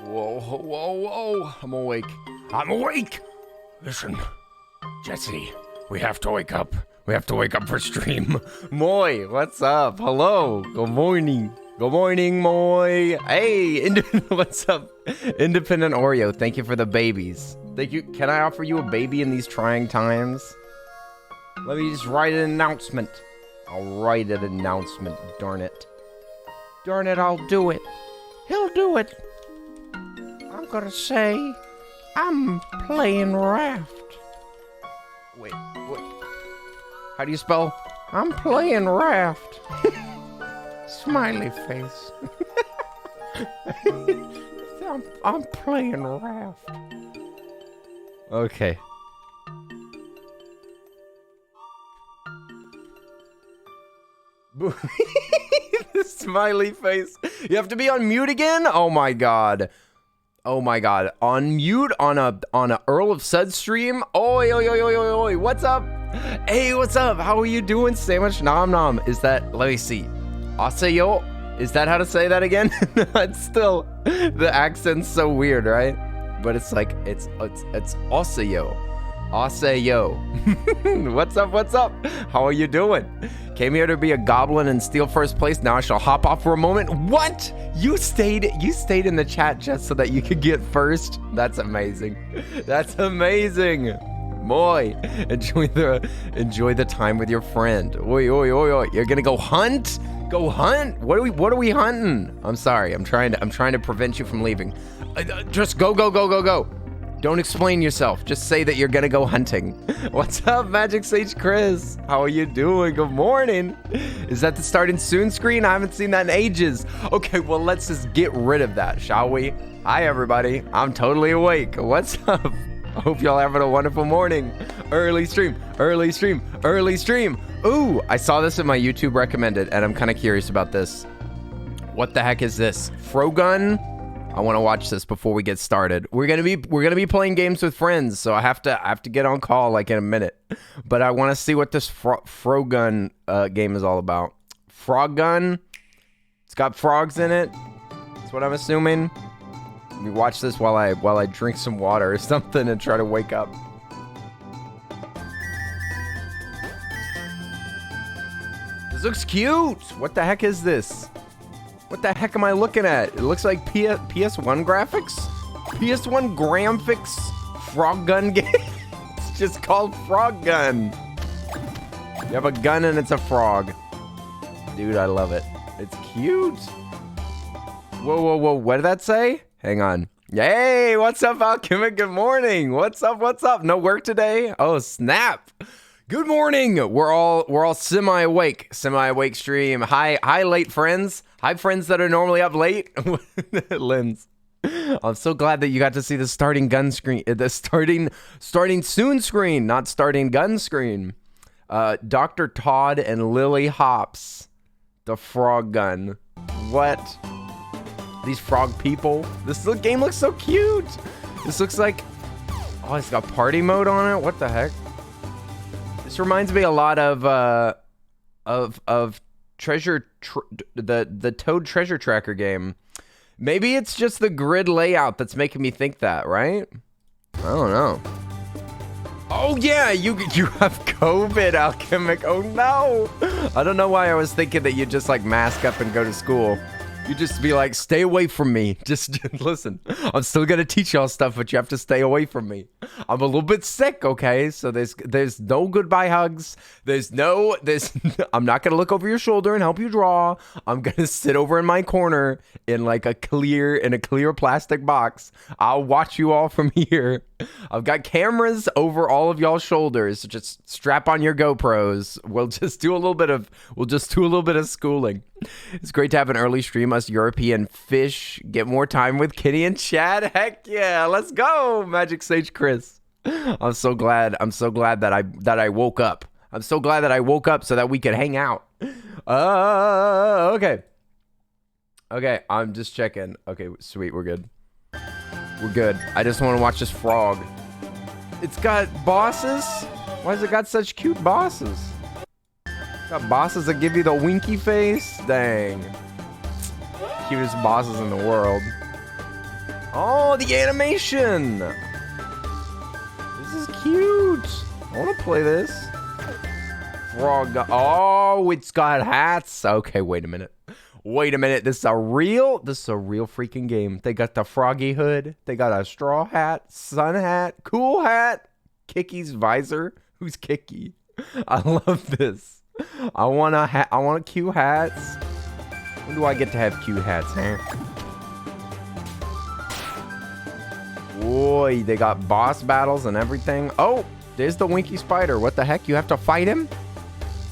Whoa, whoa, whoa. I'm awake. I'm awake! Listen, Jesse, we have to wake up. We have to wake up for stream. Moy, what's up? Hello. Good morning. Good morning, Moy. Hey, what's up? Independent Oreo, thank you for the babies. Thank you. Can I offer you a baby in these trying times? Let me just write an announcement. I'll write an announcement, darn it. Darn it, I'll do it. He'll do it. I'm gonna say, I'm playing Raft. Wait, what? How do you spell? I'm playing Raft. Smiley face. I'm playing Raft. Okay. The smiley face. You have to be on mute again? Oh my god. Oh my god. On mute on a Earl of Sud stream? Oi, oi, oi, oi, oi, oi. What's up? Hey, what's up? How are you doing? Sandwich nom nom. Is that, let me see. Aseyo? Is that how to say that again? It's still, the accent's so weird, right? But it's like, it's Aseyo. Aseyo. What's up? What's up? How are you doing? Came here to be a goblin and steal first place. Now I shall hop off for a moment. What? You stayed in the chat just so that you could get first? That's amazing. That's amazing. Moy, enjoy the time with your friend. Oi, oi, oi, oi. You're gonna go hunt? Go hunt? What are we hunting? I'm sorry. I'm trying to prevent you from leaving. Just go. Don't explain yourself. Just say that you're gonna go hunting. What's up, Magic Sage Chris? How are you doing? Good morning. Is that the starting soon screen? I haven't seen that in ages. Okay, well, let's just get rid of that, shall we? Hi, everybody. I'm totally awake. What's up? I hope y'all having a wonderful morning. Early stream. Ooh, I saw this in my YouTube recommended, and I'm kind of curious about this. What the heck is this? Frogun? I want to watch this before we get started. We're gonna be playing games with friends, so I have to get on call like in a minute. But I want to see what this Frogun game is all about. Frog gun. It's got frogs in it. That's what I'm assuming. Let me watch this while I drink some water or something and try to wake up. This looks cute. What the heck is this? What the heck am I looking at? It looks like PS1 graphics? PS1 Gramfix Frog Gun game? It's just called Frog Gun. You have a gun and it's a frog. Dude, I love it. It's cute. Whoa. What did that say? Hang on. Hey, what's up, Alchemic? Good morning. What's up? No work today? Oh, snap. Good morning. We're all semi-awake stream. Hi, late friends. Hi, friends that are normally up late. Lens. I'm so glad that you got to see the starting gun screen. The starting soon screen, not starting gun screen. Dr. Todd and Lily Hops. The frog gun. What? These frog people. This game looks so cute. This looks like, oh, it's got party mode on it. What the heck? This reminds me a lot of the Toad Treasure Tracker game. Maybe it's just the grid layout that's making me think that, right? I don't know. Oh yeah, you have COVID, Alchemic. Oh no. I don't know why I was thinking that you'd just like mask up and go to school. You just be like, stay away from me. Just listen, I'm still gonna teach y'all stuff, but you have to stay away from me. I'm a little bit sick, okay? So there's no goodbye hugs. I'm not gonna look over your shoulder and help you draw. I'm gonna sit over in my corner in like a clear plastic box. I'll watch you all from here. I've got cameras over all of y'all's shoulders. Just strap on your GoPros. We'll just do a little bit of schooling. It's great to have an early stream. Us European fish get more time with Kitty and Chad. Heck yeah, let's go, Magic Sage Chris. I'm so glad that I woke up. I'm so glad that I woke up so that we could hang out. Okay, I'm just checking. Okay, sweet, we're good. I just want to watch this frog. It's got bosses. Why has it got such cute bosses? Got bosses that give you the winky face. Dang. Cutest bosses in the world. Oh, the animation. This is cute. I want to play this. Frog. Oh, it's got hats. Okay, wait a minute. Wait a minute. This is a real freaking game. They got the froggy hood. They got a straw hat, sun hat, cool hat, Kiki's visor. Who's Kiki? I love this. I want cute hats. When do I get to have cute hats, huh? Boy, they got boss battles and everything. Oh, there's the Winky Spider. What the heck? You have to fight him?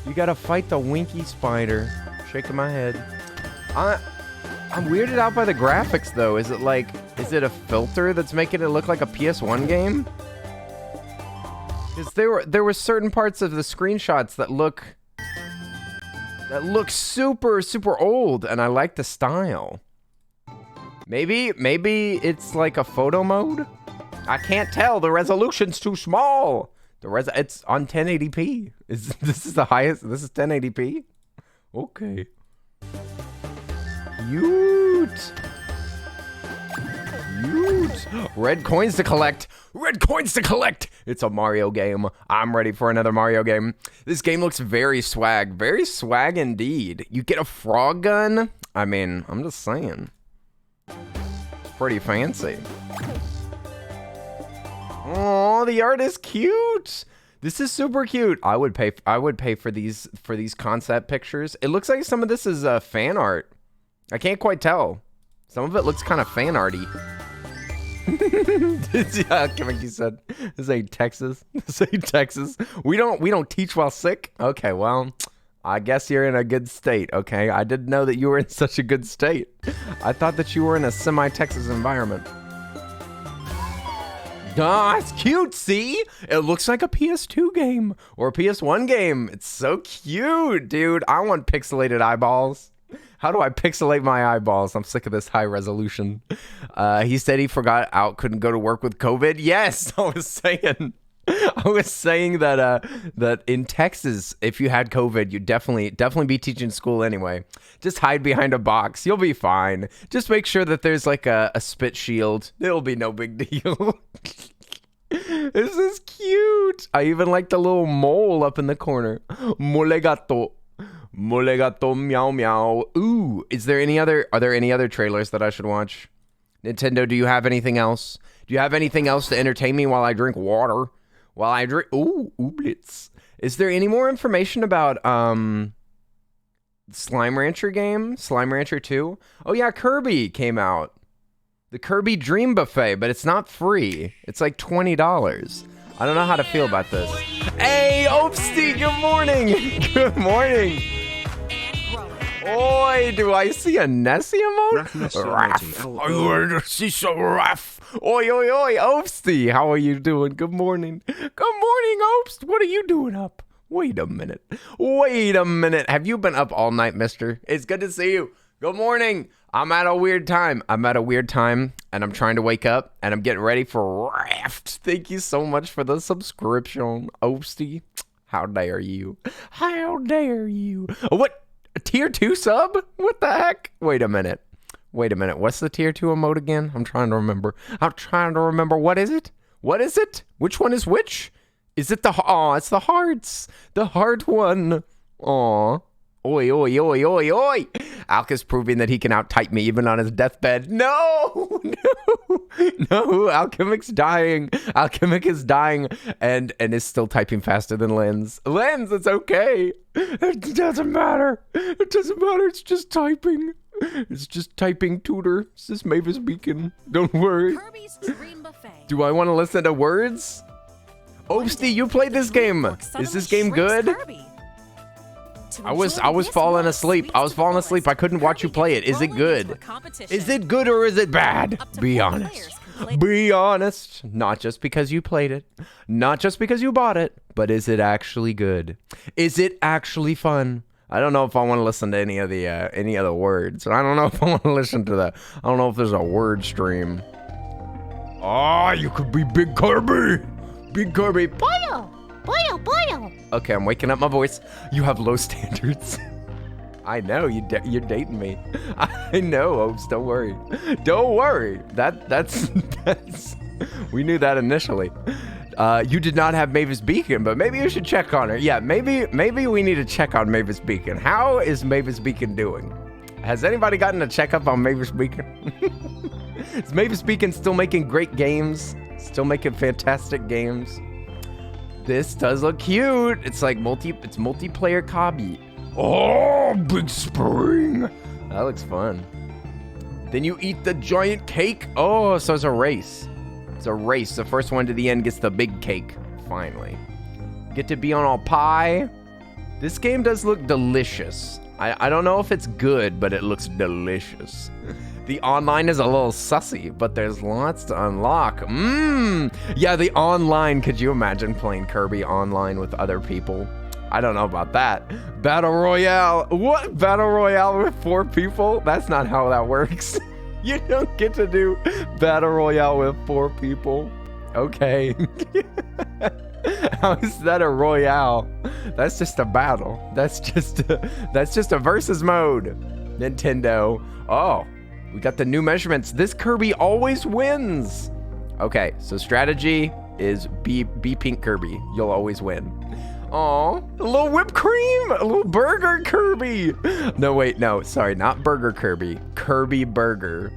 You gotta fight the Winky Spider. Shaking my head. I'm weirded out by the graphics, though. Is it a filter that's making it look like a PS1 game? Because there were certain parts of the screenshots that look super, super old, and I like the style. Maybe it's like a photo mode? I can't tell. The resolution's too small. It's on 1080p. This is the highest? This is 1080p? Okay. Cute. Cute. Red coins to collect. Red coins to collect. It's a Mario game. I'm ready for another Mario game. This game looks very swag. Very swag indeed. You get a frog gun? I mean, I'm just saying. Pretty fancy. Oh, the art is cute. This is super cute. I would pay for these concept pictures. It looks like some of this is fan art. I can't quite tell. Some of it looks kind of fan arty. Yeah, Kimiki said, "This ain't Texas. This ain't Texas. We don't teach while sick." Okay, well, I guess you're in a good state. Okay, I didn't know that you were in such a good state. I thought that you were in a semi-Texas environment. Ah, it's cute. See, it looks like a PS2 game or a PS1 game. It's so cute, dude. I want pixelated eyeballs. How do I pixelate my eyeballs? I'm sick of this high resolution. He said he forgot out, couldn't go to work with COVID. Yes, I was saying that in Texas, if you had COVID, you'd definitely be teaching school anyway. Just hide behind a box. You'll be fine. Just make sure that there's like a spit shield. It'll be no big deal. This is cute. I even like the little mole up in the corner. Mole gato. Mole gato meow meow. Ooh, are there any other trailers that I should watch? Nintendo, do you have anything else? Do you have anything else to entertain me while I drink water? While I drink... Ooh, ooblets. Is there any more information about Slime Rancher game? Slime Rancher 2? Oh yeah, Kirby came out. The Kirby Dream Buffet, but it's not free. It's like $20. I don't know how to feel about this. Hey, Opsty, good morning. Good morning. Oi, do I see a Nessie emote? Raft. Are you ready to see some Raft? Oi, oi, oi, Opsty, how are you doing? Good morning. Good morning, Opst. What are you doing up? Wait a minute. Wait a minute. Have you been up all night, mister? It's good to see you. Good morning. I'm at a weird time. And I'm trying to wake up, and I'm getting ready for Raft. Thank you so much for the subscription, Opsty. How dare you? How dare you? What? A tier 2 sub? What the heck? Wait a minute. What's the tier 2 emote again? I'm trying to remember. What is it? What is it? Which one is which? Is it it's the hearts. The heart one. Aw. Oi, oi, oi, oi, oi. Alka's proving that he can out-type me even on his deathbed. No. Alchemic's dying. Alchemic is dying and is still typing faster than Lens. Lens, it's okay. It doesn't matter. It's just typing. It's just typing tutor. It's just Mavis Beacon. Don't worry. Kirby's Dream Buffet. Do I want to listen to words? Opsty, you played this game. Is this game good? Kirby. I was falling asleep. I couldn't watch you play it. Is it good? Is it good or is it bad? Be honest. Be honest. Not just because you played it. Not just because you bought it. But is it actually good? Is it actually fun? I don't know if I want to listen to any of the words. I don't know if I want to listen to that. I don't know if there's a word stream. Oh, you could be Big Kirby. Big Kirby. Boyo. Okay, I'm waking up my voice. You have low standards. I know you're dating me. I know, Hopes. Don't worry. Don't worry. That's we knew that initially. You did not have Mavis Beacon, but maybe you should check on her. Yeah, maybe we need to check on Mavis Beacon. How is Mavis Beacon doing? Has anybody gotten a checkup on Mavis Beacon? Is Mavis Beacon still making great games? Still making fantastic games? This does look cute. It's like it's multiplayer cobby. Oh, big spring. That looks fun. Then you eat the giant cake. Oh, so it's a race. It's a race. The first one to the end gets the big cake. Finally. Get to be on all pie. This game does look delicious. I don't know if it's good, but it looks delicious. The online is a little sussy, but there's lots to unlock. Yeah, the online. Could you imagine playing Kirby online with other people? I don't know about that. Battle Royale. What? Battle Royale with 4 people? That's not how that works. You don't get to do Battle Royale with 4 people. Okay. How is that a Royale? That's just a battle. That's just a versus mode. Nintendo. Oh, we got the new measurements. This Kirby always wins. Okay, so strategy is be pink Kirby. You'll always win. Aw, a little whipped cream, a little burger Kirby. No, wait, no, sorry, not burger Kirby. Kirby burger.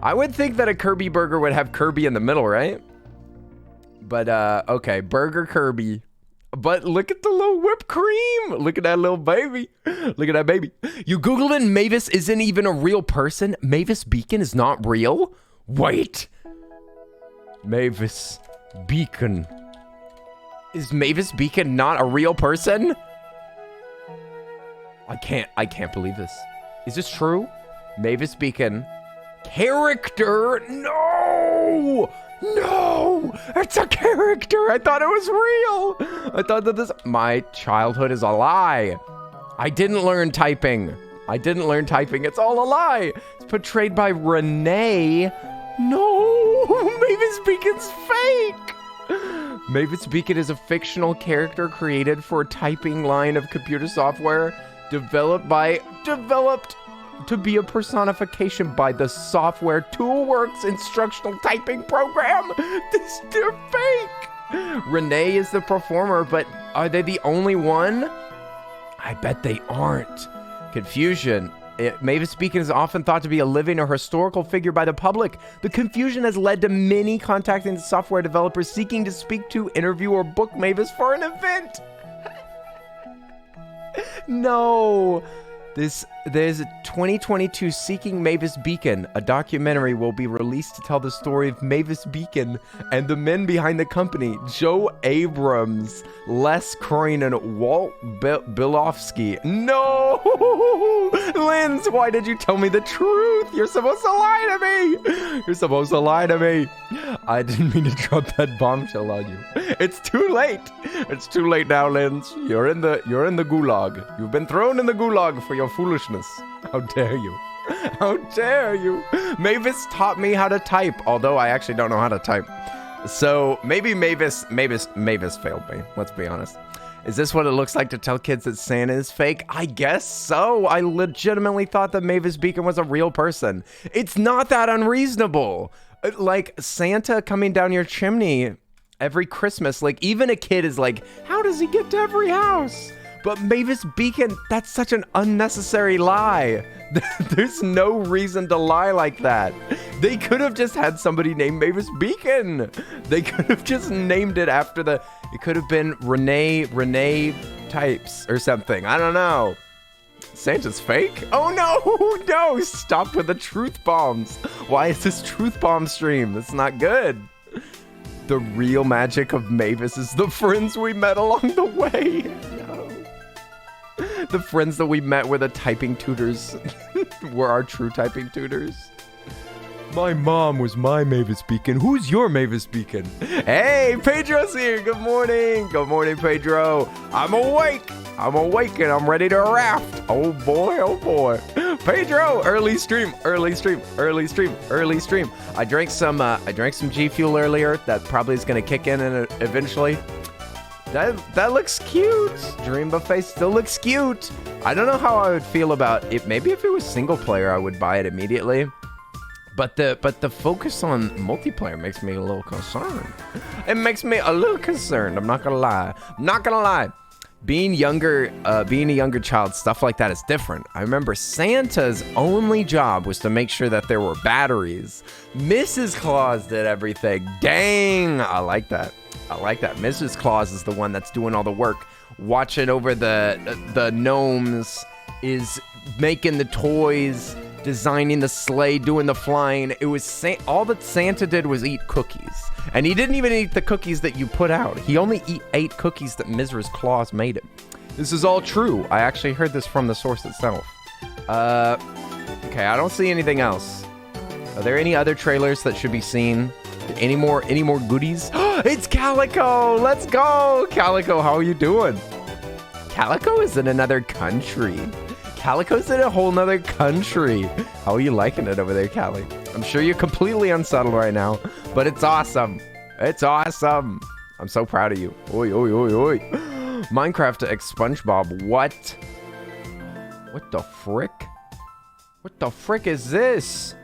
I would think that a Kirby burger would have Kirby in the middle, right? But, okay, burger Kirby. But look at the little whipped cream. Look at that little baby. Look at that baby. You Googled it and Mavis isn't even a real person? Mavis Beacon is not real? Wait. Mavis Beacon. Is Mavis Beacon not a real person? I can't believe this. Is this true? Mavis Beacon. Character? No! No! It's a character! I thought it was real! I thought that my childhood is a lie. I didn't learn typing. It's all a lie. It's portrayed by Renee. No! Mavis Beacon's fake! Mavis Beacon is a fictional character created for a typing line of computer software developed to be a personification by the software Toolworks instructional typing program. They're fake. Renee is the performer, but are they the only one? I bet they aren't. Confusion. Mavis Beacon is often thought to be a living or historical figure by the public. The confusion has led to many contacting software developers seeking to speak to, interview, or book Mavis for an event. No. There's a 2022 Seeking Mavis Beacon. A documentary will be released to tell the story of Mavis Beacon and the men behind the company, Joe Abrams, Les Crane, and Walt Bilofsky. No! Linz, why did you tell me the truth? You're supposed to lie to me. I didn't mean to drop that bombshell on you. It's too late. It's too late now, Linz. You're in the gulag. You've been thrown in the gulag for your foolishness. How dare you? How dare you? Mavis taught me how to type, although I actually don't know how to type. So maybe Mavis failed me. Let's be honest. Is this what it looks like to tell kids that Santa is fake? I guess so. I legitimately thought that Mavis Beacon was a real person. It's not that unreasonable. Like Santa coming down your chimney every Christmas. Like even a kid is like, how does he get to every house? But Mavis Beacon, that's such an unnecessary lie. There's no reason to lie like that. They could have just had somebody named Mavis Beacon. They could have just named it after it could have been Renee Types or something. I don't know. Santa's fake? Oh no, stop with the truth bombs. Why is this truth bomb stream? That's not good. The real magic of Mavis is the friends we met along the way. No. The friends that we met were the typing tutors. Were our true typing tutors. My mom was my Mavis Beacon. Who's your Mavis Beacon? Hey, Pedro's here. Good morning. Good morning, Pedro. I'm awake and I'm ready to raft. Oh boy. Pedro, early stream. I drank some G Fuel earlier. That probably is going to kick in eventually. That looks cute. Dream Buffet still looks cute. I don't know how I would feel about it. Maybe if it was single player, I would buy it immediately. But the focus on multiplayer makes me a little concerned. It makes me a little concerned. I'm not gonna lie. I'm not gonna lie. Being younger, being a younger child, stuff like that is different. I remember Santa's only job was to make sure that there were batteries. Mrs. Claus did everything. Dang, I like that. I like that. Mrs. Claus is the one that's doing all the work, watching over the gnomes, is making the toys, designing the sleigh, doing the flying. It was all that Santa did was eat cookies. And he didn't even eat the cookies that you put out. He only ate cookies that Mrs. Claus made him. This is all true. I actually heard this from the source itself. Okay, I don't see anything else. Are there any other trailers that should be seen? Any more goodies? It's Calico! Let's go! Calico, how are you doing? Calico is in another country. Calico's in a whole nother country. How are you liking it over there, Callie? I'm sure you're completely unsettled right now, but it's awesome. It's awesome. I'm so proud of you. Oi, oi, oi, oi. Minecraft X SpongeBob. What? What the frick? What the frick is this?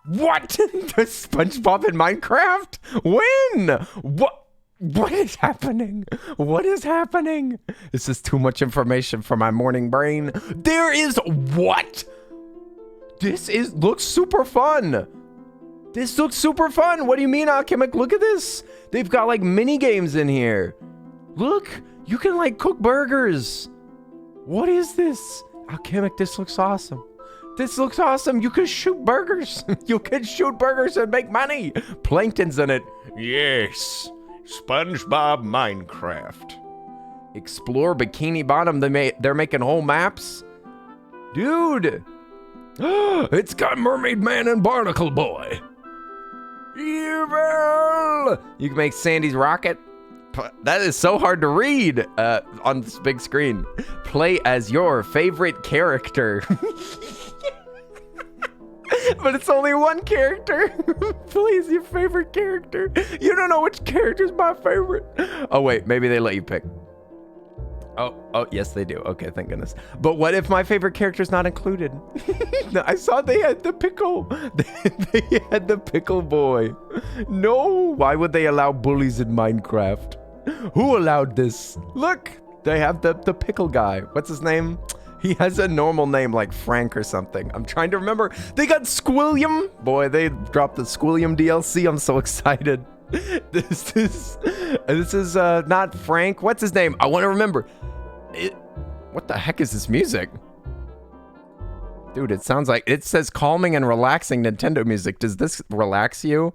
What? The SpongeBob in Minecraft? When? What is happening? What is happening? This is too much information for my morning brain. There is what? Looks super fun. This looks super fun. What do you mean, Alchemic? Look at this. They've got like mini games in here. Look, you can like cook burgers. What is this? Alchemic, this looks awesome. This looks awesome. You can shoot burgers. You can shoot burgers and make money. Plankton's in it. Yes. SpongeBob Minecraft. Explore Bikini Bottom. They're making whole maps. Dude. It's got Mermaid Man and Barnacle Boy. Evil. You can make Sandy's rocket. That is so hard to read on this big screen. Play as your favorite character. But it's only one character. Please, your favorite character. You don't know which character's my favorite. Oh, wait. Maybe they let you pick. Oh, yes, they do. Okay, thank goodness. But what if my favorite character's not included? No, I saw they had the pickle. They had the pickle boy. No. Why would they allow bullies in Minecraft? Who allowed this? Look, they have the pickle guy. What's his name? He has a normal name like Frank or something. I'm trying to remember. They got Squilliam. Boy, they dropped the Squilliam DLC. I'm so excited. This is not Frank. What's his name? I want to remember. What the heck is this music? Dude, it sounds like, it says calming and relaxing Nintendo music. Does this relax you?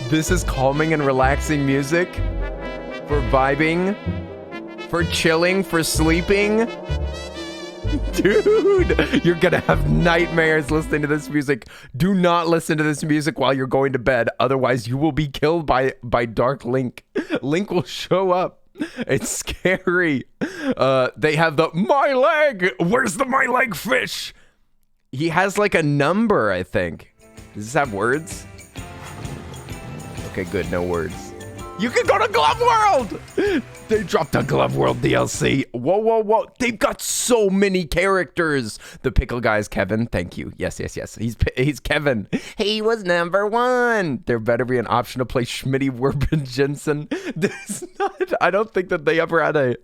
This is calming and relaxing music for vibing, for chilling, for sleeping. Dude, you're gonna have nightmares listening to this music. Do not listen to this music while you're going to bed. Otherwise, you will be killed by Dark Link. Link will show up. It's scary. They have the My Leg. Where's the My Leg fish? He has like a number, I think. Does this have words? Okay, good. No words. You can go to Glove World! They dropped a Glove World DLC. Whoa, whoa, whoa. They've got so many characters. The pickle guy is Kevin. Thank you. Yes, yes, yes. He's Kevin. He was #1. There better be an option to play Schmitty Werben Jensen. This not. I don't think that they ever had a.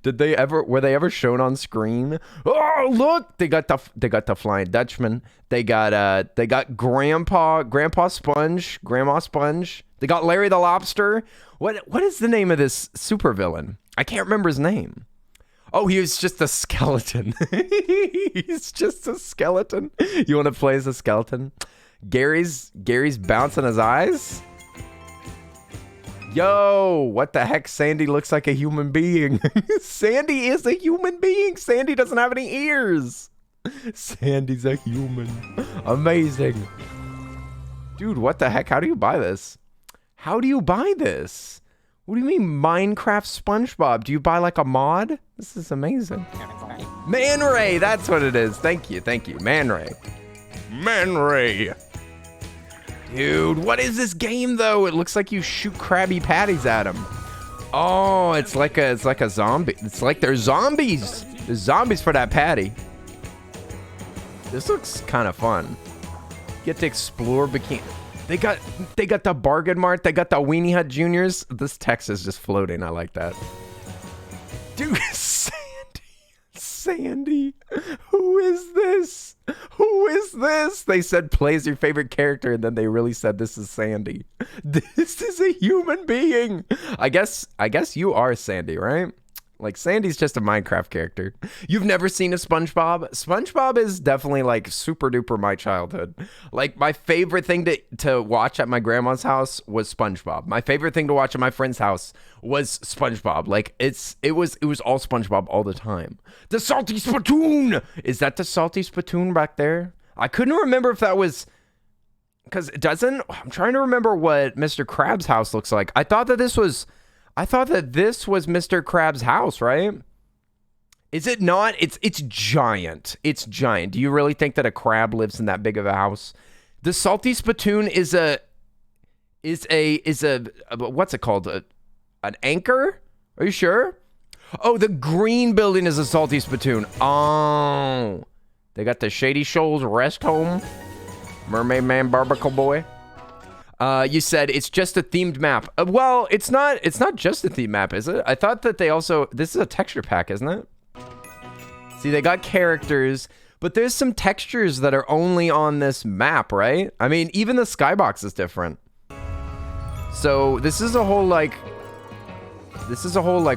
Were they ever shown on screen? Oh, look! They got the Flying Dutchman. They got Grandpa Sponge, Grandma Sponge. They got Larry the Lobster. What is the name of this supervillain? I can't remember his name. Oh, he was just a skeleton. He's just a skeleton. You want to play as a skeleton? Gary's bouncing his eyes. Yo, what the heck? Sandy looks like a human being. Sandy is a human being. Sandy doesn't have any ears. Sandy's a human. Amazing. Dude, what the heck? How do you buy this? How do you buy this? What do you mean Minecraft SpongeBob? Do you buy like a mod? This is amazing. Man Ray, that's what it is. Thank you, Man Ray. Man Ray. Dude, what is this game though? It looks like you shoot Krabby Patties at him. Oh, it's like a zombie. It's like there's zombies. There's zombies for that patty. This looks kind of fun. Get to explore bikini. They got the Bargain Mart. They got the Weenie Hut Juniors. This text is just floating. I like that. Dude, Sandy. Who is this? Who is this? They said play as your favorite character, and then they really said this is Sandy. This is a human being. I guess you are Sandy, right? Like, Sandy's just a Minecraft character. You've never seen a SpongeBob? SpongeBob is definitely, like, super duper my childhood. Like, my favorite thing to watch at my grandma's house was SpongeBob. My favorite thing to watch at my friend's house was SpongeBob. Like, it was all SpongeBob all the time. The Salty Spittoon! Is that the Salty Spittoon back there? I couldn't remember if that was... Because it doesn't... I'm trying to remember what Mr. Krabs' house looks like. I thought that this was Mr. Krabs' house, right? Is it not? It's giant. It's giant. Do you really think that a crab lives in that big of a house? The Salty Spittoon is a what's it called? An anchor? Are you sure? Oh, the green building is a Salty Spittoon. Oh, they got the Shady Shoals Rest Home, Mermaid Man Barbacle Boy. You said it's just a themed map. Well, it's not just a themed map, is it? I thought that this is a texture pack, isn't it? See, they got characters, but there's some textures that are only on this map, right? I mean, even the skybox is different. So this is a whole like,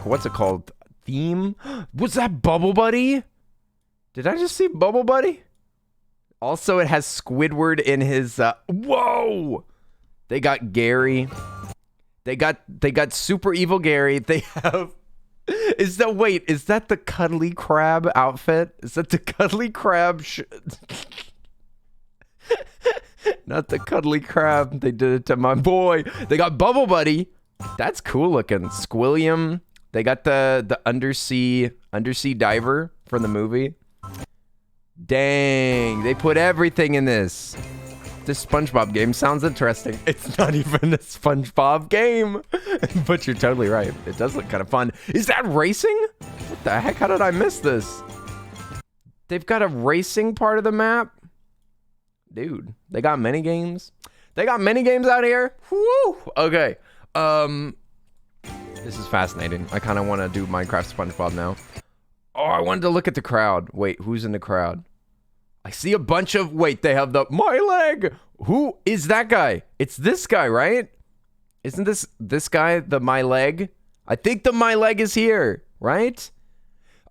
what's it called? Theme? Was that Bubble Buddy? Did I just see Bubble Buddy? Also, it has Squidward in his, whoa! They got Gary. They got Super Evil Gary. They have... Is that the Cuddly Crab outfit? Is that the Cuddly Crab? Not the Cuddly Crab. They did it to my boy. They got Bubble Buddy. That's cool looking. Squilliam. They got the undersea diver from the movie. Dang. They put everything in this. This SpongeBob game sounds interesting. It's not even a SpongeBob game, but you're totally right. It does look kind of fun. Is that racing? What the heck? How did I miss this? They've got a racing part of the map. Dude, they got mini games. They got mini games out here. Woo! Okay. This is fascinating. I kind of want to do Minecraft SpongeBob now. Oh, I wanted to look at the crowd. Wait, who's in the crowd? I see a bunch of... Wait, they have the... My leg! Who is that guy? It's this guy, right? Isn't this guy the My Leg? I think the My Leg is here, right?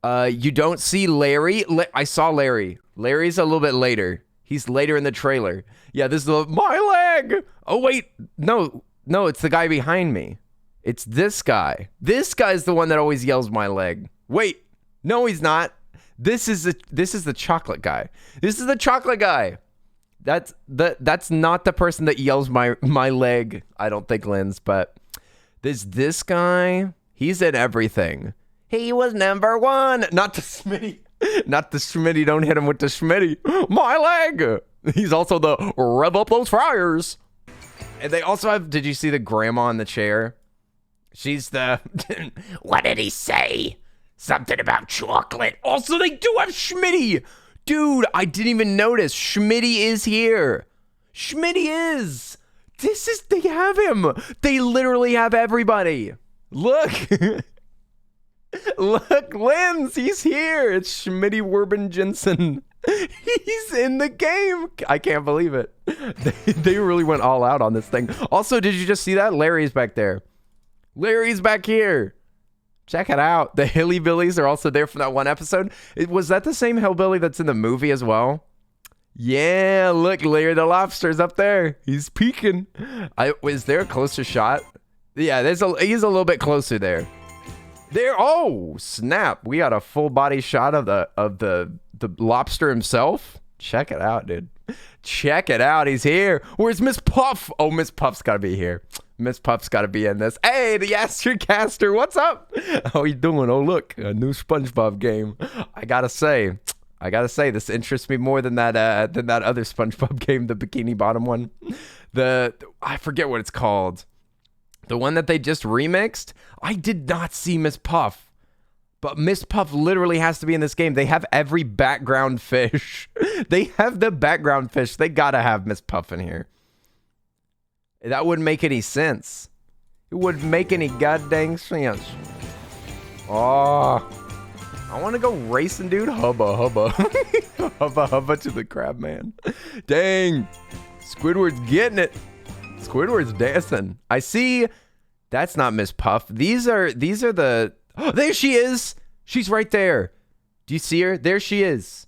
You don't see Larry. I saw Larry. Larry's a little bit later. He's later in the trailer. Yeah, this is the My Leg! Oh, wait. No, it's the guy behind me. It's this guy. This guy's the one that always yells My Leg. Wait. No, he's not. This is the chocolate guy. This is the chocolate guy. That's not the person that yells my leg. I don't think, Linz, but this guy. He's in everything. He was number one. Not the Smitty. Not the Smitty. Don't hit him with the Smitty. My leg. He's also the rev up those fryers. And they also have. Did you see the grandma in the chair? She's the. What did he say? Something about chocolate. Also, they do have Schmitty. Dude, I didn't even notice. Schmitty is here. Schmitty is. They have him. They literally have everybody. Look. Look, Linz, he's here. It's Schmitty Werben Jensen. He's in the game. I can't believe it. They really went all out on this thing. Also, did you just see that? Larry's back there. Larry's back here. Check it out. The Hillybillies are also there from that one episode. Was that the same hillbilly that's in the movie as well? Yeah, look, Larry the Lobster's up there. He's peeking. Is there a closer shot? Yeah, he's a little bit closer there. Oh, snap. We got a full body shot of the lobster himself. Check it out, dude. Check it out. He's here. Where's Miss Puff? Oh, Miss Puff's got to be here. Miss Puff's got to be in this. Hey, the Astrocaster, what's up? How you doing? Oh, look, a new SpongeBob game. I gotta say, this interests me more than that other SpongeBob game, the Bikini Bottom one. I forget what it's called. The one that they just remixed. I did not see Miss Puff, but Miss Puff literally has to be in this game. They have every background fish. They have the background fish. They gotta have Miss Puff in here. That wouldn't make any sense. It wouldn't make any goddamn sense. Oh, I want to go racing, dude. Hubba, hubba. Hubba, hubba to the crab man. Dang. Squidward's getting it. Squidward's dancing. I see. That's not Miss Puff. These are the... Oh, there she is. She's right there. Do you see her? There she is.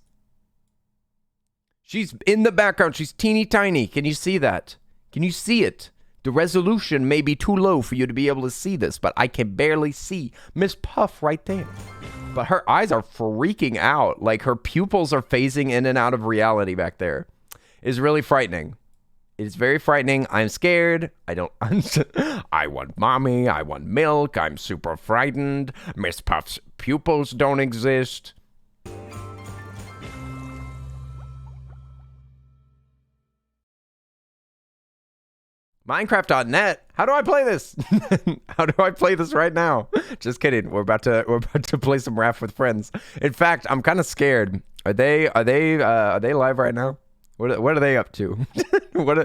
She's in the background. She's teeny tiny. Can you see that? Can you see it? The resolution may be too low for you to be able to see this, but I can barely see Miss Puff right there. But her eyes are freaking out. Like her pupils are phasing in and out of reality back there. It's really frightening. It's very frightening. I'm scared. I want mommy. I want milk. I'm super frightened. Miss Puff's pupils don't exist. Minecraft.net. How do I play this? How do I play this right now? Just kidding. We're about to play some Raft with friends. In fact, I'm kind of scared. Are they live right now? What are they up to? What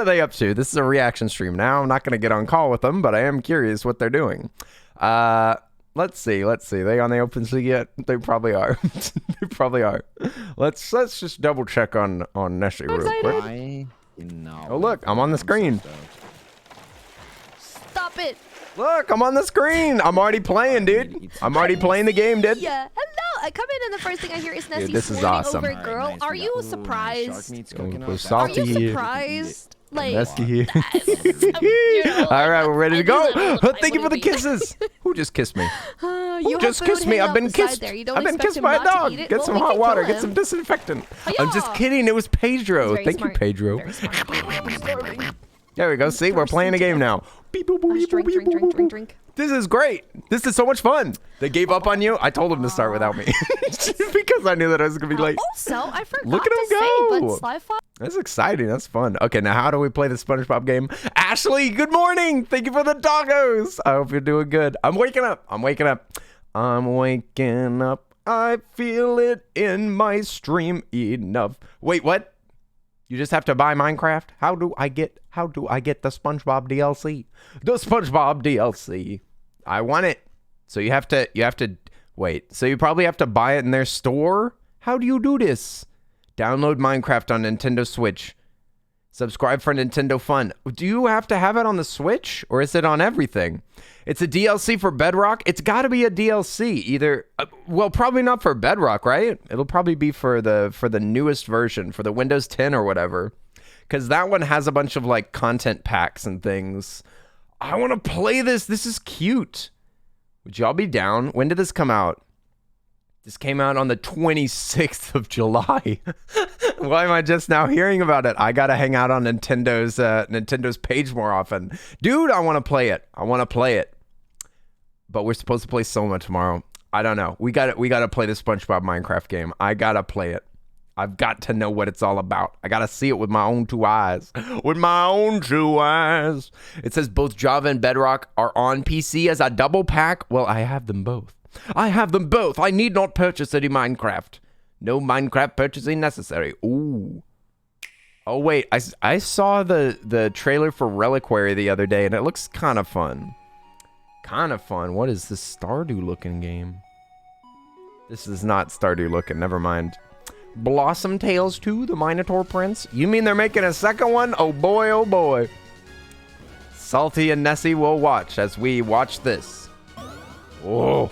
are they up to? This is a reaction stream. Now I'm not going to get on call with them, but I am curious what they're doing. Let's see. They on the open sea yet? They probably are. They probably are. Let's just double check on Nessie real quick. No. Oh look, I'm on the screen. Stop it. Look, I'm on the screen. I'm already playing, dude. I'm already playing the game, dude. Yeah. Hello. I come in and the first thing I hear is Nessie Dude, this is swooning awesome. over a girl. Nice. Are you Ooh, surprised? We're Are salty you here. surprised? Like, Nessie here. you know, All right, we're ready to go. I Thank you for the wouldn't be. kisses. Who just kissed me? You Who just kissed me? I've been kissed. There. You don't I've been expect kissed him by a not to dog. eat it. Get Well, some we hot can water. kill Get him. some disinfectant. I'm just Hi-ya. kidding. It was Pedro. Very Thank smart. you, Pedro. Very smart. There we go. See, we're playing a game now. Beep, boop, boop, beep, boop, beep, boop, boop, boop. Drink. This is great. This is so much fun. They gave up on you. I told them to start without me because I knew that I was gonna be late. Also, I forgot Look at to him say, go. but Sly-Fi. That's exciting. That's fun. Okay, now how do we play the SpongeBob game? Ashley, good morning. Thank you for the doggos. I hope you're doing good. I'm waking up. I'm waking up. I'm waking up. I feel it in my stream enough. Wait, what? You just have to buy Minecraft? How do I get the SpongeBob DLC? The SpongeBob DLC. I want it. So you have to wait. So you probably have to buy it in their store? How do you do this? Download Minecraft on Nintendo Switch. Subscribe for Nintendo Fun. Do you have to have it on the Switch or is it on everything? It's a DLC for Bedrock. It's got to be a DLC either. Well, probably not for Bedrock, right? It'll probably be for the newest version, for the Windows 10 or whatever. Because that one has a bunch of like content packs and things. I want to play this. This is cute. Would y'all be down? When did this come out? This came out on the 26th of July. Why am I just now hearing about it? I gotta hang out on Nintendo's page more often. Dude, I want to play it. I want to play it. But we're supposed to play Soma tomorrow. I don't know. We gotta play the SpongeBob Minecraft game. I gotta play it. I've got to know what it's all about. I gotta see it with my own two eyes. With my own two eyes. It says both Java and Bedrock are on PC as a double pack. Well, I have them both. I have them both. I need not purchase any Minecraft. No Minecraft purchasing necessary. Ooh. Oh, wait. I saw the trailer for Reliquary the other day, and it looks kind of fun. Kind of fun. What is this Stardew-looking game? This is not Stardew-looking. Never mind. Blossom Tales 2, The Minotaur Prince? You mean they're making a second one? Oh, boy, oh, boy. Salty and Nessie will watch as we watch this. Whoa.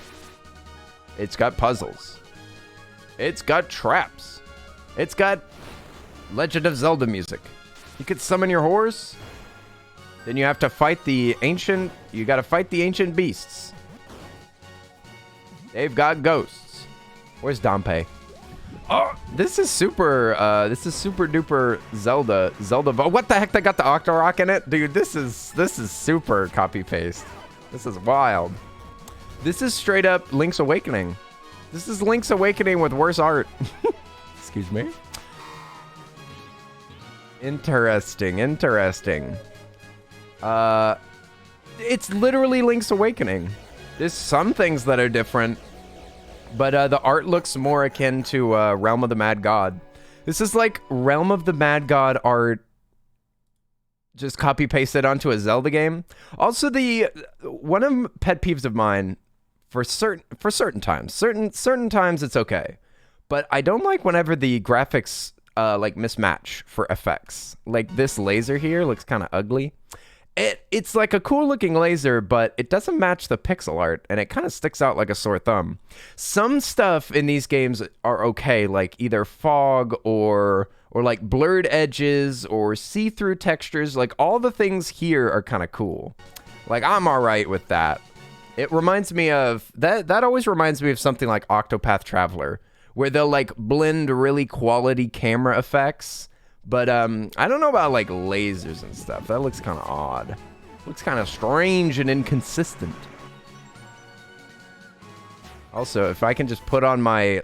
It's got puzzles. It's got traps. It's got Legend of Zelda music. You could summon your horse. Then you have to fight the ancient... You got to fight the ancient beasts. They've got ghosts. Where's Dompe? Oh, this is super duper Zelda. What the heck? They got the Octorok in it? Dude, this is super copy paste. This is wild. This is straight up Link's Awakening. This is Link's Awakening with worse art. Excuse me. Interesting. It's literally Link's Awakening. There's some things that are different, but the art looks more akin to Realm of the Mad God. This is like Realm of the Mad God art, just copy pasted onto a Zelda game. Also, one of pet peeves of mine for certain times, certain times it's okay, but I don't like whenever the graphics like mismatch for effects. Like this laser here looks kind of ugly. It's like a cool looking laser, but it doesn't match the pixel art, and it kind of sticks out like a sore thumb. Some stuff in these games are okay, like either fog or like blurred edges or see-through textures. Like all the things here are kind of cool. Like I'm all right with that. It reminds me of that always reminds me of something like Octopath Traveler, where they'll like blend really quality camera effects. But I don't know about like lasers and stuff. That looks kind of odd. Looks kind of strange and inconsistent. Also, if I can just put on my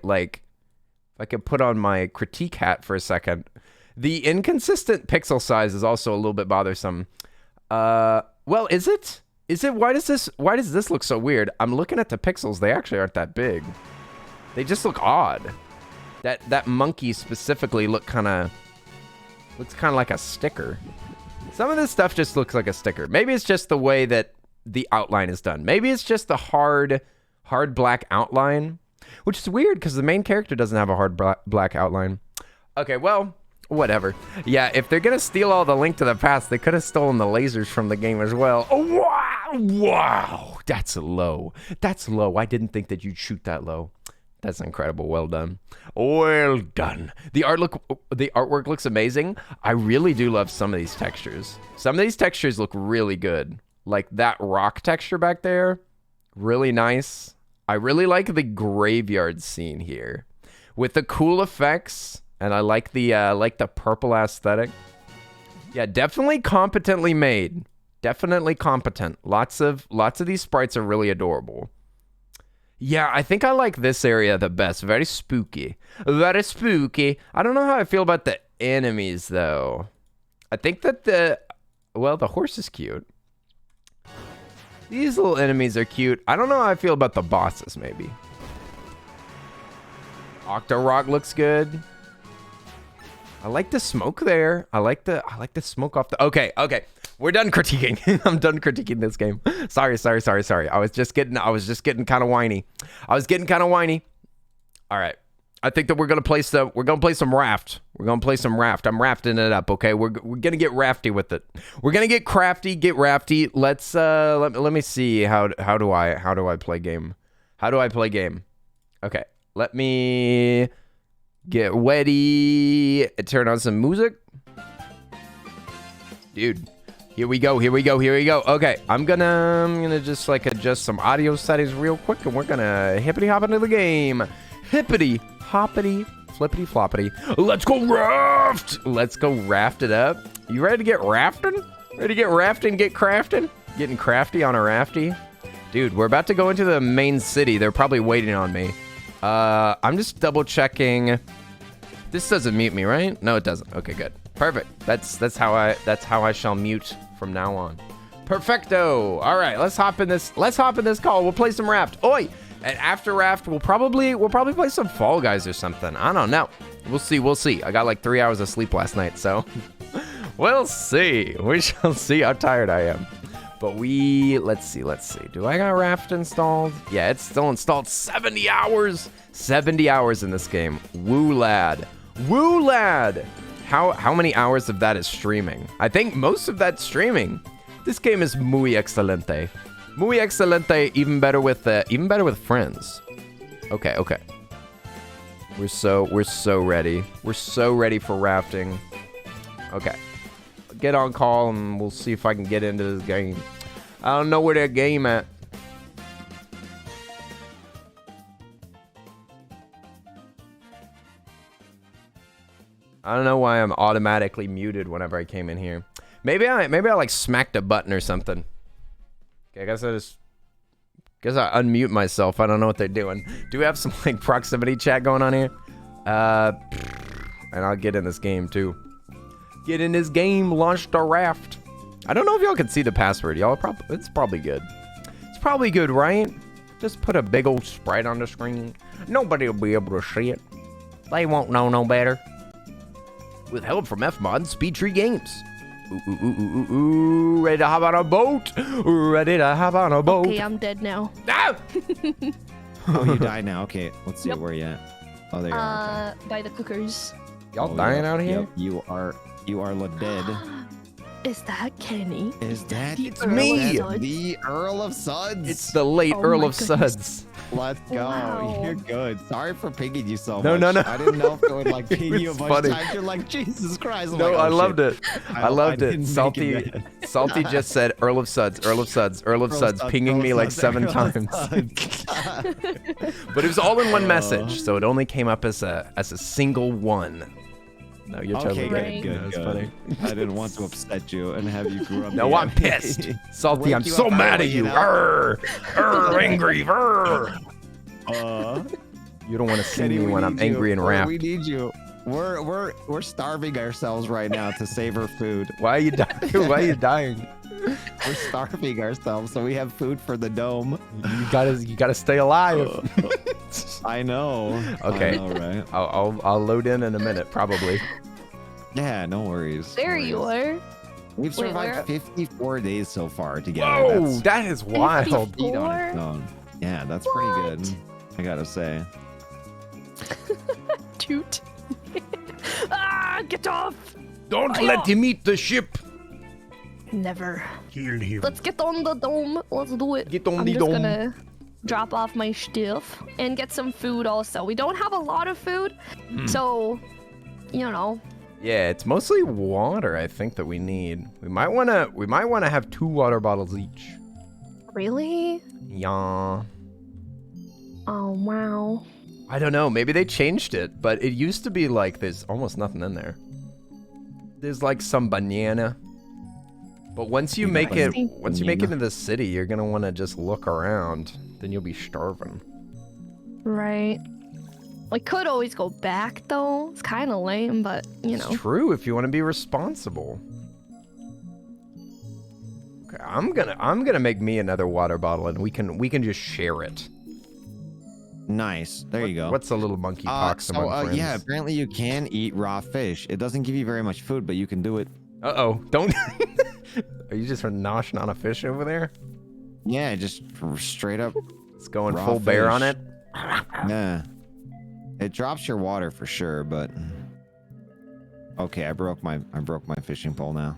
critique hat for a second. The inconsistent pixel size is also a little bit bothersome. Well, is it? Why does this look so weird? I'm looking at the pixels. They actually aren't that big. They just look odd. That monkey specifically looks kind of like a sticker. Some of this stuff just looks like a sticker. Maybe it's just the way that the outline is done. Maybe it's just the hard black outline, which is weird because the main character doesn't have a hard black outline. Okay, well, whatever. Yeah, if they're gonna steal all the Link to the Past, they could have stolen the lasers from the game as well. Oh, wow, that's low. I didn't think that you'd shoot that low. That's incredible. Well done. Well done. The artwork looks amazing. I really do love some of these textures. Some of these textures look really good. Like that rock texture back there, really nice. I really like the graveyard scene here with the cool effects, and I like the purple aesthetic. Yeah, definitely competently made. Definitely competent. Lots of these sprites are really adorable. Yeah, I think I like this area the best. Very spooky. Very spooky. I don't know how I feel about the enemies, though. I think that the horse is cute. These little enemies are cute. I don't know how I feel about the bosses, maybe. Octorok looks good. I like the smoke there. I like the smoke off the... Okay. We're done critiquing. I'm done critiquing this game. Sorry. I was just getting kind of whiny. All right. I think that we're gonna play some Raft. I'm rafting it up. Okay. We're gonna get rafty with it. We're gonna get crafty. Get rafty. Let's let me see how do I play game. Okay. Let me get ready. Turn on some music. Dude. Here we go. Okay, I'm gonna just like adjust some audio settings real quick, and we're gonna hippity hop into the game. Hippity hoppity flippity floppity. Let's go raft. Let's go raft it up. You ready to get rafting? Ready to get rafting? Get crafting? Getting crafty on a rafty? Dude, we're about to go into the main city. They're probably waiting on me. I'm just double checking. This doesn't mute me, right? No, it doesn't. Okay, good. Perfect. That's how I shall mute from now on. Perfecto. All right, let's hop in this call. We'll play some Raft. Oi! And after Raft, we'll probably play some Fall Guys or something. I don't know. We'll see. I got like 3 hours of sleep last night, so we'll see. We shall see how tired I am. But let's see. Do I got Raft installed? Yeah, it's still installed. 70 hours. 70 hours in this game. Woo lad. How many hours of that is streaming? I think most of that's streaming. This game is muy excelente. Muy excelente, even better with friends. Okay. We're so ready. We're so ready for rafting. Okay. Get on call and we'll see if I can get into this game. I don't know where that game at. I don't know why I'm automatically muted whenever I came in here. Maybe I like smacked a button or something. Okay, I guess I unmute myself. I don't know what they're doing. Do we have some like proximity chat going on here? And I'll get in this game too. Get in this game. Launch the raft. I don't know if y'all can see the password. Y'all it's probably good. It's probably good, right? Just put a big old sprite on the screen. Nobody will be able to see it. They won't know no better. With help from FMod Speed Tree Games. Ooh, ready to hop on a boat. Ready to hop on a boat. Okay, I'm dead now. Ah! Oh, you died now. Okay, let's see where you at. Oh, there you are. Okay. By the cookers. Y'all dying out here? Yep, you are dead. Is that Kenny? Is that the It's Earl me! of Suds? the Earl of Suds? It's the late Oh Earl my of goodness. Suds. Let's go. Wow. You're good. Sorry for pinging you so No, much. no, no. I didn't know if it would like ping you a It's bunch funny. of times. You're like, Jesus Christ. I'm No, like, I oh, loved shit. it. I loved I it. didn't make Salty, it bad. Salty just said Earl of Suds, Earl of Suds, Earl of Earl of Suds, Suds, pinging Earl me of like Suds, 7 Earl of times. Suds. But it was all in one message, so it only came up as a single one. No, you're totally Okay, good. good, That's good. funny. I didn't want to upset you and have you grumpy. No, I'm at me. pissed. Salty, Wake I'm you so up, mad at wake you. you up. Angry. Uh, You don't want to see Kenny, me we when I'm need you. angry and Raft. We need you. We're starving ourselves right now to save our food. Why are you dying? Why are you dying? We're starving ourselves so we have food for the dome. You gotta stay alive. I know. Okay. I know, right? I'll load in a minute, probably. Yeah, no worries. There you are. We've Wait, survived where? 54 days so far together. Whoa, that is wild. Eat on its own. Yeah, that's pretty good. What? I gotta say. Toot. Get off. Don't Oh, let yeah. him eat the ship. Never. Kill him. Let's get on the dome. Let's do it. Get on I'm the just dome. gonna drop off my stuff and get some food also. We don't have a lot of food, so, you know. Yeah, it's mostly water, I think, that we need. We might wanna have 2 water bottles each. Really? Yeah. Oh, wow. I don't know. Maybe they changed it, but it used to be like there's almost nothing in there. There's like some banana. But once you make it, once you make it into the city, you're gonna want to just look around. Then you'll be starving. Right. We could always go back, though. It's kind of lame, but, you know. It's true if you want to be responsible. Okay, I'm gonna make me another water bottle, and we can just share it. Nice. There you go. What's a little monkey pox among friends? Yeah, apparently you can eat raw fish. It doesn't give you very much food, but you can do it. Uh-oh, don't. Are you just noshing on a fish over there? Yeah, just straight up. It's going Raw full bear on fish. it. Yeah. It drops your water for sure, but okay, I broke my fishing pole now.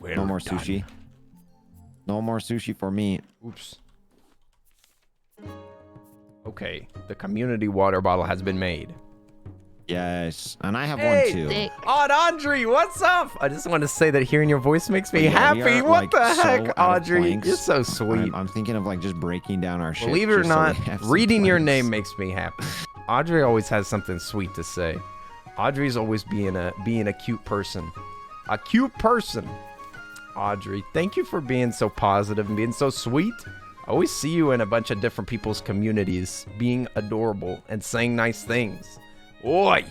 No more sushi. No more sushi for me. Oops. Okay, the community water bottle has been made. Yes, and I have Hey! one too. Sick. Odd Audrey, what's up? I just want to say that hearing your voice makes me Yeah, we happy. are, What like, the so heck, out of Audrey? planks. You're so sweet. I'm thinking of like just breaking down our shit. Believe it or just so we not, have some reading your planks. name makes me happy. Audrey always has something sweet to say. Audrey's always being a cute person. A cute person. Audrey, thank you for being so positive and being so sweet. I always see you in a bunch of different people's communities being adorable and saying nice things. Oi!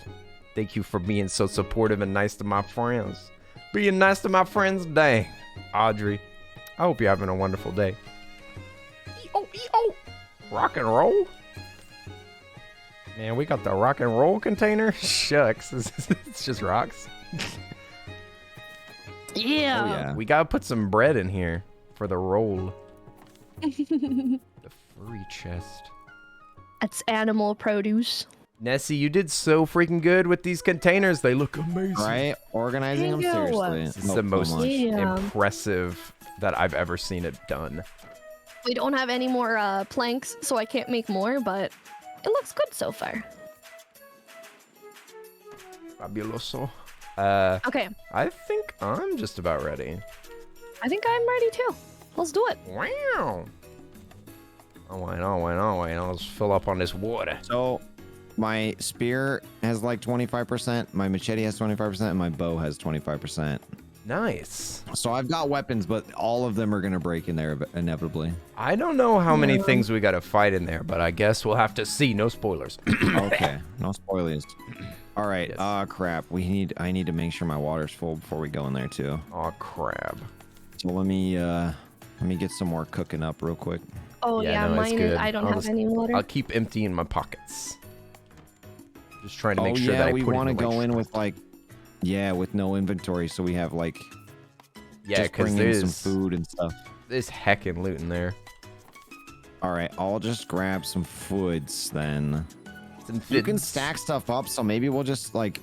Thank you for being so supportive and nice to my friends. Being nice to my friends, dang. Audrey, I hope you're having a wonderful day. E-oh, e-oh. Rock and roll? Man, we got the rock and roll container? Shucks, it's just rocks. Yeah. Oh yeah. We gotta put some bread in here for the roll. The furry chest. That's animal produce. Nessie, you did so freaking good with these containers. They look amazing. Right? Organizing them Thank you. seriously. This is Not the so most much. Yeah. impressive that I've ever seen it done. We don't have any more planks, so I can't make more, but it looks good so far. Fabuloso. Okay, I think I'm just about ready. I think I'm ready too. Let's do it. Wow. Oh, wait. I'll just fill up on this water. So My spear has like 25%, my machete has 25%, and my bow has 25%. Nice. So I've got weapons, but all of them are gonna break in there inevitably. I don't know how many things we gotta fight in there, but I guess we'll have to see. No spoilers. Okay, no spoilers. All right. Yes. Crap. I need to make sure my water's full before we go in there too. Oh, crab. So let me get some more cooking up real quick. Oh yeah, no, it's mine good. is. I don't have any water. I'll keep emptying my pockets. Just trying to make Oh sure yeah, that I we put want to in the go in with like, with no inventory, so we have like, Yeah, just because bring in some there's food and stuff. there's heckin' loot in there. All right, I'll just grab some foods then. Some You can fids. stack stuff up, so maybe we'll just like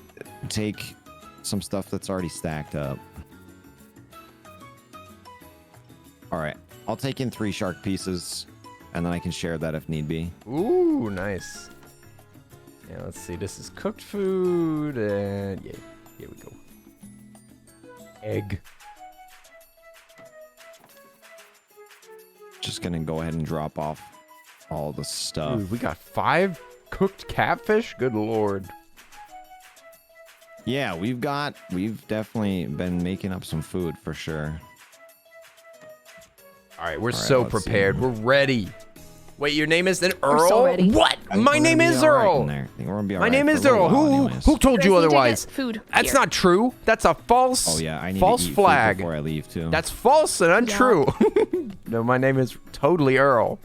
take some stuff that's already stacked up. All right, I'll take in 3 shark pieces, and then I can share that if need be. Ooh, nice. Yeah, let's see. This is cooked food, and yeah, here we go. Egg. Just gonna go ahead and drop off all the stuff. Dude, we got 5 cooked catfish. Good lord. Yeah, we've definitely been making up some food for sure. All right, we're All right, so let's see. prepared. We're ready. Wait, your name is then We're Earl? so ready. What? I think My we're name gonna be is all right Earl. in there. I think we're gonna be all My right name for a is little Earl. while Who anyways. told you guys need to otherwise? get food That's here. not true. That's a false. Oh yeah, I need false to eat flag. food before I leave too. That's false and untrue. No, my name is totally Earl.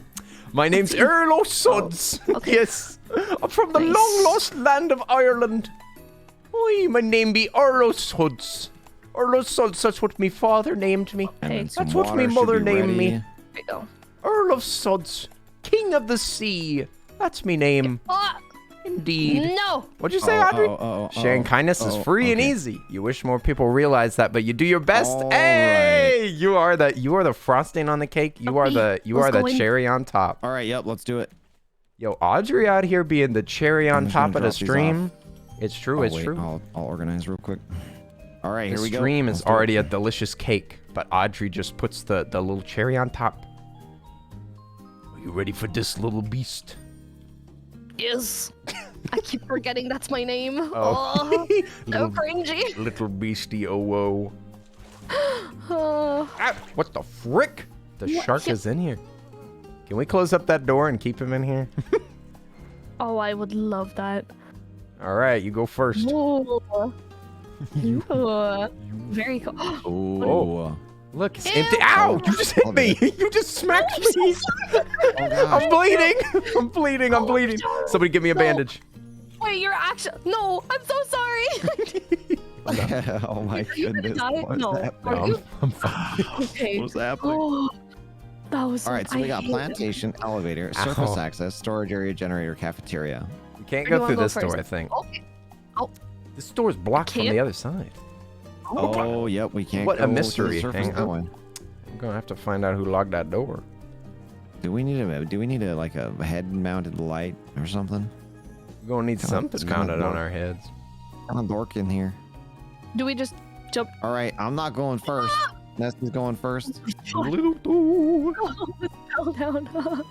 My name's Earl O'Suds. okay. Yes, I'm from the Nice. long lost land of Ireland. Oi, my name be Earl O'Suds. Earl O'Suds. That's what me father named me. And then Hey, some that's what water me mother should be named me. ready. There you go. Earl of Suds, King of the Sea. That's me name. Ah, Indeed. no. What'd you say, Audrey? Sharing kindness is oh, free and okay. easy. You wish more people realize that, but you do your best. All Hey, you are the frosting on the cake. You are the Let's go in. cherry on top. All right, yep, let's do it. Yo, Audrey out here being the cherry on just gonna top of the drop these stream. It's true. Oh, It's wait, true. I'll organize real quick. All right, The here we go. stream is Let's do it. already a delicious cake, but Audrey just puts the little cherry on top. Are you ready for this little beast? Yes. I keep forgetting that's my name. Oh. Oh, so little, cringy. little beastie, oh whoa. Oh, Ah, what the frick? The What? shark is in here. Can we close up that door and keep him in here? oh, I would love that. All right, you go first. Oh. Ooh. Very cool. Oh, Look, it's Ew. empty. Ow! You just hit I'll me. do You just smacked I'm so me. sorry. I'm bleeding. I'm bleeding. I'm Oh, bleeding. no. Somebody give me a No. bandage. Wait, you're actually. No, I'm so sorry. oh my You're gonna goodness. die? What's No. happening? Are you? I'm fine. Okay. What's happening? Oh, that was. All right, so we I got hate it. plantation, elevator, surface Ow. access, storage area, generator, cafeteria. We can't Where do go I through go this door, first? I think. Okay. This door is blocked from can't? the other side. Oh, yep, we can't What a go to the mystery. surface Hang that on. way. I'm gonna have to find out who locked that door. Do we need a like a head-mounted light or something? We're gonna need Come on, something it's gonna mounted on work. our heads. Kind of dork in here. Do we just jump? All right, I'm not going first. Nessa's going first. Little door. Fell down.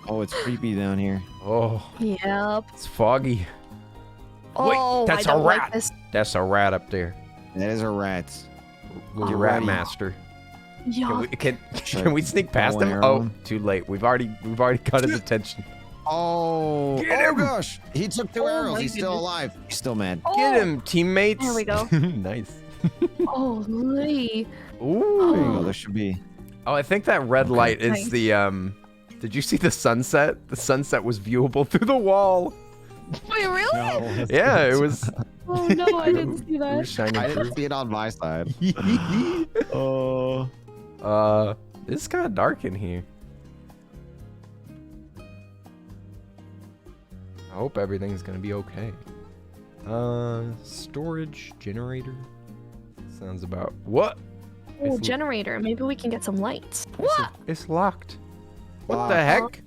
Oh, it's creepy down here. Oh, Yep. it's foggy. Oh, that's I a don't like rat. this. That's a rat up there. That is a rat. Little Oh. rat master. Yeah. Can we sneak past bow and him? arrow Oh, him? too late. We've already got his attention. Oh, Get oh him! gosh. He took 2 Oh arrows. my He's still goodness. alive. He's still mad. Oh, Get him, teammates. There we go. Nice. Holy. Ooh. There you go. There should be. Oh, I think that red light is Nice. the Did you see the sunset? The sunset was viewable through the wall. Wait, really? Yeah, it was. Oh no, I didn't see It that. was shining I through. didn't see it on my side. Oh. It's kind of dark in here. I hope everything's gonna be okay. Storage generator. Sounds about what? Oh, It's- generator. Maybe we can get some lights. It's locked. What Locked. the heck?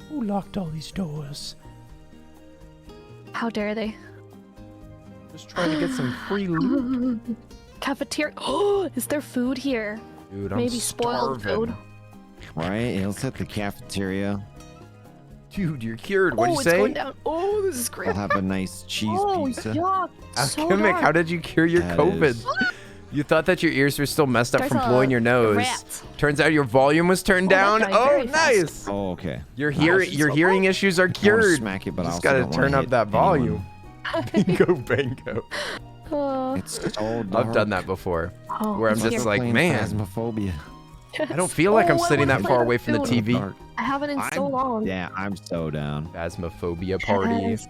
Who locked all these doors? How dare they? Just trying to get some free loot. Cafeteria. Oh, is there food here? Dude, I'm Maybe spoiled starving. food. Right. Yeah, let's hit the cafeteria. Dude, you're cured. What'd you it's say? going down. Oh, this is great. I'll have a nice cheese Oh, pizza. yuck. So Alchemic, how dark. did you cure your That COVID? is- You thought that your ears were still messed up There's from a blowing your nose. rat. Turns out your volume was turned Oh, that down. died Oh, very fast. nice. Oh, okay. Your she's your so hearing cool. issues are I wanna cured. smack it, but I Just also gotta don't wanna turn up hit that volume. anyone. Bingo, bango. It's so dark. I've done that before. Oh, Where I'm it's just here. like, Playing man, Phasmophobia. I don't feel like Oh, I'm I sitting wanna that play far that away from the too. TV. Dark. I haven't in so long. Yeah, I'm so down. Phasmophobia party. Yes.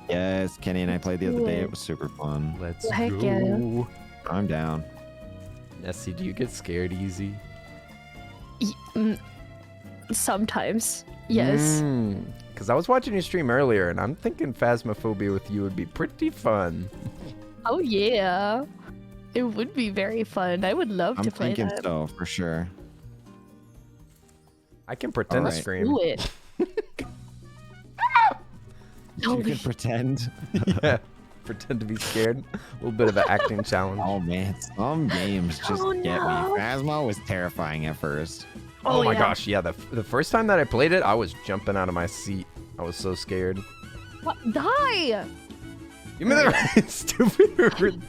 Yes, Kenny and I played the other day. Yeah. It was super fun. Let's Heck go. yeah. I'm down. Nessie, do you get scared easy? Sometimes. Yes. Because I was watching your stream earlier, and I'm thinking Phasmophobia with you would be pretty fun. Oh yeah. It would be very fun. I would love I'm to play thinking that. so, for sure. I can pretend to Alright. scream. Do it. You can pretend. Yeah, pretend to be scared. A little bit of an acting challenge. Oh man, some games just Oh, get no. me. Phasmo was terrifying at first. Oh, my yeah. gosh, yeah. The first time that I played it, I was jumping out of my seat. I was so scared. What? Die! You mean the rat? Stupid.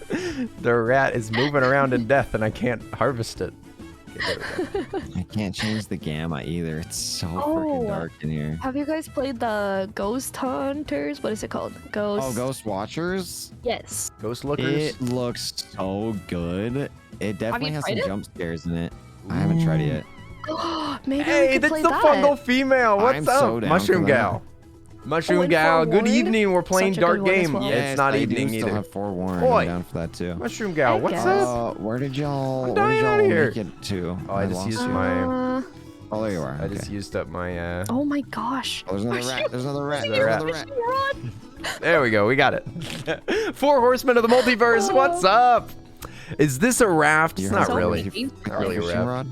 The rat is moving around in death, and I can't harvest it. Okay, there we go. I can't change the gamma either. It's so Oh. freaking dark in here. Have you guys played the Ghost Hunters? What is it called? Ghost. Oh, Ghost Watchers? Yes. Ghost lookers. It looks so good. It definitely has some tried it? jump scares in it. I haven't tried it yet. Maybe we Hey, could that's play the that. fungal female. What's I'm up, so down Mushroom for that. Gal? Mushroom and Gal. Good Forewarned? evening. We're playing Such a good Dark one as Game. well. Yeah, it's not I evening do still either. have forewarned. Boy. I'm down for that too. Mushroom Gal, Heck what's yes. up? Where did y'all dying outta here. make it to? Oh, I just lost used you. my. Oh, there you are. I Okay. just used up my. Oh my gosh. Oh, there's another rat. There's another rat. There's There's another another rat. There we go. We got it. Four Horsemen of the Multiverse. What's up? Is this a raft? It's You're not so really. many. Not really a Fishing raft. rod?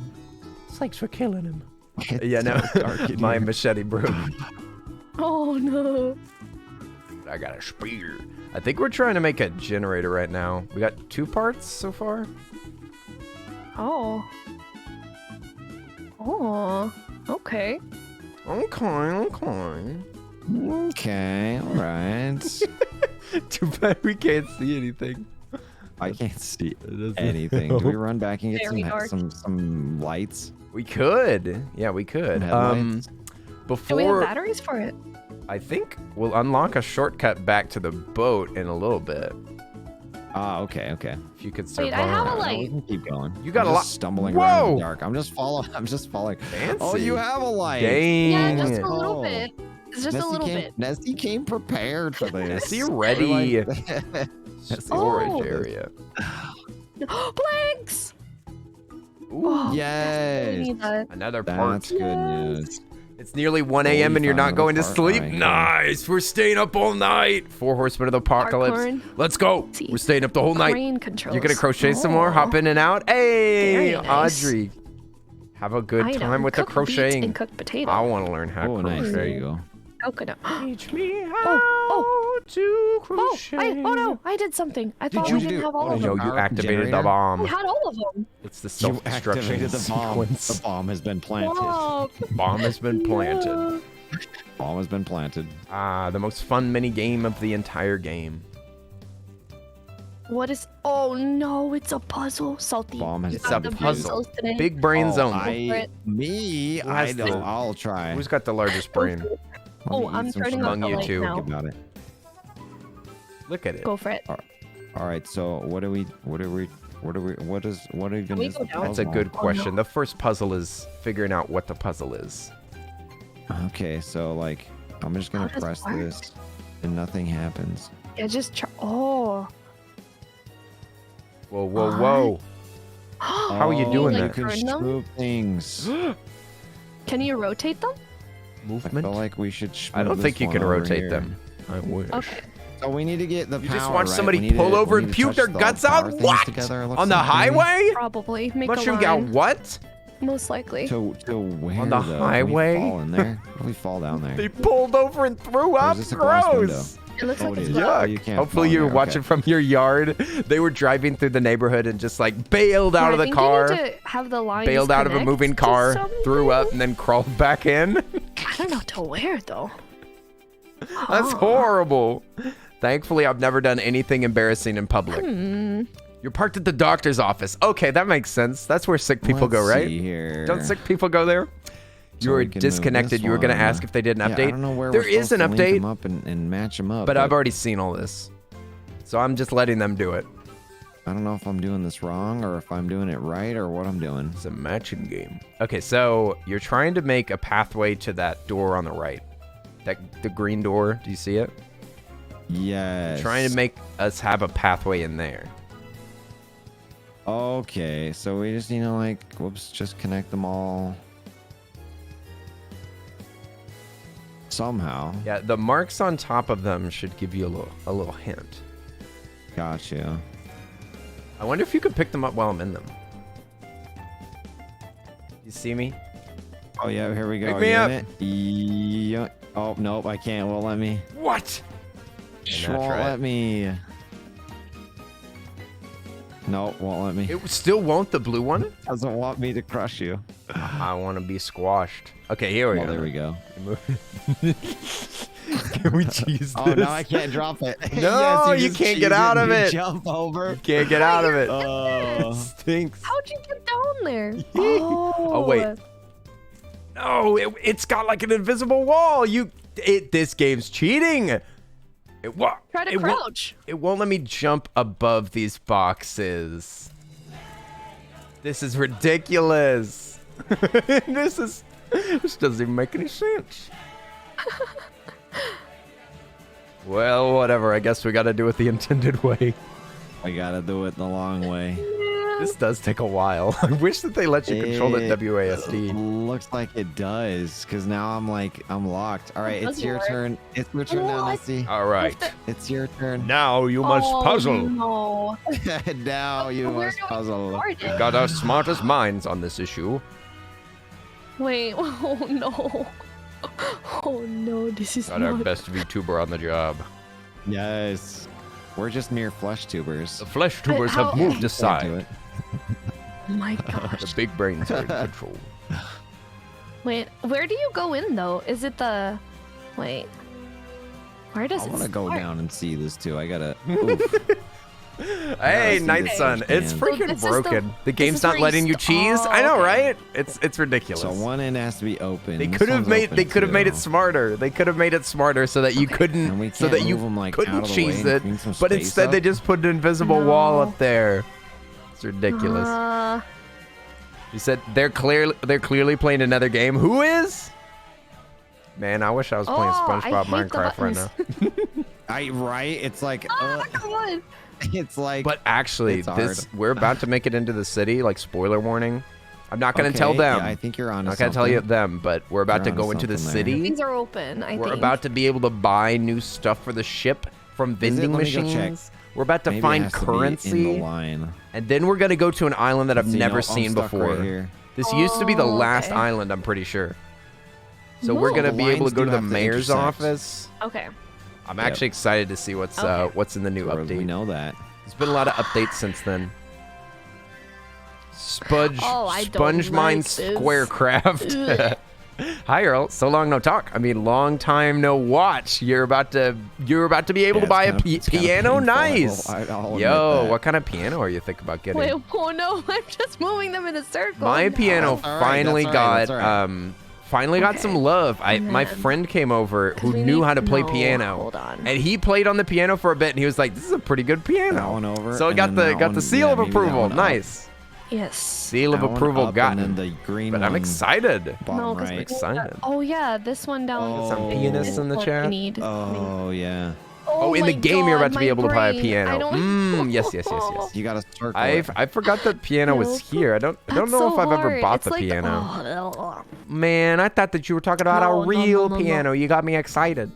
Thanks for killing him. It's Yeah, no. so dark in My here. machete broke. Oh no. I got a spear. I think we're trying to make a generator right now. We got 2 parts so far. Oh. Oh. Okay. Okay. Okay, all right. Too bad we can't see anything. I can't see It doesn't anything. Do we help. run back and get Very dark. some lights? We could. Yeah, we could. Headlights? Do we have Before batteries for it? I think we'll unlock a shortcut back to the boat in a little bit. Ah, okay, okay. If you could survive. Wait, I have a We light. can keep going. You got I'm a just lot- stumbling Whoa! around in the dark. I'm just following. Oh, Fancy. you have a light. Dang. Yeah, just a Oh. little bit. It's just a little bit. Nessie came prepared for this. Nessie ready. We're like- Storage Oh. area. Blanks! Ooh, Oh, I Yes. need that. another part. That's good news. It's nearly 1 a.m. and you're not going to sleep. Alright. Nice. We're staying up all night. 4 Horsemen of the Apocalypse. Parkour. Let's go. See. We're staying up the whole night. Crane controls. You're gonna crochet some more, Oh. hop in and out. Hey, Very nice. Audrey. Have a good Item. time with the Cooked beets crocheting. and cooked potato. I want to learn how Oh, to nice. crochet. There you go. Coconut. Teach me how Oh, to Oh, crochet. oh no, I did something. I thought you we didn't do- have all what of did No, them. you Power activated the generator? We bomb. had all of them. It's the You self-destruction activated the bomb. sequence. The bomb has been planted. Whoa. Bomb has been planted. Yeah. Bomb has been planted. Ah, the most fun mini game of the entire game. What is? Oh no, it's a puzzle. Salty. Bomb has It's been a The defeated. puzzle. puzzles today. Big brains Oh, only. Me? Who I has don't. the- I'll try. Who's got the largest brain? Let Oh, me eat I'm some turning sugar. off Among the you light two. now. Think about it. Look at it. Go for it. All right. So what are we? What even we is go the down? That's a puzzle? good Oh, question. no. The first puzzle is figuring out what the puzzle is. Okay. So like, I'm just gonna How does it press work? this, and nothing happens. Yeah, just try. Oh. Whoa, whoa, whoa. How are you doing you that? can Turn them? move things. Can you rotate them? I Movement? feel like we should. I don't move think this you one can over rotate here. them. I wish. Okay. So we need to get the You power. just watch right? somebody We need pull to- over we and need to puke touch their the guts power out? things What? together, it looks On the like to me. highway? Probably. Make Mushroom a Gal, line. what? Most likely. To where? On the though? highway? Can we fall in there? Can we fall down there? They pulled over and threw Or up? is this a glass window? Gross. It looks like it's Yeah. black. Oh, you can't Hopefully fall you were there, watching okay. from your yard. They were driving through the neighborhood and just like bailed out of the car. You need to have the lines Bailed out of a connect moving to car, threw up, something. and then crawled back in. I don't know what to wear though. That's horrible. Thankfully, I've never done anything embarrassing in public. You're parked at the doctor's office. Okay, that makes sense. That's where sick people go, Let's right? see here. Don't sick people go there? You So were we can move disconnected. this You were going to one. ask if they did an Yeah, update. I don't know where There we're is an supposed to link update, them up and match them up. but I've already seen all this. So I'm just letting them do it. I don't know if I'm doing this wrong or if I'm doing it right or what I'm doing. It's a matching game. Okay, so you're trying to make a pathway to that door on the right. The green door. Do you see it? Yes. Trying to make us have a pathway in there. Okay, so we just need to like, whoops, just connect them all. Somehow. Yeah, the marks on top of them should give you a little hint. Gotcha. I wonder if you could pick them up while I'm in them. You see me? Oh yeah, here we go. Pick Are me you up. in it? Yeah. Oh nope, I can't. Won't let me. What? Won't try let me. Nope, won't let me. It still won't the blue one? Doesn't want me to crush you. I want to be squashed. Okay, here we Well, go. there we go. Can we cheese this? Oh no, I can't drop it. No, Yes, you just can't cheese get out of you it. Jump over. Can't get out of it. Oh. Stinks. How'd you get down there? Oh, wait. No, it's got like an invisible wall. This game's cheating. Try to crouch. It won't let me jump above these boxes. This is ridiculous. This doesn't even make any sense. Well, whatever. I guess we got to do it the intended way. I gotta do it the long way. This does take a while. I wish that they let you control it WASD. Looks like it does, because now I'm locked. All right, it's doesn't your work. turn. It's your turn now, What? Missy. All right. It's your turn. Now you must Oh, puzzle. No. Now you Where must do we puzzle. start it? Got our smartest minds on this issue. Wait. Oh no. Oh no. This is Got our not. best VTuber on the job. Yes. We're just mere flesh tubers. The flesh tubers how- have moved Can't do aside. it. Oh my The gosh. big brains are in control. Wait. Where do you go in though? Is it the? Wait. Where does I it want to go start? down and see this too. I gotta. Oof. Hey, see Night this Sun, it's firsthand. freaking this is the- broken. The this game's is not where you letting you cheese. oh, I know, okay. right? It's ridiculous. So one end has to be open. They This could have one's made open they could have made it too. smarter. They could have made it smarter so that you And we couldn't so can't that you move 'em, like, couldn't out of the way cheese and it. clean some But space instead they up? just put an invisible wall No. up there. It's ridiculous. You said they're clearly playing another game. Who is? Man, I wish I was playing Oh, I SpongeBob hate the Minecraft right buttons. now. Right? It's like. Come on. It's like. But actually, It's this hard. we're about to make it into the city. Like spoiler warning. I'm not gonna Okay, tell them. yeah, I think you're on. I'm not gonna tell you them, but we're about to You're go onto into the something there. city. Things are open. I We're think. about to be able to buy new stuff for the ship from Is it? vending Let me go check. machines. We're about to Maybe it find has to be in currency, the line. and then we're gonna go to an island that I've See, never no, I'm seen stuck before. Right here. This used to be the Oh, last okay. island, I'm pretty sure. So we're Whoa. gonna The be able lines to go do to the have to mayor's intersect. office. Okay. I'm Yep. actually excited to see what's Okay. what's in the new We update. know that. There's been a lot of updates since then. Spudge, Oh, I don't Sponge Mine like this. Squarecraft. Hi Earl, so long no talk. I mean, long time no watch. You're about to be able to Yeah, buy it's a kinda- it's kinda piano. painful, Nice. I'll admit Yo, that. what kind of piano are you thinking about getting? Wait. Oh no. I'm just moving them in a circle. My No. piano That's all right, finally that's all right, got that's all right. finally got Okay. some love. My Man. friend came over 'Cause who we knew need- how to play no, piano. hold on. And he played on the piano for a bit and he was like, "This is a pretty good piano." That one over. So it and got then the that got one- the seal yeah, of maybe that approval. one up. Nice. Yes. Seal of That one approval up, gotten. And then the green But one. I'm excited. Bottom No, 'cause right. Excited. Oh yeah, this one down. Got some here. pianists This in the one chat? I need. Oh yeah. Oh, in my the game you're God, about to be my able to buy a brain. piano. I don't Yes, yes, yes, yes. You got to circle. I forgot that piano was Nope. here. I don't That's know so if I've ever hard. bought It's the like piano. Man, I thought that you were talking about No, a no, real no, no, no. piano. You got me excited.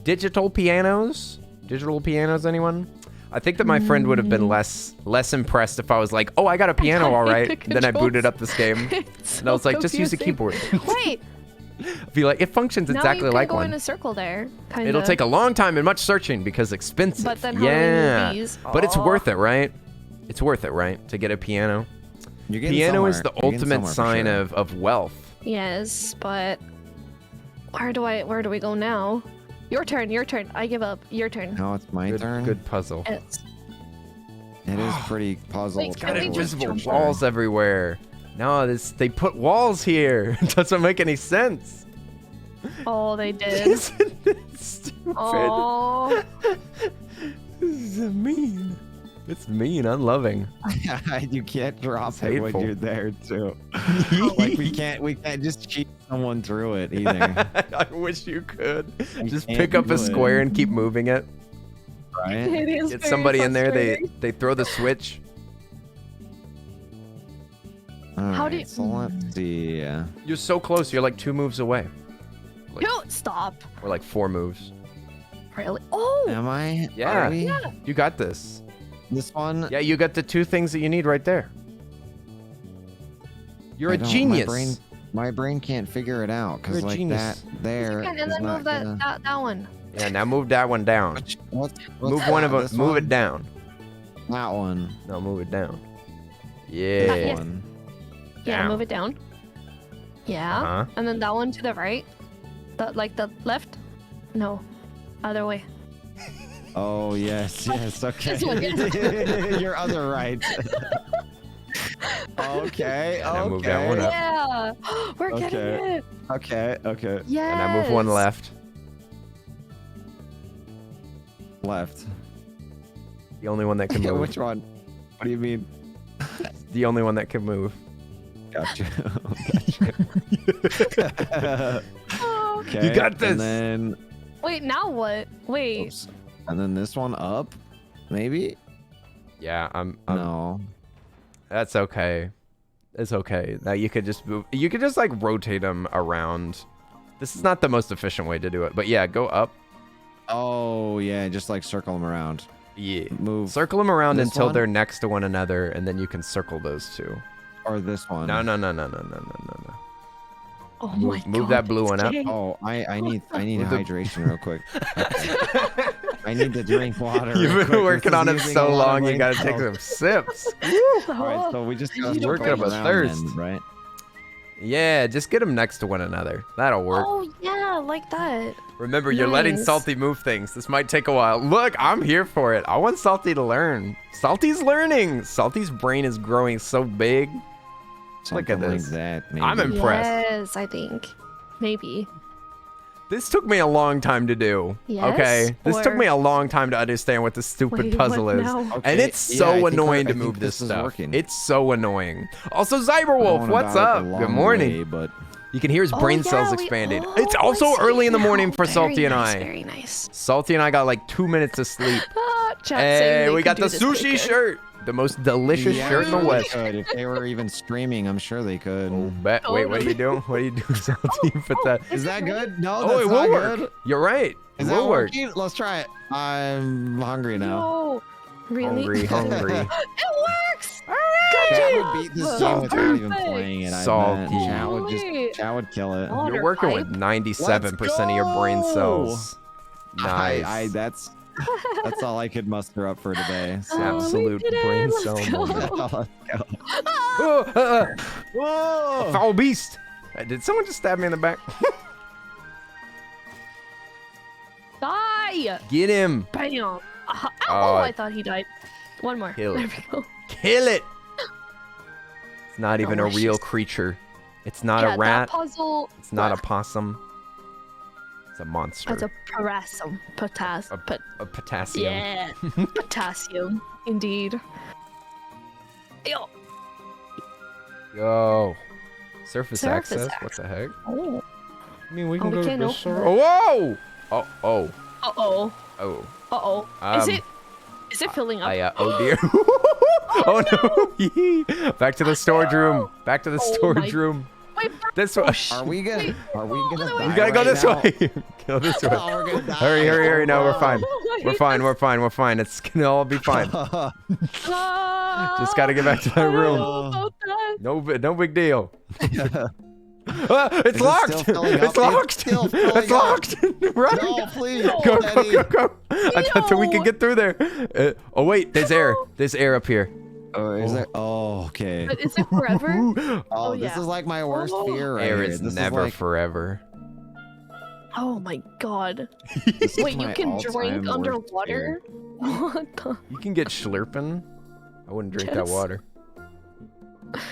Digital pianos? Digital pianos, anyone? I think that my friend would have been less impressed if I was like, "Oh, I got a piano, all right." The Then I booted controls. up this game, It's and I was so like, "Just use a confusing. keyboard." Wait. I feel like it functions exactly now you like can go one. in a circle there. Kinda. It'll take a long time and much searching because expensive. But then how do we move these? But it's Oh. worth it, right? It's worth it, right? To get a piano. You're getting Piano is somewhere. the You're getting ultimate somewhere for sign sure. of wealth. Yes, but where do we go now? Your turn. I give up. Your turn. Now it's my turn. Good puzzle. It's It is pretty puzzle. Wait, Got can we just invisible jump walls everywhere. No, they put walls here. It doesn't make any sense. oh, they did. Isn't it stupid? Oh, This is mean. It's mean, unloving. You can't drop It's it when hateful. you're there too. Like we can't just cheat someone through it either. I wish you could. We Just can't pick up do a it. square and keep moving it. Right? it is Get very somebody in there, frustrating. they throw the switch. How do you- Alright, so let's see. You're so close, you're like 2 moves away. Like, No, stop. or like 4 moves. Really? Oh, Am I? Yeah. Are we? You got this. This one. Yeah, you got the 2 things that you need right there. You're I a don't- genius. My brain can't figure it out You're because a like genius. that there. and is then not move that, gonna- that one. Yeah, now move that one down. What's Move one of them. this Move one? it down. That one. No, move it down. This Yeah. yeah. one. Yeah, Down. move it down. Yeah, Uh-huh. and then that one to the right. The left. No, other way. Oh yes, yes. Okay. This one, yes. Your other right. Okay. And I move that one up. Yeah, we're Okay. getting it. Okay. Okay. Yes. And I move one left. Left. The only one that can move. Which one? What do you mean? The only one that can move. Gotcha. Oh. Okay. You got this. And then, Wait, now what? Wait. oops. And then this one up, maybe? Yeah, I'm No. That's okay. It's okay. Now you could just move. You could just like rotate them around. This is not the most efficient way to do it, but yeah, go up. Oh yeah, just like circle them around. Yeah. Move. Circle them around This until one? they're next to one another, and then you can circle those 2. Or this one. No. Oh Move- my move God, that blue it's one up. getting- Oh, I need Move the- hydration real quick. Okay. I need to drink water. You've real been quick. working This on is it using so a lot of long, you brain gotta take cells. some sips. All right, so we just gotta You Working circle up a around thirst. then, right? Yeah, just get them next to one another. That'll work. Oh yeah, like that. Remember, you're letting nice. Salty move things. This might take a while. Look, I'm here for it. I want Salty to learn. Salty's learning. Salty's brain is growing so big. Look at Something this. Like that, maybe. I'm impressed. Yes, I think. Maybe. This took me a long time to do. Yes, Okay? This took or- me a long time to understand what this stupid Wait, puzzle what is. now? And Okay, it's yeah, so I think annoying I to think move this this is stuff. working. It's so annoying. Also, I'm Cyberwolf, going what's about up? it the Good long morning. way, but You can hear his Oh, brain yeah, cells we- expanding. oh, It's also I see early in the now. morning for Very Salty and nice, I. Very nice. Salty and I got like 2 minutes of sleep. Ah, chat saying Hey, they we could got do the this pretty sushi good. shirt. The most delicious yeah, shirt in the they West. could. If they were even streaming, I'm sure they could. Oh, bet. Wait, what are you doing? What are you doing, Salty? Put that. Is that good? No, Oh, that's it not will work. good. You're right. Is It that will work. working? Let's try it. I'm hungry now. No, really? Hungry, hungry. It works. Chat would beat this game without even Perfect. playing it. I Salty. bet. Chat would Really? Chat would kill it. Oh, You're working with 97% of your brain go. cells. Nice. That's all I could muster up for today. So. Oh, we Absolute did it. brain Let's cell go. moment. Let's go. Oh, Whoa! foul beast. Did someone just stab me in the back? Die! Get him. Bam! Oh, Oh, I thought he died. One more. kill There it. we go. Kill it. It's not even a real Delicious. creature. It's not Yeah, a rat. That puzzle. It's not a possum. It's a monster. It's a potassium. a potassium. Yeah, potassium. Indeed. Yo. Yo. Surface Surface access? What the heck? Oh. I mean, we Oh, can we go to can't this. open it. Oh, whoa! Oh, oh, Uh oh. oh. Uh oh. Is Um, it? Is it filling up? Oh dear. Oh no. Back to the storage room. Back to the Oh storage my- room. Wait. This way. Are we gonna? Are we gonna? We die We gotta go right this now? way. Go this way. Oh, we're gonna die. Hurry, hurry, hurry. No, we're fine. Oh, We're fine. We're fine. We're fine. It's gonna all be fine. Just gotta get back to that room. About that. No big deal. It's Is it locked. still filling up? It's locked. It's still filling It's locked. Run. No, please. Go, Eddie. go, go, go. I thought that we could No. get through there. Oh, wait. There's air. There's air up here. Oh, is there? Oh, okay. But is it forever? Oh, this yeah. is like my worst Oh. fear right Air here. is This never like, forever. Oh my god. this is Wait, you my can all-time drink worst underwater? What the? You can get slurping. I wouldn't drink that Yes. water. What the fear.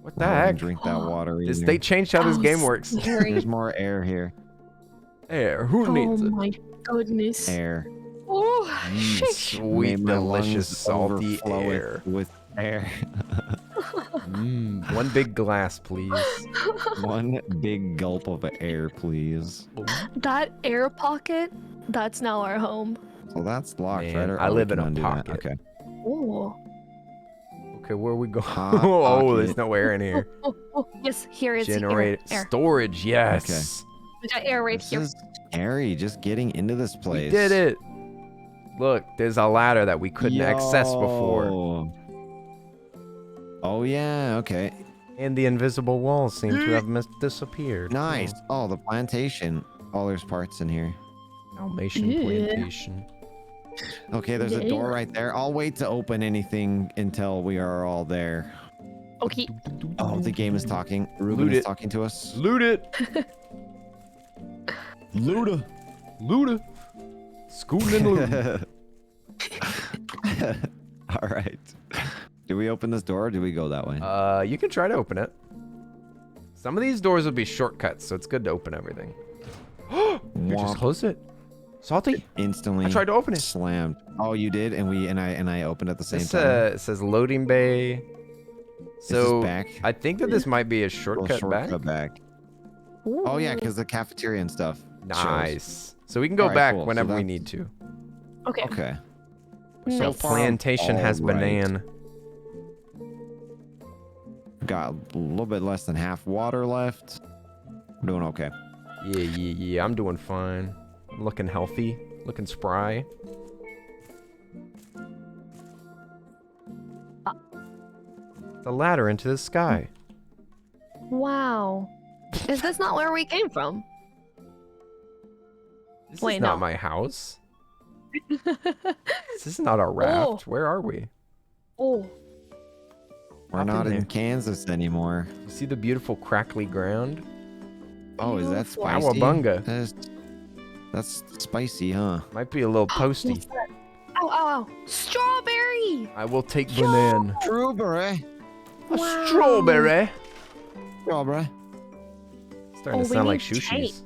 I wouldn't heck? drink that water either. They changed how this Oh, game works. scary. There's more air here. Air. Who Oh needs it? my goodness. Air. Oh, shit. Sweet, Made my delicious, lungs salty overflow air. with air. One big glass, please. One big gulp of air, please. That air pocket, that's now our home. So that's locked, Man, right? Or- I oh, we live in can a undo that. pocket. Okay. Oh. Okay, where are we going? Hot Oh, there's pocket. no air in here. Oh, yes, here is Generate air. storage, yes. We got air right This here. is scary, just getting into this We place. did it. Look, there's a ladder that we couldn't access before. Yo. Oh, yeah, okay. And the invisible walls seem to have disappeared. Nice. Oh, the plantation. Oh, there's parts in here. Dalmatian Yeah. plantation. Okay, there's a door right there. I'll wait to open anything until we are all there. Okay. Oh, the game is talking. Ruben Loot is it. talking to us. Loot it. Luda. Loot it. Scooting and looting. All right. Do we open this door or do we go that way? You can try to open it. Some of these doors will be shortcuts, so it's good to open everything. You just Womp. closed it. Salty. Instantly I tried to open it. slammed. Oh, you did? And I opened at the same This time. it says loading bay. Is So this back? I think that this might be a Little shortcut back. Oh, yeah, Ooh. because the cafeteria and stuff. shows. Nice. So we can go Alright, back cool. So whenever we that's- need to. Okay. Okay. So Nice. far, I'm plantation has all right. banana. Got a little bit less than half water left. I'm doing okay. Yeah. I'm doing fine. I'm looking healthy. Looking spry. The ladder into the sky. Wow. Is this not where we came from? This Wait, is not no. my house. This is not our raft. Where are we? Oh. We're Up not in in there. Kansas anymore. You see the beautiful crackly ground? Oh, is that Beautiful. spicy? Cowabunga. That's spicy, huh? Might be a little posty. What's that? Ow, ow, ow. Strawberry! I will take Yo! banana. Strawberry. A Wow. strawberry. Strawberry. Starting Oh, to we sound like need sushis.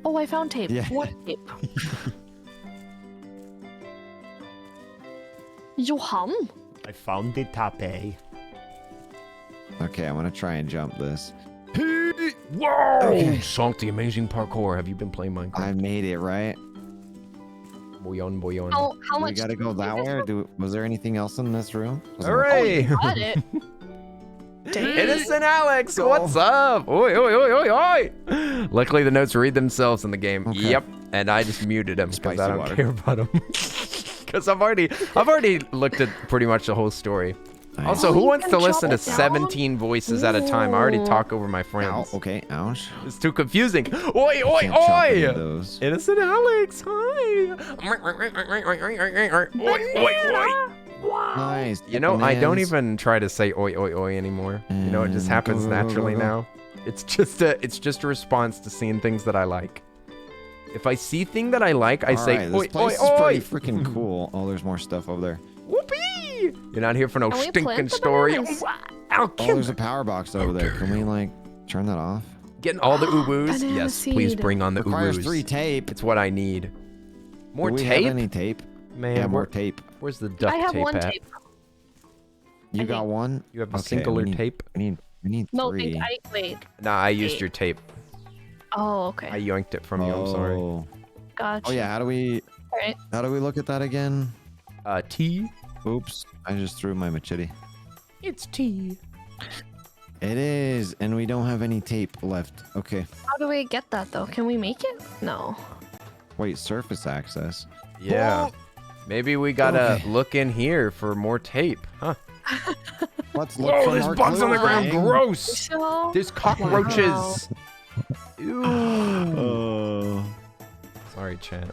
Oh, I found tape. Yeah. What tape? Johan? I found the tape. Okay, I'm gonna try and jump this. Whoa! Okay. Salty, amazing parkour. Have you been playing Minecraft? I made it, right? Boyon. How we much? gotta go that way, or was there anything else in this room? Was there- Hooray! Got it. Dang. Innocent Alex, Go. what's up? Oi, oi, oi, oi, oi! Luckily, the notes read themselves in the game. Okay. Yep, and I just muted him because Spicy I don't water. care about him. Because I've already looked at pretty much the whole story. Nice. Also, Oh, who you wants can to chop listen to it down? 17 voices at a time? I already Ooh. talk over my Ow, friends. okay, ouch. It's too confusing. Oi, oi, Can't chop any of oi! those. Innocent Alex, hi! Oi, oi, oi! Nice. You know, I don't bananas. even try to say oi, oi, oi anymore. You know, it just Mm, happens go, go, go, naturally go. now. It's just a response to seeing things that I like. If I see thing that I like, I say Alright, oi, this place oi, is oi! pretty freaking cool. Oh, there's more stuff over there. Whoopee! You're not here for no Can we stinking plant the story. bananas? I'll Oh, kill there's a power box over there. Can we like turn that off? Getting all the uwoos. Banana Yes, please seed. bring on the Requires uwoos. 3 tape. It's what I need. More Do we tape? have any tape? Man, Yeah, more where- tape. where's the duct I have tape one at? tape. You I got think- one? You have a Okay, singular we need- tape? We need No, 3. wait. Nah, I used Wait. your tape. Oh, I okay. yoinked it from you. I'm sorry. Oh. Gotcha. Oh yeah, how do we Alright. look at that again? Tea. Oops, I just threw my machete. It's tea. It is, and we don't have any tape left. Okay. How do we get that though? Can we make it? No. Wait, surface access. Yeah. Maybe we gotta Okay. look in here for more tape, huh? Let's look Whoa, for there's more bugs on the clues, ground. gang. Gross. So, There's cockroaches. Ew. Sorry, chat.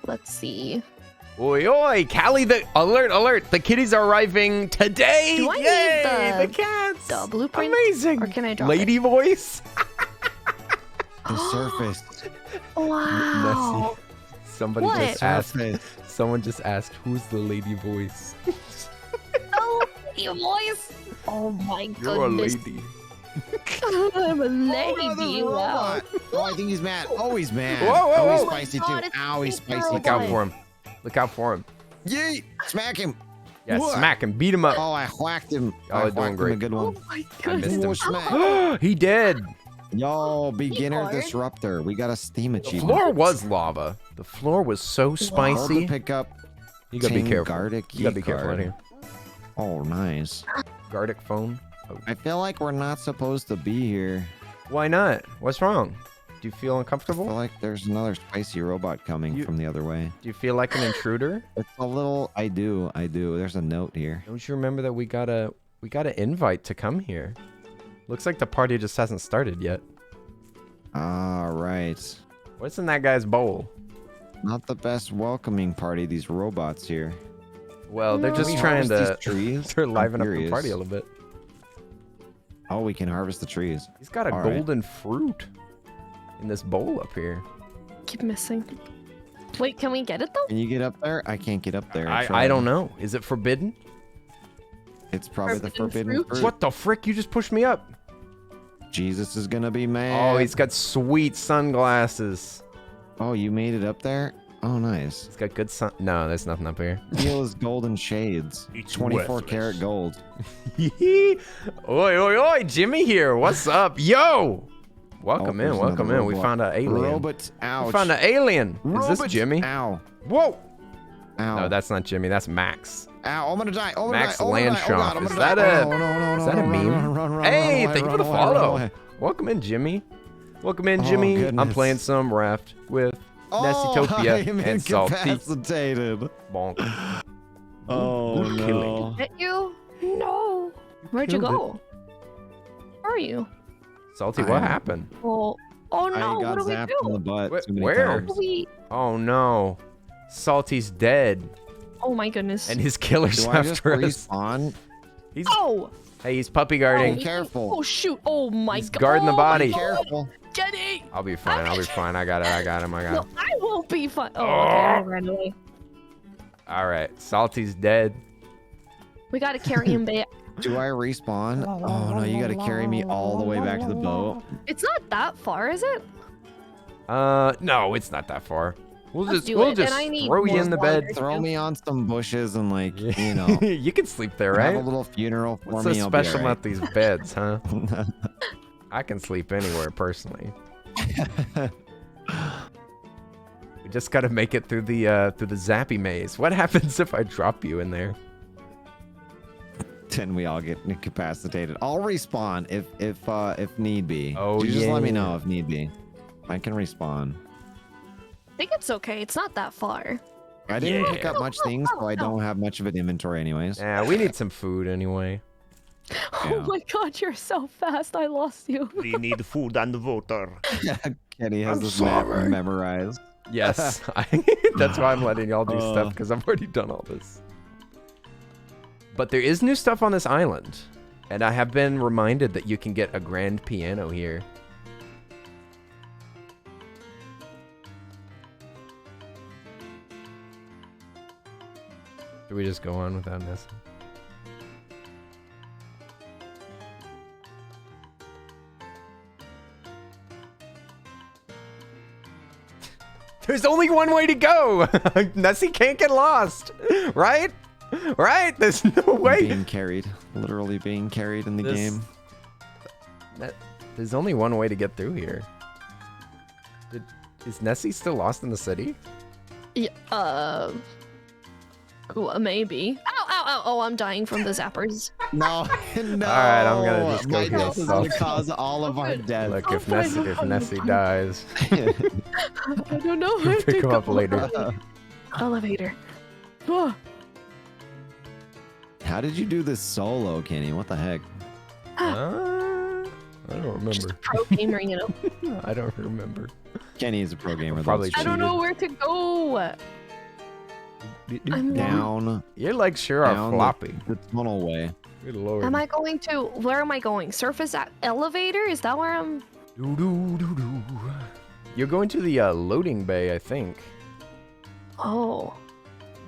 Let's see. Oi, oi, Callie, the alert. The kitties are arriving today. Do I need Yay, the cats. the blueprint? Amazing. Or can I drop Lady voice. The surface. Wow. Nessie. Somebody What? just asked. Surface. Someone just asked, "Who's the lady voice?" Oh, you voice. Oh my You're a goodness. lady. I'm a Oh, lady. there's a Wow. robot. Oh, I think he's mad. Oh, he's mad. Whoa, whoa, Oh, he's whoa. spicy God, too. it's Ow, he's so spicy. Look too. out for him. Look out for him. Yeet! Smack him. Yeah, What? smack him. Beat him up. Oh, I whacked him. Y'all I are doing whacked him great. a good Oh one. my I missed goodness. him. Oh, smack. He did. Yo, beginner Hard. disruptor. We got a Steam The achievement. floor was lava. The floor was so Hold to spicy. pick up. You gotta be Ting careful. Gardic You gotta be key careful in card. here. Oh, nice. Gardic phone. Oh. I feel like we're not supposed to be here. Why not? What's wrong? Do you feel I feel uncomfortable? like there's another spicy robot coming You- from the other way. Do you feel like an intruder? It's a little. I do. There's a note here. Don't you remember that we got a invite to come here? Looks like the party just hasn't started yet. All right. What's in that guy's bowl? Not the best welcoming party. These robots here. Well, they're No. just Can we trying harvest to these trees. to liven up the curious. party a little bit. Oh, we can harvest the trees. He's got a All right. golden fruit in this bowl up here. Keep missing. Wait, can we get it though? Can you get up there? I can't get up there. I tried. don't know. Is it forbidden? It's probably the Forbidden forbidden fruit? fruit. What the frick? You just pushed me up. Jesus is gonna be mad. Oh, he's got sweet sunglasses. Oh, you made it up there? Oh, nice. He's got good sun. No, there's nothing up here. Feel his golden shades. It's 24 worthless. karat gold. Oi, oi, oi! Jimmy here. What's up? Yo! Welcome Oh, in. there's Welcome in. another We robot. found an alien. Robot. Ouch. We found an alien. Is this Robot. Jimmy? Ow. Whoa! Ow. No, that's not Jimmy. That's Max. Ow. I'm gonna die. Oh, I'm gonna Max die. Oh, I'm gonna die. Oh, Landshoff. God, I'm Is gonna that die. a- Oh, no, no, no, is that a run, meme? Run, run, run, Hey, run thank you away, for the run away, run follow. away. Welcome in, Jimmy. Welcome in, Oh, Jimmy. I'm goodness. playing some Raft with Oh, Nessitopia I'm and Salty. incapacitated. Bonk. Oh, Good killing. no. Get you? No. Where'd you killed go? Where are you? Salty, what I- happened? Oh, oh I no! got What do we zapped in the do? butt Wh- too many where? times. What do we? Oh no. Salty's dead. Oh my goodness! And his killer's Do I just after us. respawn? He's Oh! Hey, he's puppy guarding. Be careful. Oh shoot! Oh my He's god! guarding the Oh, body. Be careful. Jenny! I'll be fine. I'll be fine. I got it. I got him. I got No, him. I won't be fine. Oh, okay, I ran away. All right. Salty's dead. We gotta carry him back. Do I respawn? Oh no, you gotta carry me all the way back to the boat. It's not that far, is it? No, it's not that far. We'll Let's just do we'll it, just and I need throw you more in the water. bed. Throw me on some bushes and like, you know, You can sleep there, have a right? little funeral for What's me. so I'll be special alright. about these beds, huh? I can sleep anywhere personally. We just gotta make it through the zappy maze. What happens if I drop you in there? Then we all get incapacitated. I'll respawn if need be. Oh, You just let me yeah. know if need be. I can respawn. I think it's okay. It's not that far. I didn't pick Yeah. up much things, so I don't have much of an inventory anyways. Yeah, we need some food anyway. Oh Yeah. my god, you're so fast. I lost you. We need food and water. Kenny has I'm this map sorry. memorized. Yes, that's why I'm letting y'all do stuff, Uh. because I've already done all this. But there is new stuff on this island, and I have been reminded that you can get a grand piano here. Do we just go on without this? There's only one way to go. Nessie can't get lost, right? Right? There's no way. Being carried. Literally being carried in the This- game. There's only one way to get through here. Is Nessie still lost in the city? Yeah, well, maybe. Ow, ow, ow. Oh, I'm dying from the zappers. No, no. Alright, I'm gonna just go My heal death is gonna Salty. cause all of our death. Look, if I'll Nessie, find if Nessie dies, I don't know where pick to him up go. later. Elevator. How did you do this solo, Kenny? What the heck? I don't Just a remember. pro gamer, you know. I don't remember. Kenny is a pro gamer. Probably I don't know where to go. I'm down You're like sure are down floppy. the tunnel way. Good lord. Am I going to? Where am I going? Surface elevator? Is that where I'm? Doo-doo-doo-doo. You're going to the loading bay, I think. Oh,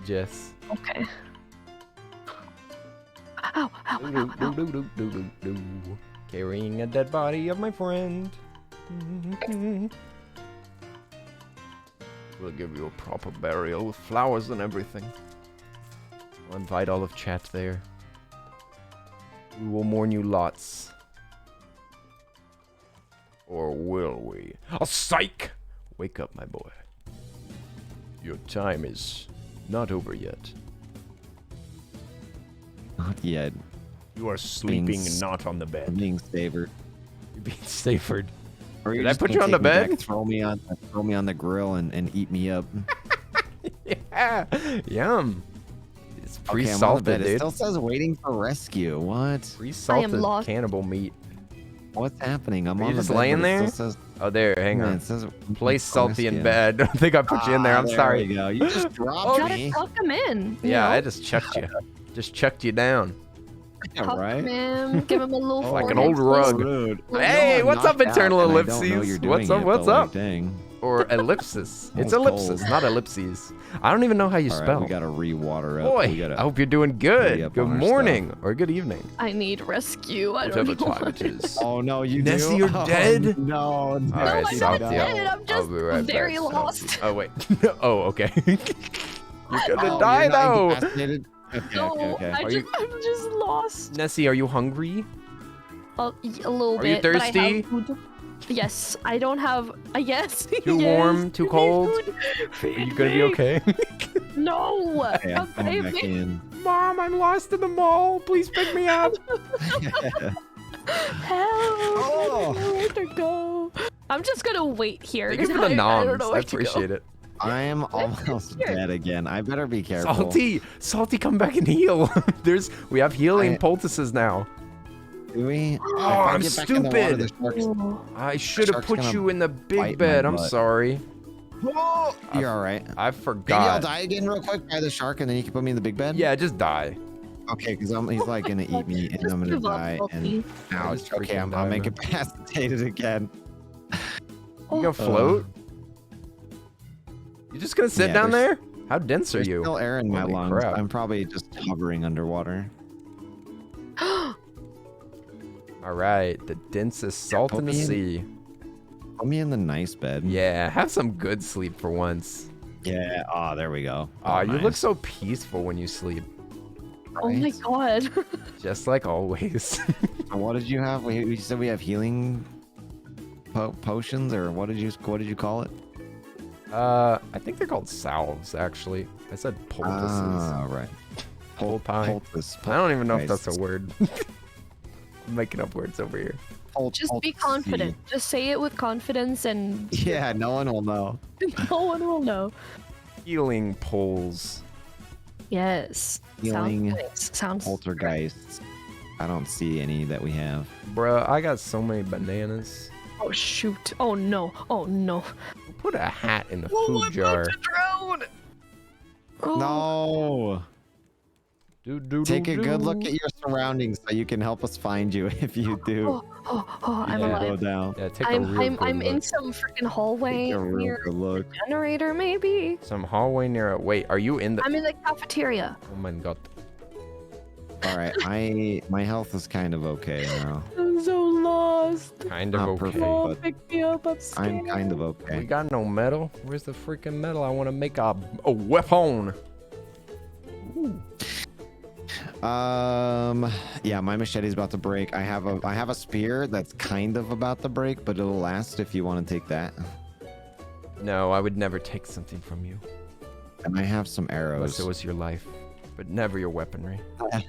Jess. okay. Ow, ow, ow, ow. Doo-doo-doo-doo-doo-doo. Carrying a dead body of my friend. We'll give you a proper burial with flowers and everything. I'll invite all of chat there. We will mourn you lots. Or will we? Oh, psych! Wake up, my boy. Your time is not over yet. Not yet. You are sleeping Being not on the I'm bed. being savored. You're being savored. Or you're Did I just put gonna you on the take me back, bed? throw me on the grill and eat me up. Yeah, yum. It's Okay, I'm on the pre-salted, bed. It dude. still says waiting for rescue. What? Pre-salted lost. cannibal meat. What's happening? I'm Are on you the just bed, laying but it there? still says, Oh, there. Hang yeah, on. it says Place salty in rescue. bed. Don't think I put you in there. I'm There sorry. we go. You just dropped Gotta me. tuck him in. you Yeah, know? I just chucked you. Just chucked you down. Yeah, Tuck right? him, give him a little Oh, Like an forehead old rug. kiss. Rude. Hey, I know I'm what's up, knocked out Eternal and I don't know Ellipses? you're What's doing up, it, what's but, like, up? dang. Or ellipsis. That It's was ellipsis, cold. not ellipses. I don't even know how you All right, spell. we gotta re-water up. We Boy, gotta I hope you're doing hurry good. up Good on our morning or good evening. I need rescue. I Whatever don't know. time it is. Oh no, you Nessie, do? you're Oh, dead? No, All No, right, I'm Salty. not dead. I'm I'll just be right very back, Salty. lost. Oh wait. Oh, okay. You're gonna Oh, die you're not though. incapacitated? Okay, No, okay. I'm just lost. Nessie, are you hungry? A little Are you bit. but I have thirsty? food. Yes, I don't have. Yes. Too yes, warm? Too feed me cold? food. Are Feed you gonna be me. okay? No. Okay, I'm Come coming save back me. in. Mom, I'm lost in the mall. Please pick me up. Help. Oh. I don't know where to go. I'm just gonna wait here. Thank you for the I don't noms. know I where to go. appreciate it. I am almost Here. dead again. I better be careful. Salty, come back and heal. We have healing poultices now. Do we? Oh, If I I'm get back in the water, the sharks- Oh. I should have shark's put gonna you in the bite big my bed. I'm butt. sorry. Oh, you're all right. I Maybe I'll forgot. die again real quick by the shark, and then you can put me in the big bed. Yeah, just die. Okay, because he's like gonna eat me, and Just I'm gonna give up, die. Salty. And Yeah, ouch. just Okay, freaking I'm die, man. incapacitated again. You gonna float? You just gonna sit yeah, down there's- there? How dense are There's you? still air in my Holy lungs. crap. I'm probably just hovering underwater. All right, the densest salt in the put me sea. Put me in the nice bed. Yeah, have some good sleep for once. Yeah. Oh, there we go. Aw, you nice. look so peaceful when you sleep, Oh my Right? god. just like always. So what did you have? We said we have healing potions, or what did you call it? I think they're called salves, actually. I said poultices. Ah, right. Poultice. I don't even know if Nice. that's a word. I'm making up words over here. Just be Poultice. confident. Just say it with confidence and Yeah, no one will know. no one will know. Healing poles. Yes. Healing Sounds nice. Sounds Poltergeists. I don't see any that we have. Bruh, I got so many bananas. Oh shoot. Oh no. Oh no. Put a hat in the Oh, food I'm jar. about to drown. Oh. No. Take a good look at your surroundings so you can help us find you if you do. I'm You Yeah. go alive. down. Yeah, take a I'm real I'm good I'm look. in some freaking hallway Take a real near good look. generator maybe. Some hallway near a... Wait, are you in the... I'm in the cafeteria. Oh my god. All right, my health is kind of okay now. I'm so lost. Kind of Not okay. perfect. Oh, but pick me up. I'm scared. I'm kind of We okay. got no metal. Where's the freaking metal? I want to make a weapon. Yeah, my machete's about to break. I have a spear that's kind of about to break, but it'll last if you want to take that. No, I would never take something from you. And I have some Unless arrows. it was your life. But never your weaponry. I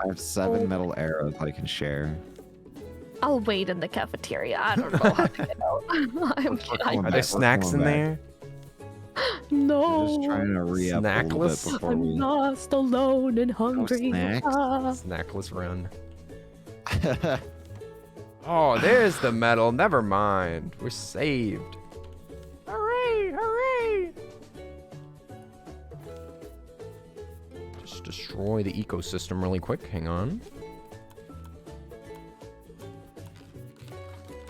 have 7 metal arrows I can share. I'll wait in the cafeteria. I don't know how to get out. We're going Are back, there snacks in going back. there? No. We're just trying to re-up a little bit Snackless? before I'm we... lost, alone, and hungry. snacks? Snackless run. Oh, there's the medal. Never mind. We're saved. Hooray! Hooray! Just destroy the ecosystem really quick. Hang on.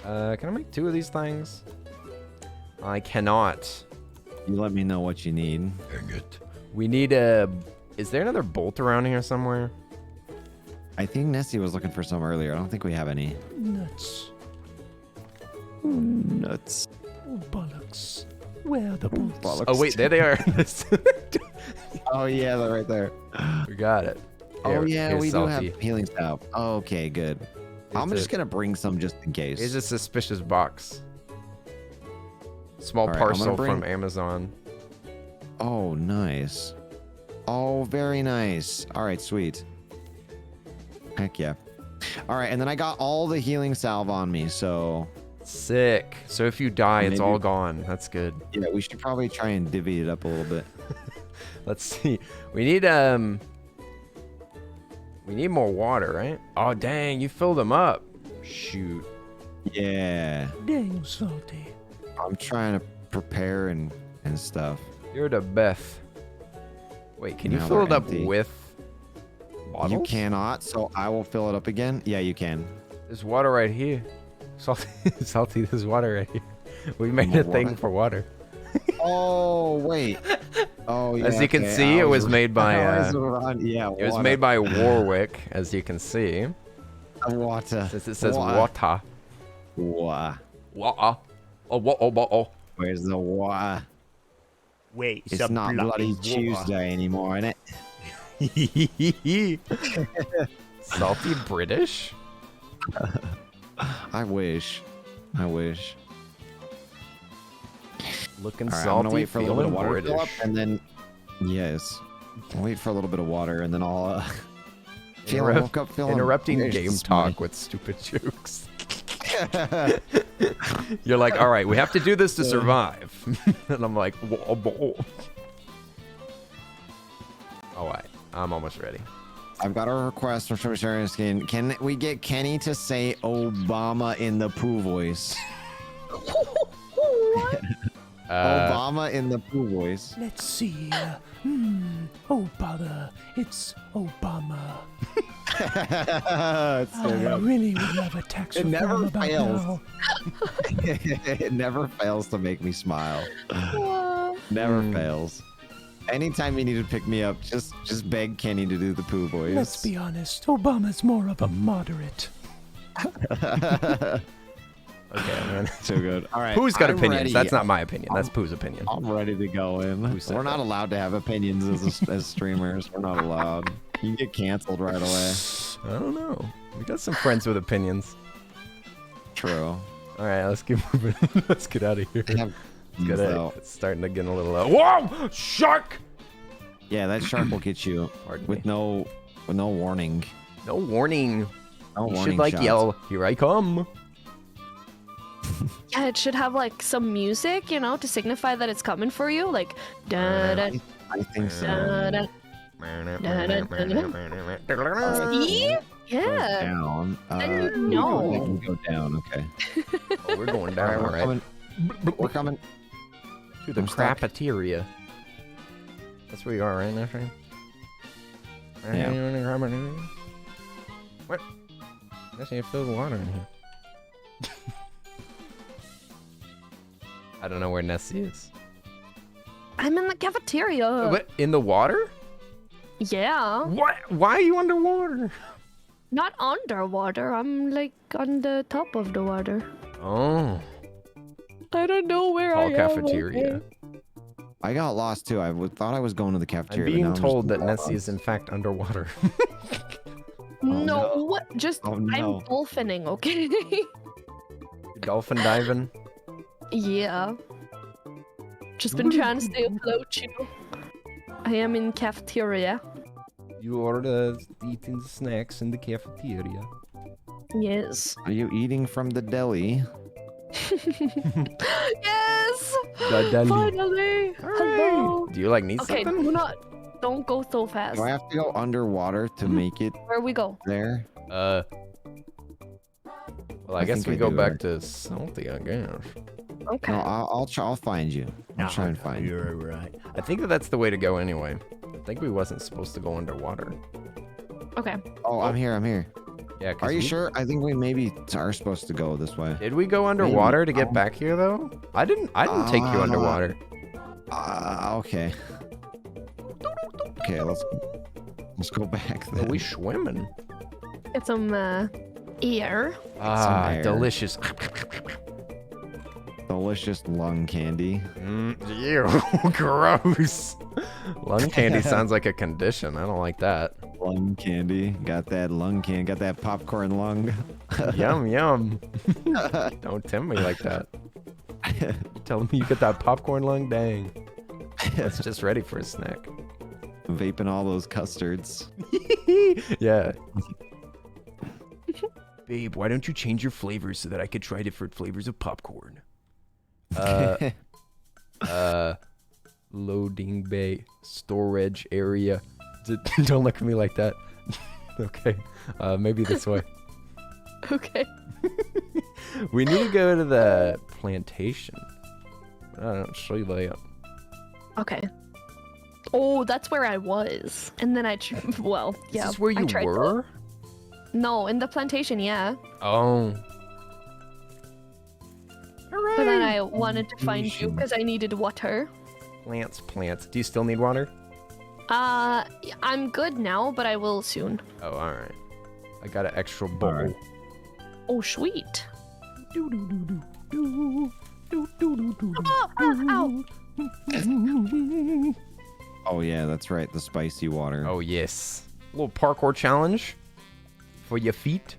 Can I make 2 of these things? I cannot. You let me know what you need. Dang it. We need a... Is there another bolt around here somewhere? I think Nessie was looking for some earlier. I don't think we have any. Nuts. Nuts. Oh, bollocks. Where are the bolts? Bollocks. Oh, wait, there they are. Oh, yeah, they're right there. We got it. Oh, Here, yeah, here's we Salty. do have healing salve. Okay, good. I'm Here's just going to bring some just in case. Here's a suspicious box. Small All right, I'm gonna parcel bring- from Amazon. Oh, nice. Oh, very nice. All right, sweet. Heck yeah. All right, and then I got all the healing salve on me, so Sick. So if you die, it's Maybe- all gone. That's good. yeah, we should probably try and divvy it up a little bit. Let's see. We need more water, right? Oh dang, you filled them up. Shoot. Yeah, Dang, Salty. I'm trying to prepare and stuff. You're the Beth. Wait, can you Now fill it they're up empty. with bottles? You cannot, so I will fill it up again. Yeah, you can. There's water right here. Salty, Salty, there's water right here. We made More a thing water? for water. Oh wait. Oh yeah. As you can okay, see, I it was made by, I was yeah. It was made by Warwick, as you can see. water. Since it says water. Water. Water. Oh, oh. Where's the water? Wait, It's not bloody Tuesday anymore, is it? Salty British? I wish. I wish. Looking All right, I'm salty, gonna wait for a little bit of feeling water to fill up, British. and then yes, I'll wait for a little bit of water, and then I'll woke up feeling Interrupting British game this morning. talk with stupid jokes. You're like, all right, we have to do this to survive. And I'm like, whoa. All right, I'm almost ready. I've got a request from Shimmy Skin. Can we get Kenny to say Obama in the poo voice? Obama in the poo voice. Let's see. Oh, bother. It's Obama. It's so I good. really would love a tax It reform never about fails. now. It never fails to make me smile. Never fails. Anytime you need to pick me up, just beg Kenny to do the poo voice. Let's be honest. Obama's more of a moderate. Okay, man. So good. All right. Pooh's got I'm opinions. ready. That's not my opinion. That's Pooh's opinion. I'm ready to go in. Who said We're not that? allowed to have opinions as streamers. We're not allowed. You get canceled right away. I don't know. We got some friends with opinions. True. All right, let's keep moving. Let's get out of here. I have It's so- it's starting to get a little. Whoa! Shark! Yeah, that shark will get you Pardon with me. no warning. No warning. No You warning should like shots. yell, "Here I come!" Yeah, it should have like some music, you know, to signify that it's coming for you. Like, da da I think so. da da. See? Yeah. Down. No. It can go down. Okay. Oh, we're going All right, down, we're all right. coming. We're coming. To the I'm stuck. crapateria. That's where you are, right, Nashing? Yeah. What? That's you filled water in here. I don't know where Nessie is. I'm in the cafeteria. What? In the water? Yeah. What? Why are you underwater? Not underwater. I'm like on the top of the water. Oh. I don't know where I Hall am. cafeteria. I got lost too. thought I was going to the I'm cafeteria. but being now just told that lost. Nessie is in fact underwater. No, just Oh, no. I'm dolphining, okay? You dolphin diving? Yeah. Just been trying to stay afloat, you know. I am in cafeteria. You are eating snacks in the cafeteria. Yes. Are you eating from the deli? Yes! Dudley. Finally! Hello! Do you like need Okay, something? don't go so fast. Do I have to go underwater to make it Where we go? there? Well, I guess think we I go do, back right? to salty, I guess. Okay. No, I'll find you. I'll try and find you. You're right. I think that's the way to go anyway. I think we wasn't supposed to go underwater. Okay. Oh, I'm here. I'm here. Yeah. 'Cause Are you we- sure? I think we maybe are supposed to go this way. Did we go underwater to get Um, back here though? I didn't take you underwater. Okay. Okay, let's go back Are then. we swimming? Get some air. Ah, air. delicious. Delicious lung candy. Ew, gross. Lung candy sounds like a condition. I don't like that. Lung candy. Got that lung candy. Got that popcorn lung. Yum, yum. Don't tempt me like that. Telling me you get that popcorn lung? Dang. It's just ready for a snack. Vaping all those custards. Yeah. Babe, why don't you change your flavors so that I could try different flavors of popcorn? Loading bay, storage area. Don't look at me like that. Okay, maybe this way. Okay. We need to go to the plantation. I don't see that. Okay. Oh, that's where I was. And then well, yeah. Is this where I you tried to- were? No, in the plantation, yeah. Oh. But then I wanted to find you because I needed water. Plants. Do you still need water? I'm good now, but I will soon. Oh, all right. I got an extra bowl. Alright. Oh, sweet. Do-do-do-do-do. Do-do-do-do-do. Ow. Oh yeah, that's right. The spicy water. Oh, yes. A little parkour challenge for your feet.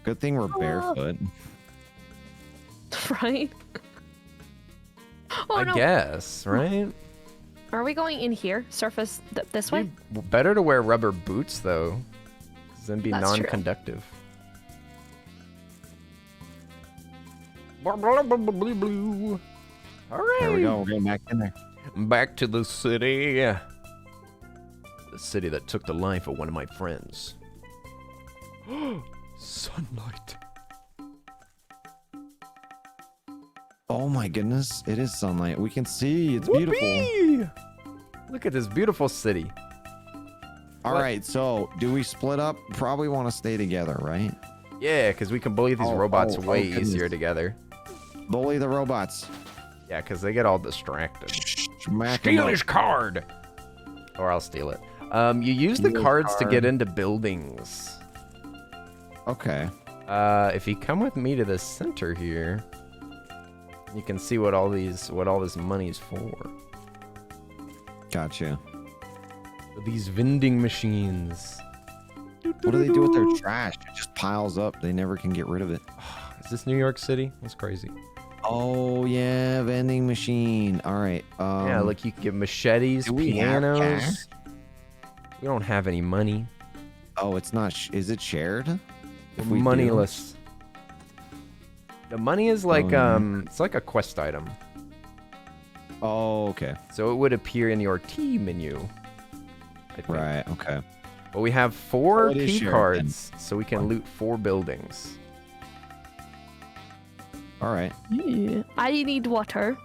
Good thing we're barefoot. Right? Oh, I no. guess, right? Are we going in here? Surface this way? Better to wear rubber boots, though. 'Cause then be That's true. non-conductive. Blah, blah, blah, blah, blah, blah. All right. There we go. We're getting back in there. Back to the city. The city that took the life of one of my friends. Sunlight. Oh my goodness, it is sunlight. We can see. It's beautiful. Whoopee! Look at this beautiful city. All What? right, so do we split up? Probably want to stay together, right? Yeah, because we can bully these Oh, robots oh, way goodness. easier together. Bully the robots. Yeah, because they get all distracted. Smack 'em Steal up. his card! Or I'll steal it. You use the Steal his cards to get card. into buildings. Okay. If you come with me to the center here, you can see what all this money's for. Gotcha. These vending machines. What do they do with their trash? It just piles up. They never can get rid of it. Is this New York City? That's crazy. Oh yeah, vending machine. All right. Yeah, look, you can get machetes, do we have cash? pianos. We don't have any money. Oh, it's not. Is it shared? We're If we do? moneyless. The money is like yeah. it's like a quest item. Oh, okay. So it would appear in your T menu. I think. Right. Okay. But we have 4 Oh, it is key shared cards, so we can loot 4 buildings. All right. Yeah. I need water.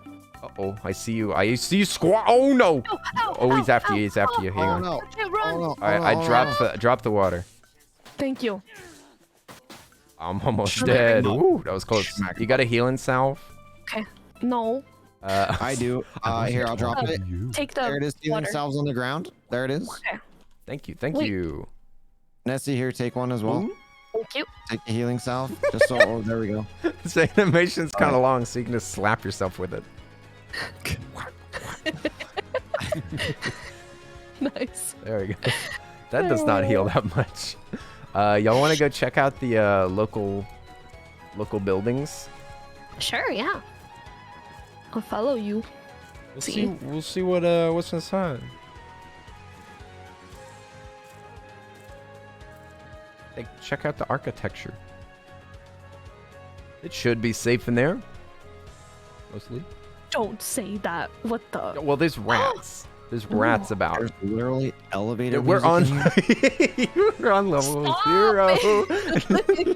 Uh-oh, I see you. I see you squat. Oh no! Ow, ow, Oh, he's ow, after you. ow, He's after ow. you. Hang on. no. I can't run. Oh, no. All right, I dropped the water. Thank you. I'm almost Okay. dead. Ooh, that was close. Smack. You got a healing salve? No. I do. Here, I'll drop it. Take the There it is. Healing water. salves on the ground. There it is. Thank you. Thank Wait. you. Nessie, here, take one as well. Ooh. Thank you. Take the healing salve. Just so. Oh, there we go. This animation's kind of long, so you can just slap yourself with it. Nice. There we go. That does not heal that much. Y'all want to go check out the local buildings? Sure, yeah. I'll follow you. We'll see what's inside. Hey, check out the architecture. It should be safe in there. Mostly. Don't say that. What the? Well, there's rats. There's rats about. There's literally elevator. We're on. music in here? We're on level Stop 0.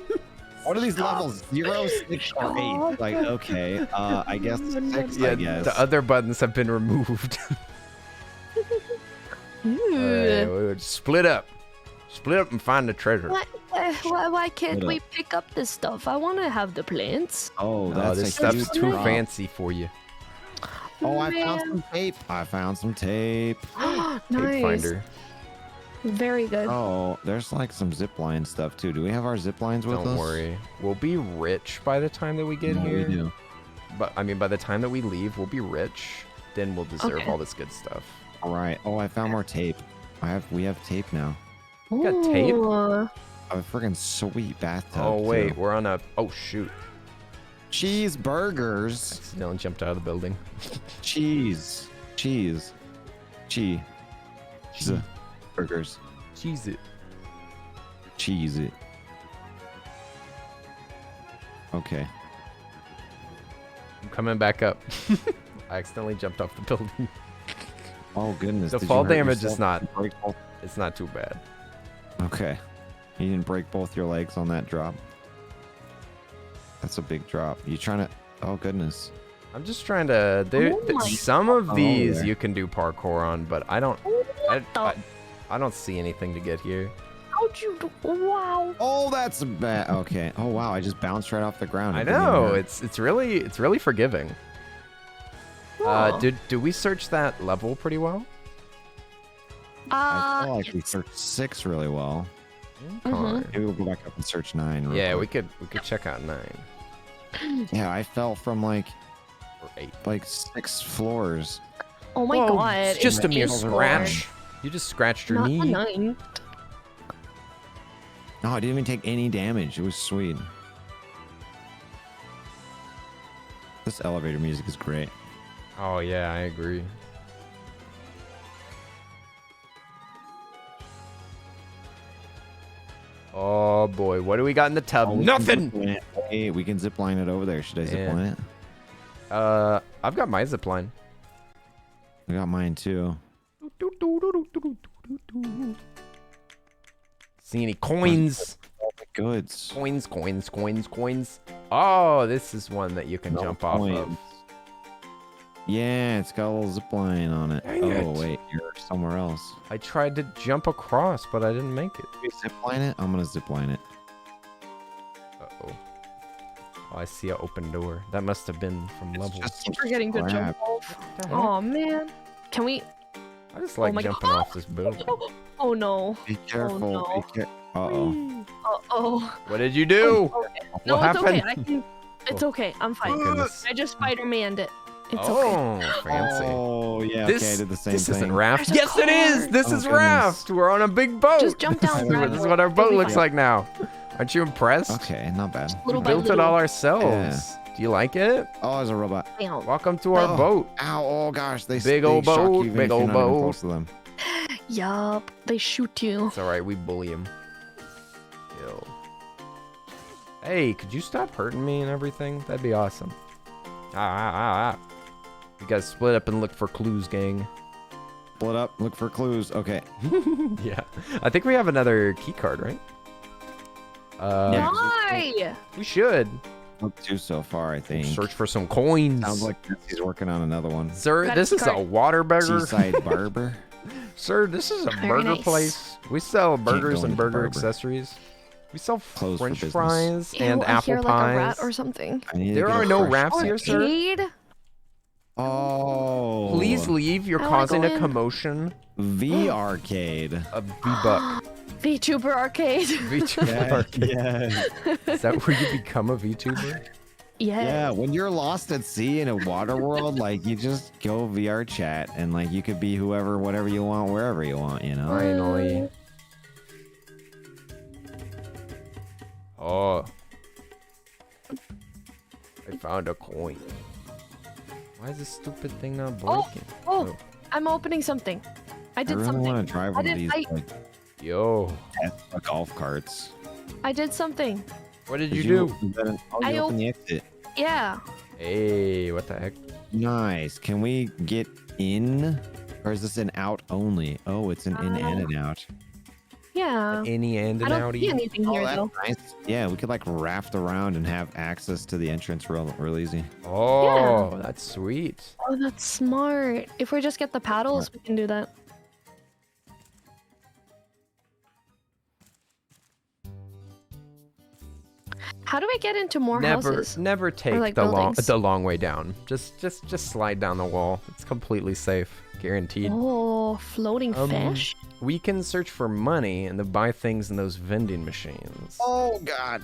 What are these levels? 0, 6, or 8? Like, okay, I guess 6. Yeah, I guess. the other buttons have been removed. Alright, we'll split up. Split up and find the treasure. Why can't Hold we up. pick up this stuff? I want to have the plants. Oh, Oh, that's this a stuff's huge too drop. fancy for you. Oh, I found Man. some tape. I found some tape. Tape Nice. finder. Very good. Oh, there's like some zipline stuff too. Do we have our zip lines with us? Don't worry. We'll be rich by the time that we get No, here. we do. But I mean, by the time that we leave, we'll be rich. Then we'll deserve Okay. all this good stuff. All right. Oh, I found more tape. We have tape now. You got tape? Ooh. A freaking sweet bathtub. Oh wait, too. we're on a. Oh shoot! Cheeseburgers. Accidentally jumped out of the building. Cheese. Burgers. Cheese it. Cheese it. Okay. I'm coming back up. I accidentally jumped off the building. Oh goodness. The did you fall hurt damage is yourself? not- Did you break both- It's not too bad. Okay. You didn't break both your legs on that drop. That's a big drop. You trying to? Oh goodness. I'm just trying to. There, Oh my some of these there. you can do parkour on, but I don't. What the? I don't see anything to get here. How'd you do? Wow. Oh, that's bad. Okay. Oh wow, I just bounced right off the ground. I It didn't even know hurt. it's really forgiving. Huh. Did we search that level pretty well? I feel like we yes. searched 6 really well. Okay. Maybe we'll go back up and search 9. real Yeah, we quick. could check out 9 Yeah, I fell from or 8. like 6 floors. Oh my Whoa, god. it's just a mere is scratch. You just scratched your Not knee. a 9. No, I didn't even take any damage. It was sweet. This elevator music is great. Oh yeah, I agree. Oh boy, what do we got in the tub? Oh, we can Nothing. zipline it. Hey, we can zipline it over there. Should I zipline it? I've got my zipline. I got mine too. See any coins? All the goods. Coins. Oh, this is one that you can No jump off of. coins. Yeah, it's got a little zip line on it. Dang Oh, it. wait, you're somewhere else. I tried to jump across, but I didn't make it. Can you zip line it? I'm gonna zip line it. Uh-oh. Oh, I see an open door. That must have been from level. just Keep forgetting to crap. jump off. What the heck? Oh man. Can we? I just like my jumping off this building. Oh no. Be careful. no. Be careful. Uh-oh. Oh. What did you do? No, What it's okay. happened? I can. It's okay. I'm fine. Thank goodness. I just Spider-Maned it. It's okay. Oh, fancy. Oh, yeah, This, okay, I did the same this thing. isn't Raft. There's a Yes, it is. car. This Oh, is goodness. Raft. We're on a big boat. Just jump down. This is what our boat looks like now. Aren't you impressed? Okay, not bad. We Little by built it little. all ourselves. Do you like it? Oh, there's a robot. Damn. Welcome to our Oh. boat. Ow, oh gosh, they Big they old shock boat, you even big if you're old not even boat. close to them. Yup. They shoot you. It's all right. We bully him. Kill. Hey, could you stop hurting me and everything? That'd be awesome. Ah. You guys split up and look for clues, gang. Split up, look for clues. Okay. Yeah. I think we have another key card, right? Yeah. Why? We should Look two so far, I think. search for some coins. Sounds like he's working on another one. Sir, Got a this key is a card. water burger. Seaside Barber. Sir, this is a Very burger nice. place. We sell burgers go and into burger barber. accessories. We sell Closed for French business. fries Ew, and I apple hear pies. like a rat or something. I need to There get a are no fresh rafts one. here, sir. Arcade? Oh. Please leave. You're I wanna causing go a in. commotion. V Arcade. A V-Buck. VTuber arcade. VTuber arcade. Yeah. Is that where you become a VTuber? Yeah. Yeah, when you're lost at sea in a water world, like you just go VR chat and like you could be whoever, whatever you want, wherever you want, you know? Finally. Oh. I found a coin. Why is this stupid thing not Oh, breaking? oh, I'm opening something. I I did really something. want to drive I one of did- these I- like Yo. Tesla golf carts. I did something. What did you do? I open the exit. Yeah. Hey, what the heck? Nice. Can we get in? Or is this an out only? Oh, it's an in and an out. Yeah. Any and I an don't see outie? anything here that's though. nice. Yeah, we could like raft around and have access to the entrance real easy. Oh, that's sweet. Oh, that's smart. If we just get the paddles, we can do that. How do I get into more houses? Never take like the buildings? long way down. Just slide down the wall. It's completely safe, guaranteed. Oh, floating fish? We can search for money and then buy things in those vending machines. Oh God.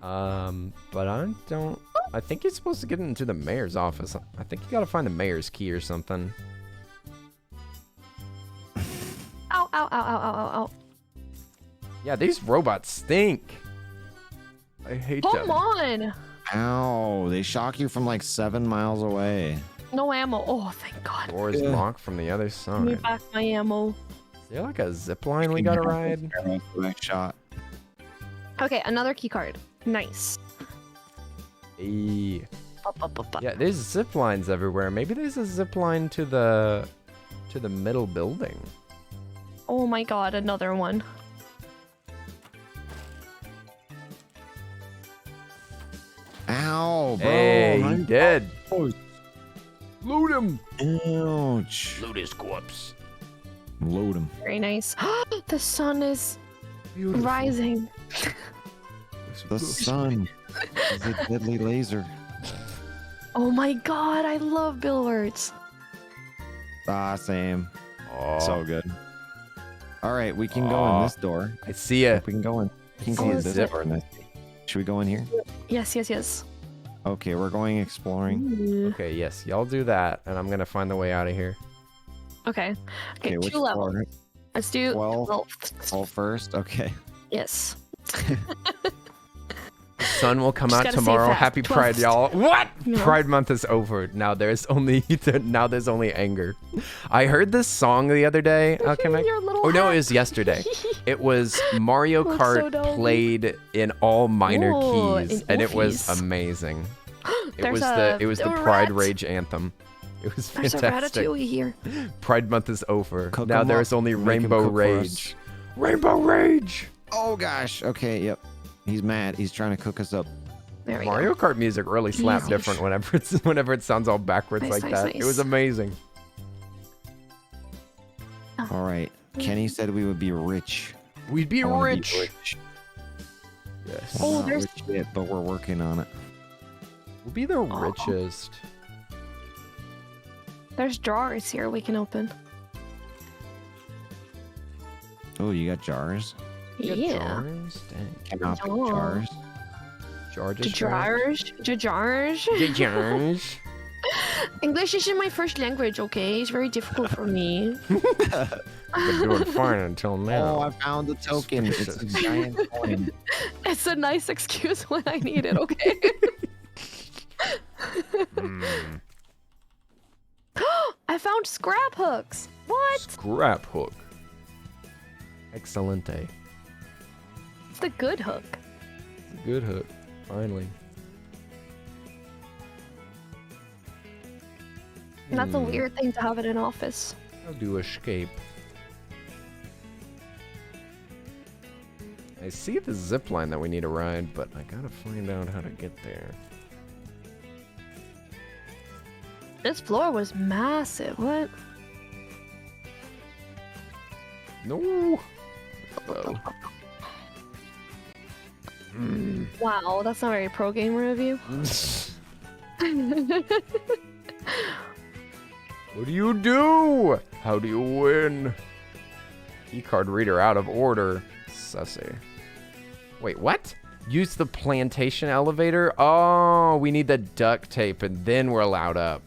But I think you're supposed to get into the mayor's office. I think you gotta find the mayor's key or something. Ow, ow, ow, ow, ow, ow, ow. Yeah, these robots stink. I hate them. Come on! Ow, they shock you from like 7 miles away. No ammo. Oh, thank God. Door is locked from the other Give me side. back my ammo. Is there like a zip line we gotta ride? Direct shot. Okay, another key card. Nice. Hey. Up, up, up, up. Yeah, there's zip lines everywhere. Maybe there's a zip line to the middle building. Oh my God, another one. Ow, bro. Hey, I'm he dead. close. Loot him. Ouch. Loot his corpse. Load him. Very nice. The sun is Beautiful. rising. The sun is a deadly laser. Oh my God, I love billboards. Ah, same. Oh, So good. All right, we can go in this door. I see ya. We can go in. We can See go in a this zip. door. Should we go in here? Yes, yes, yes. Okay, we're going exploring. Ooh. Okay, yes, y'all do that, and I'm gonna find the way out of here. Okay. Okay, which 2 levels. floor? Let's do 12? 12. All first? Okay. Yes. Sun will come Just out gotta say tomorrow. fast. Happy 12th. Pride, y'all. What? No. Pride month is over. Now there's only anger. I heard this song the other day. Okay, Mike. Your little Oh no, hat. it was yesterday. It was Mario Looks Kart so dumb. played in all minor Ooh, keys, in and it was Orpheus. amazing. It There's was the a Pride rat. Rage anthem. It was There's a fantastic. ratatouille here. Pride month is over. Cook now 'em there is up. only Make 'em Rainbow cook for us. Rage. Rainbow Rage. Oh gosh. Okay. Yep. He's mad. He's trying to cook us up. There we Mario go. Kart music really slapped Easy. different whenever it sounds all backwards Nice, like nice, that. nice. It was amazing. All right. Kenny said we would be rich. We'd be I wanna rich. Be rich. Yes. We're Oh, not there's- rich yet, but we're working on it. We'll be the richest. There's drawers here we can open. Oh, you got jars? You got Yeah. Jars? Dang. Cannot pick Oh. jars. Jars. Jars. Jars. Jars. English isn't my first language, okay? It's very difficult for me. Been doing fine until Oh, now. I found the token. It's a giant coin. It's a nice excuse when I need it, okay? Mm. I found scrap hooks. What? Scrap hook. Excelente. It's the good hook. It's a good hook. Finally. And that's a Hmm. weird thing to have in an office. How do escape? I see the zip line that we need to ride, but I gotta find out how to get there. This floor was massive. What? No. Uh-oh. Wow, that's not very pro gamer of you. What do you do? How do you win? Keycard reader out of order. Sussy. Wait, what? Use the plantation elevator? Oh, we need the duct tape and then we're allowed up.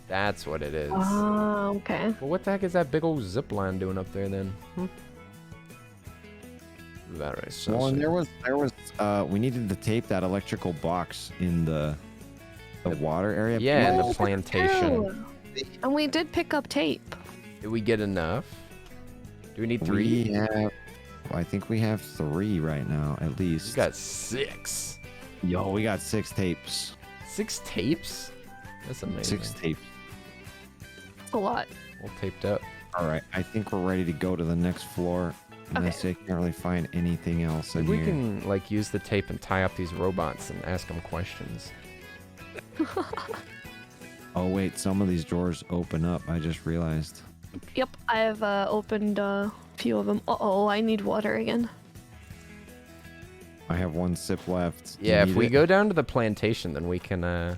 That's what it is. Oh, okay. Well, what the heck is that big old zip line doing up there then? Very Well, and sussy. there was, we needed to tape that electrical box in the water area. Yeah, in Oh, the plantation. true. And we did pick up tape. Did we get enough? Do we need We 3? have I think we have 3 right now, at least. You got 6. Yo, we got 6 tapes. 6 tapes? That's amazing. 6 tapes. A lot. All taped up. All right, I think we're ready to go to the next floor. Unless I can't really find anything else in Maybe here. we can like use the tape and tie up these robots and ask them questions. Oh wait, some of these drawers open up. I just realized. Yep, I have opened a few of them. Uh-oh, I need water again. I have 1 sip left. Do you Yeah, if need we it? go down to the plantation, then we can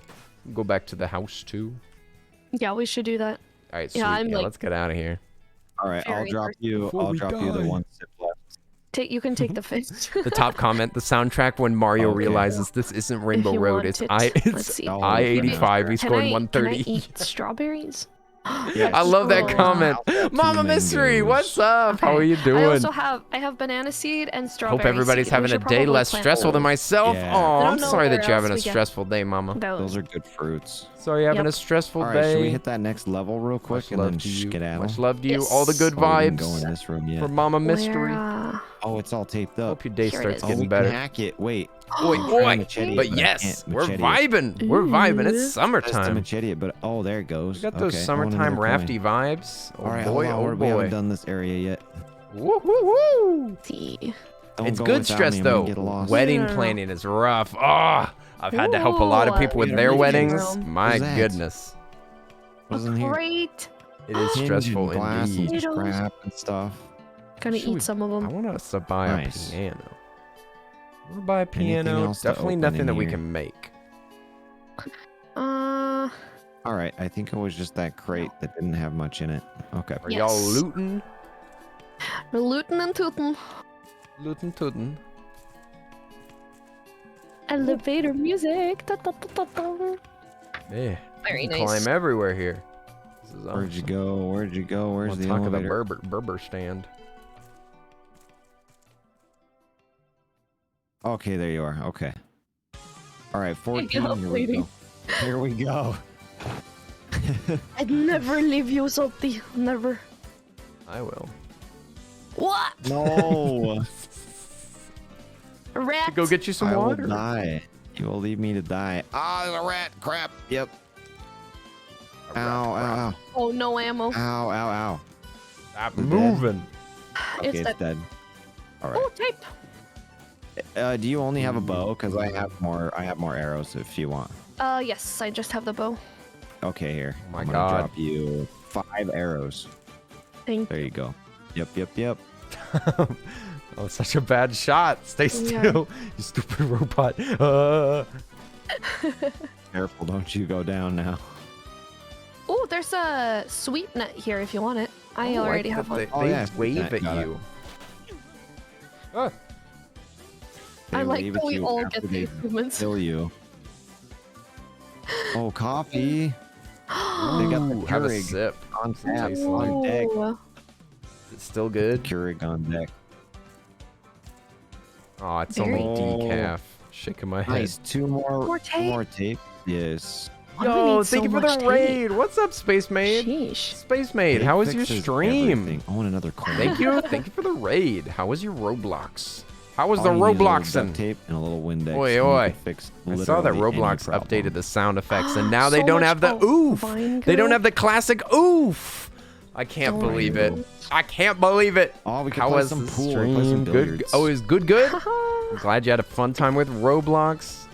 go back to the house too. Yeah, we should do that. All right, sweet. Yeah, I'm, like, let's get out of here. All right, I'll very drop you. Before I'll we drop you the die. 1 sip left. You can take the fish. The top comment: the soundtrack when Mario Okay. realizes this isn't Rainbow you Road. want It's it. It's Let's see. Oh, I-85. He Can scored I 130. eat strawberries? Yes. I love that Oh. comment. Two Mama Mystery, mangoes. what's up? How are you doing? I also have banana seed and strawberry Hope everybody's seed. having We a should day probably less plant stressful than those. myself. Yeah. Oh, I I'm don't know sorry where that you're having a else we get stressful day, Mama. Those are good fruits. Sorry you're having Yep. a stressful All right, day. should we hit that next level real quick Much and love then to you. skedaddle? Much love to you. Yes. All the good Oh, we didn't vibes go in this room yet. for Mama Mystery. Where, Oh, it's all taped up. Hope your day Here it starts is. Oh, getting we better. can hack it. Wait. Oi, I'm trying oi. machete But it, I yes, can't we're machete it. vibing. We're vibing. It's Ooh. Just to summertime. machete it, but oh, there it goes. We got those Okay, I want summertime another coin. rafty vibes. Oh All right, boy, hold on. oh We haven't boy. done this area yet. Woo, woo, woo. see. Don't It's go good without stress me, I'm gonna though. get lost. Wedding No. planning is rough. Oh, I've had to help a lot of Ooh, people with we their don't need to weddings. room. My What's that? goodness, What's in here? Great. it is Hinge stressful and glass indeed. and Potatoes. scrap and stuff. Gonna Should we- eat some of I them. want us to buy Nice. a piano. I want to buy a Anything piano. else to Definitely open nothing in that we here? can make. Uh, All right, I think it was just that crate that didn't have much in it. Okay. Are y'all Yes. looting? we're looting and tooting. Looting, tooting. Elevator music. Da, da, da, da, da. Yeah. Very you can nice. climb everywhere here. This is Where'd you awesome. go? Where'd you go? Where's On the top of the elevator? Berber stand. Okay, there you are. Okay. All right, 14. Yeah, Here we go. Here we go. I'd never leave you, Salty. Never. I will. What? No. Rat. Go get you some I will water. die. You will leave me to die. Ah, there's a rat. Crap. Yep. Ow, ow, ow. Oh, no ammo. Ow, ow, ow. Stop Is it dead? moving. Okay, It's it's that. dead. All Oh, right. tape. Do you only have a bow? Because I have more. I have more arrows if you want. Yes, I just have the bow. Okay, here. Oh my I'm God. gonna drop you 5 arrows. Thank There you go. Yep, yep, yep. Oh, such a bad shot. Stay Yeah. still, you stupid robot. Careful, don't you go down now. Oh, there's a sweep net here if you want it. I Oh, already like have that one. They, Oh, they yeah, wave got at it. you. Ah, I They like wave that at we you all after get the they achievements. kill you. Oh, coffee. They got the ooh, have a Keurig sip. on tap, Tastes on deck. Ooh. It's still good. Keurig on deck. Oh, it's Very- only decaf. Shaking my head. Nice. Two more tape. tape. Yes. Why do we Yo, need thank so you for the much tape? raid. What's up, Space Maid? Sheesh. Space Maid, Tape how was your fixes stream? everything. I want another coin. Thank you. Thank you for the raid. How was your Roblox? How was All the you need is a little Robloxing? duct tape and a little Windex. Oi, and you oi. can fix I saw that literally any Roblox problem. updated the sound effects, and now they So don't much have the oof. fine They don't good. have the classic oof. I can't Don't believe worry. it. I can't believe it. Oh, we can How play was some the pool. stream? Play some Good. billiards. Oh, it was good. Good. I'm glad you had a fun time with Roblox.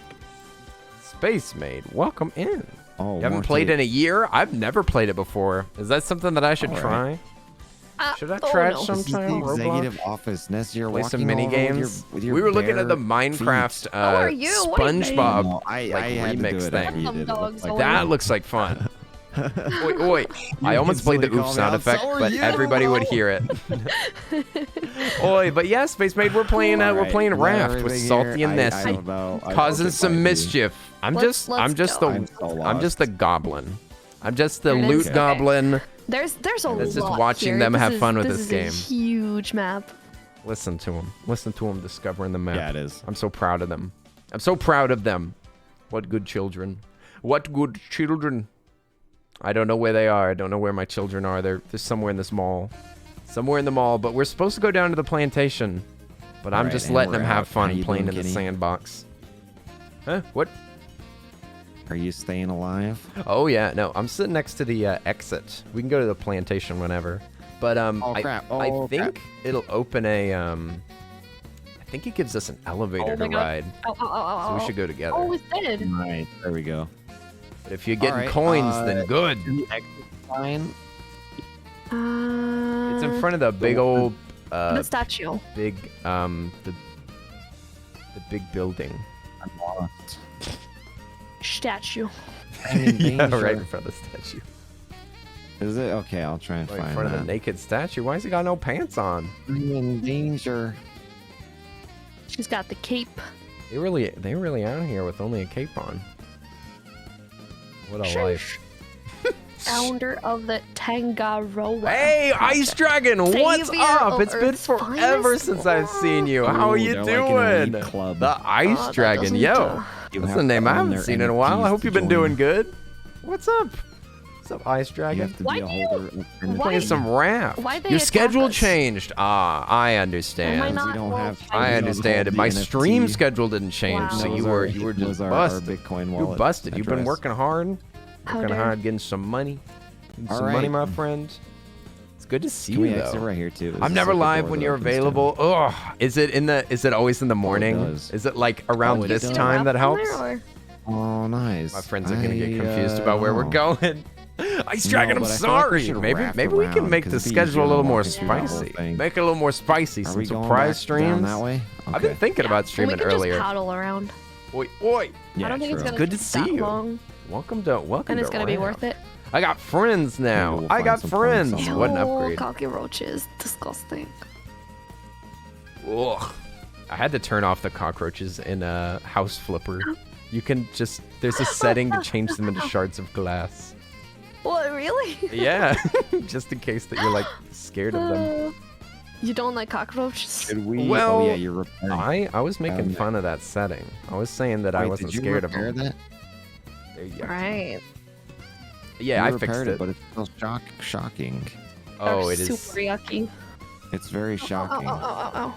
Space Maid, welcome in. Oh, You haven't more played tape. in a year? I've never played it before. Is that something that I should All try? right. Should I Oh, try it no. This is sometime? the Roblox? executive office. Ness, you're Play some walking mini all over with games. with your We were looking at the bare Minecraft feet. How are you? What are you doing? SpongeBob. No, I like, had to do remix it thing. after you Some did it. dogs Like, are- That looks like fun. Oi, oi. I almost played the instantly oof called sound out, effect, "So are but you?" everybody would hear it. Oi, but yeah, Space Maid, we're playing All we're right, playing let Raft with everything Salty here. and I Nessie, don't know. I causing hope it some might be. mischief. I'm Let's just go. the I'm so I'm just the lost. goblin. I'm just the There it loot is. Okay. goblin. There's a lot. That's just watching here. them have is- fun with this this is game. A huge map. Listen to him. Listen to him discovering the map. Yeah, it is. I'm so proud of them. I'm so proud of them. What good children. What good children. I don't know where they are. I don't know where my children are. They're somewhere in this mall. Somewhere in the mall, but we're supposed to go down to the plantation. But I'm Alright, just and letting we're them out. have How fun you playing doing, in the Kitty? sandbox. Huh? What? Are you staying alive? Oh yeah, no, I'm sitting next to the exit. We can go to the plantation whenever. But Oh, crap. I Oh, think it'll open a I think it gives us an elevator Oh to my God. ride. Ow, ow, ow, ow, So we ow. should go together. Oh, it's dead. Right. There we go. But if you're getting Alright, coins, then good. The exit sign. It's in front of the big old the statue. big the big building. I'm lost. Statue. I'm in Yeah, danger. right in front of the statue. Is it? Okay, I'll try and Right in find front of the that. naked statue. Why has he got no pants on? I'm in danger. She's got the cape. They really out here with only a cape on. What a life. Founder of the Tangaroa. Hey, Ice Dragon, what's Savior up? of It's been Earth's forever finest. since I've seen you. How are Ooh, you they're like an elite doing? club. The Ice that Dragon, doesn't, yo. You That's have the name to I own haven't their seen in a while. I NFTs hope you've to been join. doing good. What's up? What's up, Ice You Dragon? have to Why be a do you- holder of Playing Why- some Raft. why'd they Your attack schedule us? changed. Ah, I understand. Am I We not don't have- qualified? we I don't understand. hold My the stream NFT. schedule didn't change, Wow. so Those you are- were those just are our busted. Bitcoin You wallet busted. You've been address. working hard. How Working dare- hard, getting some money. Getting All some money, right. my friend. It's good to see Can we you, exit though. right here too? Is I'm this never like a live door when that you're opens down? available. Ugh. Is it always in the morning? does. Is it like around it this does. time that helps? Oh, nice. My friends are gonna get confused about where we're going. Ice Dragon, No, I'm but I feel like we sorry. should maybe raft we can around, make 'cause the it'd be schedule easier a little than more walking through the whole spicy. thing. Make it a little more spicy. Are Some we going surprise back streams. down that way? I've been Okay. thinking about we streaming can earlier. just paddle around. Oi, oi. Yeah, I don't think it's true. gonna Good to take see that you. long, Welcome to and it's to gonna be Raft. worth it. I got friends now. we'll I find got some friends. points What an Ew, upgrade. cockroaches. Disgusting. Ugh. I had to turn off the cockroaches in a house flipper. You can just, there's a setting to change them into shards of glass. What, really? Yeah, just in case that you're like scared of them. You don't like cockroaches? Should we? Well, oh yeah, you're repairing. I was making fun of that setting. I was saying that I Wait, wasn't did you scared of repair them. that? There you go. Right. Yeah, You I fixed repaired it. but it's still shocking. Oh, They're it is. super yucky. It's very shocking. Oh.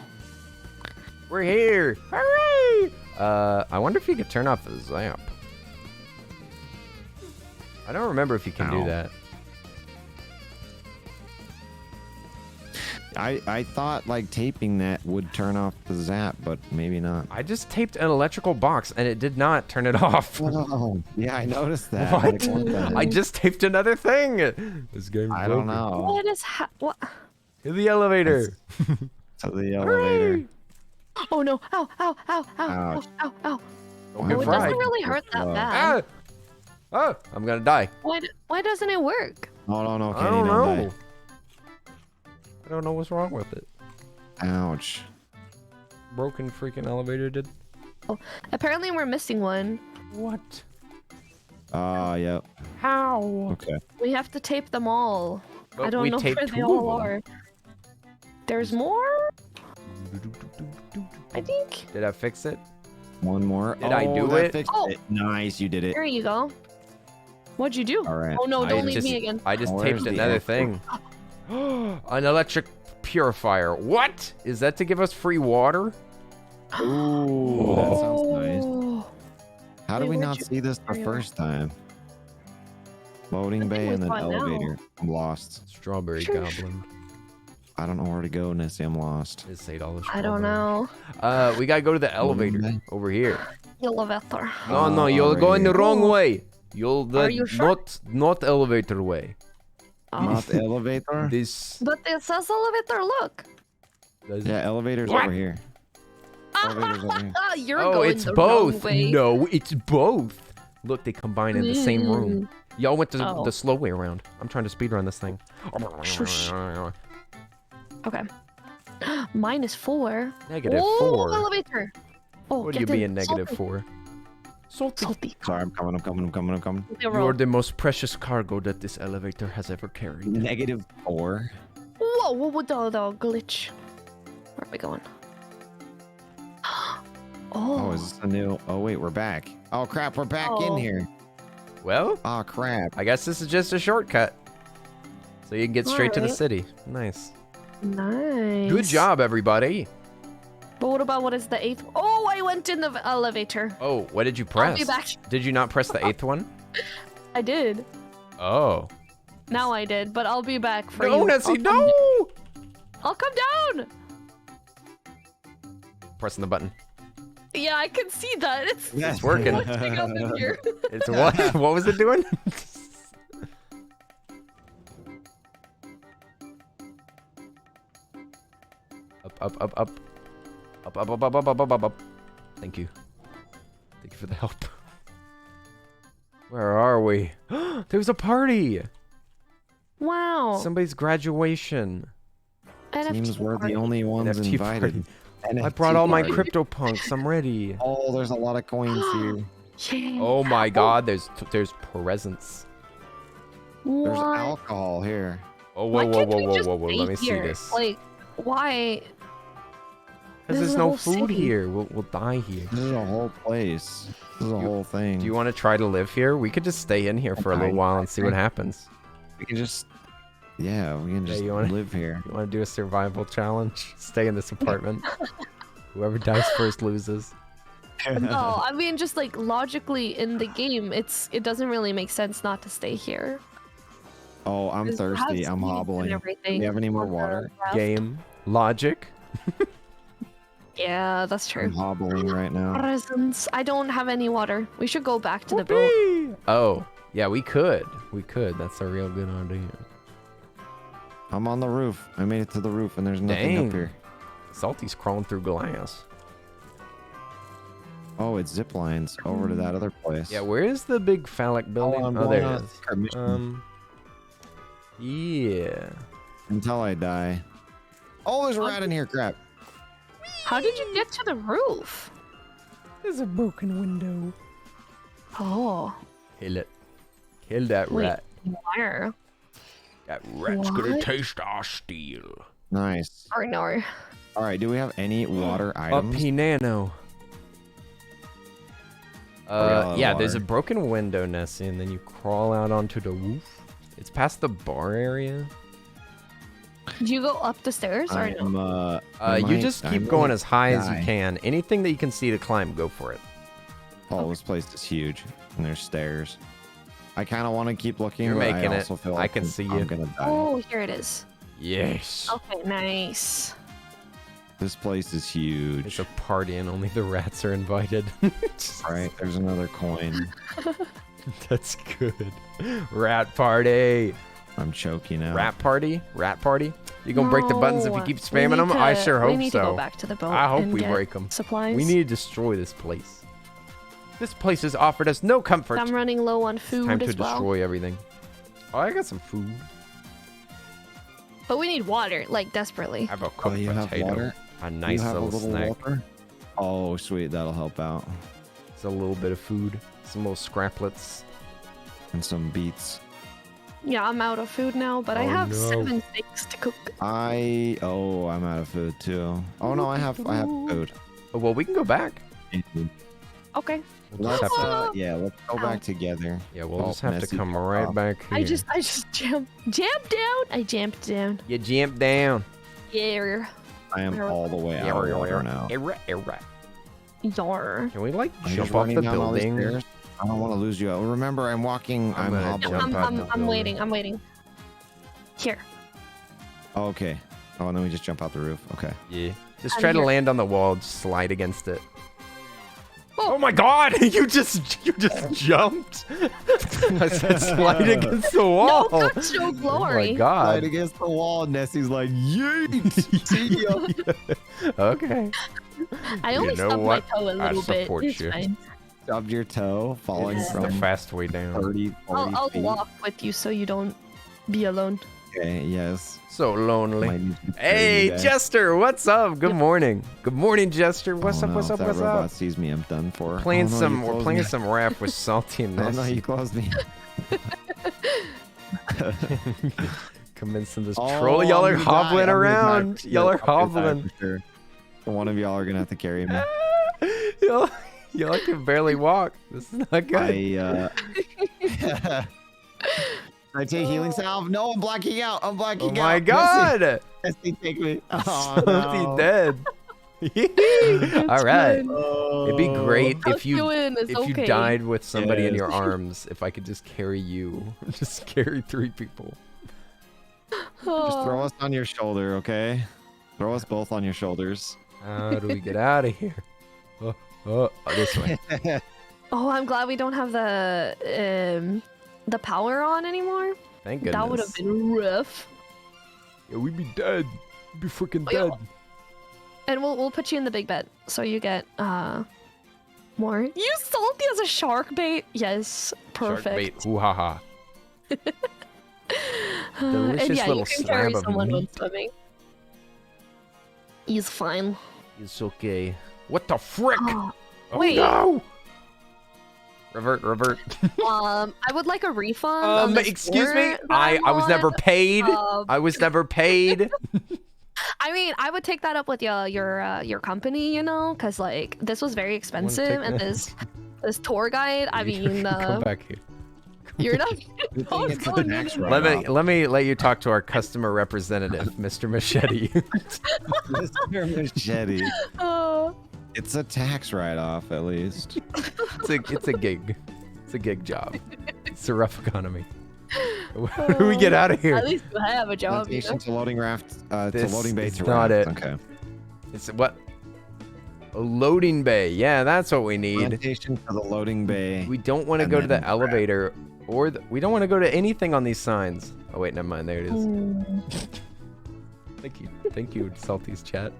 We're here! Hooray! I wonder if you could turn off the zap. I don't remember if you can do Ow. that. I thought like taping that would turn off the zap, but maybe not. I just taped an electrical box and it did not turn it off. Oh, yeah, I noticed that. What? Like, the I heck? just taped another thing. This game. I don't know. What is what? In the elevator. To the elevator. Oh no! Ow! Ow! Ow! Ow! Ouch. Ow! Ow! Don't Oh, get Oh, it fried. doesn't really hurt that Ah. bad. Ah! Oh, I'm gonna die. Why doesn't it work? Oh no, I Kenny, don't don't know. I don't know what's wrong with it. die. Ouch. Broken freaking elevator did. Apparently we're missing one. What? Yep. How? Okay. We have to tape them all. I don't we know taped where they two all of them. are. There's more? I think. Did I fix it? One more. Did I do that it? fixed Oh. it. Nice, you did it. There you go. What'd you do? All right. Oh no! Don't I leave just, me again. I just Where's taped the another F? thing. An electric purifier. What? Is that to give us free water? Ooh, that sounds nice. Oh. How did Wait, we where'd not you- see this the there you are. first time? Loading I bay think and we then saw it now. elevator. I'm lost. Strawberry Sure. goblin. I don't know where to go, Nessie. I'm lost. Just ate all the I don't strawberries. know. We gotta go to the elevator bay? over here. Elevator. No, you're going the wrong Oh. way. You're the Are you sure? not elevator way. Oh. Not the elevator? This. But it says elevator. Look. Yeah, elevator's What? over here. Elevator's over here. You're Oh, going it's the both. wrong way. No, it's both. Look, they combine in the same room. Y'all went Oh. the slow way around. I'm trying to speedrun this thing. Shush. Okay. -4. Negative Oh, 4. elevator. Oh, What do get you be in. a negative Salty. 4? Salty. Salty. Sorry, I'm coming. Salty You're roll. the most precious cargo that this elevator has ever carried. -4. Whoa, what the glitch? Where are we going? Oh, is this a new? Oh wait, we're back. Oh crap, we're back Oh. in here. Well, Oh crap. I guess this is just a shortcut. So you can get straight to the Alright. city. Nice. Nice. Good job, everybody. But what is the 8th? Oh, I went in the elevator. Oh, what did you press? I'll be back. Did you not press the 8th one? I did. Oh. Now I did, but I'll be back for No, you. Nessie, no! I'll come down. Pressing the button. Yeah, I can see that. It's working. glitching up in here. It's what? What was it doing? Up, up, up, up. Up, up, up, up, up, up, up, up, up. Thank you. Thank you for the help. Where are we? There was a party! Wow. Somebody's graduation. Seems we're the party. only ones NFT invited. I brought all my party. crypto punks. I'm ready. Oh, there's a lot of coins here. Yeah. Oh my god, there's presents. There's What? alcohol here. Oh, Why whoa, whoa, can't whoa, we whoa, just whoa, whoa. stay Let me see here? this. Like, why? Because this there's is a no whole food city. here. We'll die here. This is a whole place. This is a whole thing. Do you want to try to live here? We could just stay in here for a little while and see what happens. We can just, yeah, we can just you wanna- live here. You want to do a survival challenge? Stay in this apartment. Whoever dies first loses. No, I mean just like logically in the game, it doesn't really make sense not to stay here. Oh, I'm 'Cause it has thirsty. I'm seeds and hobbling. Do everything you have any more on the water? raft. Game logic. Yeah, that's I'm true. hobbling right now. Presents. I don't have any water. We should go back to the boat. Whoopee! Oh, yeah, we could. We could. That's a real good idea. I'm on the roof. I made it to the roof and there's nothing Dang. up here. Salty's crawling through glass. Oh, it zip lines over to that other place. Yeah, where is the big phallic building? I'm Oh, there going it on is. a mission. Yeah. Until I die. Oh, there's a rat in here. Crap. How did you get to the roof? There's a broken window. Oh, Kill it. Kill that Wait. rat. where? That rat's gonna What? taste our steel. Nice. Or no? All right. Do we have any water A items? Pinano. out of Yeah, there's a water? broken window, Nessie, and then you crawl out onto the roof. It's past the bar area. Did you go up the stairs or no? You just keep going as high as die. you can. Anything that you can see to climb, go for it. Oh, this place is huge. And there's stairs. I kind of want to keep looking. You're but making I it. also feel I like can see I'm you. gonna die. Oh, here it is. Yes. Okay, nice. This place is huge. It's a party and only the rats are invited. Right, there's another coin. That's good. Rat party. I'm choking out. Rat party? Rat party? You gonna break the buttons if you No, keep we spamming need them? I to- sure We hope need to go so. back to the boat. I hope and we get break them. Supplies. We need to destroy this place. This place has offered us no comfort. I'm running low on food Time to as well. destroy everything. Oh, I got some food. But we need water, like desperately. I have a Oh, cooked you have potato. water? A You nice have a little snack. water? Oh, sweet. That'll help out. It's a little bit of food. Some little scraplets. And some beets. Yeah, I'm out of food now, but I Oh, have no. 7 steaks to cook. I'm out of food too. Oh no, I have food. Oh, well, we can go back. Okay. We'll just Let's have to, yeah, let's go back together. yeah, we'll Oh, just have to messy come fuck right off. back here. I just jumped down. I jumped down. You jump down. Yeah. I am all the way out of water now. Yar. Yar. Can we like I'm just jump off running the down all these building? stairs. I don't want to lose you. Remember, I'm walking. I'm I'm gonna hobbling. jump out the I'm building. waiting. I'm waiting. Here. Oh, okay. Oh, and then we just jump out the roof. Okay. Yeah. Just I'm try to here. land on the wall. Just slide against it. Oh. Oh my god! You just jumped. I said slide against the wall. No, good show Oh my glory. Right god. against the wall. Nessie's like, yeet. See ya. Okay. I only know stubbed my what? toe a I little bit. support It's you. fine. Stubbed your toe, falling It's the from fast way down. 30, 40 I'll feet. walk with you so you don't be alone. Okay, yes. So lonely. Might need to Hey, carry you Jester, what's up? Good Yep. morning. Good morning, Jester. back. What's Oh, up? no, What's if up? that What's robot up? sees me, I'm done for. Playing Oh, no, some. you We're closed playing me. some Raft with Salty and Oh no, Nessie. you closed me. Convincing this Oh, troll. Y'all I'm are gonna hobbling die. I'm gonna die around. for Y'all are sure. I'm gonna die hobbling. for sure. One of y'all are gonna have to carry me. y'all can barely walk. This is not good. I I take healing salve? No, I'm blacking out. I'm blacking Oh out. my god! Misty, take me. Oh, Salty no. dead. All right. It'd be great Tuck if you you in, it's if you okay. died with somebody in Yes. your arms. If I could just carry you, just carry 3 people. Just throw us on your shoulder, okay? Throw us both on your shoulders. How do we get out of here? This way. Oh, I'm glad we don't have the power on anymore. Thank goodness. That would have been rough. Yeah, we'd be dead. We'd be freaking Oh, yeah. dead. And we'll put you in the big bed so you get more. Use Salty as a shark bait. Yes, Shark perfect. bait. Ooh ha ha. And Delicious yeah, little you can carry slab of someone when meat. swimming. He's fine. It's okay. What the frick? Oh, Oh, wait. no! Revert. I would like a refund. on this Excuse me? order that I I'm was never on. paid. I was never paid. I mean, I would take that up with your company, you know, because like this was very expensive, and this tour guide. I mean, Come back here. you're not. Good Oh, thing it's it's a going tax in. write-off. Let me let you talk to our customer representative, Mr. Machete. Mr. Machete. Oh. It's a tax write-off, at least. it's a gig. It's a gig job. It's a rough economy. How do we get out of here? At least you have a job. You Plantation know? to loading raft. To This loading bay is to not raft. it. Okay. It's what? A loading bay. Yeah, that's what we need. Plantation to the loading bay. We don't want to And go to the then elevator, or we don't want to go to anything on these signs. Oh wait, never mind. There it is. Mm. Thank you, Salty's chat.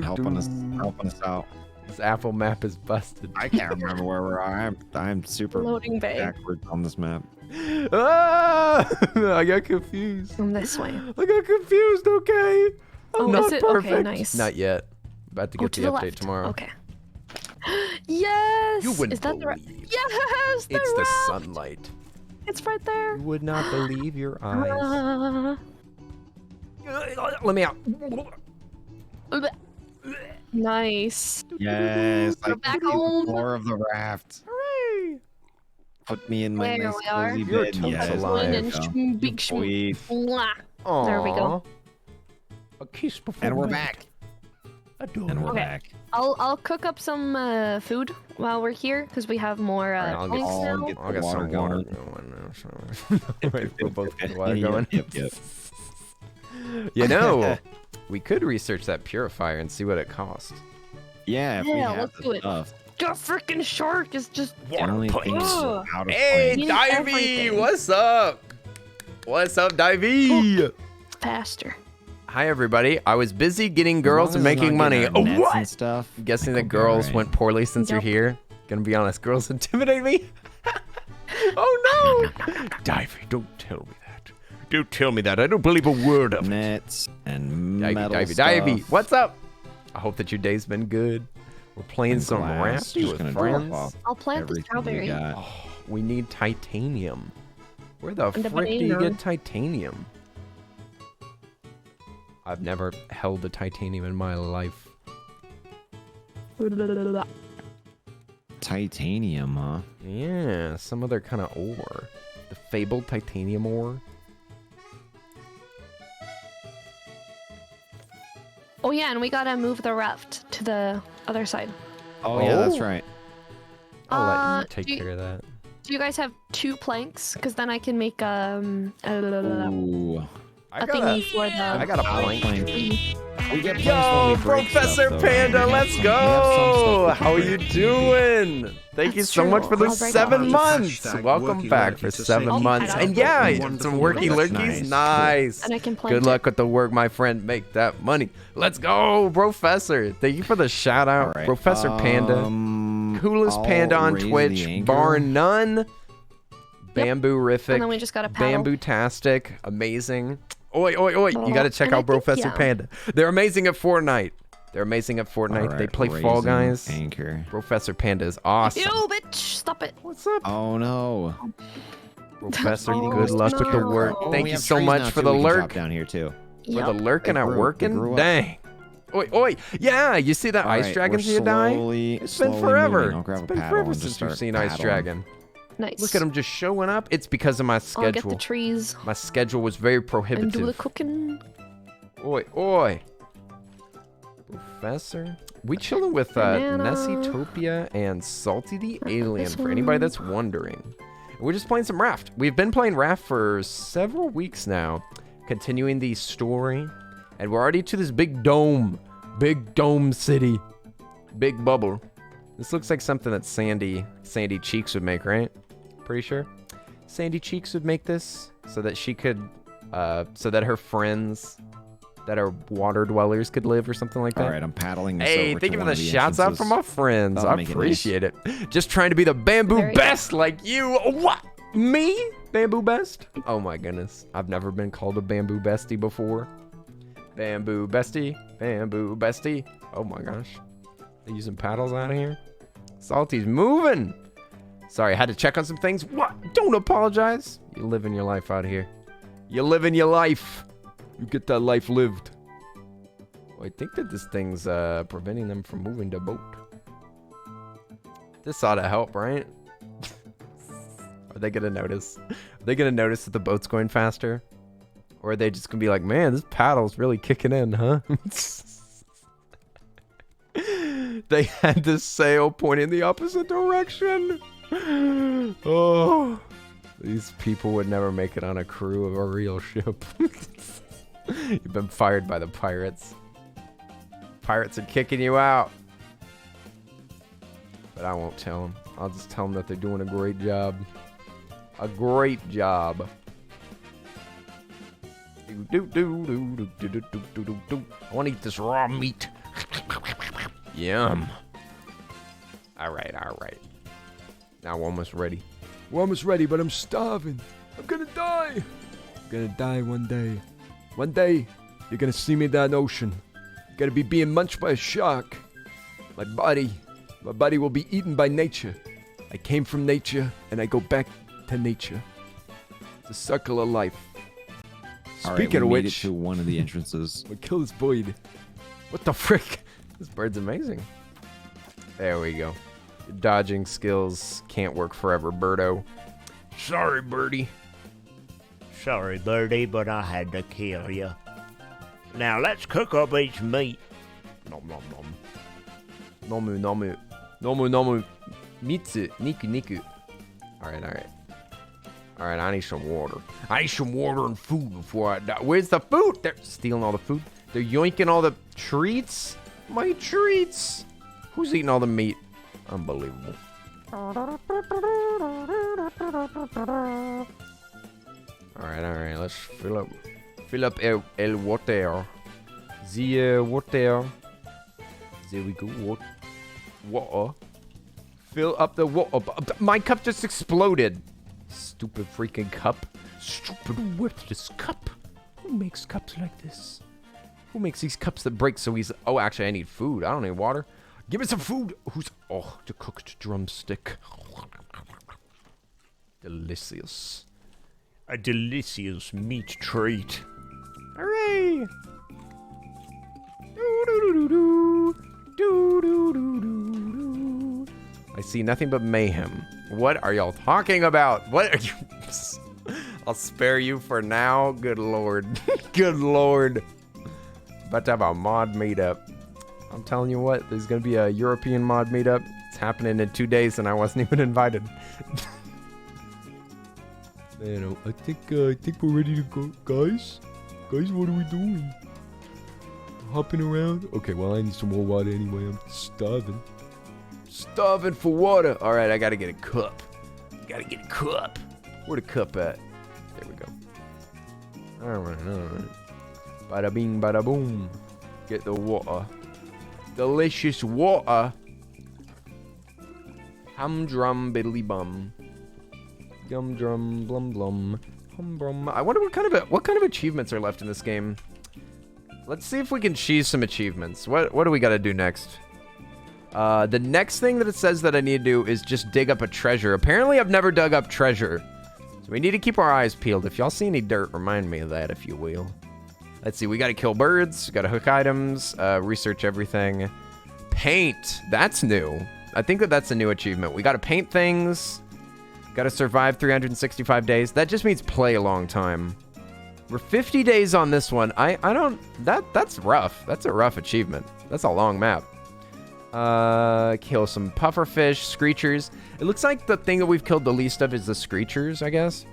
helping us out. This Apple map is busted. I can't remember where we are. I'm super Loading bay. backwards on this map. Ah! I got confused. From this way. I got confused. Okay. I'm Oh, not is it? perfect. Okay, nice. Not yet. About to Go get to the the update left. tomorrow. Okay. Yes. You wouldn't Is that the believe. Yes, the It's the raft. sunlight. It's right there. You would not believe your eyes. Let me out. Nice. Yes, I We're can back see the home. floor of the raft. Hooray! Put me in my There nice we are. cozy Your bed. toes Yes, alive. there And we go. big Sweet. Mwah. Aww. There we go. A kiss before And we're bed. back. Adorable. And we're Okay. back. I'll cook up some food while we're here because we have more Alright, I'll get- points I'll now. get I'll get water some water going. going. Wait, we'll both get water Yep, going. yep. You know, we could research that purifier and see what it costs. Yeah, if we Yeah, have let's the do it. stuff. The freaking shark is just The only thing is Ugh. out of Hey, point. Need Divey! everything. What's up? What's up, Divey? faster. Hi, everybody. I was busy getting girls As and long as it's making not money. getting Oh, our nets what? and stuff. I'm guessing I the think we'll be girls alright. went poorly since you're Nope. here. Gonna be honest, girls intimidate me. Oh no! Divey, don't tell me that. Don't tell me that. I don't believe a word of it. Nets and Divey, metal Divey, stuff. Divey, what's up? I hope that your day's been good. We're playing And some glass. Rafty Just with gonna drop friends. off I'll plant the everything we strawberry. got. Oh, we need titanium. Where the And a frick do you banana. get titanium? I've never held a titanium in my life. Titanium, huh? Yeah, some other kind of ore. The fabled titanium ore. Oh yeah, and we gotta move the raft to the other side. Oh, yeah, that's Oh. right. I'll let Uh, you take do you- care of that. Do you guys have 2 planks? Because then I can make a Ooh. thingy for I the. got a plank. We get planks when Yo, we break Professor stuff, though. Panda, We have let's some- we have some stuff go! we How are can you break. doing? Thank you That's so much true. for the I'll break 7 it. months. Hashtag Welcome worky back lurky for to 7 say months. that And out. yeah, Wonderful. some worky That's lurkies. nice. Nice. And I can plant Good luck with the work, my friend. Make that money. Let's go, Professor. Thank you for the shout out, All right, Professor Panda. Coolest I'll panda on raise the Twitch, anchor. bar none. Bamboo-rific. And then we just gotta paddle. Bamboo-tastic. Amazing. Oi, oi, oi. You gotta check And I out think, Professor yeah. Panda. They're amazing at Fortnite. They're amazing at Fortnite. All They right, play Fall raising Guys. Anchor. Professor Panda is awesome. Ew, bitch! Stop it. What's up, Oh no. Professor? Oh, Good luck with the no. work. Oh, Thank we you have so trees much now, for too. the We can drop lurk. down here too. For Yep. the lurking They and grew- they working. grew up. Dang. Oi, oi. Yeah, you see that All ice right, dragon we're see you die? slowly- It's been slowly forever. moving. I'll grab It's a been paddle forever and just since you've start seen ice paddling. dragon. Nice. Look at them just showing up. It's because of my schedule. I'll get the trees My schedule was very prohibitive. and do the cooking. Oi, oi. Professor. We chilling with Banana. Nessitopia and Salty the Alien, this for anybody one. that's wondering. We're just playing some Raft. We've been playing Raft for several weeks now, continuing the story. And we're already to this big dome city. Big bubble. This looks like something that Sandy Cheeks would make, right? Pretty sure. Sandy Cheeks would make this so that she could, so that her friends that are water dwellers could live or something like that. All right, I'm paddling this Hey, over thank to you for one the of shouts out entrances. from my friends. That'll I make it appreciate it. Just trying to be the bamboo There you best like you. What? Me? Bamboo best? Oh my goodness. I've never been called a bamboo bestie before. Bamboo bestie. Bamboo bestie. Oh my gosh. They're using paddles out of here. Salty's moving. Sorry, I had to check on some things. What? Don't apologize. You're living your life out here. You're living your life. You get that life lived. Well, I think that this thing's preventing them from moving the boat. This ought to help, right? Are they gonna notice? Are they gonna notice that the boat's going faster? Or are they just gonna be like, man, this paddle's really kicking in, huh? They had this sail pointing the opposite direction. Oh, these people would never make it on a crew of a real ship. You've been fired by the pirates. Pirates are kicking you out. But I won't tell them. I'll just tell them that they're doing a great job. A great job. I want to eat this raw meat. Yum. All right. Now we're almost ready. We're almost ready, but I'm starving. I'm gonna die. I'm gonna die one day. One day, you're gonna see me in that ocean. Gonna be being munched by a shark. My body will be eaten by nature. I came from nature, and I go back to nature. It's a circle of life. All right, Speaking we of made which, it to one of the entrances. we'll kill this bird. What the frick? This bird's amazing. There we go. Your dodging skills can't work forever, Birdo. Sorry, birdie. Sorry, birdie, but I had to kill you. Now let's cook up each meat. Nom nom nom. Nomu. Mitsu. Niku. Alright. Alright, I need some water. I need some water and food before I die. Where's the food? They're stealing all the food. They're yoinking all the treats. My treats. Who's eating all the meat? Unbelievable. Alright. Let's fill up el water. The water. There we go. Water. Fill up the water. My cup just exploded. Stupid freaking cup. Stupid worthless cup. Who makes cups like this? Who makes these cups that break so easily? Oh, actually, I need food. I don't need water. Give me some food. The cooked drumstick. Delicious. A delicious meat treat. Hooray! I see nothing but mayhem. What are y'all talking about? What are you? I'll spare you for now. Good lord. Good lord. About to have a mod meetup. I'm telling you what, there's gonna be a European mod meetup. It's happening in 2 days and I wasn't even invited. Man, I think we're ready to go. Guys, what are we doing? Hopping around? Okay, well, I need some more water anyway. I'm starving. Starving for water. All right, I gotta get a cup. Where the cup at? There we go. All right. Bada bing, bada boom. Get the water. Delicious water. Humdrum biddly bum. Yum drum blum blum. Humbrum. I wonder what kind of achievements are left in this game. Let's see if we can cheese some achievements. What do we got to do next? The next thing that it says that I need to do is just dig up a treasure. Apparently, I've never dug up treasure. So we need to keep our eyes peeled. If y'all see any dirt, remind me of that, if you will. Let's see. We got to kill birds. Got to hook items. Research everything. Paint. That's new. I think that's a new achievement. We got to paint things. Got Gotta survive 365 days. That just means play a long time. We're 50 days on this one. I don't... That's rough. That's a rough achievement. That's a long map. Kill some pufferfish, screechers. It looks like the thing that we've killed the least of is the screechers, I guess.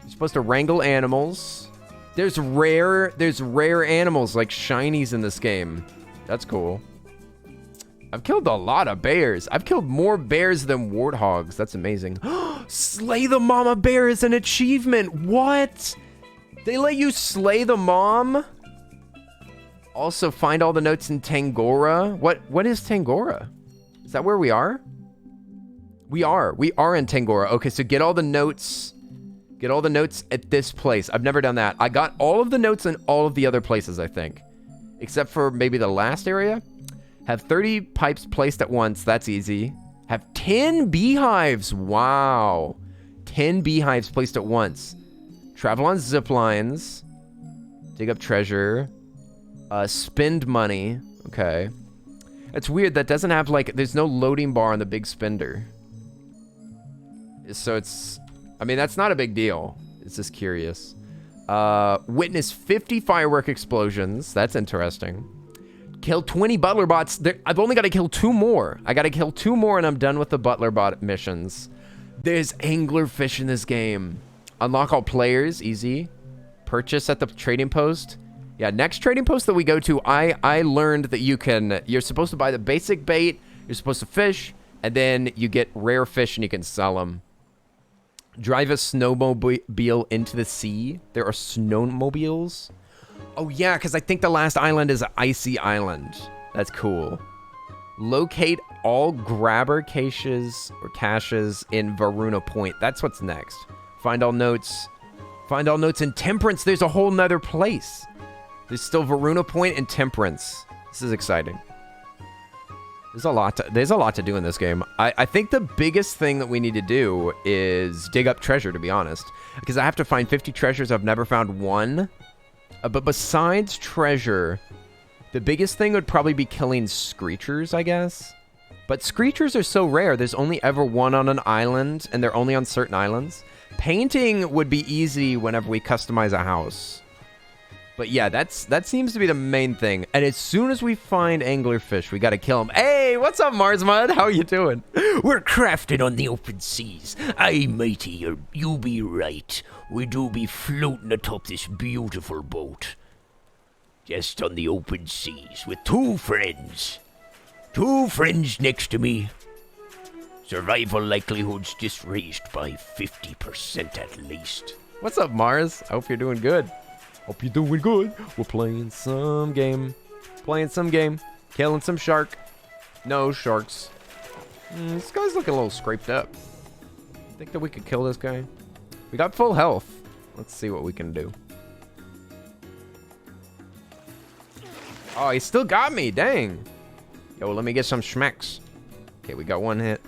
You're supposed to wrangle animals. There's rare animals like shinies in this game. That's cool. I've killed a lot of bears. I've killed more bears than warthogs. That's amazing. Slay the mama bear is an achievement. What? They let you slay the mom? Also, find all the notes in Tangora. What is Tangora? Is that where we are? We are in Tangora. Okay, so get all the notes. Get all the notes at this place. I've never done that. I got all of the notes in all of the other places, I think. Except for maybe the last area. Have 30 pipes placed at once. That's easy. Have 10 beehives. Wow. 10 beehives placed at once. Travel on zip lines. Dig up treasure. Spend money. Okay. It's weird. That doesn't have, like, there's no loading bar on the big spender. So it's... I mean, that's not a big deal. It's just curious. Witness 50 firework explosions. That's interesting. Kill 20 butler bots. I've only got to kill 2 more. I got to kill 2 more and I'm done with the butler bot missions. There's anglerfish in this game. Unlock all players. Easy. Purchase at the trading post. Yeah, next trading post that we go to, I learned that you're supposed to buy the basic bait. You're supposed to fish. And then you get rare fish and you can sell them. Drive a snowmobile into the sea. There are snowmobiles. Oh, yeah, because I think the last island is an icy island. That's cool. Locate all grabber caches in Varuna Point. That's what's next. Find all notes. Find all notes in Temperance. There's a whole nother place. There's still Varuna Point and Temperance. This is exciting. There's a lot to do in this game. I think the biggest thing that we need to do is dig up treasure, to be honest. Because I have to find 50 treasures. I've never found one. But besides treasure, the biggest thing would probably be killing screechers, I guess. But screechers are so rare. There's only ever one on an island, and they're only on certain islands. Painting would be easy whenever we customize a house. But yeah, that seems to be the main thing. And as soon as we find anglerfish, we gotta kill them. Hey, what's up, Marsmud? How you doing? We're crafting on the open seas. Aye, matey, you be right. We do be floating atop this beautiful boat. Just on the open seas with 2 friends. 2 friends next to me. Survival likelihoods just raised by 50% at least. What's up, Mars? I hope you're doing good. Hope you're doing good. We're playing some game. Killing some shark. No sharks. This guy's looking a little scraped up. Think that we could kill this guy? We got full health. Let's see what we can do. Oh, he still got me. Dang. Yo, let me get some schmecks. Okay, we got 1 hit.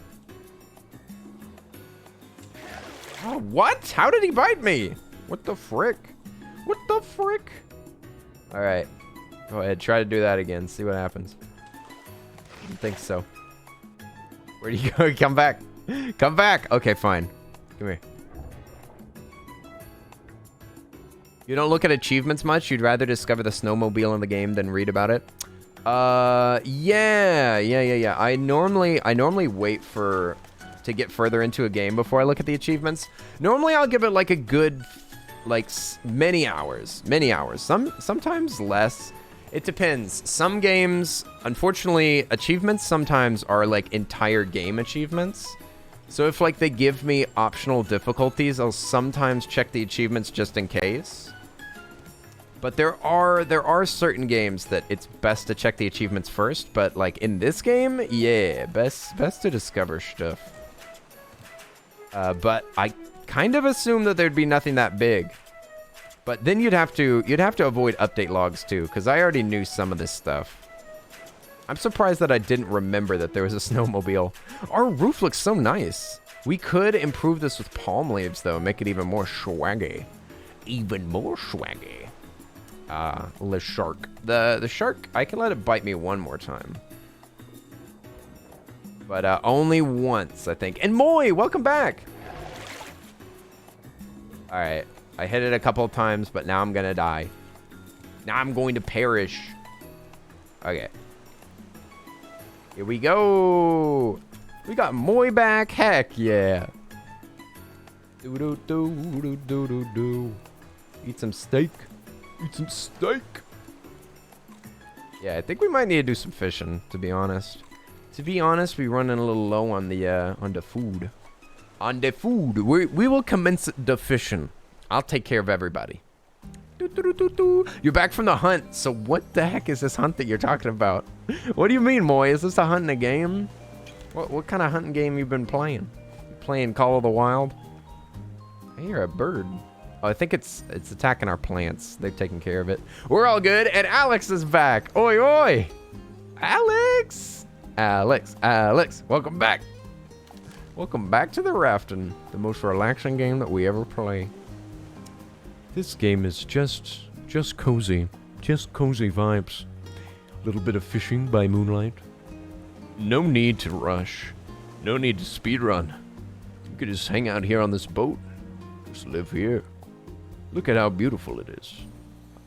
Oh, what? How did he bite me? What the frick? What the frick? All right. Go ahead. Try to do that again. See what happens. I don't think so. Where'd you go? Come back. Come back. Okay, fine. Come here. You don't look at achievements much? You'd rather discover the snowmobile in the game than read about it? Yeah. I normally wait to get further into a game before I look at the achievements. Normally, I'll give it like a good... like many hours. Sometimes less. It depends. Some games, unfortunately, achievements sometimes are like entire game achievements. So if like they give me optional difficulties, I'll sometimes check the achievements just in case. But there are certain games that it's best to check the achievements first. But like in this game, yeah, best to discover stuff. But I kind of assume that there'd be nothing that big. But then you'd have to avoid update logs too, because I already knew some of this stuff. I'm surprised that I didn't remember that there was a snowmobile. Our roof looks so nice. We could improve this with palm leaves though, make it even more swaggy. Even more swaggy. The shark. The shark, I can let it bite me 1 more time. But only once, I think. And Moy, welcome back. All right. I hit it a couple of times, but now I'm going to die. Now I'm going to perish. Okay. Here we go. We got Moy back. Heck yeah. Do. Eat some steak. Eat some steak. Yeah, I think we might need to do some fishing, to be honest. To be honest, we're running a little low on the food. On the food. We will commence the fishing. I'll take care of everybody. You're back from the hunt. So what the heck is this hunt that you're talking about? What do you mean, Moy? Is this a hunt in a game? What kind of hunting game you been playing? You playing Call of the Wild? I hear a bird. Oh, I think it's attacking our plants. They've taken care of it. We're all good, and Alex is back. Oi, oi. Alex. Welcome back. Welcome back to the Rafting, the most relaxing game that we ever play. This game is just cozy. Just cozy vibes. A little bit of fishing by moonlight. No need to rush. No need to speed run. You could just hang out here on this boat. Just live here. Look at how beautiful it is.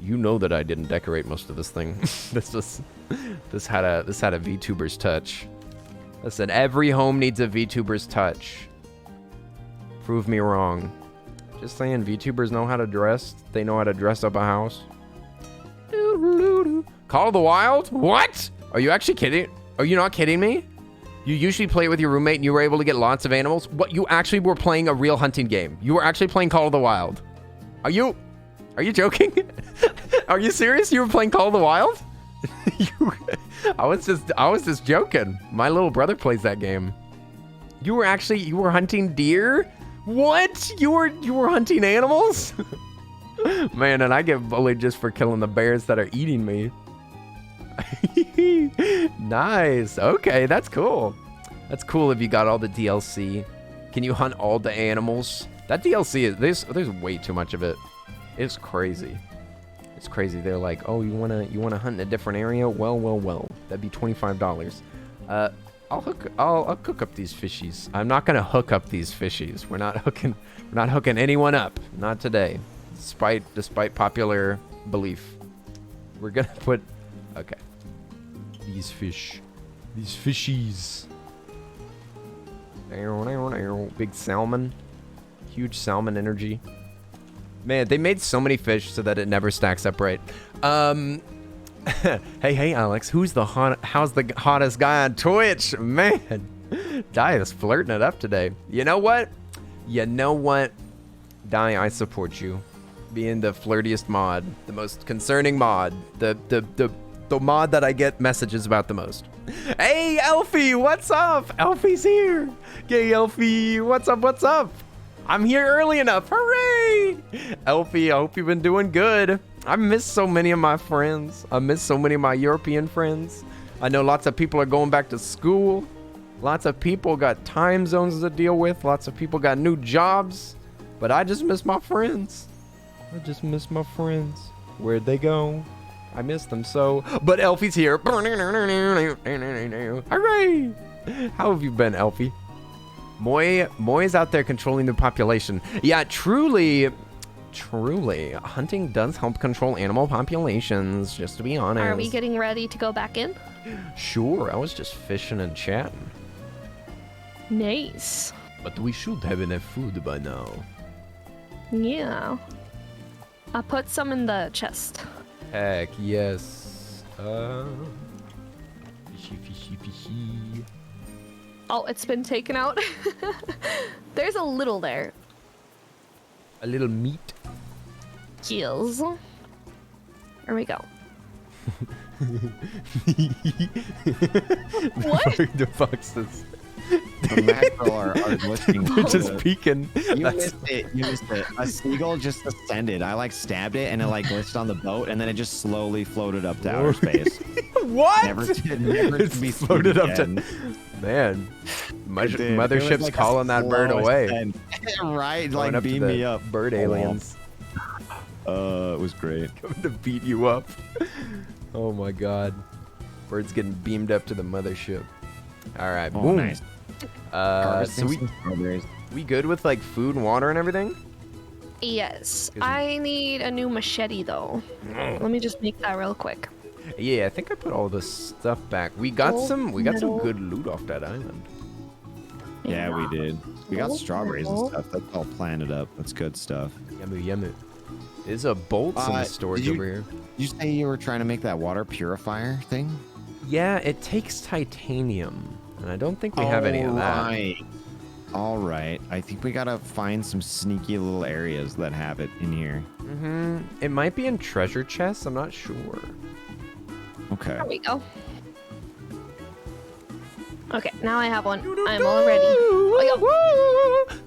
You know that I didn't decorate most of this thing. This had a VTuber's touch. Listen, every home needs a VTuber's touch. Prove me wrong. Just saying, VTubers know how to dress. They know how to dress up a house. Call of the Wild? What? Are you actually kidding? Are you not kidding me? You usually play it with your roommate and you were able to get lots of animals. What? You actually were playing a real hunting game. You were actually playing Call of the Wild. Are you joking? Are you serious? You were playing Call of the Wild? I was just joking. My little brother plays that game. You were hunting deer? What? You were hunting animals? Man, and I get bullied just for killing the bears that are eating me. Nice. Okay, that's cool. That's cool if you got all the DLC. Can you hunt all the animals? That DLC is there's way too much of it. It's crazy. It's crazy. They're like, oh, you wanna hunt in a different area? Well. That'd be $25. I'll cook up these fishies. I'm not gonna hook up these fishies. We're not hooking anyone up. Not today. Despite popular belief. We're gonna put okay. These fishies. Big salmon. Huge salmon energy. Man, they made so many fish so that it never stacks up right. Hey, Alex, how's the hottest guy on Twitch? Man, Di is flirting it up today. You know what? Di, I support you. Being the flirtiest mod, the most concerning mod, the mod that I get messages about the most. Hey, Elfie, what's up? Elfie's here. Gay Elfie, what's up? I'm here early enough. Hooray! Elfie, I hope you've been doing good. I miss so many of my friends. I miss so many of my European friends. I know lots of people are going back to school. Lots of people got time zones to deal with. Lots of people got new jobs. But I just miss my friends. Where'd they go? I miss them so. But Elfie's here. Hooray! How have you been, Elfie? Moy's out there controlling the population. Yeah, truly, hunting does help control animal populations, just to be honest. Are we getting ready to go back in? Sure, I was just fishing and chatting. Nice. But we should have enough food by now. Yeah. I put some in the chest. Heck, yes. Fishy. Oh, it's been taken out. There's a little there. A little meat. Cheers. There we go. What? The foxes. The mackerel are listening. They're just peeking. You missed it. A seagull just ascended. I stabbed it and it glitched on the boat and then it just slowly floated up to outer space. What? Never to be floated up again. to. Man, mothership's calling that bird away. Right, Going up to beam the me up. Bird aliens. It was great. Coming to beat you up. Oh my god. Bird's getting beamed up to the mothership. All right, boom. Nice. So we good with food and water and everything? Yes. I need a new machete though. Let me just make that real quick. Yeah, I think I put all this stuff back. We got some metal. good loot off that island. Yeah, we did. We got Gold strawberries and metal. stuff. That's all planted up. That's good stuff. Yummy, yummy. There's a bolts in the storage over here. You say you were trying to make that water purifier thing? Yeah, it takes titanium, and I don't think we have any of that. Right. All right. I think we gotta find some sneaky little areas that have it in here. It might be in treasure chests. I'm not sure. Okay. There we go. Okay, now I have one. I'm all ready.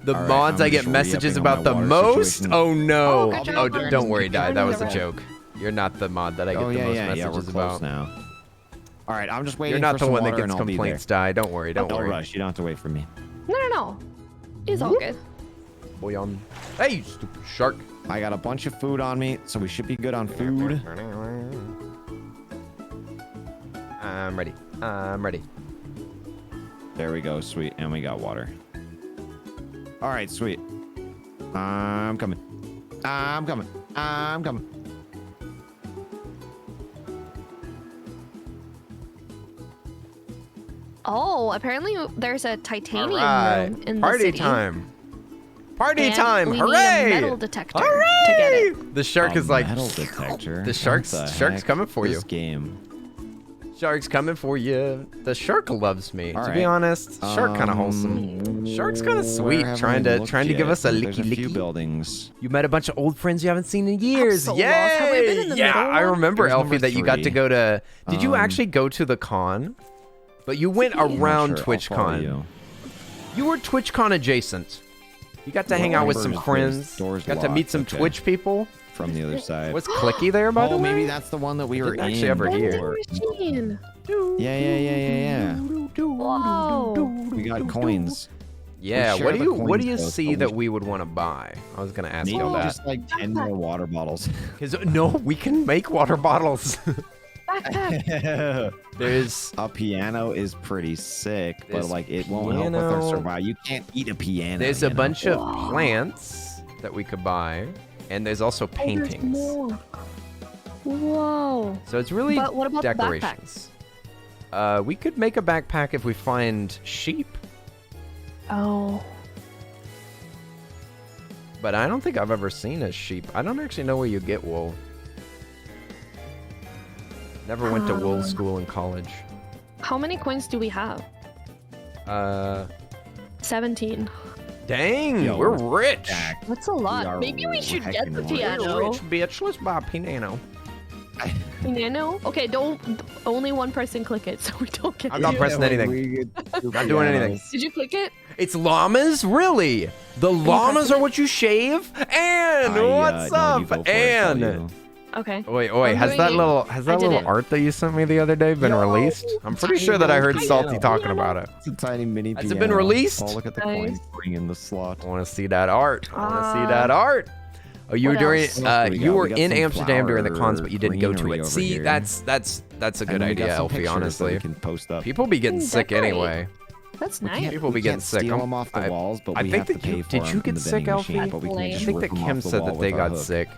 The All right, mods I'm I get just messages re-upping about on the my water most. situation. Oh no! Oh, good Oh, job, don't worry, Burns. Di. That was a Alright. joke. You're not the mod that I get Oh the yeah, most yeah, messages yeah. We're close about. now. All right, I'm just waiting. You're not for the some one that water gets and I'll be complaints, there. Di. Don't worry. Don't Don't worry. rush. You don't have to wait for me. No. It's all good. Boy on. Hey, you stupid shark. I got a bunch of food on me, so we should be good on food. I'm ready. I'm ready. There we go, sweet, and we got water. All right, sweet. I'm coming. I'm coming. I'm coming. Oh, apparently there's a titanium Alright. room in the Party city. time. Party And time. we Hooray! need a metal detector Hooray! to get it. The shark A is like, metal detector. The shark's What the shark's heck? coming for This you. game. Shark's coming for you. The shark loves me. All To be right. honest, shark kind of wholesome. Shark's kind of Where sweet, haven't trying we to looked give yet? us a There's licky a few licky. buildings. You met a bunch of old friends you haven't seen in years. so Yay! lost. Have we been in the yeah, middle I one? remember It was Elfie number that you got to 3. go to. Did you Um, actually go to the con? But you went I'm not around sure. I'll follow TwitchCon. you. You were TwitchCon adjacent. You got to hang out with some Doors friends. locked, Got to meet some okay. Twitch people. From the other side. What's clicky there, by the Oh, way? maybe that's the one that we I were didn't in. actually ever hear. Vending machine. Yeah. Whoa. We got coins. Yeah, share what do the you coins, though, see so that we we would want to buy? I was gonna ask Maybe you that. just like 10 more water bottles. Because no, we can make water bottles. Backpack. There's A piano is pretty sick, but There's like it won't help with our piano. survival. You can't eat a piano. there's you a know? bunch of plants that we could buy, and there's also Oh, there's paintings. more. Whoa. So it's really But what about the backpack? decorations. We could make a backpack if we find sheep, Oh. but I don't think I've ever seen a sheep. I don't actually know where you get wool. Never went to wool school in college. How many coins do we have? 17. Dang, Yo, we're rich. Jack, That's a are lot. Maybe we should get the heckin' rich. We're piano. rich, bitch. Let's buy a piano. Piano? Okay, don't. Only one person click it so we don't get I'm not you. pressing anything. Not doing anything. Did you click it? It's llamas? Really? The llamas are what you shave? And what's up? And Okay. wait, I'm has doing that it. little I did it. art that you sent me the other day been released? I'm pretty tiny sure that I little heard Salty piano. talking about it. It's a tiny mini Has piano. it been released? Oh, look at the Nice. coins ring in the slot. I want to see that art. I want to see that art. Oh, you were What during else? What we you got? were We got in some Amsterdam during the flower cons, but you didn't go to greenery it. over See, here. that's a And good then we got idea, some Elfie. pictures that Honestly, we can post up. people be getting sick decorate. anyway. That's We nice. can't- People we be getting can't sick. Steal I'm- them off the I- walls, but I we think have to that pay you for did them you in get the sick, vending Elfie? machine, but we can I I just think rip that them Kim off the said wall that they with our got hook. sick.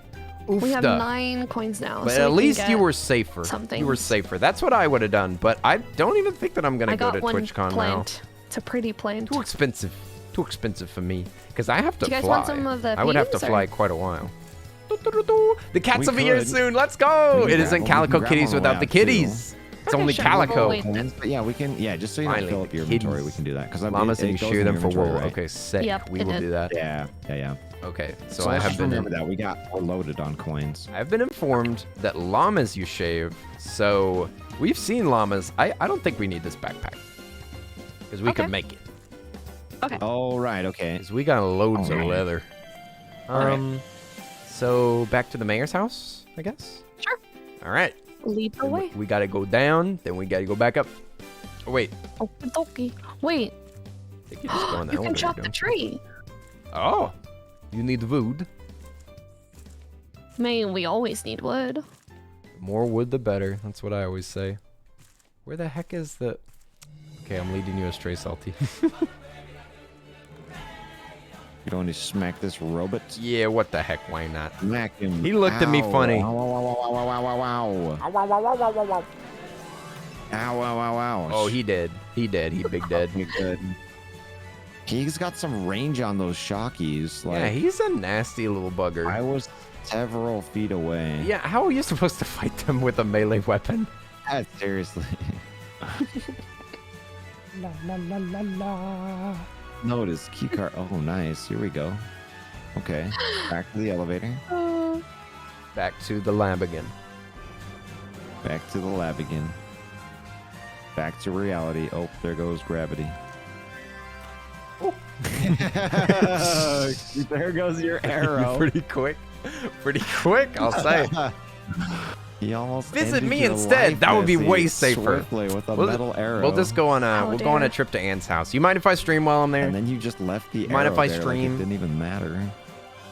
We have Oofda. 9 coins now. But so at we can least you get were safer. something. You were safer. That's what I would have done. But I don't even think that I'm gonna I go got to one TwitchCon now. plant. It's a pretty plant. Too expensive. Too expensive for me. Because I have to Do you guys fly. want some of the I would have to peas, or- fly quite a while. The cats We will be here could. soon. Let's go. We It can isn't grab 'em. We Calico can grab Kitties 'em without on the the way out, kitties. It's Okay, only sure. We'll Calico. wait. Coins, but yeah, we can. Yeah, just so you don't Finally, fill up your kitties. inventory, we can do that. Because Llamas and you shoot them for wool. Right? Okay, sick. Yep, we it will did. do that. Yeah. Okay, so So I let's have just been remember that we're loaded on coins. I've been informed that llamas you shave. So we've seen llamas. I don't think we need this backpack because we Okay. could make it. Okay. Oh right, okay. Because we got loads of Alright. leather. Alright. So back to the mayor's house, I guess. Sure. All right. Lead the way. We got to go down, then we got to go back up. Oh wait, Okie Wait. I think you just go in the You can elevator, chop the don't you? tree. Oh, you need wood. Man, we always need wood. The more wood, the better. That's what I always say. Where the heck is the? Okay, I'm leading you astray, Salty. You don't want to smack this robot? Yeah, what the heck? Why not? Smack him. He looked at me Ow. funny. Ow, ow, ow, ow, ow, ow, ow, ow. Ow, ow, ow, ow. Oh, he did. He did. He big dead. He good. He's got some range on those shockies. Like, Yeah, he's a nasty little bugger. I was several feet away. Yeah, how are you supposed to fight them with a melee weapon? Yeah, seriously. La la la la la. Notice key card. Oh, nice. Here we go. Okay. Back to the elevator. Back to the lab again. Back to the lab again. Back to reality. Oh, there goes gravity. There goes your arrow. Pretty quick. Pretty quick, I'll say. He almost Visit ended me your instead. life, That would be Nessie, way safer. swiftly with a metal arrow. We'll just go on a How we'll go on a dare. trip to Anne's house. You mind if I stream while I'm there? And then you just left the Mind arrow if I there, like stream? it didn't even matter.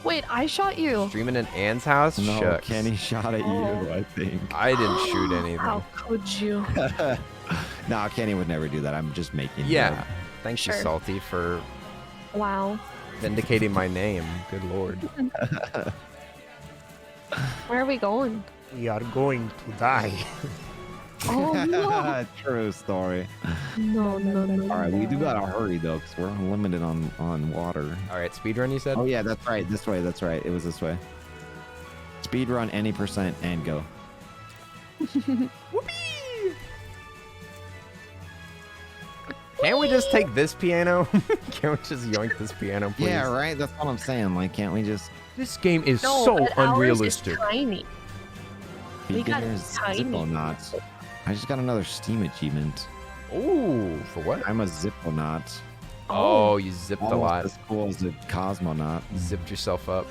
Wait, I shot you. Streaming in Anne's house? No, Shucks. Kenny shot at you, Oh. I think. I didn't shoot anything. How could you? No, Kenny would never do that. I'm just making Yeah. joke. Thanks Sure. you, Salty, for Wow. vindicating my name. Good lord. Where are we going? We are going to die. Oh no! True story. No, no, no. All right, we do gotta hurry though, because we're limited on water. All right, speedrun, you said? Oh yeah, that's right. This way. That's right. It was this way. Speed run any percent and go. Can't we just take this piano? Can't we just yoink this piano, please? Yeah, right. That's what I'm saying. Like, can't we just This game is No, so but ours is unrealistic. tiny. We got beginners tiny. Zippronauts? I just got another Steam achievement. Ooh, for what? I'm a Zipponaut. Oh, you zipped a Almost lot. as cool as a cosmonaut. Zipped yourself up.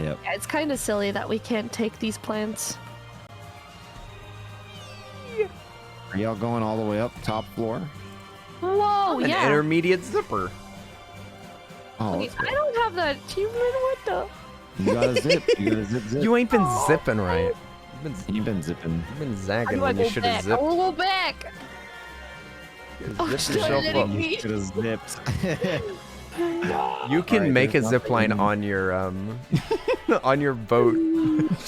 Yep. Yeah, it's kind of silly that we can't take these plants. Are y'all going all the way up top floor? Whoa, An yeah. intermediate zipper. Oh, Wait, let's go. I don't have that achievement. What the? You gotta zip. You gotta zip. You ain't been zipping right. You've been zipping. You've been How zagging do I when you go should back? have I zipped. will go back. Oh, Zip still yourself hitting up. me. Could have zipped. You can Alright, make a there's zip line nothing- on your on your boat.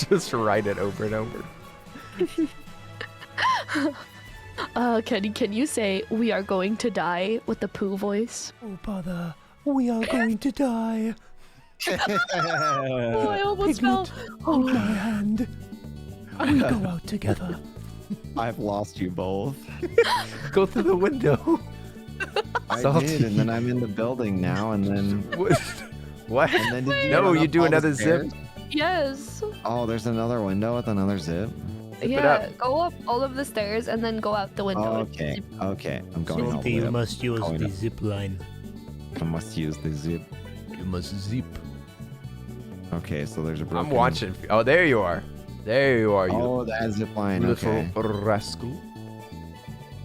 Just ride it over and over. Kenny, can you say "We are going to die" with the poo voice? Oh, brother, we are going to die. Oh, I almost fell. Piglet, Oh, my hand. We go out together. I've lost you both. Go through the window. I Salty. did, and then I'm in the building now, and then What? and then did you No, run you up do all the another zip. stairs? yes. Oh, there's another window with another zip. it Yeah, up. go up all of the stairs and then go out the window. Okay, okay, I'm going all Salty, the way you up. must use Going the up. zip line. I must use the zip. You must zip. Okay, so there's a broken... I'm watching. Oh, there you are. There you are, you Oh, that zip line. little Okay. rascal.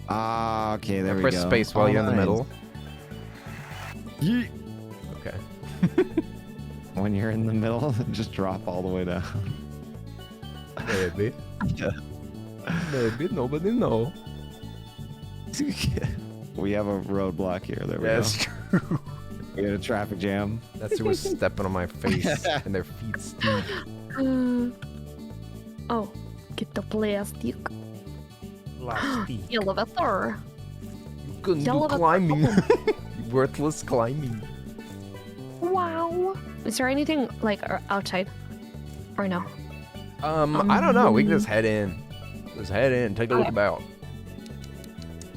Ah, okay, there we Press go. space while Oh, you're in the nice. middle. Yeet. Okay. When you're in the middle, just drop all the way down. Maybe. Maybe nobody know. We have a roadblock here. There we That's go. true. We got a traffic jam. That's who was stepping on my face and their feet stink. Oh, get the plastic Plastic. elevator. You couldn't do Yellow- climbing. Worthless climbing. Wow. Is there anything like outside? Or no? I don't know. We can just head in. Just head in. Take a look about.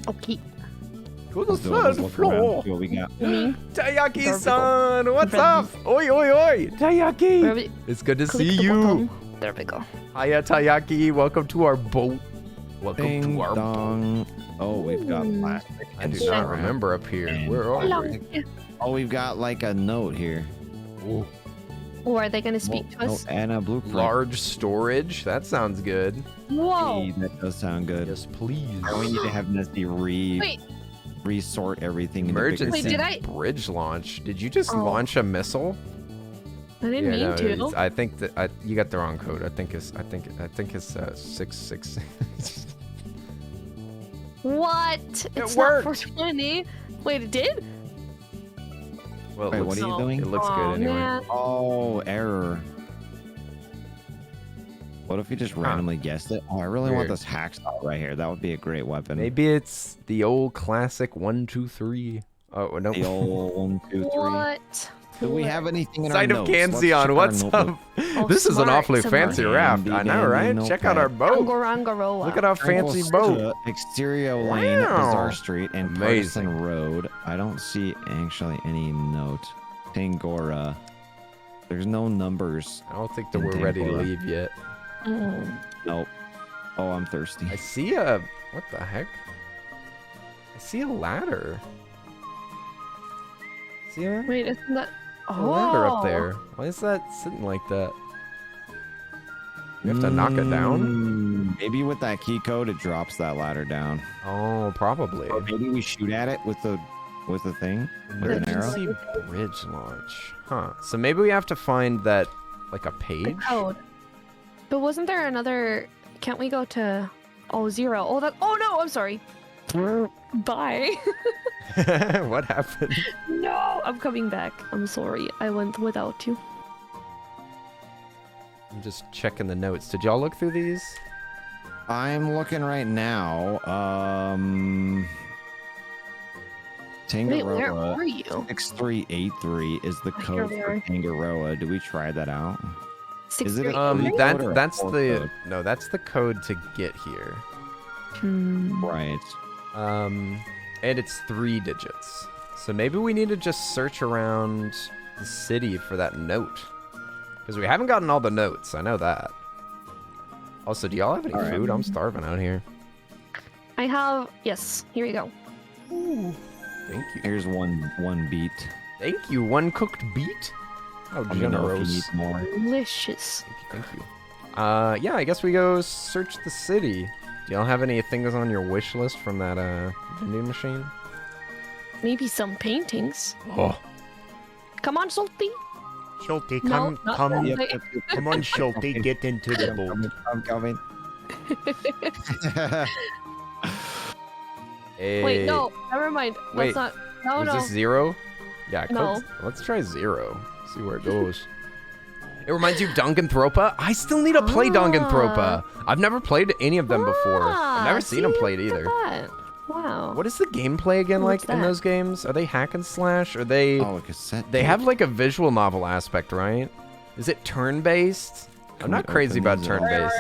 Okay. To the Let's do it. Let's third look around, floor. see what we got. Me. Taiyaki-san, what's Ready. up? Oi, oi, oi. Taiyaki. Where we It's good to click see the you. button. There we go. Hiya, Taiyaki. Welcome to our boat. Welcome Ding to our boat. dong. Oh, we've got Ooh. plastic. I and do not scrap. remember up here. Where are Hello. we? Oh, we've got like a note here. Ooh, Or are they gonna speak to Oh, us? and a blueprint. large storage. That sounds good. Whoa. Hey, that does sound good. Yes, please. And we need to have Nessie Wait. resort everything into bigger Emergency Wait, did I- bridge launch. Did you just Oh. launch a missile? I didn't mean to. it's- I think that you got the wrong code. I think it's 666. What? It's not worked. 420. Wait, it did? Well, Wait, what are you doing? It looks Aw, good anyway. man. Oh, error. What if you just randomly guessed it? Oh, I really want Weird. this hacksaw right here. That would be a great weapon. Maybe it's the old classic 1, 2, 3. Oh no. The old 1, 2, 3. What? Do we have anything in Sight our of notes? Let's Kanzion, check our what's notebook. up? Oh, This is an smart, awfully smart. fancy raft. I know, Handy right? dandy Check out our boat. Rangarangaroa. Look at our fancy boat. Exterior Lane, Wow. Bazaar Street, and Amazing. Partisan Road. I don't see actually any note. Tangora. There's no numbers. I don't think that In we're ready to Tampa. leave yet. Mm. Nope. Oh, I'm thirsty. I see a... What the heck? I see a ladder. See that? Wait, isn't that? A ladder up there. Why is that sitting like that? You have to knock it down? Maybe with that key code, it drops that ladder down. Oh, probably. Or maybe we shoot at it with the thing, with an arrow. Emergency bridge launch. Huh. So maybe we have to find that, like a The page? code. But wasn't there another? Can't we go to? Oh, 0. Oh, that. Oh no, I'm sorry. Bye. What happened? No, I'm coming back. I'm sorry. I went without you. I'm just checking the notes. Did y'all look through these? I'm looking right now. Wait, where Tangaroa are you? 6383 is the Oh, code here for we Tangaroa. Do we try that out? Is it a 638? code or a That's port the code? no, that's the code to get here. Right. And it's 3 digits. So maybe we need to just search around the city for that note. Because we haven't gotten all the notes, I know that. Also, do y'all have any All right. food? I'm starving out here. I have. Yes. Here we go. Thank you. Here's one beat. Thank you. 1 cooked beet? How Let me know if you generous. need more. Delicious. Thank you. Yeah, I guess we go search the city. Do y'all have any things on your wish list from that vending machine? Maybe some paintings. Oh, Come on, Salty. Schulte, No, come, not come, Salty. come on, Schulte, get into the boat. I'm coming. hey. Wait, no. Never mind. Wait, That's not. No, Was no. this 0? Yeah, No. Let's try 0. See where it goes. It reminds you of Danganthropa. I still need to play Danganthropa. I've never played any of them before. I've never seen them played Look at either. that. Wow. What is the gameplay again What's like in that? those games? Are they hack and slash? Are they... Oh, a cassette. They tape. have like a visual novel aspect, right? Is it turn-based? I'm Can not we crazy open about these up? turn-based,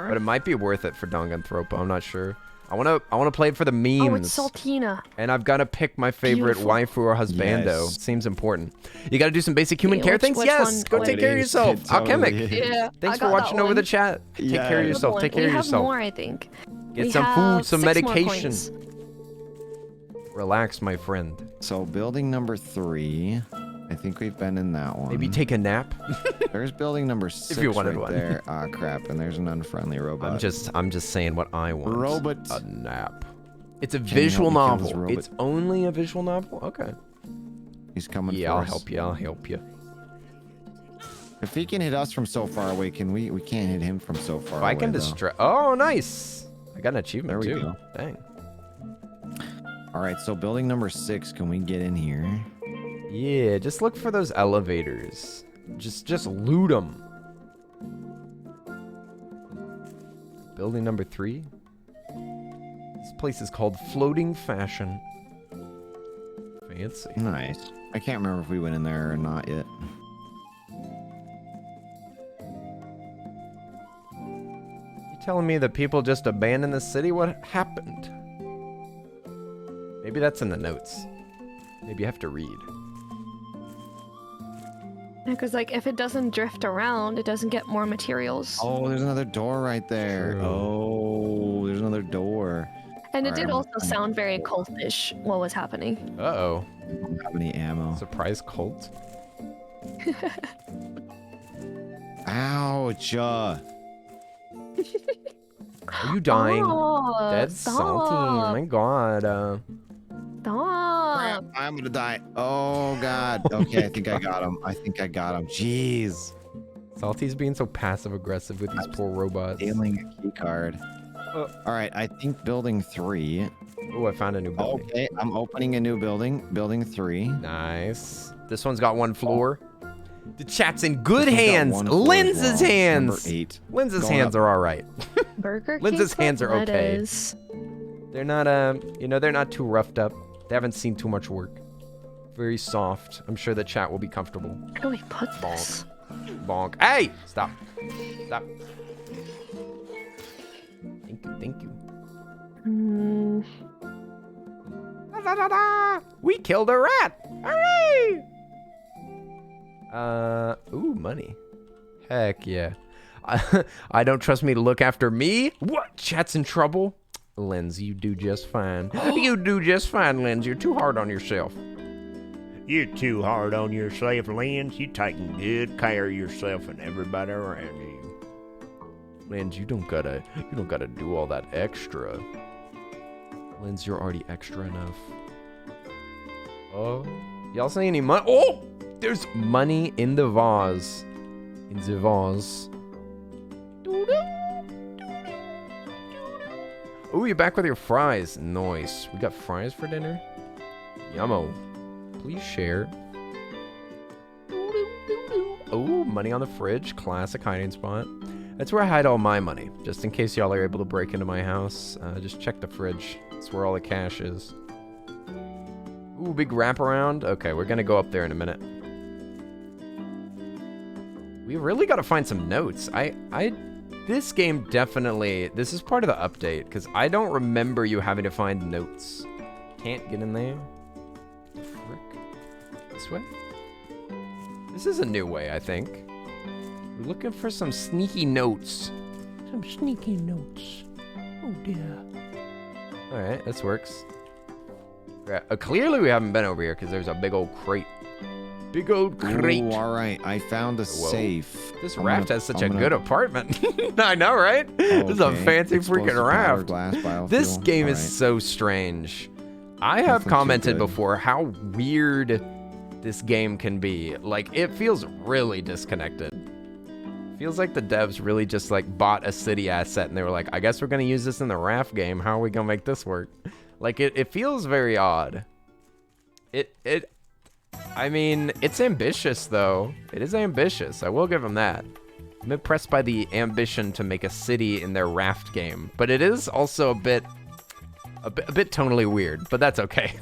but it might be worth it for Danganthropa. I'm not sure. I wanna play it for the memes. Oh, it's Saltina. And I've got to pick my favorite Beautiful. waifu or husbando. Yes. Seems important. You got to do some basic human Okay, care which- things? which Yes! one? Go Oh, take it care of is. yourself. It totally Alchemic. is. Yeah. Thanks I for got watching that over the one. chat. Take care of Yes. yourself. Take care we of have yourself. more, I think. Get We some have food, some 6 more medication. coins. Relax, my friend. So building number 3. I think we've been in that one. Maybe take a nap. There's building number 6 you wanted right one. there. Ah, crap. And there's an unfriendly robot. I'm just saying what I want. Robot. A nap. It's a you visual help me kill this novel. robot? It's only a visual novel? Okay. He's coming Yeah, for I'll us. help you. I'll help you. If he can hit us from so far away, can we? We can't hit him from so far If away. I can though. distract. Oh, nice. I got an achievement There we too. go. Dang. All right. So building number 6. Can we get in here? Yeah, just look for those elevators. Just loot them. Building number 3. This place is called Floating Fashion. Fancy. Nice. I can't remember if we went in there or not yet. You telling me that people just abandoned the city? What happened? Maybe that's in the notes. Maybe you have to read. Because, like, if it doesn't drift around, it doesn't get more materials. Oh, there's another door right there. True. Oh, there's another door. And it Alright, did I'm- also sound very cultish what was happening. Uh-oh. I don't have any ammo. Surprise cult? Ouch. Are you dying? Stop, Dead salty. Oh my god. Stop. I'm gonna die. Oh god. Okay, I think I got him. I think I got him. Jeez. Salty's being so passive aggressive with these poor robots. Stealing a key card. All right, I think building 3. Oh, I found a new building. Okay, I'm opening a new building. Building 3. Nice. This one's got 1 floor. The chat's in good This one's got hands. 1 floor as Lens's well. hands. Number 8. Lens's Going hands up. are all right. Burger King. Lens's hands are okay. lettuce. They're not, they're not too roughed up. They haven't seen too much work. Very soft. I'm sure the chat will be comfortable. Where do we put this? Bonk. Hey! Stop. Stop. Thank you, thank you. Da, da, da. We killed a rat! Hooray! Ooh, money. Heck yeah. I don't trust me to look after me? What? Chat's in trouble? Lens, you do just fine. You do just fine, Lens. You're too hard on yourself. You're too hard on yourself, Lens. You taking good care of yourself and everybody around you. Lens, you don't gotta do all that extra. Lens, you're already extra enough. Oh, y'all see any money? Oh, there's money in the vase. In the vase. Ooh, you're back with your fries. Nice. We got fries for dinner? Yummo. Please share. Ooh, money on the fridge. Classic hiding spot. That's where I hide all my money. Just in case y'all are able to break into my house. Just check the fridge. That's where all the cash is. Ooh, big wraparound. Okay, we're gonna go up there in a minute. We really gotta find some notes. This game definitely, this is part of the update, because I don't remember you having to find notes. Can't get in there. Frick. This way? This is a new way, I think. We're looking for some sneaky notes. Some sneaky notes. Oh dear. Alright, this works. Clearly we haven't been over here, because there's a big old crate. Big old crate. Ooh, all right, I found a safe. This raft has such a good apartment. I know, right? This is a fancy freaking raft. This game is so strange. I have commented before how weird this game can be. Like, it feels really disconnected. Feels like the devs really just like bought a city asset and they were like, I guess we're gonna use this in the raft game. How are we gonna make this work? Like, it feels very odd. I mean, it's ambitious, though. It is ambitious. I will give them that. I'm impressed by the ambition to make a city in their raft game. But it is also a bit tonally weird. But that's okay.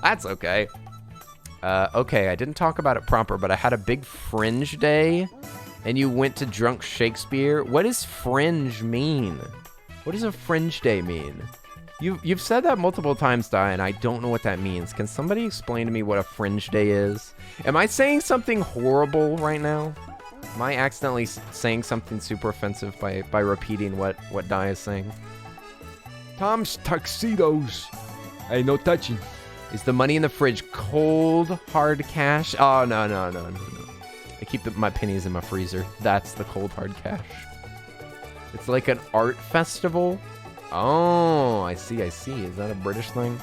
That's okay. Okay, I didn't talk about it proper, but I had a big fringe day. And you went to Drunk Shakespeare. What does fringe mean? What does a fringe day mean? You've said that multiple times, Di, and I don't know what that means. Can somebody explain to me what a fringe day is? Am I saying something horrible right now? Am I accidentally saying something super offensive by repeating what Di is saying? Tom's tuxedos. Hey, no touching. Is the money in the fridge cold, hard cash? Oh, no. I keep my pennies in my freezer. That's the cold, hard cash. It's like an art festival. Oh, I see. Is that a British thing?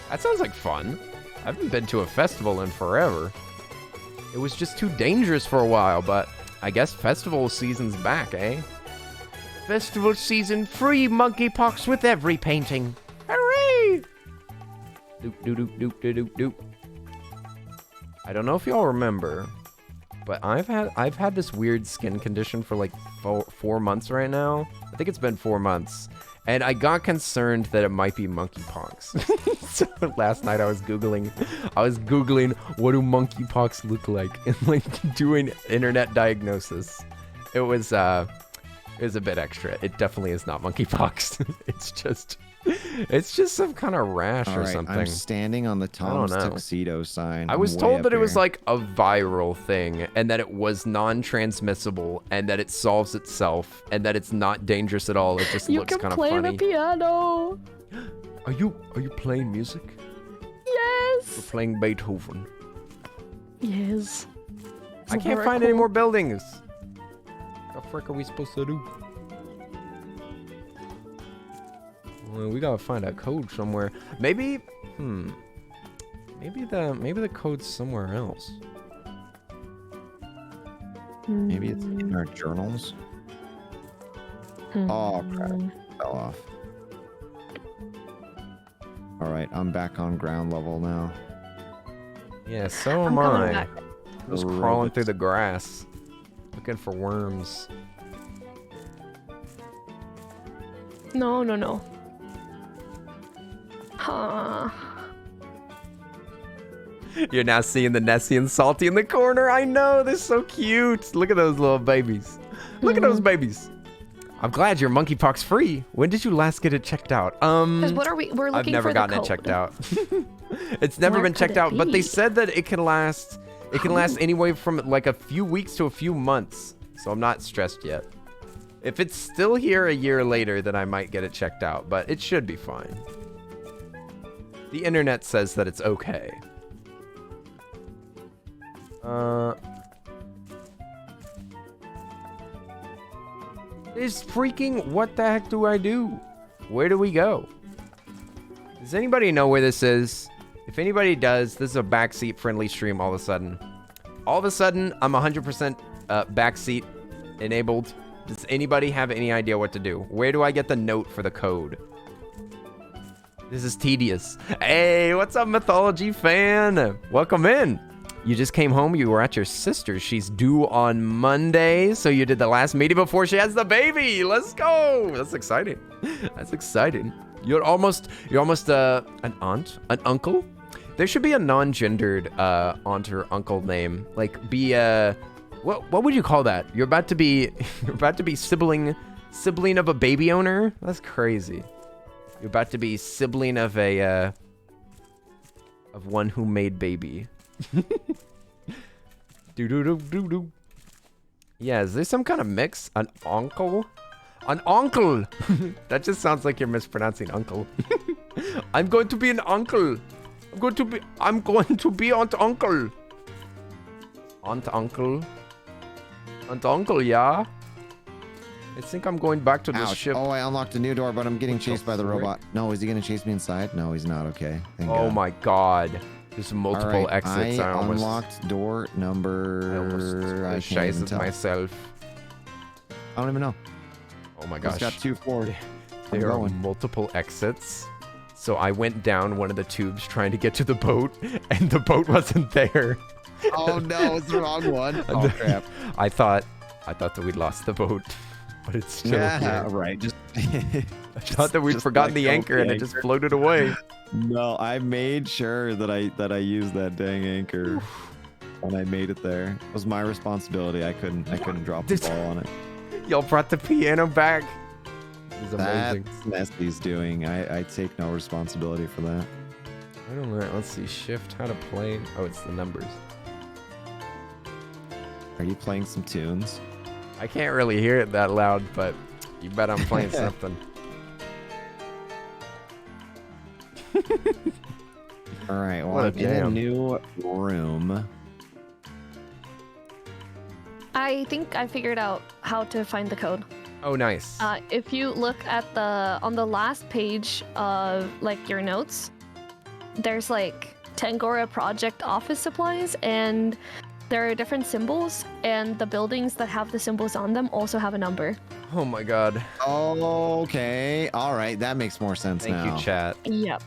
That sounds like fun. I haven't been to a festival in forever. It was just too dangerous for a while, but I guess festival season's back, eh? Festival season, free monkeypox with every painting. Hooray! Doop. I don't know if y'all remember, but I've had this weird skin condition for like 4 months right now. I think it's been 4 months. And I got concerned that it might be monkeypox. So last night I was Googling what do monkeypox look like and like doing internet diagnosis. It was a bit extra. It definitely is not monkeypox. It's just some kind of rash or something. I'm standing on the Tom's tuxedo sign. I was told that it was like a viral thing and that it was non-transmissible and that it solves itself and that it's not dangerous at all. It just looks kind of funny. You can play the piano. Are you playing music? Yes. We're playing Beethoven. Yes. I can't find any more buildings. What the frick are we supposed to do? Well, we gotta find a code somewhere. Maybe the code's somewhere else. Maybe it's in our journals. Oh crap. fell off. All right, I'm back on ground level now. Yeah, so I'm am coming I. back. Just crawling through the grass, looking for worms. No, no, no. Huh. You're now seeing the Nessie and Salty in the corner. I know, they're so cute. Look at those little babies. Look at those babies. I'm glad you're monkeypox free. When did you last get it checked out? Because what are we? We're looking I've never for gotten the it checked code. out. It's never Where been could checked it out, but they be? said that it can last. It can last anywhere from like a few weeks to a few months. So I'm not stressed yet. If it's still here a year later, then I might get it checked out, but it should be fine. The internet says that it's okay. This freaking, what the heck do I do? Where do we go? Does anybody know where this is? If anybody does, this is a backseat friendly stream all of a sudden. All of a sudden, I'm 100% backseat enabled. Does anybody have any idea what to do? Where do I get the note for the code? This is tedious. Hey, what's up, Mythology fan? Welcome in. You just came home. You were at your sister's. She's due on Monday, so you did the last meeting before she has the baby. Let's go. That's exciting. That's exciting. You're almost an aunt, an uncle. There should be a non-gendered aunt or uncle name. Like be what would you call that? You're about to be sibling of a baby owner. That's crazy. You're about to be sibling of a of one who made baby. Do. Yeah, is there some kind of mix? An uncle? An uncle! That just sounds like you're mispronouncing uncle. I'm going to be an uncle. I'm going to be aunt uncle. Aunt uncle. Aunt uncle, yeah? I think I'm going back to the Ouch. ship. Oh, I unlocked a new door, but I'm getting chased by the frick? robot. No, is he gonna chase me inside? No, he's not. Okay. Thank Oh God. my god. There's multiple All right, exits. I almost unlocked door number. I can't even shized tell. myself. I don't even know. Oh my It's gosh. got 2 forward. I'm There are going. multiple exits. So I went down one of the tubes trying to get to the boat, and the boat wasn't there. Oh no, it's the wrong one. Oh crap. I thought that we'd lost the boat, but it's still Yeah, here. right. Just. I thought that we'd just forgotten let the go of anchor the and it just anchor. floated away. No, I made sure that I used that dang anchor, and I made it there. It was my responsibility. I couldn't drop the This- ball on it. Y'all brought the piano back. This is amazing. That's Nestle's doing. I take no responsibility for that. I don't know. Let's see. Shift. How to play. Oh, it's the numbers. Are you playing some tunes? I can't really hear it that loud, but you bet I'm playing something. All right. Well, What a I'm in a jam. new room. I think I figured out how to find the code. Oh, nice. If you look at on the last page of like your notes, there's like Tangora project office supplies, and there are different symbols, and the buildings that have the symbols on them also have a number. Oh my god. Okay. All right. That makes more sense Thank now. you, chat. Yep.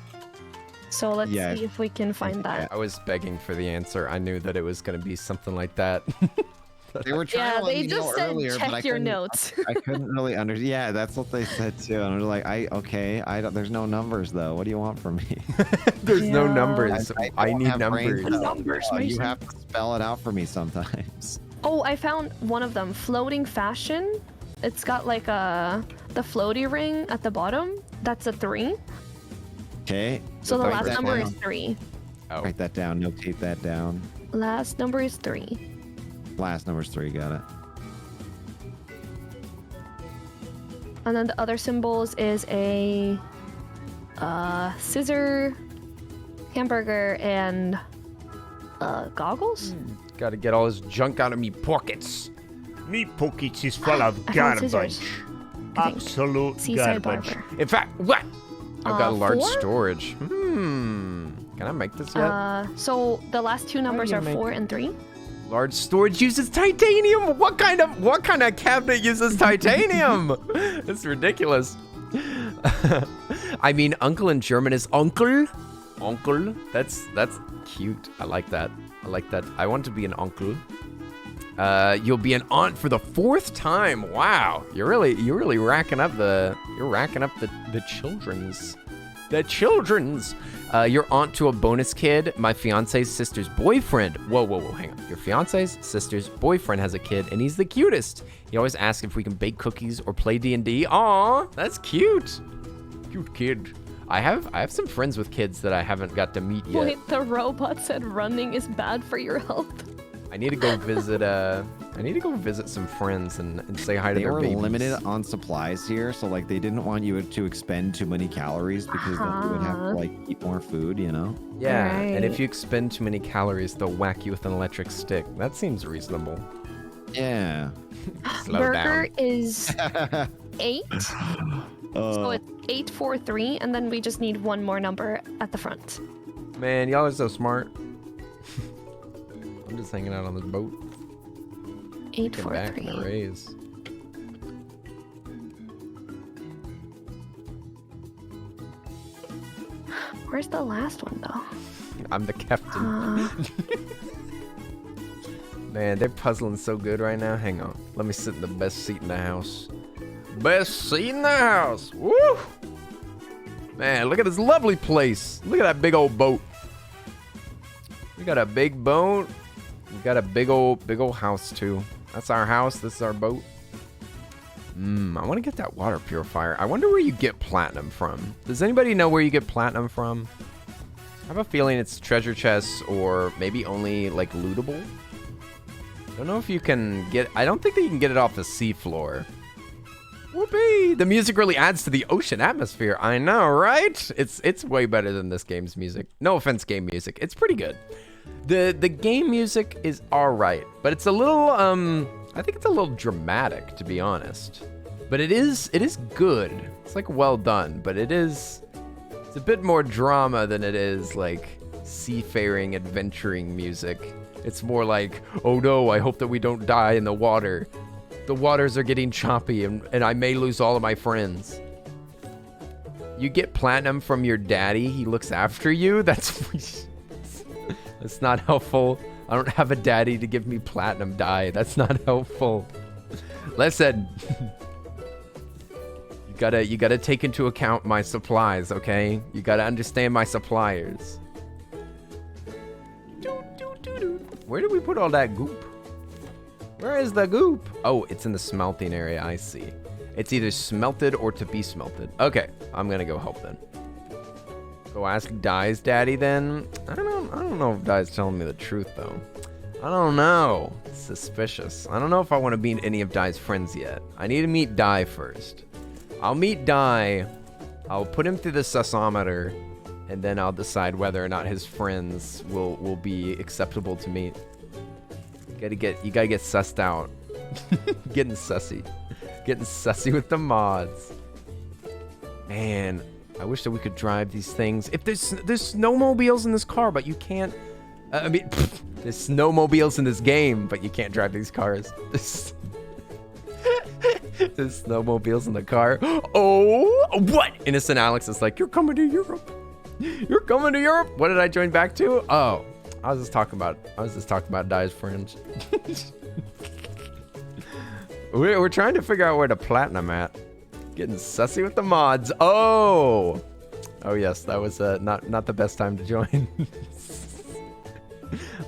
So let's Yeah. see if we can find that. I was begging for the answer. I knew that it was going to be something like that. They were trying Yeah, to let they me just know said earlier, but I check your couldn't- notes. I couldn't really understand. Yeah, that's what they said too. And I was like, I don't. There's no numbers though. What do you want from me? There's no Yeah. numbers. I don't need have brain numbers. cells. Numbers, You Mason. have to spell it out for me sometimes. Oh, I found one of them. Floating fashion. It's got like the floaty ring at the bottom. That's a 3. Okay. So the Write last that number down. is 3. Oh. Write that down. Notate that down. Last number is 3. Last number's 3. Got it. And then the other symbols is a scissor, hamburger, and goggles. Got to get all this junk out of me pockets. Me pockets is full of I found scissors, garbage. I think. Absolute Seaside garbage. barber. In fact, what? I've got large 4? storage. Can I make this yet? So the last 2 numbers you are make 4 and 3. Large storage uses titanium. What kind of cabinet uses titanium? It's ridiculous. I mean, uncle in German is Onkel. Onkel. That's cute. I like that. I like that. I want to be an uncle. You'll be an aunt for the 4th time. Wow. You're really racking up the children's. The children's. Your aunt to a bonus kid, my fiance's sister's boyfriend. Whoa, hang on. Your fiance's sister's boyfriend has a kid, and he's the cutest. He always asks if we can bake cookies or play D&D. Aw, that's cute. Cute kid. I have some friends with kids that I haven't got to meet yet. Wait, the robot said running is bad for your health. I need to go visit some friends and say hi to their babies. They were limited on supplies here, so like they didn't want you to expend too many calories because then you would have to like eat more food, you know? Yeah, Right. and if you expend too many calories, they'll whack you with an electric stick. That seems reasonable. Yeah. Slow Burger down. is 8. So it's 843, and then we just need one more number at the front. Man, y'all are so smart. I'm just hanging out on this boat. Get back in the 843. raise. Where's the last one though? I'm the captain. Man, they're puzzling so good right now. Hang on. Let me sit in the best seat in the house. Best seat in the house. Woo! Man, look at this lovely place. Look at that big old boat. We got a big boat. We got a big old house too. That's our house. This is our boat. I want to get that water purifier. I wonder where you get platinum from. Does anybody know where you get platinum from? I have a feeling it's treasure chests or maybe only like lootable. Don't know if you can get... I don't think that you can get it off the seafloor. Whoopee! The music really adds to the ocean atmosphere. I know, right? It's way better than this game's music. No offense, game music. It's pretty good. The game music is alright, but it's a little, I think it's a little dramatic, to be honest. But it is good. It's like well done, but it's a bit more drama than it is like seafaring, adventuring music. It's more like, oh no, I hope that we don't die in the water. The waters are getting choppy and I may lose all of my friends. You get platinum from your daddy, he looks after you? That's not helpful. I don't have a daddy to give me platinum dye. That's not helpful. Listen. You gotta take into account my supplies, okay? You gotta understand my suppliers. Where did we put all that goop? Where is the goop? Oh, it's in the smelting area, I see. It's either smelted or to be smelted. Okay, I'm gonna go help then. Go ask Dai's daddy then? I don't know if Dai's telling me the truth though. I don't know. It's suspicious. I don't know if I want to meet any of Dai's friends yet. I need to meet Dai first. I'll meet Dai. I'll put him through the sussometer, and then I'll decide whether or not his friends will be acceptable to meet. You gotta get sussed out. Getting sussy with the mods. Man, I wish that we could drive these things. If there's snowmobiles in this car, but you can't. I mean, there's snowmobiles in this game, but you can't drive these cars. There's snowmobiles in the car. Oh, what? Innocent Alex is like, you're coming to Europe. You're coming to Europe. What did I join back to? Oh, I was just talking about Dai's friends. We're trying to figure out where to platinum at. Getting sussy with the mods. Oh yes, that was not the best time to join.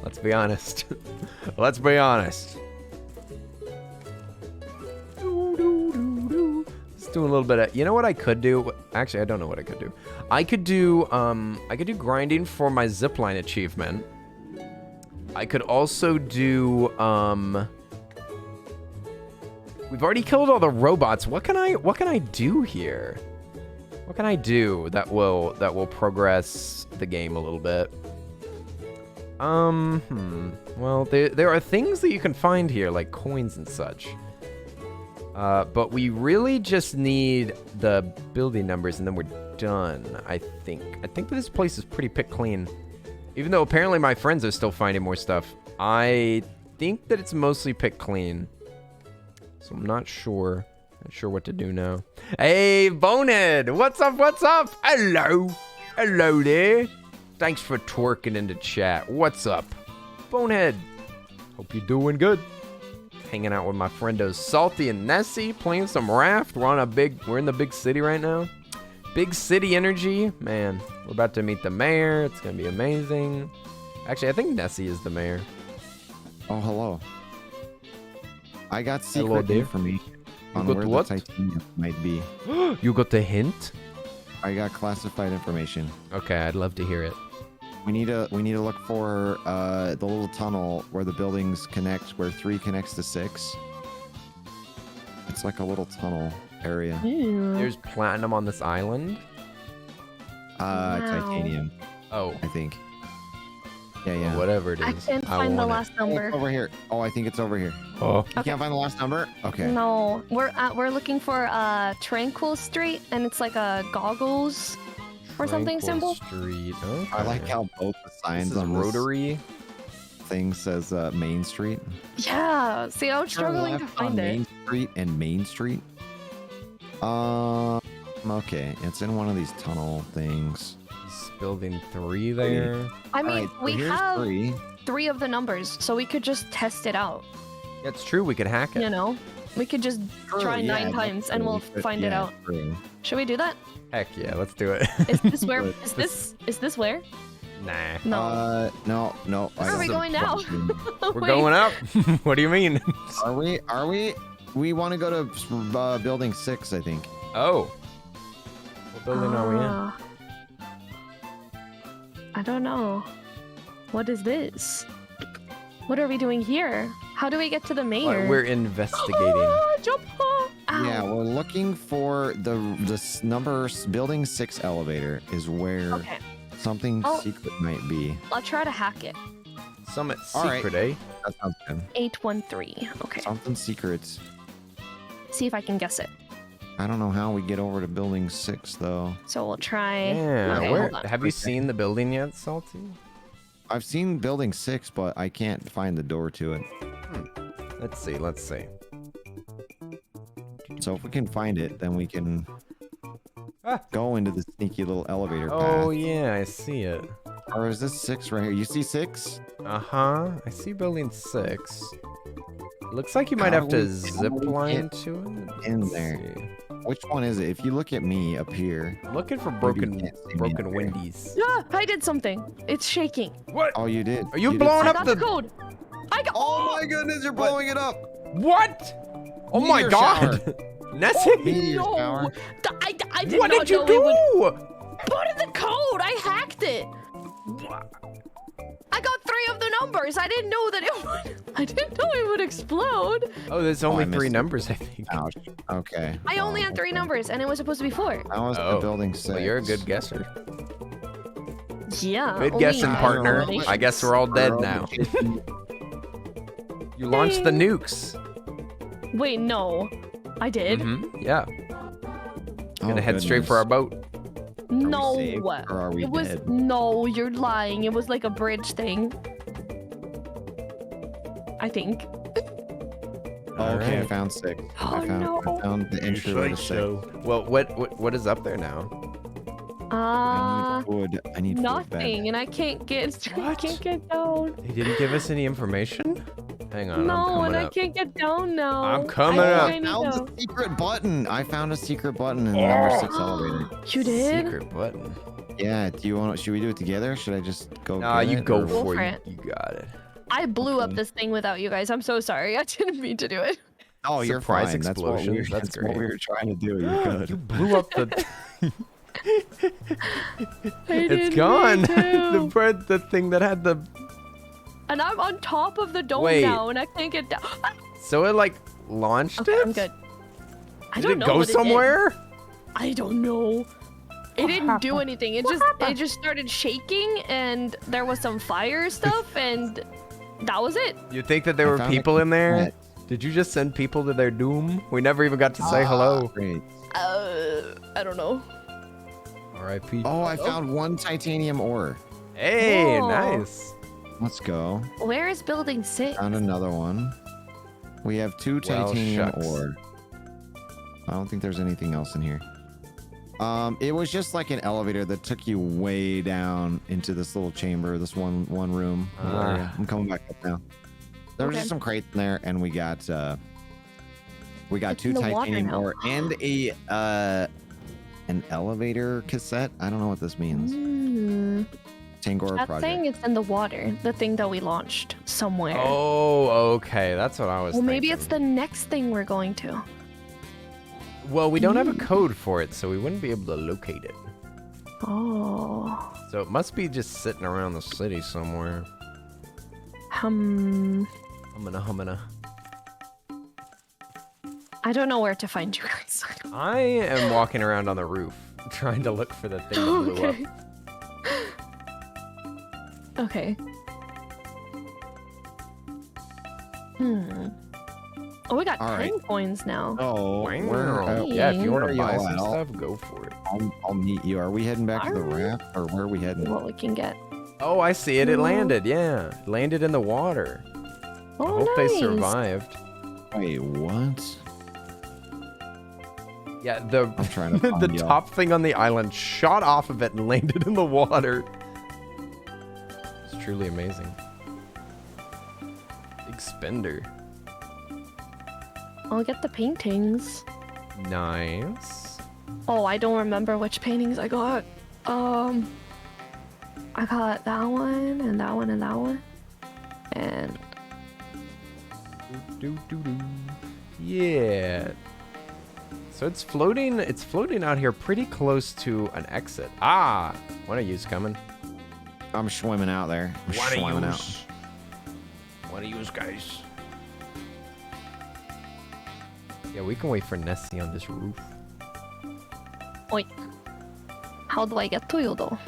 Let's be honest. Let's be honest. Let's do a little bit of. You know what I could do? Actually, I don't know what I could do. I could do grinding for my zipline achievement. I could also do we've already killed all the robots. What can I do here? What can I do that will progress the game a little bit? Well, there are things that you can find here, like coins and such. But we really just need the building numbers, and then we're done, I think. I think that this place is pretty pick clean. Even though apparently my friends are still finding more stuff. I think that it's mostly pick clean. So I'm not sure. Not sure what to do now. Hey, Bonehead, what's up? What's up? Hello, hello there. Thanks for twerking into chat. What's up, Bonehead? Hope you're doing good. Hanging out with my friendos Salty and Nessie, playing some Raft. We're in the big city right now. Big city energy, man. We're about to meet the mayor. It's gonna be amazing. Actually, I think Nessie is the mayor. Oh, hello. I got Hello, secret dear. information on got where what? the titanium might be. You got the hint? I got classified information. Okay, I'd love to hear it. We need to look for the little tunnel where the buildings connect, where 3 connects to 6. It's like a little tunnel area. There's platinum on this island. Titanium, Oh, I think. Yeah, well, yeah. whatever it is. I can't find the want it. last Oh, number. it's over here. Oh, I think it's over here. Oh, You can't find the last number? Okay. No, we're looking for Tranquil Street, and it's like a goggles or something Tranquil symbol. Street. Okay. I like how both the This signs is on Rotary. this thing says Main Street. Yeah. See, I was Turn struggling to left on find it. Main Street and Main Street. Okay, it's in one of these tunnel things. Is building 3 there. I mean, Alright, so we here's have 3. 3 of the numbers, so we could just test it out. That's true. We could hack it. You know, we could just try True, 9 yeah, times that's and true. we'll We could- find it yeah, out. true. Should we do that? Heck yeah, let's do it. Is this where? Good. Is this where? Nah. No. No. Where are we going now? We're Wait. going up. What do you mean? Are we? We want to go to building 6, I think. Oh. What building are we in? Ah. I don't know. What is this? What are we doing here? How do we get to the mayor? We're investigating. Ah, jump! Ah. Ow. Yeah, we're looking for this number building 6 elevator is where Okay, something Oh. secret might be. I'll try to hack it. Summit All right. secret, eh? That sounds good. 813. Okay. Something secret. See if I can guess it. I don't know how we get over to building 6 though. So we'll try. Yeah. Okay, Where, hold on. have you seen the building yet, Salty? I've seen building 6, but I can't find the door to it. Let's see. Let's see. So if we can find it, then we can Ah. go into the sneaky little elevator Oh path. yeah, I see it. Or is this 6 right here? You see 6? Uh-huh. I see building 6. Looks like you might How have do to we- zip how do we line get to it. in Let's there? see. Which one is it? If you look at me up here. I'm looking for you broken can't see me broken up there. windies. Ah, I did something. It's shaking. What? Oh, you did. Are you did blowing I up got the- the code. I got. Oh my goodness, you're What? blowing it up. What? Oh my Meteor god. Nessie? Meteor no! shower. I did What not did you know it would do? put in the code. I hacked it. I got 3 of the numbers. I didn't know that it would. I didn't know it would explode. Oh, there's I only missed 3 it. numbers, I think. Ouch. Okay. I only Well, had 3 okay. numbers, and it was supposed to be 4. That was Oh. the building 6. Well, you're a good guesser. Yeah. Good only guessing, nine partner. eliminations. I guess we're all dead Girl, now. you- You launched the nukes. Wait, no. I did. Yeah. Oh, Gonna head straight for our goodness. boat. No. saved, or are we it was dead? no. You're lying. It was like a bridge thing. I think. Oh, okay, I Alright. found 6. Oh, I no. found the You entryway to say 6. so. Well, what is up there now? I need wood. I need food Nothing, and I can't get. I What? can't get down. They didn't give us any information? Hang on, I'm No, coming and I up. can't get down now. I'm coming I up. think I I need found to- the secret button. I found a secret button in the number 6 elevator. You did? Secret button. Yeah, do you want? Should we do it together? Should I just go? Nah, get you it, go or- Go for for it. it. You got it. I blew up this thing without you guys. I'm so sorry. I didn't mean to do it. Oh, you're Surprise fine. explosions, that's That's what we great. were trying to do. You're good. You blew up the. I It's didn't gone. mean the to. bread, the thing that had the. And I'm on top of the dome Wait. now, and I can't get down. So it like launched Okay, it. I'm good. I Did don't it know go what it did. somewhere? I don't know. It didn't do anything. It just started shaking, and there was some fire stuff, and that was it. You think that there I were found a people in there? cassette. Did you just send people to their doom? We never even got to say hello. Great. I don't know. R.I.P. Oh, I found 1 titanium ore. Hey, Whoa. nice. Let's go. Where is building 6? Found another one. We have 2 Well, titanium shucks. ore. I don't think there's anything else in here. It was just like an elevator that took you way down into this little chamber, this one room area. I'm coming back up now. There was just some crates in there, and we got two titanium ore and an elevator cassette. I don't know what this means. Tangora That project. thing is in the water. The thing that we launched somewhere. Oh, okay. That's what I was thinking. Maybe it's the next thing we're going to. Well, we don't have a code for it, so we wouldn't be able to locate it. Oh. So it must be just sitting around the city somewhere. Hummina. I don't know where to find you guys. I am walking around on the roof, trying to look for the thing that blew up. Okay. Oh, we got 10 coins now. Oh, Yeah, if you want to buy y'all some at? stuff, go for it. I'll meet you. Are we heading back to the raft, or where are we heading? What we can get. Oh, I see it. It landed. Yeah, it landed in the water. I Oh, hope they nice. survived. Wait, what? Yeah, I'm trying to the find y'all. top thing on the island shot off of it and landed in the water. It's truly amazing. Big spender. I'll get the paintings. Nice. Oh, I don't remember which paintings I got. I got that one and that one and that one. And Yeah. So it's floating out here pretty close to an exit. Ah, one of you's coming. I'm swimming out there. I'm swimming out. One of yous guys. Yeah, we can wait for Nessie on this roof. wait. How do I get to you though?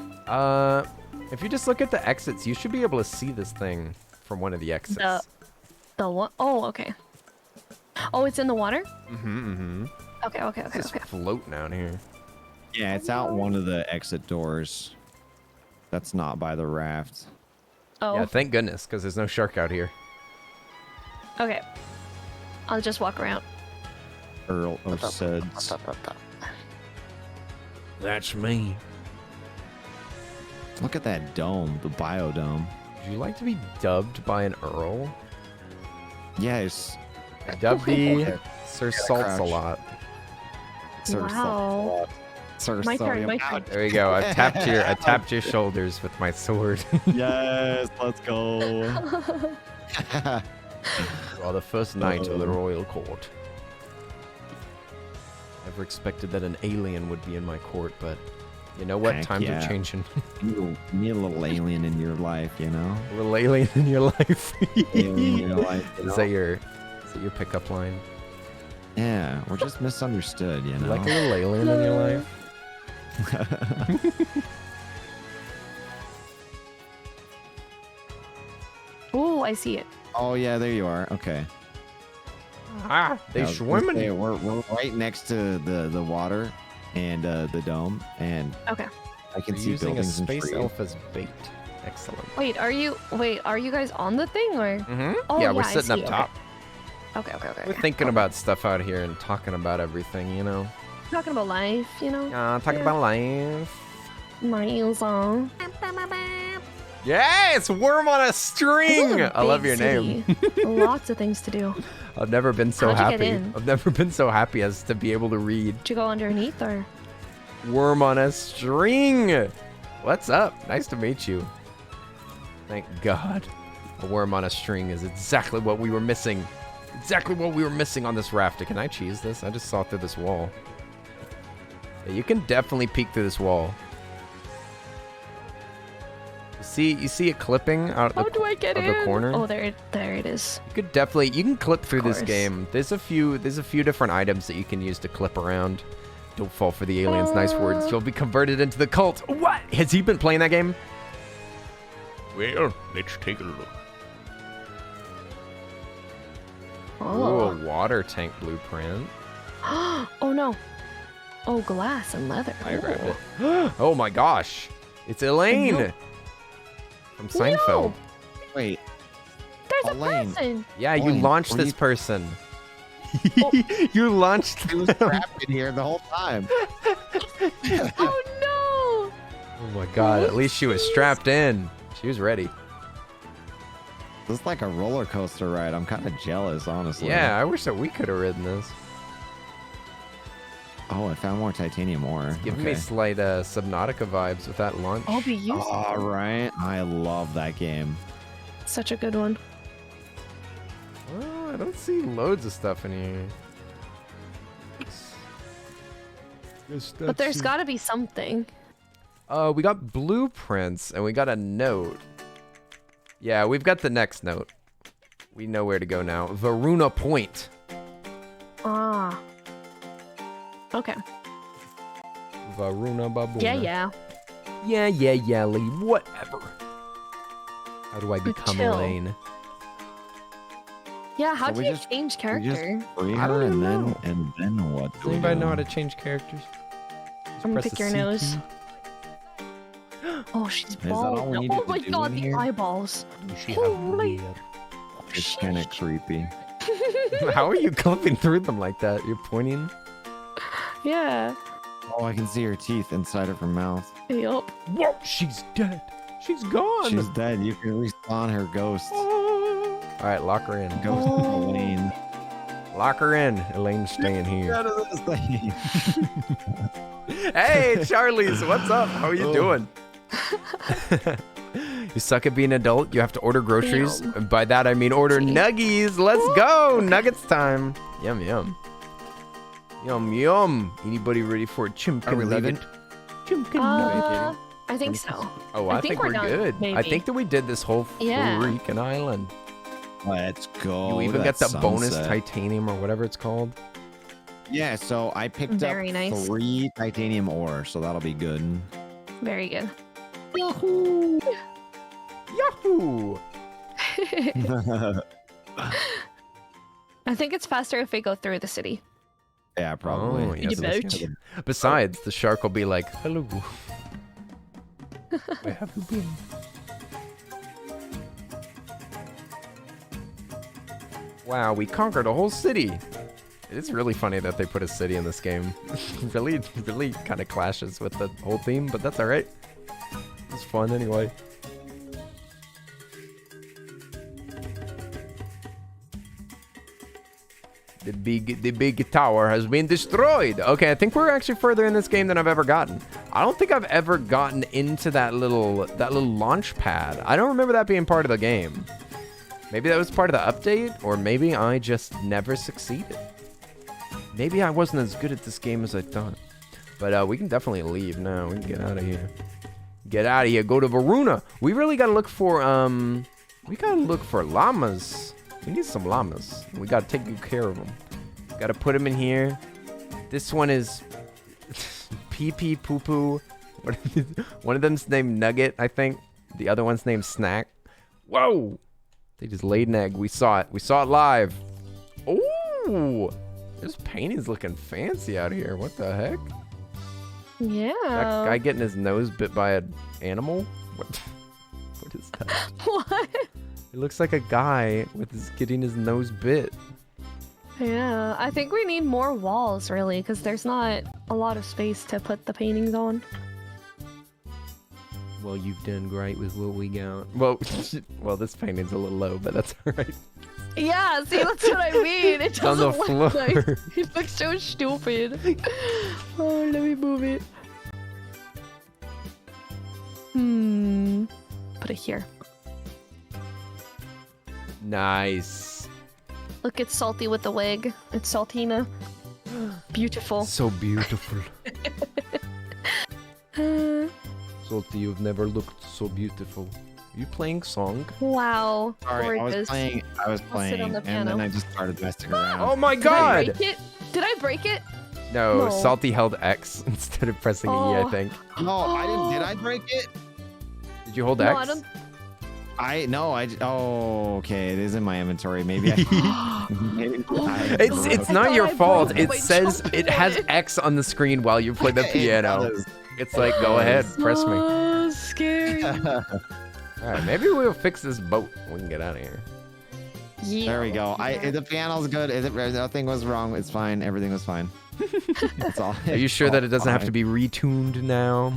If you just look at the exits, you should be able to see this thing from one of the exits. The what? Oh, okay. Oh, it's in the water? Mm-hmm. Okay. It's just floating out here. Yeah, it's out one of the exit doors. That's not by the raft. Oh, Yeah, thank goodness, because there's no shark out here. okay. I'll just walk around. Earl of Suds. That's me. Look at that dome, the biodome. Would you like to be dubbed by an Earl? Yes. Dubby Sir Salts a crouch. lot. Wow. Sir My turn, my Sodium. turn. There we go. I tapped your shoulders with my sword. Yes, let's go. You are the first knight of the royal court. Never expected that an alien would be in my court, but you know what? Heck Times yeah. are changing. You need a little alien in your life, you know? A little alien in your life. Alien in your life, you know? Is that your pickup line? Yeah, we're just misunderstood, you You know? like a little alien in your life? Oh, I see it. Oh, yeah, there you are. Okay. Ah, they I was gonna swimming. say, we're right next to the water and the dome, and Okay. I can You're see using a buildings and space trees. elf as bait. Excellent. Wait, are you guys on the thing or? Mm-hmm. Oh, yeah, we're yeah, I sitting up see, okay. top. Okay. We're thinking about stuff out here and talking about everything, you know? Talking about life, you know? Talking about life. Nice. Yeah, it's Worm on a String! I love your name. Lots of things to do. I've never been so How'd you get happy. in? I've never been so happy as to be able to read Did you go underneath or? Worm on a String! What's up? Nice to meet you. Thank God. A worm on a string is exactly what we were missing. Exactly what we were missing on this raft. Can I cheese this? I just saw through this wall. Yeah, you can definitely peek through this wall. You see it clipping out How do I get of in? the corner? Oh, there it is. You can clip through this course. game. There's a few different items that you can use to clip around. Don't fall for the alien's nice words. You'll be converted into the cult. What? Has he been playing that game? Well, let's take a look. Ooh, Oh. a water tank blueprint. Oh no. Oh, glass and leather. I grabbed Ooh. it. Oh my gosh. It's Elaine No. from Seinfeld. No. Wait, There's Elaine. a person. Yeah, you Elaine, launched were this you- person. You launched. He was trapped in here the whole time. Oh no! Oh my god, at least she was strapped in. She was ready. This is like a roller coaster ride. I'm kind of jealous, honestly. Yeah, I wish that we could have ridden this. Oh, I found more titanium ore. It's giving me slight Subnautica vibes with that launch. I'll be used. All right. I love that game. Such a good one. Oh, I don't see loads of stuff in here. But there's got to be something. We got blueprints and we got a note. Yeah, we've got the next note. We know where to go now. Varuna Point. Ah. Okay. Varuna Babuna. Yeah. Yeah, Lee. Whatever. How do I become Chill. Elaine? Yeah, how So do we you just- change We character? just free I her don't and then know. what? Does do we anybody do? know how to change characters? Just I'm gonna press pick the your C nose. key. Oh, she's that all bald. we Oh needed my to do god, in the here? eyeballs. She Holy- have It's kind of creepy. How are you clipping through them like that? You're pointing? Yeah. Oh, I can see her teeth inside of her mouth. Yup. Whoa, she's dead. She's gone. She's dead. You can respawn her ghost. All right, lock her in. Ghost Oh. Elaine. Lock her in. Elaine's staying Get here. out of this thing. Hey, Charlie's, what's up? How are you Oh. doing? You suck at being an adult. You have to order groceries. Yum. And by that, I mean order Gee. nuggies. Let's go. Nuggets time. Yum, yum. Yum, yum. Anybody ready for a Are we chimkin leaving? nugget? Chimkin nugget. I think so. Oh, I I think think we're we're done, good. I maybe. think that we did this whole Yeah. freaking island. Let's go. You even That got the bonus sunset. titanium or whatever it's called. Yeah, so I picked Very up nice. 3 titanium ore, so that'll be good. Very good. Yahoo! Yahoo! I think it's faster if we go through the city. Yeah, probably. Oh, yes, You yes, boat. yes. Besides, the shark will be like, hello. Where have you been? Wow, we conquered a whole city. It is really funny that they put a city in this game. really kind of clashes with the whole theme, but that's alright. It's fun anyway. The big tower has been destroyed. Okay, I think we're actually further in this game than I've ever gotten. I don't think I've ever gotten into that little launch pad. I don't remember that being part of the game. Maybe that was part of the update, or maybe I just never succeeded. Maybe I wasn't as good at this game as I thought. But we can definitely leave now. We can get out of here. Get out of here. Go to Varuna. We really gotta look for llamas. We need some llamas. We gotta take good care of them. Gotta put them in here. This one is pee pee poo poo. One of them's named Nugget, I think. The other one's named Snack. Whoa! They just laid an egg. We saw it. We saw it live. Ooh! This painting's looking fancy out here. What the heck? Yeah. That guy getting his nose bit by an animal? What is that? What? It looks like a guy getting his nose bit. Yeah, I think we need more walls, really, because there's not a lot of space to put the paintings on. Well, you've done great with what we got. Well, this painting's a little low, but that's all right. Yeah, see, that's what I mean. It It's on the doesn't look floor. nice. It looks so stupid. Oh, let me move it. Put it here. Nice. Look, it's salty with the wig. It's Saltina. Beautiful. So beautiful. Uh, Salty, you've never looked so beautiful. You playing song? wow. Sorry, I was Gorgeous. playing, I'll sit on the and piano. then I just started messing around. Oh my Did I god! break it? Did I break it? No, No. Salty held X instead of pressing E, I Oh. think. No, I didn't. Did I break it? Did you hold No, X? I don't. Oh, okay. It is in my inventory. Maybe I. Maybe I It's I not thought your I fault. broke It my says chocolate. it has X on the screen while you play the It piano. does. It's like, go ahead, press me. So scary. Alright, maybe we'll fix this boat. We can get out of here. Yeah. There we go. Yeah. The piano's good. Nothing was wrong. It's fine. Everything was fine. It's all. Are you sure that it doesn't have to be retuned now?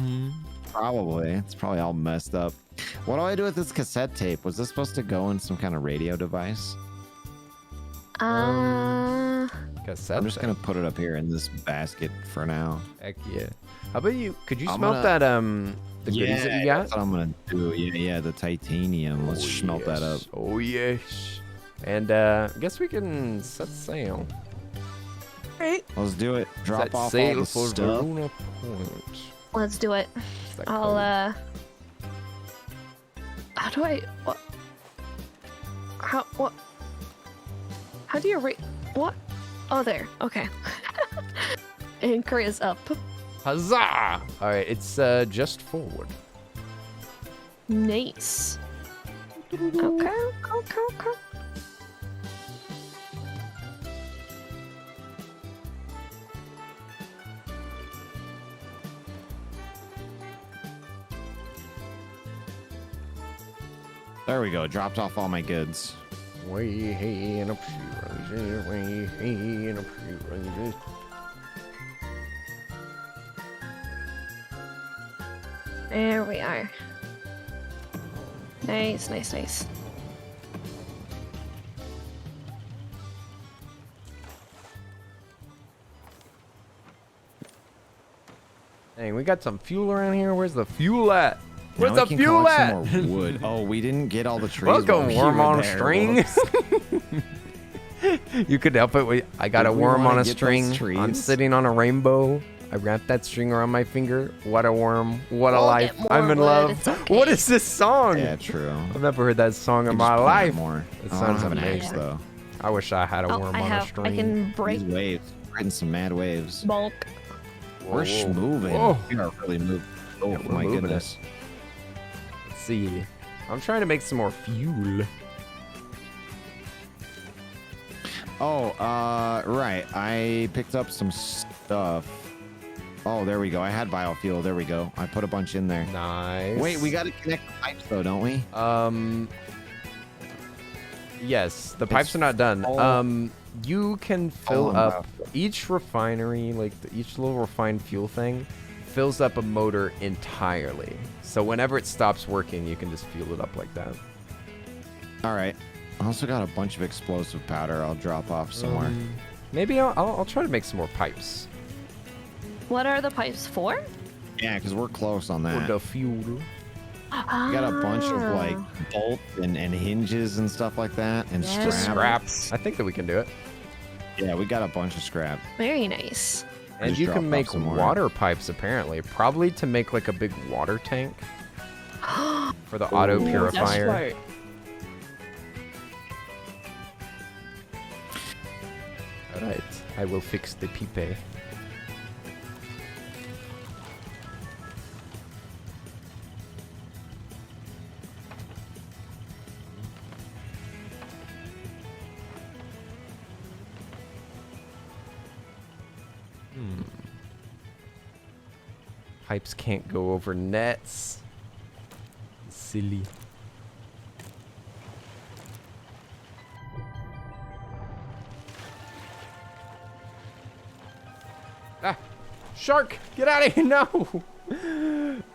Probably. It's probably all messed up. What do I do with this cassette tape? Was this supposed to go in some kind of radio device? Cassette. I'm just gonna put it up here in this basket for now. Heck yeah. How about you? Could you I'm smelt gonna- that the goodies that you got? That's what I'm gonna do. Yeah, the titanium. Let's smelt that up. Oh yes. And I guess we can set sail. Right. Let's do it. Drop Set off all sail the for stuff. Verona Point. Let's do it. What's that I'll code? How do I what? How do you rate what? Oh there. Okay. Anchor is up. Huzzah! All right, it's just forward. Nice. Okay. There we go. Dropped off all my goods. Way hey and up she rises, way hey and up she rises. There we are. Nice. Dang, we got some fuel around here. Where's the fuel at? Where's Now the we can fuel collect at? some more wood. Oh, we didn't get all the trees. while Welcome, we worm were on a there. string. You could help it with. I got Did a we worm wanna on a get those string. I'm trees? sitting on a rainbow. I wrapped that string around my finger. What a worm. What a We'll life. get more I'm in wood, love. it's okay. What is this song? Yeah, true. I've never heard that song in Just my plant life. More. It I sounds don't have an axe amazing. though. I wish I had a worm I on a have. string. I can break These waves, writing some mad waves. bulk. We're moving. Whoa. We are really moving. Oh Yeah, we're my moving goodness. Let's see. I'm trying to make some more fuel. Oh, right. I picked up some stuff. Oh, there we go. I had biofuel. There we go. I put a bunch in there. Nice. Wait, we got to connect the pipes though, don't we? Yes, the pipes are not done. all- You can fill on up each refinery, like each little refined fuel thing, fills up a motor entirely. So whenever it stops working, you can just fuel it up like that. All right. I also got a bunch of explosive powder. I'll drop off somewhere. Maybe I'll try to make some more pipes. What are the pipes for? Yeah, because we're close on that. For the fuel. We got a bunch of like Ah. bolts and hinges and stuff like that, and Yeah. Just scrap. scraps. I think that we can do it. Yeah, we got a bunch of scrap. Very nice. And Just you drop can off make some more. water pipes apparently, probably to make like a big water tank for the auto Ooh, purifier. That's smart. All right, I will fix the pipe. Pipes can't go over nets. Silly. Ah! Shark! Get out of here! No!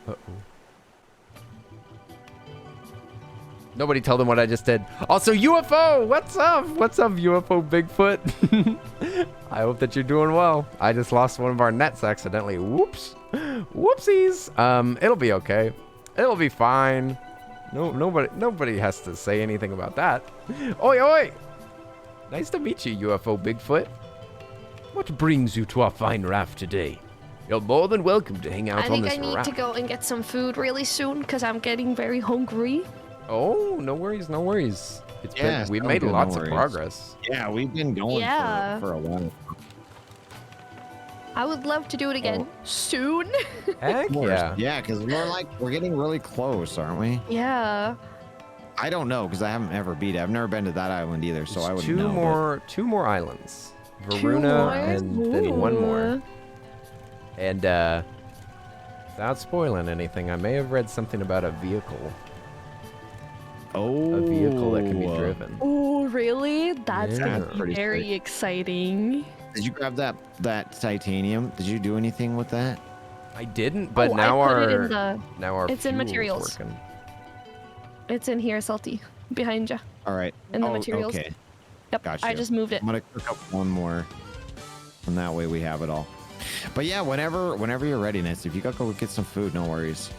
Uh-oh. Nobody tell them what I just did. Also, UFO! What's up? What's up, UFO Bigfoot? I hope that you're doing well. I just lost one of our nets accidentally. Whoops. Whoopsies. It'll be okay. It'll be fine. Nobody has to say anything about that. Oi, oi! Nice to meet you, UFO Bigfoot. What brings you to our fine raft today? You're more than welcome to hang out I on think this I need raft. to go and get some food really soon because I'm getting very hungry. Oh, no worries, no worries. Yeah, We've sounds made good, no lots of worries. progress. Yeah, we've been going Yeah. for a while. I would love to do it again soon. Heck yeah. Yeah, because we're getting really close, aren't we? Yeah. I don't know because I haven't ever beat it. I've never been to that island either, so I There's wouldn't know. two more islands. Two Varuna more? and then one more. Ooh. And without spoiling anything, I may have read something about a vehicle. Oh, A vehicle that can be driven. Oh, Like really? That's Yeah. gonna be Pretty very sick. exciting. Did you grab that titanium? Did you do anything with that? I didn't, but Oh, now I put it our in the. now our it's in fuel's materials. working. It's in here, Salty, behind you. All right. In the materials. Okay. Yep. Gotcha. I just moved it. I'm gonna cook up one more, and that way we have it all. But yeah, whenever you're ready, Ness, if you gotta go get some food, no worries.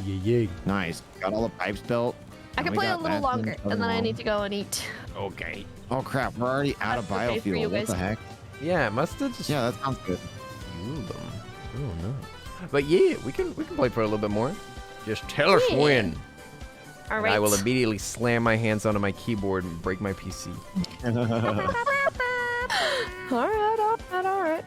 Yeah. Nice. Got all the pipes built. I can We play a got little that longer, thing and then I going need on. to go and eat. Okay. Oh crap, we're already out of That's okay for you biofuel. What the guys. heck? Yeah, it must have just Yeah, that sounds good. fueled them. I don't know. But yeah, we can play for a little bit more. Just tell us Yeah. when. All And right. I will immediately slam my hands onto my keyboard and break my PC. All right.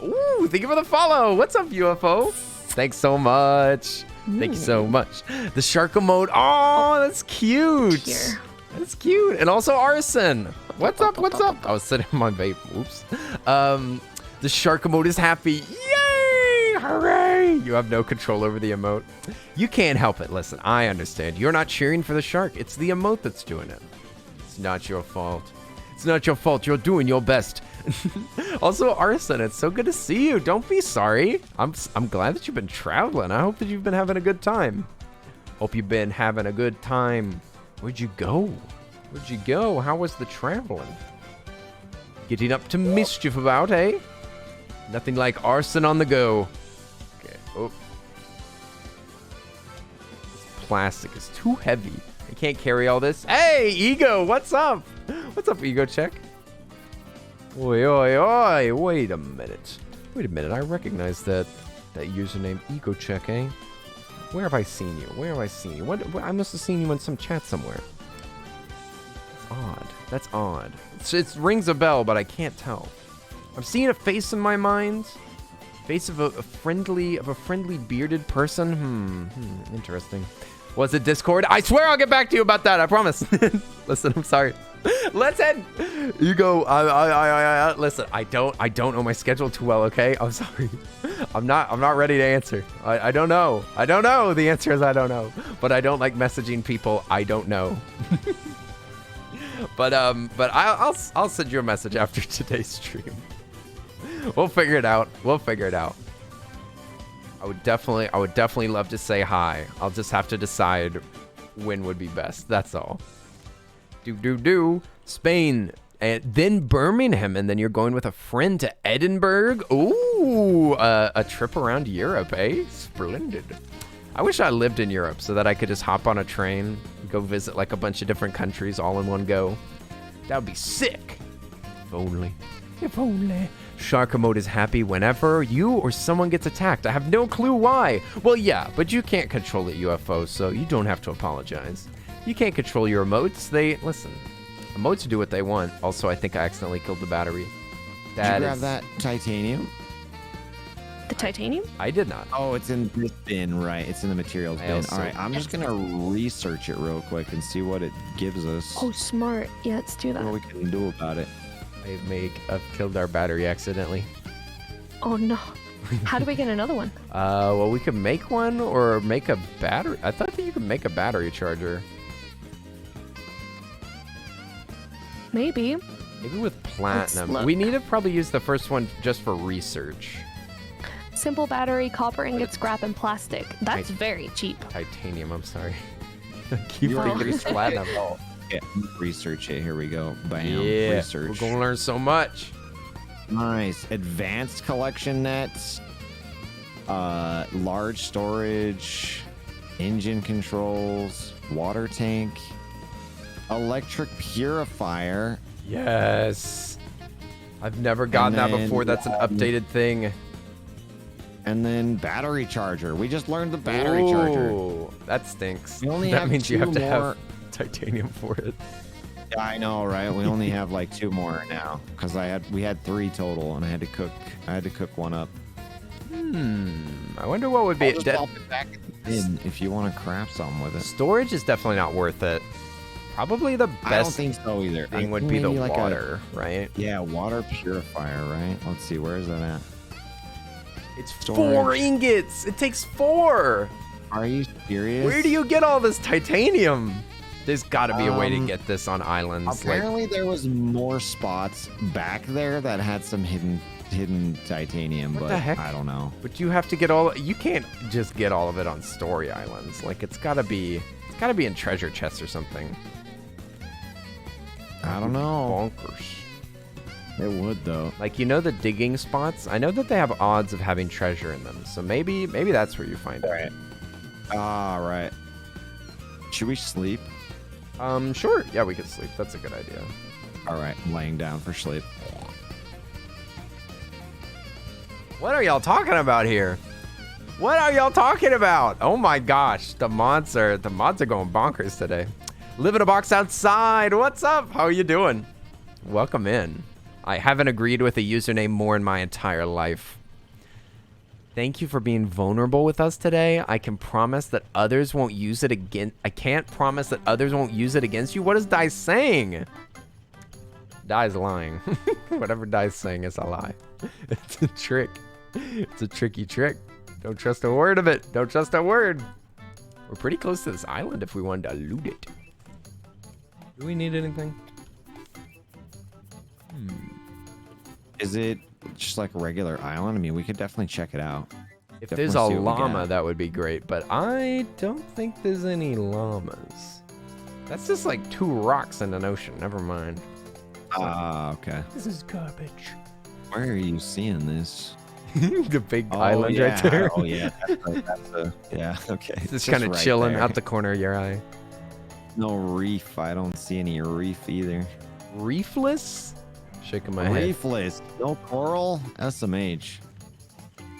Ooh, thank you for the follow. What's up, UFO? Thanks so much. Thank you so much. The Shark emote. Oh, that's cute. Here. That's cute. And also Arson. What's up? What's up? I was sitting on my vape. Oops. The Shark emote is happy. Yay! Hooray! You have no control over the emote. You can't help it. Listen, I understand. You're not cheering for the shark. It's the emote that's doing it. It's not your fault. It's not your fault. You're doing your best. Also, Arson, it's so good to see you. Don't be sorry. I'm glad that you've been traveling. I hope that you've been having a good time. Hope you've been having a good time. Where'd you go? Where'd you go? How was the traveling? Getting up to mischief about, eh? Nothing like arson on the go. Okay. Oh. This plastic is too heavy. I can't carry all this. Hey, Ego, what's up? What's up, Ego Check? Oi, oi, oi. Wait a minute. Wait a minute. I recognize that username Ego Check, eh? Where have I seen you? Where have I seen you? What I must have seen you in some chat somewhere. That's odd. That's odd. It rings a bell, but I can't tell. I'm seeing a face in my mind. Face of a friendly bearded person. Interesting. Was it Discord? I swear I'll get back to you about that. I promise. Listen, I'm sorry. Let's end. You go. Listen, I don't know my schedule too well. Okay, I'm sorry. I'm not ready to answer. I don't know. I don't know. The answer is I don't know. But I don't like messaging people I don't know. But I'll send you a message after today's stream. We'll figure it out. I would definitely love to say hi. I'll just have to decide when would be best. That's all. Spain, and then Birmingham, and then you're going with a friend to Edinburgh. Ooh, a trip around Europe, eh? Splendid. I wish I lived in Europe so that I could just hop on a train, go visit like a bunch of different countries all in one go. That would be sick. If only. If only. Shark mode is happy whenever you or someone gets attacked. I have no clue why. Well, yeah, but you can't control it, UFO, so you don't have to apologize. You can't control your emotes. Listen, emotes do what they want. Also, I think I accidentally killed the battery. Did you grab that titanium? The titanium? I did not. Oh, it's in this bin, right? It's in the materials I bin. also- All right, I'm just gonna research it real quick and see what it gives us. Oh, smart. Yeah, let's do What that. we can do about it. I've killed our battery accidentally. Oh no. How do we get another one? Well, we could make one or make a battery. I thought that you could make a battery charger. Maybe. Maybe with platinum. look. We need to probably use the first one just for research. Simple battery, copper ingot, scrap, and plastic. That's Right. very cheap. Titanium, I'm sorry. I keep You thinking already it's platinum. Yeah, research it. Here we go. Bam. Yeah, Research. we're gonna learn so much. Nice. Advanced collection nets. Large storage. Engine controls. Water tank. Electric purifier. Yes. I've never gotten that then, before. That's an updated thing. And then battery charger. We just learned the battery charger. Ooh, that stinks. We only that have means you two have to more. have titanium for it. Yeah, I know, right? We only have like 2 more now because we had 3 total, and I had to cook one up. I wonder what would be I'll it. just pop it back in if you want to craft something with it. Storage is definitely not worth it. Probably the I don't best think so either. thing I would think be the maybe like water, right? Yeah, water purifier, right? Let's see, where is that at? It's Storage. 4 ingots. It takes 4. Are you serious? Where do you get all this titanium? There's got to be a way to get this on islands. Apparently, there was more spots back there that had some hidden titanium, What but the heck? I don't know. But you have to get all. You can't just get all of it on story islands. Like it's got to be in treasure chests or something. I don't know. Bonkers. It would though. Like the digging spots. I know that they have odds of having treasure in them. So maybe that's where you find it. Ah, right. Should we sleep? Sure. Yeah, we could sleep. That's a good idea. All right, I'm laying down for sleep. What are y'all talking about here? What are y'all talking about? Oh my gosh, the mods are going bonkers today. Live in a box outside. What's up? How are you doing? Welcome in. I haven't agreed with a username more in my entire life. Thank you for being vulnerable with us today. I can promise that others won't use it again. I can't promise that others won't use it against you. What is Dai saying? Dai's lying. Whatever Dai's saying is a lie. It's a trick. It's a tricky trick. Don't trust a word of it. Don't trust a word. We're pretty close to this island if we wanted to loot it. Do we need anything? Is it just like a regular island? I mean, we could definitely check it out. If Definitely there's a see what we llama, get. that would be great. But I don't think there's any llamas. That's just like 2 rocks in an ocean. Never mind. Ah, okay. This is garbage. Where are you seeing this? The big island yeah. right there. Oh yeah. Yeah. Okay. It's just kind of right chilling there. out the corner of your eye. No reef. I don't see any reef either. Reefless? Shaking my head. Reefless. No coral. SMH.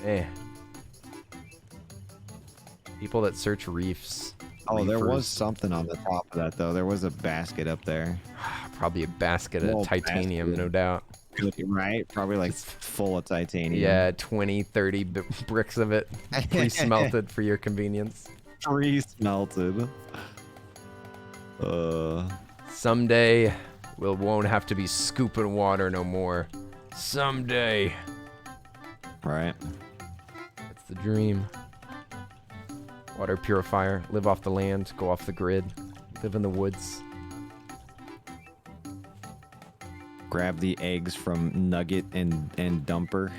Eh. People that search reefs. Oh, there was reefers. something on the top of that though. There was a basket up there. Probably a basket Little of titanium, basket. no doubt. Right? Probably like full of titanium. Yeah, 20, 30 bricks of it pre-smelted for your convenience. Pre-smelted. Someday, we won't have to be scooping water no more. Someday. Right. That's the dream. Water purifier. Live off the land. Go off the grid. Live in the woods. Grab the eggs from Nugget and Dumper.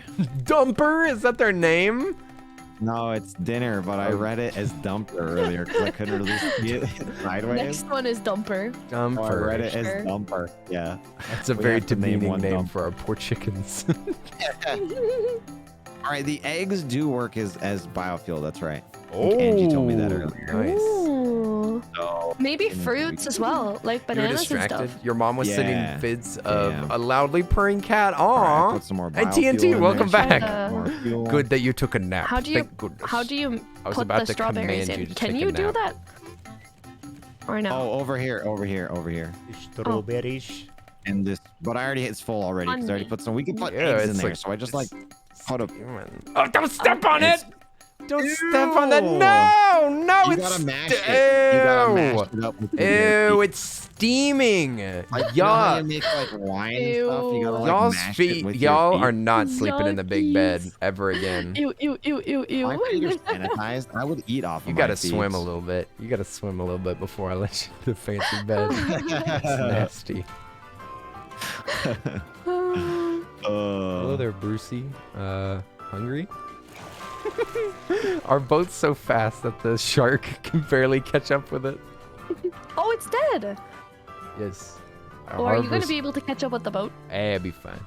Dumper? Is that their name? No, it's dinner, but I read it as Dumper earlier because I couldn't really see it sideways. Next one is Dumper. Dumper. Oh, I read it as Sure. Dumper. Yeah. That's a We very have to name demeaning one name dump. for our poor chickens. All right, the eggs do work as biofuel. That's right. Oh, Angie told me that earlier. Nice. Ooh. So Maybe And fruits we- as well, like You were bananas and distracted. stuff. Your mom was sending Yeah. vids of Damn. a loudly purring cat. all right, Aw. put some more And biofuel TNT, in welcome there, back. some more fuel. Good that you took a nap. How do you Thank goodness. how do you I was put about the to strawberries command you in? to Can take a you do nap. that? Or no? Oh, over here. Strawberries. And this, but I already it's full already because I already put some. We can put Yeah, eggs in it's there, like- so I just like put a. Oh, don't step on it! It's- Don't step on that. Ew. No, no, You it's gotta mash it. You gotta mash it up with the Ew, it's steaming. Like, you know how you Yuck. make like wine and stuff. You gotta like Y'all's mash it feet, with your y'all feet. are not sleeping in the big bed Yuckies. ever again. Ew, ew, ew, ew, ew. My feet are sanitized. I would eat off. You of gotta my feet. swim a little bit. You gotta swim a little bit before I let you to the fancy bed. It's nasty. Hello there, Brucey. Hungry? Our boat's so fast that the shark can barely catch up with it. Oh, it's dead. Yes. Or are you going to be able to catch up with the boat? It'll be fine.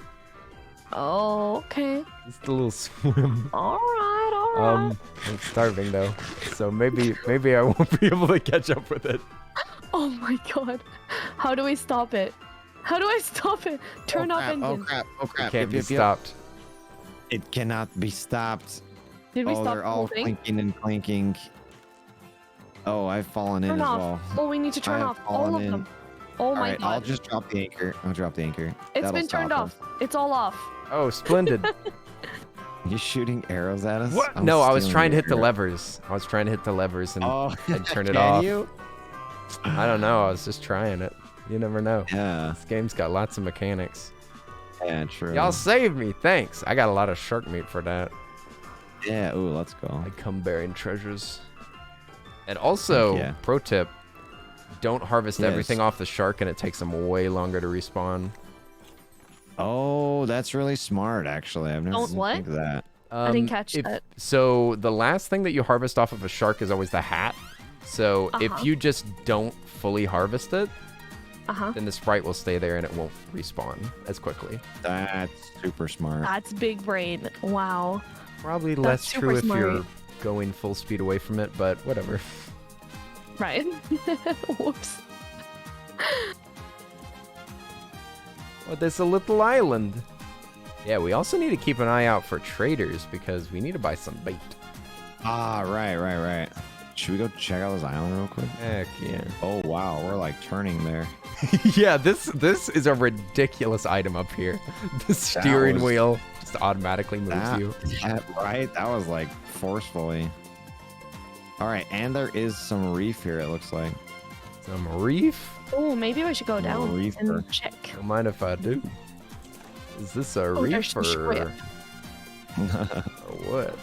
Oh, okay. Just a little swim. All right, all right. I'm starving though, so maybe I won't be able to catch up with it. Oh my god. How do we stop it? How do I stop it? Turn off engine. Oh crap! Oh It crap! can't be Yep. stopped. It cannot be stopped. Did we Oh, stop they're the all whole thing? clinking and clinking. Oh, I've fallen in Turn as off. well. Oh, we need to turn I have off all fallen of in. them. Oh All my right, god. I'll just drop the anchor. I'll drop the anchor. It's That'll been turned stop off. It's all off. Oh, splendid. You shooting arrows at us? What? I'm No, I was stealing trying to your hit the arrow. levers. I was trying to hit the levers and, Oh, and turn it can off. you? I don't know. I was just trying it. You never know. Yeah. This game's got lots of mechanics. Yeah, true. Y'all saved me. Thanks. I got a lot of shark meat for that. Yeah. Ooh, let's go. I come bearing treasures. And also, Yeah. pro tip, don't harvest Yes. everything off the shark and it takes them way longer to respawn. Oh, that's really smart, actually. I've never Don't seen what? think of that. I didn't catch that. So the last thing that you harvest off of a shark is always the hat. So if you just don't fully harvest it, then the sprite will stay there and it won't respawn as quickly. That's super smart. That's big brain. Wow. Probably That's less super true if smart. you're going full speed away from it, but whatever. Right. Whoops. Oh, there's a little island. Yeah, we also need to keep an eye out for traders because we need to buy some bait. Ah, right. Should we go check out this island real quick? Heck yeah. Oh, wow. We're like turning there. Yeah, this is a ridiculous item up here. The steering was- wheel just automatically moves you. Right? That was like forcefully. All right. And there is some reef here, it looks like. Some reef? Oh, maybe we should go down reefer. and check. Don't mind if I do. Is this a Oh, reef there's some or shrimp. what?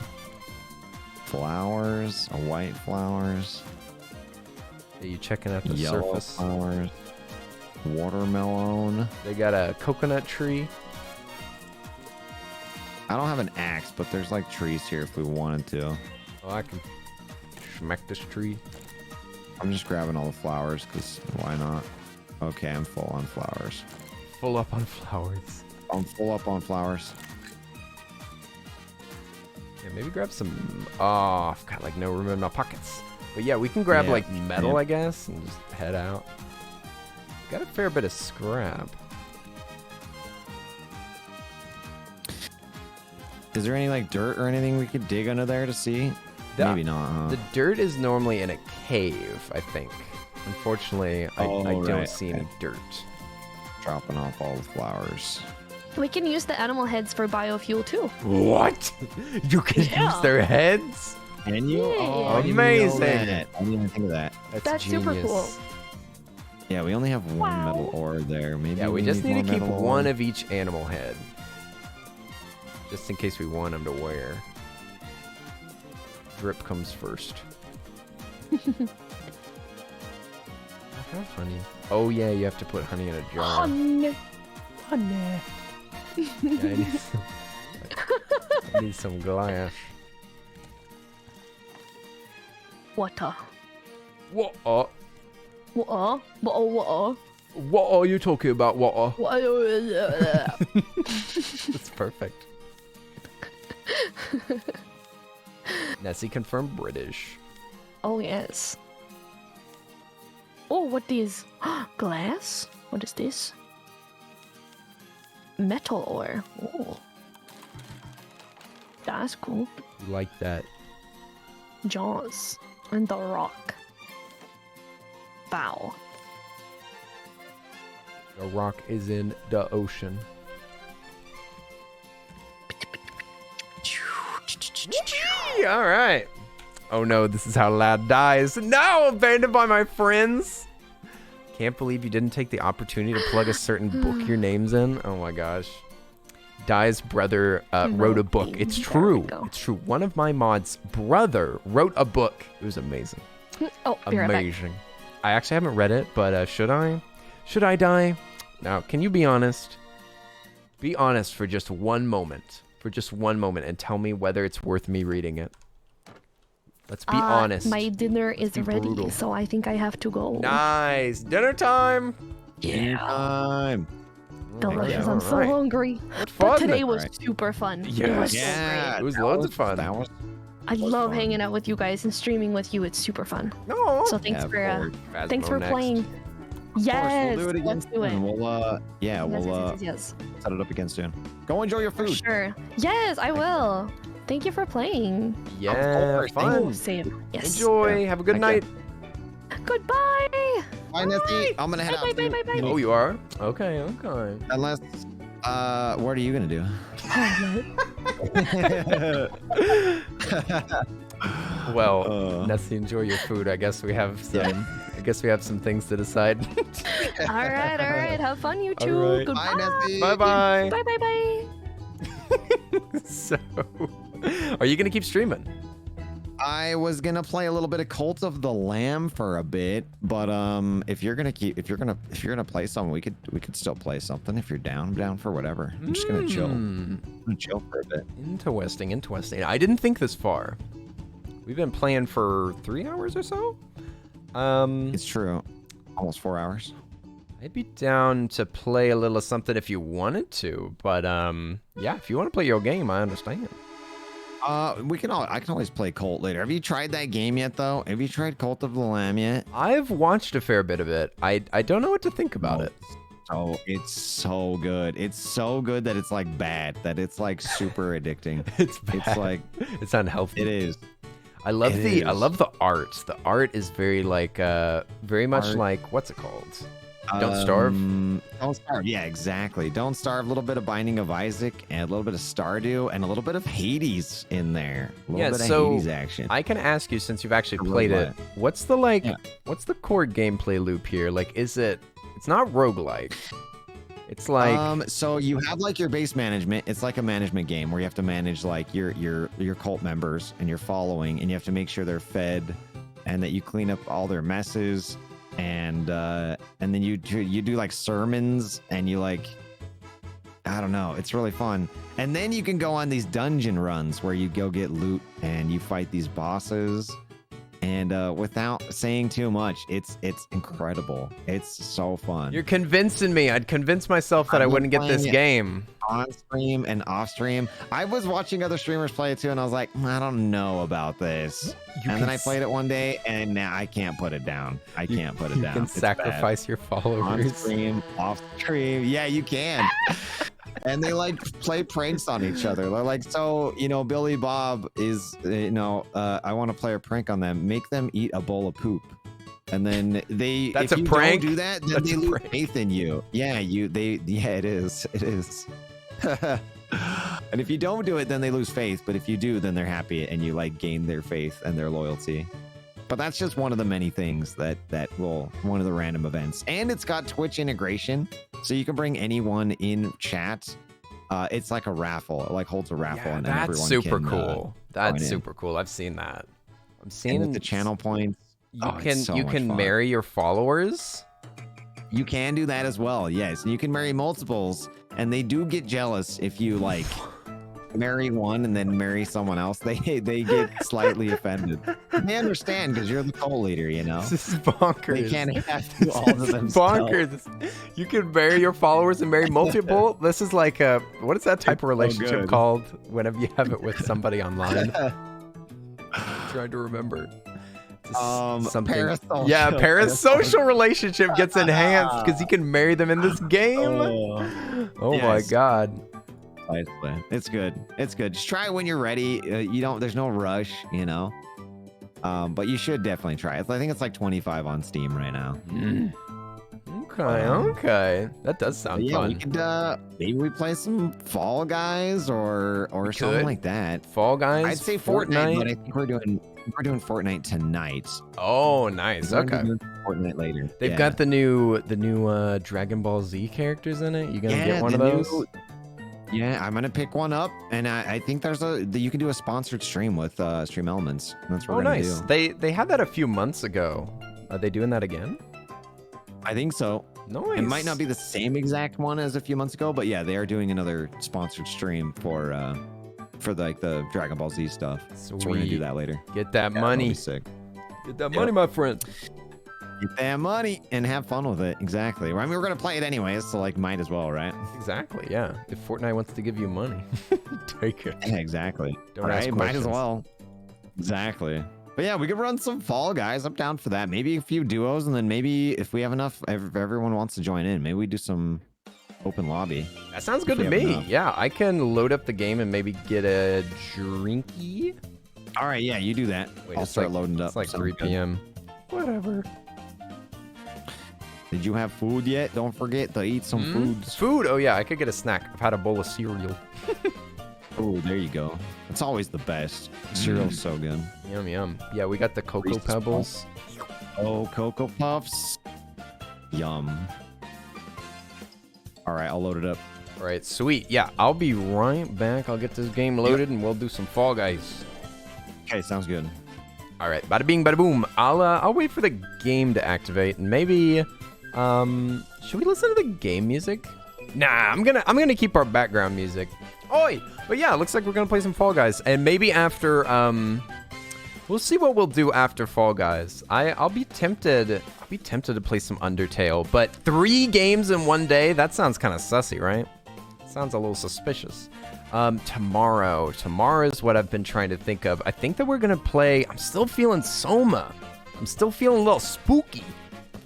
Flowers, white flowers, Are you checking out the yellow surface? flowers, watermelon. They got a coconut tree. I don't have an axe, but there's like trees here if we wanted to. Oh, I can smack this tree. I'm just grabbing all the flowers because why not? Okay, I'm full on flowers. Full up on flowers. I'm full up on flowers. Yeah, maybe grab some. Oh, I've got like no room in my pockets. But yeah, we can grab Yeah, like metal, yeah. I guess, and just head out. Got a fair bit of scrap. Is there any like dirt or anything we could dig under there to see? Maybe not, huh? The dirt is normally in a cave, I think. Unfortunately, I don't right, see any dirt. Dropping off all the flowers. We can use the animal heads for biofuel too. What? You can use Yeah. their heads? And you? Yeah. Oh, I didn't even know Amazing. that. I didn't even think of that. That's super genius. cool. Yeah, we only have one Wow. metal ore there. Maybe Yeah, we just need more to keep metal one ore. of each animal head. Just in case we want them to wear. Drip comes first. I have honey. Oh yeah, you have to put honey in a jar. Honey. Honey. Yeah, I need some glass. Water. What? Water. Water. What are you talking about, water? Water. That's perfect. Nessie confirmed British. Oh yes. Oh, what is glass? What is this? Metal ore. Oh, that's cool. You like that? Jaws and the rock. Bow. The rock is in the ocean. All right. Oh no, this is how Lad dies. No, abandoned by my friends. Can't believe you didn't take the opportunity to plug a certain book your name's in. Oh my gosh. Dai's brother wrote a book. It's There we true. go. It's true. One of my mods' brother wrote a book. It was amazing. Oh, be right back. Amazing. I actually haven't read it, but should I? Should I die? Now, can you be honest? Be honest for just one moment. For just one moment and tell me whether it's worth me reading it. Let's be honest. My dinner is be ready, brutal. so I think I have to go. Nice. Dinner time. Time. Delicious. Yeah, I'm so alright. hungry. What But fun. today was Right. super fun. It Yes. was so Yeah, great. It was that loads of fun. That was I was love fun. hanging out with you guys and streaming with you. It's super fun. No. So thanks Yeah, for forward. thanks for Phasmo playing. next. Yes, we'll do it again. let's do it. soon. We'll Yes, we'll yes. set it up again soon. Go enjoy your For food. sure. Yes, I will. Thank you for playing. Yeah, course. Oh, fun. same. Yes. Enjoy. Have a good Thank night. Goodbye. Bye, Nessie. I'm gonna head Bye, out. bye, bye, bye, bye. Oh, you are? Okay, okay. Unless, what are you gonna do? Well, Nessie, enjoy your food. I guess we have some. Yeah. I guess we have some things to decide. All right, all right. Have fun, you All two. right. Goodbye. Bye, Nessie. Bye bye. Bye, bye, bye. So, are you gonna keep streaming? I was gonna play a little bit of Cult of the Lamb for a bit, but if you're gonna play something, we could still play something if you're down. I'm down for whatever. I'm just gonna chill. I'm gonna chill for a bit. Interesting. I didn't think this far. We've been playing for 3 hours or so. It's true. Almost 4 hours. I'd be down to play a little something if you wanted to, but yeah, if you want to play your game, I understand. I can always play Cult later. Have you tried that game yet, though? Have you tried Cult of the Lamb yet? I've watched a fair bit of it. I don't know what to think about it. Oh, it's so good. It's so good that it's like bad. That it's like super addicting. It's bad. It's like it's unhealthy. it is. I love I love the art. The art is very like very much like what's it called? Don't Starve. Don't Starve. Yeah, exactly. Don't Starve. A little bit of Binding of Isaac and a little bit of Stardew and a little bit of Hades in there. A little bit of Hades action. I can ask you, since you've actually played it, what's the what's the core gameplay loop here? Like, it's not roguelike. It's like so you have like your base management. It's like a management game where you have to manage like your cult members and your following, and you have to make sure they're fed and that you clean up all their messes. And then you do like sermons and you like, I don't know, it's really fun. And then you can go on these dungeon runs where you go get loot and you fight these bosses. And without saying too much, it's incredible. It's so fun. You're convincing me. I'd convince myself that I wouldn't get this game. On stream and off stream. I was watching other streamers play it too, and I was like, I don't know about this. And then I played it one day, and now I can't put it down. I can't put it down. You can sacrifice your followers. On stream, off stream. Yeah, you can. And they like play pranks on each other. They're like, so, Billy Bob is, I want to play a prank on them. Make them eat a bowl of poop. And then That's if a you prank? don't do that, then they lose faith in you. Yeah, it is. It is. And if you don't do it, then they lose faith. But if you do, then they're happy and you like gain their faith and their loyalty. But that's just one of the many things that will, one of the random events. And it's got Twitch integration. So you can bring anyone in chat. It's like a raffle. It like holds a raffle. Yeah, and that's everyone super can, cool. That's super cool. I've seen that. I'm seeing with the channel points. You can marry your followers. You can do that as well. Yes. And you can marry multiples. And they do get jealous if you like marry one and then marry someone else. They get slightly offended. They understand because you're the cult leader, This is bonkers. They can't have to all of them. Bonkers. You can marry your followers and marry multiple. This is like what is that type of relationship called whenever you have it with somebody online? I'm trying to remember. Something. Parasocial. Yeah, parasocial relationship gets enhanced because you can marry them in this game. Oh my god. It's good. It's good. Just try it when you're ready. There's no rush, but you should definitely try it. I think it's like 25 on Steam right now. Okay. That does sound fun. We could maybe we play some Fall Guys or something like that. Fall Guys. I'd say Fortnite, but I think we're doing Fortnite tonight. Oh, nice. Okay. Fortnite later. They've got the new Dragon Ball Z characters in it. You gonna get one of those? Yeah, I'm gonna pick one up, and I think you can do a sponsored stream with Stream Elements. That's what we're gonna do. They had that a few months ago. Are they doing that again? I think so. Nice. It might not be the same exact one as a few months ago, but yeah, they are doing another sponsored stream for like the Dragon Ball Z stuff. Sweet. So we're gonna do that later. Get that money. Sick. Get that money, my friend. Get that money and have fun with it. Exactly. I mean, we're gonna play it anyways, so like, might as well, right? Exactly. Yeah. If Fortnite wants to give you money, take it. Yeah, exactly. Don't ask questions. Might as well. Exactly. But yeah, we could run some Fall Guys. I'm down for that. Maybe a few duos, and then maybe if we have enough, if everyone wants to join in, maybe we do some open lobby. That sounds good to me. Yeah, I can load up the game and maybe get a drinky. All right, yeah, you do that. Wait, I'll start loading up. It's like 3 p.m. Whatever. Did you have food yet? Don't forget to eat some food. Food? Oh yeah, I could get a snack. I've had a bowl of cereal. Oh, there you go. It's always the best. Cereal's so good. Yum, yum. Yeah, we got the Cocoa Pebbles. Oh, Cocoa Puffs. Yum. All right, I'll load it up. All right, sweet. Yeah, I'll be right back. I'll get this game loaded and we'll do some Fall Guys. Okay, sounds good. All right, bada bing, bada boom. I'll wait for the game to activate, and maybe, should we listen to the game music? Nah, I'm gonna keep our background music. Oi! But yeah, it looks like we're gonna play some Fall Guys, and maybe after, we'll see what we'll do after Fall Guys. I'll be tempted to play some Undertale, but 3 games in one day? That sounds kind of sussy, right? Sounds a little suspicious. Tomorrow is what I've been trying to think of. I think that we're gonna play, I'm still feeling Soma. I'm still feeling a little spooky.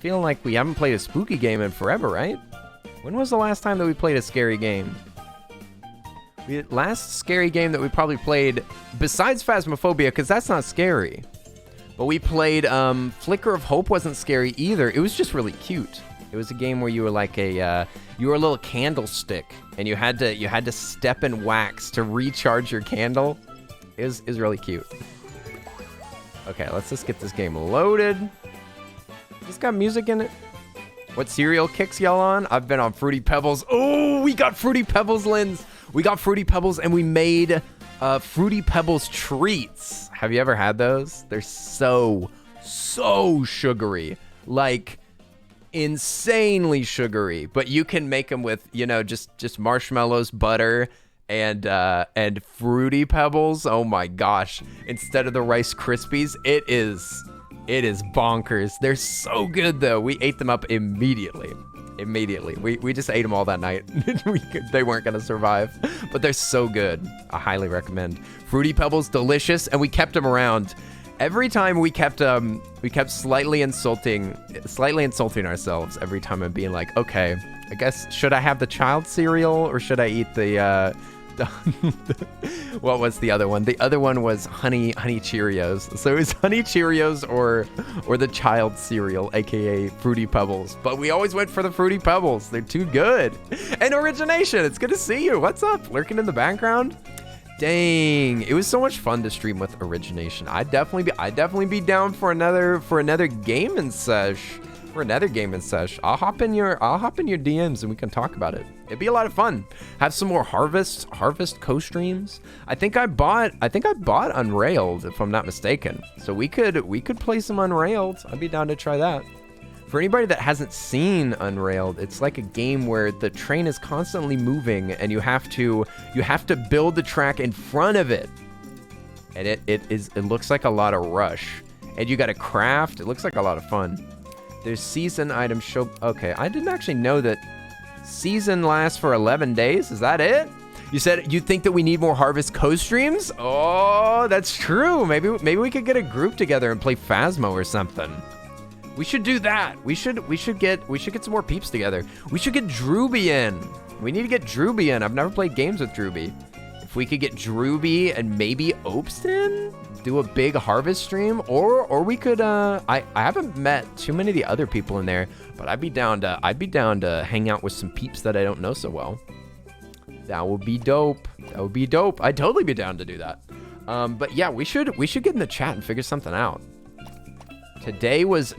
Feeling like we haven't played a spooky game in forever, right? When was the last time that we played a scary game? The last scary game that we probably played, besides Phasmophobia, because that's not scary. But we played, Flicker of Hope wasn't scary either. It was just really cute. It was a game where you were like you were a little candlestick, and you had to step in wax to recharge your candle. It was really cute. Okay, let's just get this game loaded. It's got music in it. What cereal kicks y'all on? I've been on Fruity Pebbles. Oh, we got Fruity Pebbles, Linz. We got Fruity Pebbles, and we made Fruity Pebbles treats. Have you ever had those? They're so sugary. Like, insanely sugary, but you can make them with, you know, just marshmallows, butter, and Fruity Pebbles. Oh my gosh, instead of the Rice Krispies. It is bonkers. They're so good though. We ate them up immediately. We just ate them all that night. They weren't gonna survive, but they're so good. I highly recommend. Fruity Pebbles, delicious, and we kept them around. Every time we kept slightly insulting ourselves every time, and being like, okay, I guess, should I have the child cereal or should I eat the what was the other one? The other one was honey Cheerios. So it was honey Cheerios or the child cereal, aka Fruity Pebbles. But we always went for the Fruity Pebbles. They're too good. And Origination, it's good to see you. What's up? Lurking in the background? Dang, it was so much fun to stream with Origination. I'd definitely be down for another gaming sesh. I'll hop in your DMs and we can talk about it. It'd be a lot of fun. Have some more Harvest co-streams. I think I bought Unrailed, if I'm not mistaken. So we could play some Unrailed. I'd be down to try that. For anybody that hasn't seen Unrailed, it's like a game where the train is constantly moving and you have to build the track in front of it. And it looks like a lot of rush. And you got to craft. It looks like a lot of fun. There's season items show. Okay, I didn't actually know that season lasts for 11 days. Is that it? You said you think that we need more Harvest co-streams? Oh, that's true. Maybe we could get a group together and play Phasmo or something. We should do that. We should get some more peeps together. We should get Drewby in. We need to get Drewby in. I've never played games with Drewby. If we could get Drewby and maybe Opston, do a big Harvest stream, or we could. I haven't met too many of the other people in there, but I'd be down to hang out with some peeps that I don't know so well. That would be dope. I'd totally be down to do that. But yeah, we should get in the chat and figure something out. Today was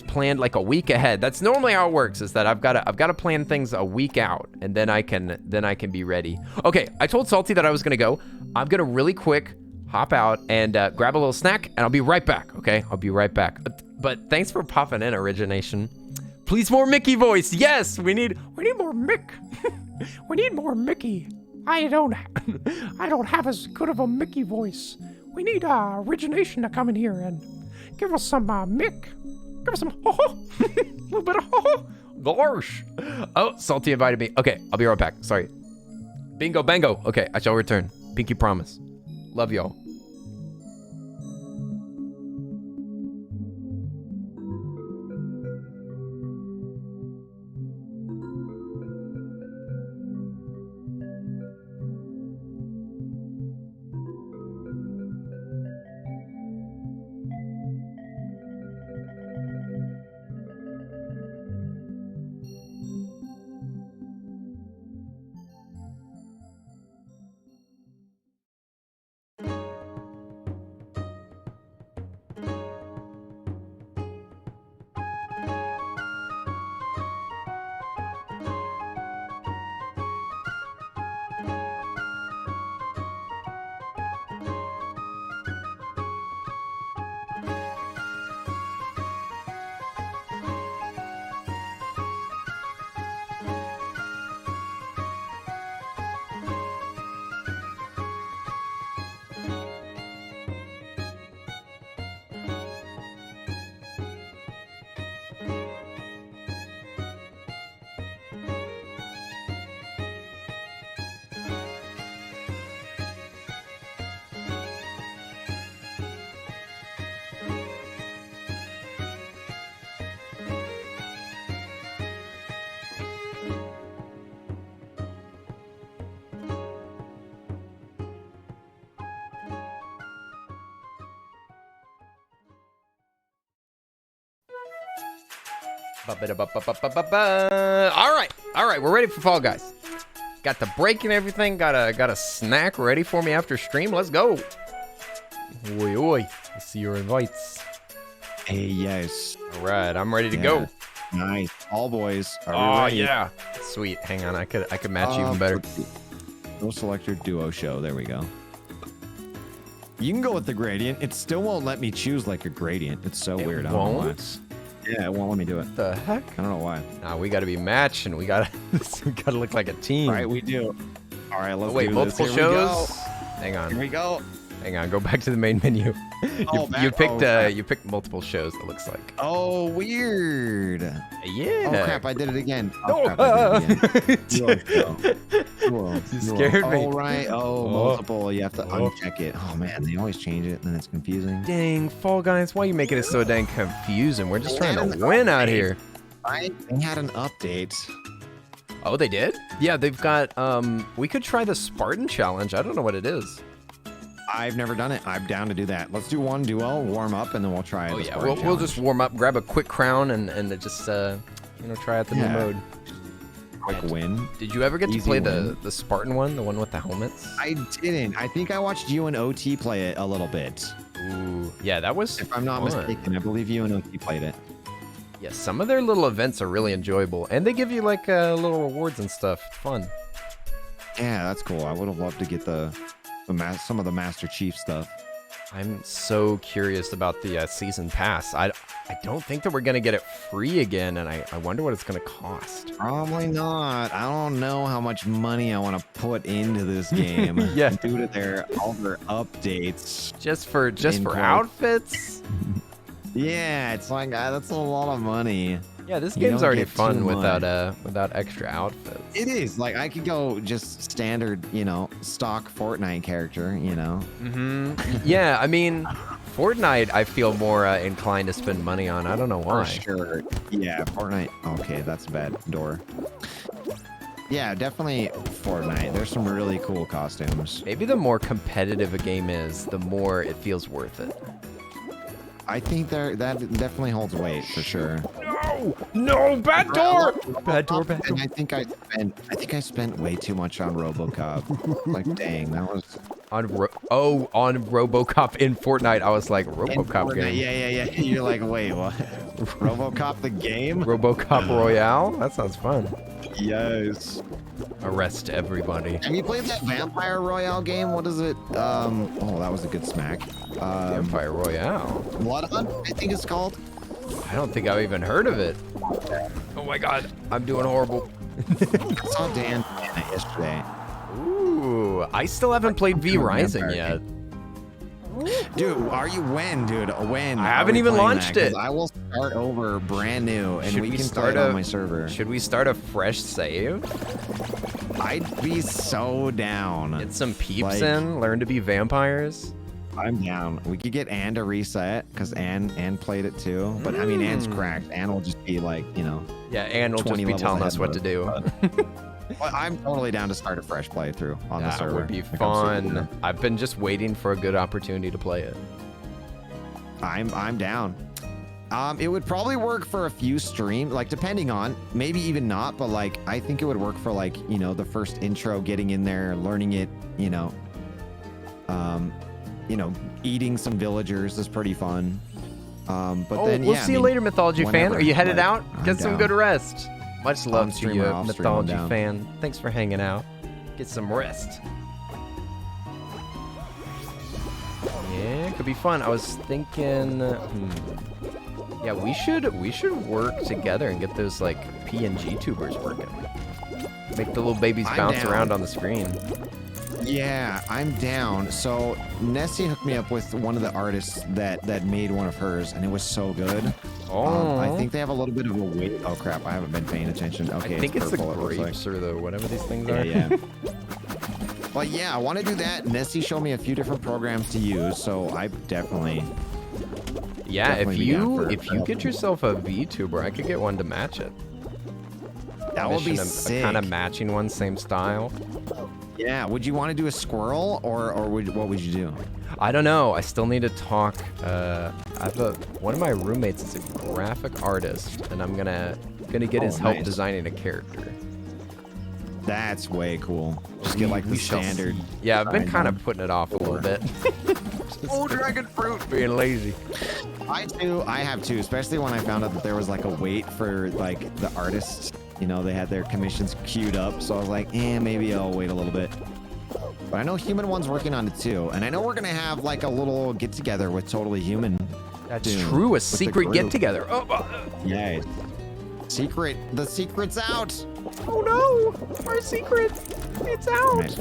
planned like a week ahead. That's normally how it works, is that I've got to plan things a week out, and then I can be ready. Okay, I told Salty that I was gonna go. I'm gonna really quick hop out and grab a little snack, and I'll be right back. Okay, I'll be right back. But thanks for popping in, Origination. Please, more Mickey voice. Yes, we need more Mick. We need more Mickey. I don't have as good of a Mickey voice. We need Origination to come in here and give us some Mick. Give us some ho-ho. A little bit of ho-ho. Gosh. Oh, Salty invited me. Okay, I'll be right back. Sorry. Bingo, bango. Okay, I shall return. Pinky promise. Love y'all. All right, we're ready for Fall Guys. Got the break and everything. Got a snack ready for me after stream. Let's go. Oi, oi. I see your invites. Hey, yes. All right, I'm ready to go. Nice. All boys. Are we Oh ready? yeah. Sweet. Hang on, I could match you even better. Go select your duo show. There we go. You can go with the gradient. It still won't let me choose like a gradient. It's so weird. I don't know why. Won't? Yeah, it won't let me do it. What the heck? I don't know why. Nah, we gotta be matched and we gotta look like a team. All right, we do. All right, let's Wait, do multiple this. shows? Hang Here on. we go. Hang on, go back to the main menu. Oh, you picked crap. you picked multiple shows, it looks like. Oh, weird. Yeah. Oh crap! I did it again. No. Oh, crap, I did it again. Duo. You scared me. Oh right. Oh, Oh. multiple. You have to uncheck it. Oh man, they always change it, and then it's confusing. Dang, Fall Guys, why are you making it so dang confusing? We're just trying to win out here. They had an update. Oh, they did? Yeah, they've got we could try the Spartan challenge. I don't know what it is. I've never done it. I'm down to do that. Let's do one duo, warm up, and then we'll try. Oh the yeah, Spartan we'll just challenge. warm up, grab a quick crown and just try out the new Yeah. mode. quick win. Did you ever get to Easy play win. the Spartan one, the one with the helmets? I didn't. I think I watched you and OT play it a little bit. Ooh, yeah, that was If I'm not fun. mistaken, I believe you and OT played it. Yeah, some of their little events are really enjoyable, and they give you like little rewards and stuff. Fun. Yeah, that's cool. I would have loved to get some of the Master Chief stuff. I'm so curious about the season pass. I don't think that we're gonna get it free again, and I wonder what it's gonna cost. Probably not. I don't know how much money I want to put into this game. Yeah. Due to all their updates. Just for Invoice. outfits? Yeah, it's like that's a lot of money. Yeah, this You game's don't already get too fun without much. without extra outfits. It is like I could go just standard, stock Fortnite character, Mm-hmm. Yeah, I mean, Fortnite, I feel more inclined to spend money on. I don't know why. For sure. Yeah, Fortnite. Okay, that's a bad door. Yeah, definitely Fortnite. There's some really cool costumes. Maybe the more competitive a game is, the more it feels worth it. I think that definitely holds weight for sure. No, bad door. Bad door. And I think I spent way too much on RoboCop. Like, dang, that was On RoboCop in Fortnite, I was like, RoboCop game. Yeah. You're like, wait, what? RoboCop the game? RoboCop Royale? That sounds fun. Yes. Arrest everybody. Have you played that Vampire Royale game? What is it? Oh, that was a good smack. Vampire Royale? Blood Hunt, I think it's called. I don't think I've even heard of it. Oh my god, I'm doing horrible. I saw Dan playing it yesterday. Ooh, I still haven't played V Rising yet. Dude, when, dude? When? I are haven't we even playing launched that? 'Cause it. I will start over brand new, and Should we we can start start on a- my server. Should we start a fresh save? I'd be so down. Get some peeps Like- in, learn to be vampires? I'm down. We could get Ann to reset because Ann played it too. But I mean, Ann's cracked. Ann will just be like, Yeah, and will just 20 be levels telling ahead us of what to us, do. But I'm totally down to start a fresh playthrough on the That server. would be Like, I'm super fun. down. I've been just waiting for a good opportunity to play it. I'm down. It would probably work for a few streams, like depending on, maybe even not, but like I think it would work for like, the first intro, getting in there, learning it, eating some villagers is pretty fun. But then we'll yeah, see you later, Mythology fan. whenever, Are you headed like, out? I'm Get some down. good rest. Much love to stream you, or off stream, I'm Mythology down. fan. Thanks for hanging out. Get some rest. Yeah, it could be fun. I was thinking, yeah, we should work together and get those like PNG tubers working. Make the little babies I'm bounce down. around on the screen. Yeah, I'm down. So Nessie hooked me up with one of the artists that made one of hers, and it was so good. Oh, I think they have a little bit of a weight. Oh crap! I haven't been paying attention. Okay, I think it's the purple, it looks like. grapes or the whatever these things Yeah, are. yeah. But yeah, I want to do that. Nessie showed me a few different programs to use, so I definitely. Yeah, Definitely be down for if you get yourself a VTuber, I could get one to match it. That would be Commission sick. a kind of matching one, same style. Yeah, would you want to do a squirrel or what would you do? I don't know. I still need to talk. One of my roommates is a graphic artist, and I'm gonna get his help nice. designing a character. That's way cool. Just get like the We shall standard. see. Yeah, I've been kind design of putting it off a little bit. Oh, dragon fruit. Being lazy. I have too, especially when I found out that there was like a wait for like the artists. You know, they had their commissions queued up, so I was like, maybe I'll wait a little bit. But I know Human One's working on it too, and I know we're gonna have like a little get together with Totally Human. That's soon true. A with the secret group. get together. Yeah. The secret's out. Oh no! Our secret. It's out. Right.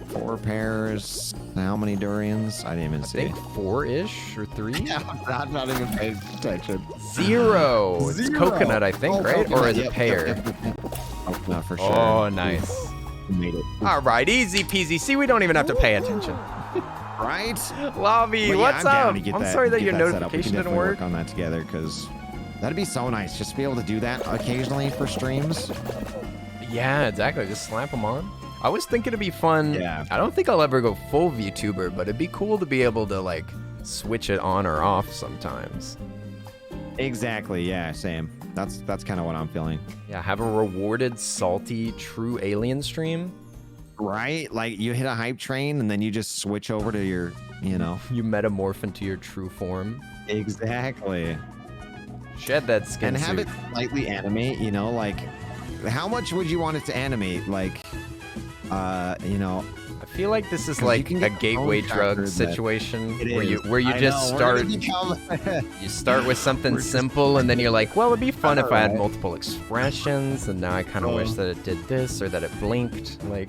4 pairs. How many durians? I didn't even I see. think 4-ish or 3. Yeah, I'm not even paying attention. 0. It's Zero. coconut, I think, right? Coconut, Or is it yep, pear? yep. Coconut for sure. Oh, nice. We made it. All right, easy peasy. See, we don't even have to pay attention. Right? Lobby, But yeah, what's I'm down up? to get I'm that- sorry that get your that set up. We can notification didn't definitely work. work on that together because that'd be so nice just to be able to do that occasionally for streams. Yeah, exactly. Just slap them on. I was thinking it'd be fun. Yeah. I don't think I'll ever go full VTuber, but it'd be cool to be able to like switch it on or off sometimes. Exactly. Yeah. Same. That's kind of what I'm feeling. Yeah, have a rewarded, salty, true alien stream. Right? Like you hit a hype train and then you just switch over to your, you know. You metamorph into your true form. Exactly. Shed that skin And have suit. it slightly animate, you know, like how much would you want it to animate? Like, you know, I feel like this is 'cause you like can a get gateway phone drug trackers that- situation it where is. you I just know, start we're gonna become- you start with something We're just- simple and then you're like, well, it'd be fun if I had Alright. multiple expressions, and now I kind of wish that it did this or that it blinked. Like,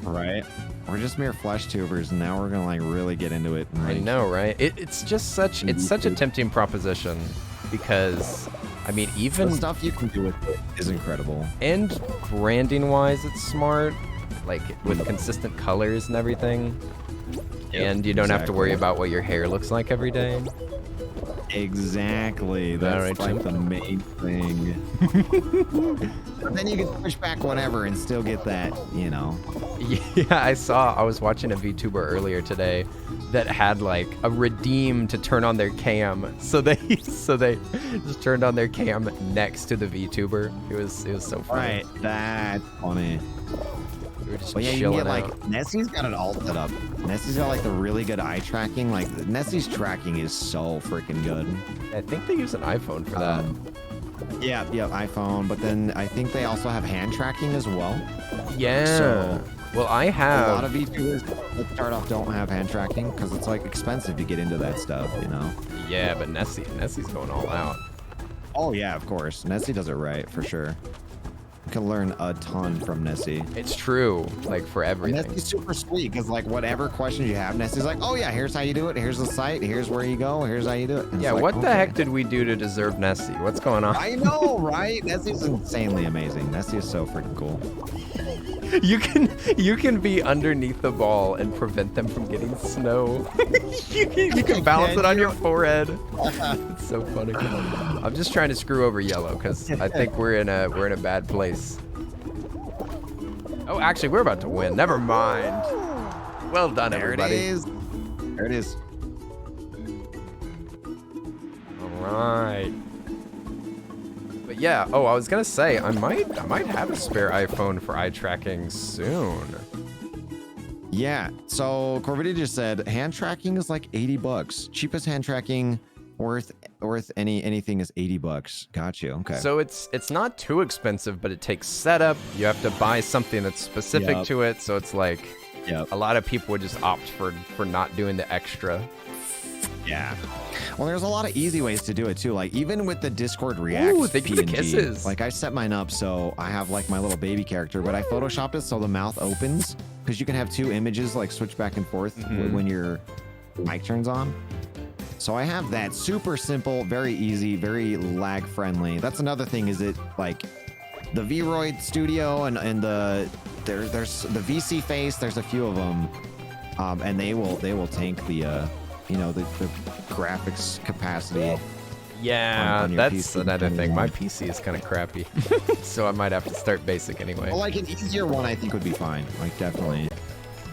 Right? We're just mere flesh tubers, and now we're gonna like really get into it. And, I like, know, right? It's just such a tempting proposition because I mean, the even stuff you can do with it is incredible. and branding wise, it's smart. Like with consistent colors and everything. And you don't have to worry about what your hair looks like every day. Exactly. That's Alright, like Tim. the main thing. But then you can push back whenever and still get that, you know. Yeah, I was watching a VTuber earlier today that had like a redeem to turn on their cam. So they just turned on their cam next to the VTuber. It was so funny. Right. That's funny. We were just But yeah, you can chilling get like out. Nessie's got it all set up. Nessie's got like the really good eye tracking. Like Nessie's tracking is so freaking good. I think they use an iPhone for that. Yeah, iPhone. But then I think they also have hand tracking as well. Yeah. so- Well, I A have. lot of VTubers that start off don't have hand tracking because it's like expensive to get into that stuff, you know. Yeah, but Nessie's going all out. Oh yeah, of course. Nessie does it right for sure. You can learn a ton from Nessie. It's true, like for And everything. Nessie's super sweet because like whatever questions you have, Nessie's like, oh yeah, here's how you do it. Here's the site. Here's where you go. Here's how you do it. And it's Yeah, like, what the okay. heck did we do to deserve Nessie? What's going on? I know, right? Nessie's insanely amazing. Nessie is so freaking cool. You can be underneath the ball and prevent them from getting snow. you can balance it on your forehead. It's so funny. I'm just trying to screw over yellow because I think we're in a bad place. Oh, actually, we're about to win. Never mind. Well done, There everybody. it is. There it is. All right. But yeah, I was gonna say I might have a spare iPhone for eye tracking soon. Yeah. So Corvidia just said hand tracking is like $80. Cheapest hand tracking worth anything is $80. Got you. Okay. So it's not too expensive, but it takes setup. You have to buy something that's specific Yep. to it. So it's like Yep. a lot of people would just opt for not doing the extra. Yeah. Well, there's a lot of easy ways to do it too. Like even with the Discord React Ooh, thank you for the PNG, kisses. like I set mine up so I have like my little baby character, but I Photoshop it so the mouth opens because you can have two images like switch back and forth when your mic turns on. So I have that super simple, very easy, very lag friendly. That's another thing is it like the Vroid Studio and there's the VC Face. There's a few of them, and they will tank the the graphics capacity. Yeah, on your that's PC another thing. depending My on- PC is kind of crappy, so I might have to start basic anyway. Well, like an easier one, I think would be fine. Like definitely,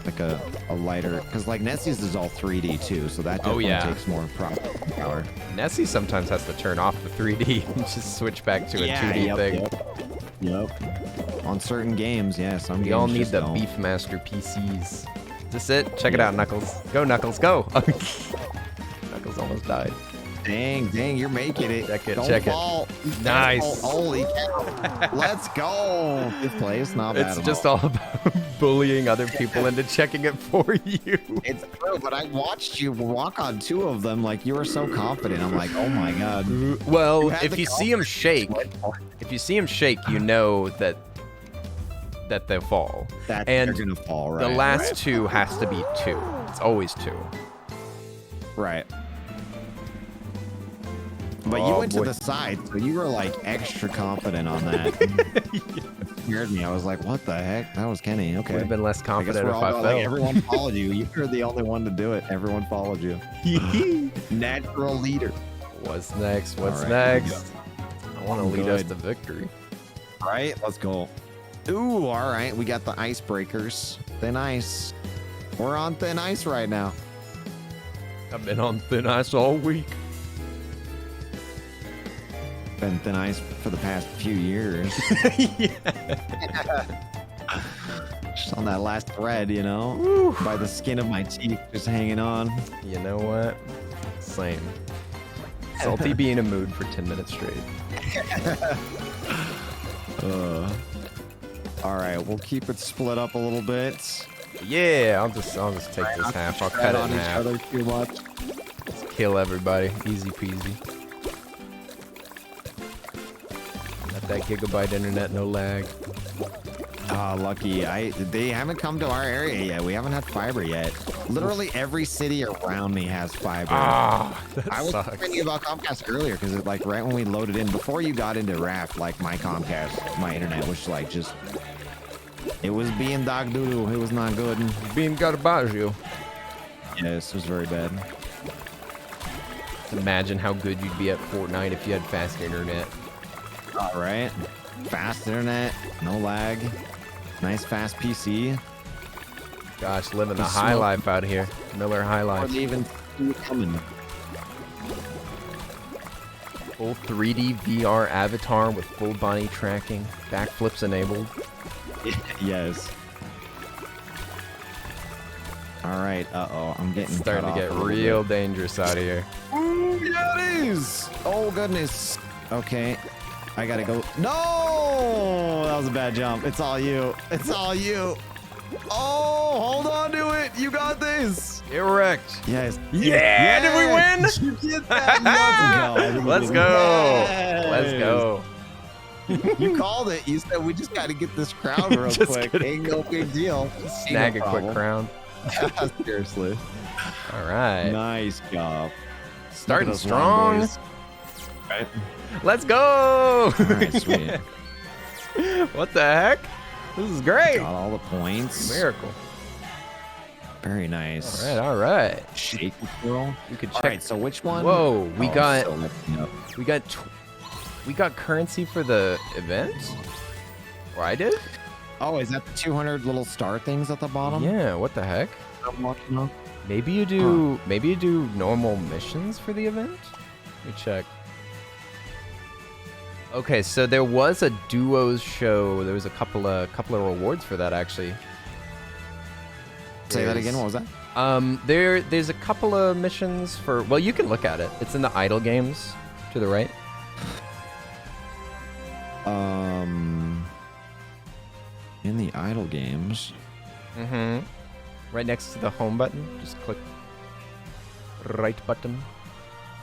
like a lighter, because like Nessie's is all 3D too, so that definitely takes more processing power. Nessie sometimes has to turn off the 3D and just switch back to a 2D thing. Yep. On certain games, yeah. Some We games all need just the don't. Beefmaster PCs. Is this it? Check it out, Knuckles. Go, Knuckles, go! Knuckles almost died. Dang, you're making it. Check it, Don't check it. fall. Nice. Oh, holy cow. Let's go. Fifth place, not bad It's at just all about bullying other people into checking it for you. It's true, but I watched you walk on 2 of them like you were so confident. I'm like, oh my god. Well, You had if the you see him shake, you know that they'll fall. That And they're gonna fall, right? The last 2 has to be 2. It's always 2. Right. But you Oh, went boy. to the side, so you were like extra confident on that. It scared me. I was like, what the heck? That was Kenny. Okay. Would have been less I guess confident we're if all I like, fell. everyone followed you. You were the only one to do it. Everyone followed you. Natural leader. What's next? What's All right, here we next? I want to lead us to victory. All right, let's go. Ooh, all right. We got the icebreakers. Thin ice. We're on thin ice right now. I've been on thin ice all week. Been thin ice for the past few years. Just on that last thread, you know, by the skin of my teeth, just hanging on. You know what? Same. Salty be in a mood for 10 minutes straight. All right, we'll keep it split up a little bit. Yeah, I'll just take this half. I'll cut it on in each half. other too much. Just kill everybody. Easy peasy. Got that gigabyte internet, no lag. Ah, lucky. They haven't come to our area yet. We haven't had fiber yet. Literally every city around me has fiber. Ah, that I was sucks. thinking about Comcast earlier because like right when we loaded in, before you got into Raft, like my Comcast, my internet was like just, it was being dog doo-doo. It was not good. Being garbaggio. Yes, it was very bad. Imagine how good you'd be at Fortnite if you had fast internet. All right. Fast internet, no lag. Nice fast PC. Gosh, living the The high smoke- life out here. Miller High Are Life. they even see it coming? Full 3D VR avatar with full body tracking. Backflips enabled. Yes. All right. Uh-oh. I'm getting It's starting cut to get off a little real bit. dangerous out of here. Ooh, yeah, it is. Oh, goodness. Okay. I gotta go. No! That was a bad jump. It's all you. It's all you. Oh, hold on to it. You got this. Get wrecked. Yes. Yeah, did we win? Yes, you did that. Let's go. Let's go. You called it. You said we just got to get this crown real Just quick. kidding. Ain't no big deal. Snag a Ain't no quick problem. crown. Seriously. All right. Nice job. Starting Look at those strong. long boys. Right. Let's go. All right, sweet. What the heck? This is great. Got all the points. Miracle. Very nice. All right. Shake the twirl. We could All check. right, so which one? Whoa, we Oh, got still lifting up. we got currency for the event. Or I did? Oh, is that the 200 little star things at the bottom? Yeah. What the heck? I'm watching on. Maybe you do. Maybe you do normal missions for the event. Let me check. Okay, so there was a duos show. There was a couple of rewards for that actually. Say that again. What was that? There's a couple of missions for. Well, you can look at it. It's in the idle games to the right. In the idle games. Mm-hmm. Right next to the home button. Just click right button.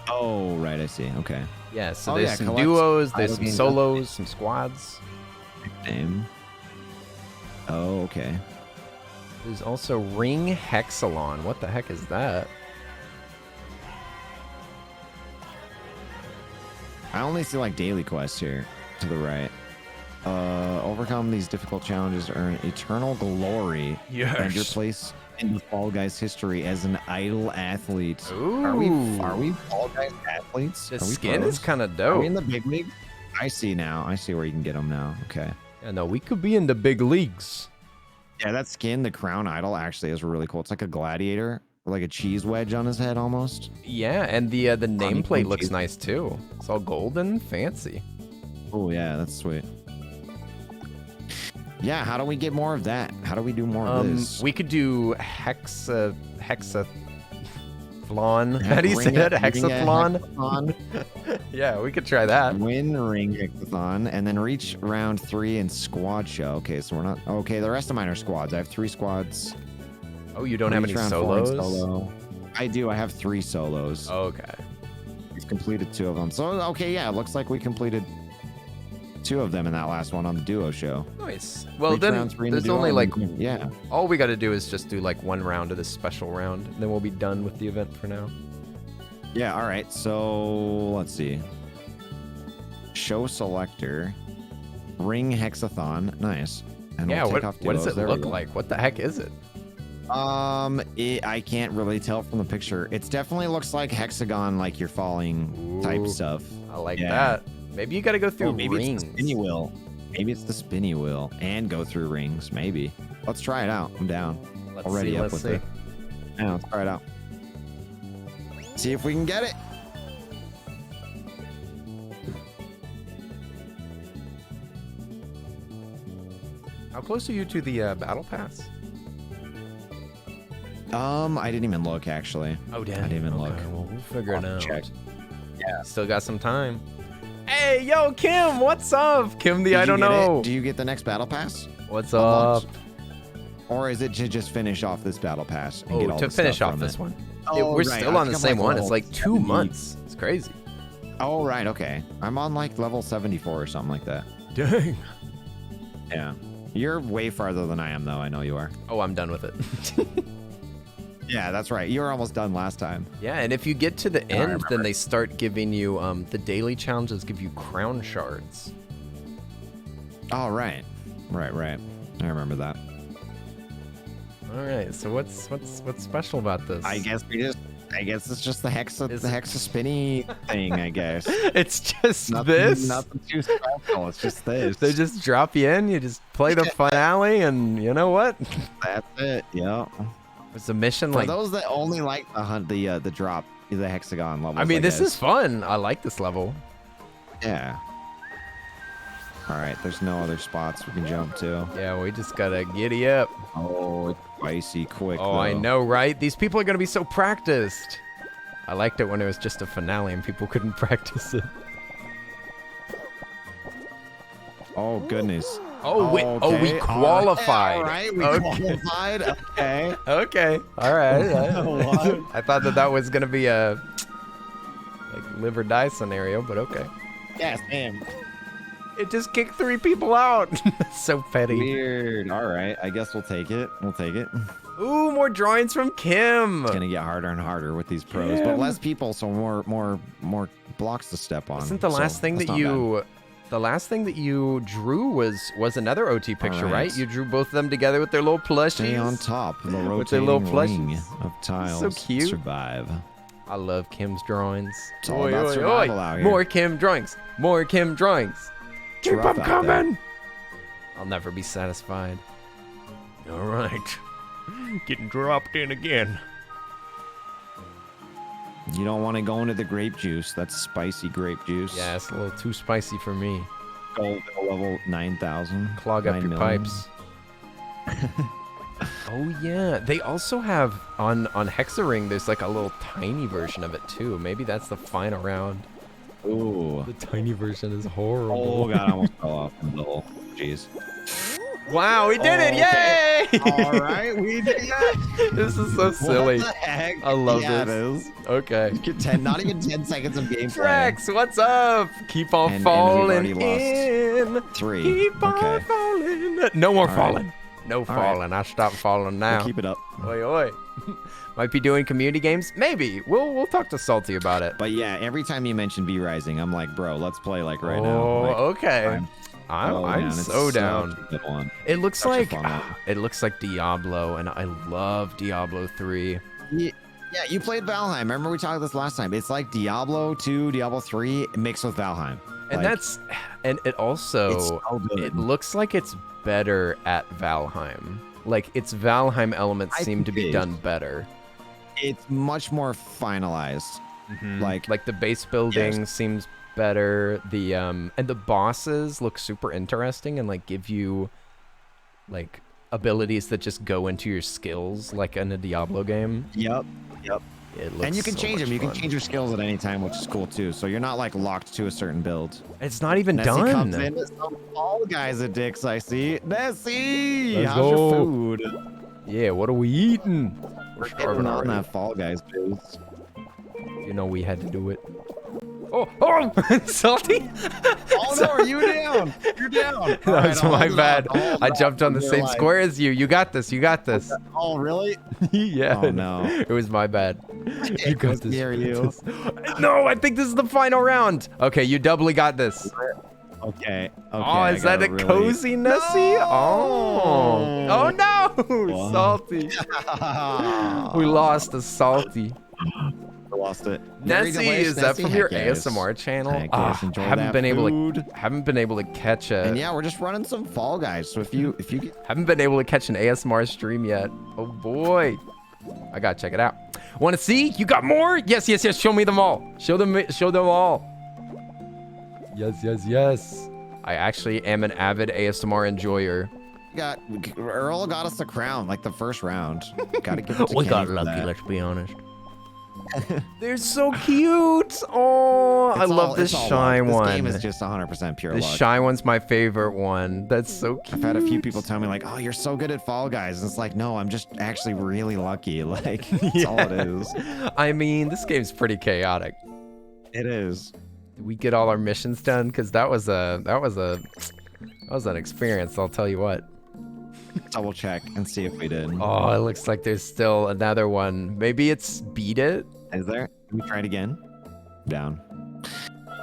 Oh, right. I see. Okay. Yeah, so Oh, there's yeah, some collect duos, there's idle some games solos, some squads. Name. Oh, okay. There's also Ring Hexalon. What the heck is that? I only see like daily quests here to the right. Overcome these difficult challenges to earn eternal glory. And your place into Fall Guys history as an idle athlete. Ooh. Are we Fall Guys athletes? The Are we skin pros? is kind of Are dope. we in the big league? I see now. I see where you can get them now. Okay. Yeah, no, we could be in the big leagues. Yeah, that skin, the crown idol, actually is really cool. It's like a gladiator, like a cheese wedge on his head almost. Yeah, and the nameplate looks cheese. nice too. It's all golden, fancy. Oh yeah, that's sweet. Yeah, how do we get more of that? How do we do more of this? We could do hexathlon. How do you say that? Hexathlon? Yeah, we could try that. Win ring hexathon and then reach round 3 in squad show. Okay, so we're not okay. The rest of mine are squads. I have 3 squads. Oh, you don't have any Reach round 4 in solos? solo. I do. I have 3 solos. Okay. We've completed 2 of them. So okay, yeah, it looks like we completed 2 of them in that last one on the duo show. Nice. Well, Reach then round 3 in the there's duo only and like then- yeah. all we got to do is just do like 1 round of this special round, and then we'll be done with the event for now. Yeah, all right. So let's see. Show selector, ring hexathon, nice. And Yeah, we'll take what off does duos. it There we look go. like? What the heck is it? I can't really tell from the picture. It definitely looks like hexagon, like you're falling type Ooh, stuff. I like Yeah. that. Maybe you got to go through Maybe rings. it's the spinny wheel. Maybe it's the spinny wheel and go through rings. Maybe. Let's try it out. I'm down. Let's Already see, up let's with see. it. Yeah, let's try it out. See if we can get it. How close are you to the battle pass? I didn't even look actually. Oh, damn. I didn't even Okay, look. Well, we'll figure it I'll out. check. Yeah. Still got some time. Hey, yo, Kim, what's up? Kim the Did I you don't get it? know. Do you get the next battle pass? What's Unlocked? up? Or is it to just finish off this battle pass and Oh, get all to the finish stuff off from this it? one. Oh, We're right. still I on the think I'm same like one. It's level like 2 70. months. It's crazy. Oh, right. Okay. I'm on like level 74 or something like that. Dang. Yeah. You're way farther than I am, though. I know you are. Oh, I'm done with it. Yeah, that's right. You were almost done last time. Yeah, and if you get to the I end, remember. then they start giving you the daily challenges give you crown shards. Oh, right. Right. I remember that. All right, so what's special about this? I guess it's just the hexa spinny thing, I guess. It's just Nothing, this. Nothing too special. It's just this. They just drop you in. You just play the finale, and you know what? That's it. Yeah. It's a mission For like. those that only like the drop, the hexagon levels. I mean, this guess. is fun. I like this level. Yeah. All right. There's no other spots we can jump to. Yeah, we just gotta giddy up. Oh, it's spicy quick. Oh, I though. know, right? These people are gonna be so practiced. I liked it when it was just a finale and people couldn't practice it. Oh goodness. Oh, we Okay, qualified. All right, we Okay. qualified. Okay. Okay. All right. What? I thought that was gonna be a like live or die scenario, but okay. Yes, damn. It just kicked 3 people out. So petty. Weird. All right. I guess we'll take it. We'll take it. Ooh, more drawings from Kim. It's gonna get harder and harder with these pros, but less people, so more blocks to step on. Wasn't the so last thing that's that not bad. you the last thing that you drew was another OT picture, right. right? You drew both of them together with their little plushies. Stay on top of the With their rotating little ring plushies. of tiles. So cute. Survive. I love Kim's drawings. It's all about survival out here. More Kim drawings. More Kim drawings. It's Keep rough them out there. coming. I'll never be satisfied. All right. Getting dropped in again. You don't want to go into the grape juice. That's spicy grape juice. Yeah, it's a little too spicy for me. Gold level 9,000. Clog up 9 your million. pipes. Oh yeah, they also have on Hexaring. There's like a little tiny version of it too. Maybe that's the final round. Ooh. The tiny version is horrible. Oh god, I almost fell off in the middle. Jeez. Wow, we did it! Okay. Yay! All right, we did it. This is so silly. What the heck? I love yeah, this. It is. Okay. Get 10, not even 10 seconds of gameplay. Trex, what's up? Keep on And we've falling already in. 3. Keep on Okay. falling. No more All right. falling. No falling. I stopped falling now. We'll keep it up. Oi, oi. Might be doing community games. Maybe. We'll talk to Salty about it. But yeah, every time you mention V Rising, I'm like, bro, let's play like right oh, now. Like, okay. fine. I'm man, it's so such down. a good one. It looks Such a like fun one. it looks like Diablo, and I love Diablo 3. Yeah, you played Valheim. Remember we talked this last time. It's like Diablo 2, Diablo 3 mixed with Valheim. And and it also it's so good. it looks like it's better at Valheim. Like its Valheim elements I seem think to be it is. done better. It's much more finalized. Like the base building seems better. The and the bosses look super interesting and like give you like abilities that just go into your skills like in a Diablo game. Yep. It looks And you can so change much them. You can fun. change your skills at any time, which is cool too. So you're not like locked to a certain build. It's not even Nessie comes done. in with some Fall Guys addicts, I see. Nessie, Let's how's go. your food? Yeah, what are we eating? We're Getting starving on already. that Fall Guys biz. You know we had to do it. Oh, salty. Oh no, are you down? You're down. That was my bad. I jumped on the You're same alive. square as you. You got this. You got this. Oh really? Yeah. Oh no. It was my bad. You got this. Scare you. No, I think this is the final round. Okay, you doubly got this. Okay. Oh, is that a cozy Nessie? Oh. Oh no, salty. We lost a salty. I lost it. Very Nessie, delicious, is that Nessie. from Heck your yes. ASMR channel? Heck yes, enjoy haven't that been able food. to haven't been able to catch And a yeah, we're just running some Fall Guys. So if you get haven't been able to catch an ASMR stream yet. Oh boy. I gotta check it out. Want to see? You got more? Yes. Show me them all. Show them all. Yes. I actually am an avid ASMR enjoyer. Earl got us a crown like the first round. Gotta give it to We got Kenny for lucky, that. let's be honest. They're so cute. Oh, I love this it's all shy luck. one. This game is just 100% pure The luck. shy one's my favorite one. That's so cute. I've had a few people tell me like, "Oh, you're so good at Fall Guys." And it's like, no, I'm just actually really lucky. Like, that's all it is. I mean, this game's pretty chaotic. It is. Did we get all our missions done? Because that was an experience. I'll tell you what. Double check and see if we did. Oh, it looks like there's still another one. Maybe it's beat it. Is there? Can we try it again? Down.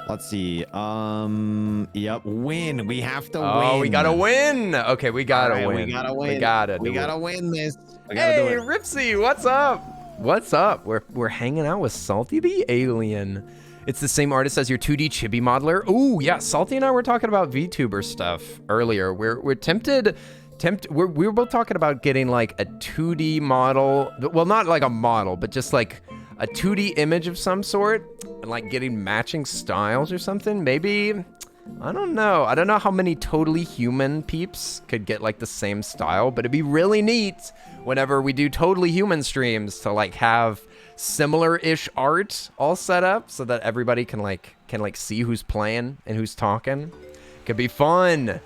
Let's see. Yep. Win. We have to win. Oh, we gotta win. Okay, we gotta All right, win. We gotta win. We gotta do we gotta it. win this. We gotta Hey, do it. Ripsy, what's up? What's up? We're hanging out with Salty the Alien. It's the same artist as your 2D chibi modeler. Ooh, yeah. Salty and I were talking about VTuber stuff earlier. We're tempted. We were both talking about getting like a 2D model. Well, not like a model, but just like a 2D image of some sort, and like getting matching styles or something. Maybe. I don't know. I don't know how many totally human peeps could get like the same style, but it'd be really neat whenever we do totally human streams to like have similar-ish art all set up so that everybody can see who's playing and who's talking. Could be fun.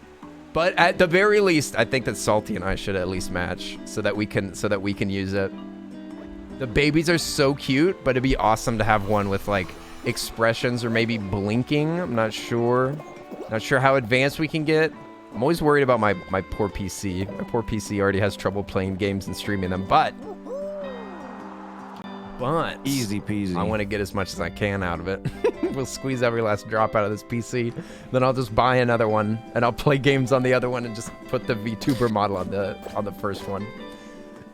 But at the very least, I think that Salty and I should at least match so that we can use it. The babies are so cute, but it'd be awesome to have one with like expressions or maybe blinking. I'm not sure. Not sure how advanced we can get. I'm always worried about my poor PC. My poor PC already has trouble playing games and streaming them, but Easy peasy. I want to get as much as I can out of it. We'll squeeze every last drop out of this PC. Then I'll just buy another one and I'll play games on the other one and just put the VTuber model on the first one.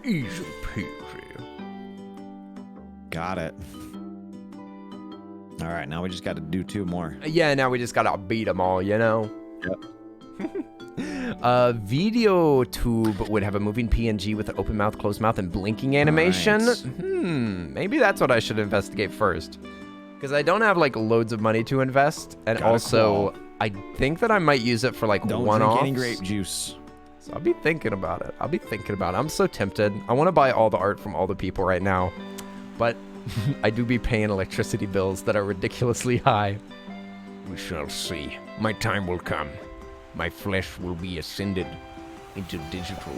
Easy peasy. Got it. All right, now we just got to do 2 more. Yeah, now we just gotta beat them all, you know? Yep. VideoTube would have a moving PNG with an open mouth, closed mouth, and blinking animation. Right. Maybe that's what I should investigate first. Because I don't have like loads of money to invest, and Got a also claw. I think that I might use it for like Don't one-offs. drink any grape juice. So I'll be thinking about it. I'm so tempted. I want to buy all the art from all the people right now, but I do be paying electricity bills that are ridiculously high. We shall see. My time will come. My flesh will be ascended into digital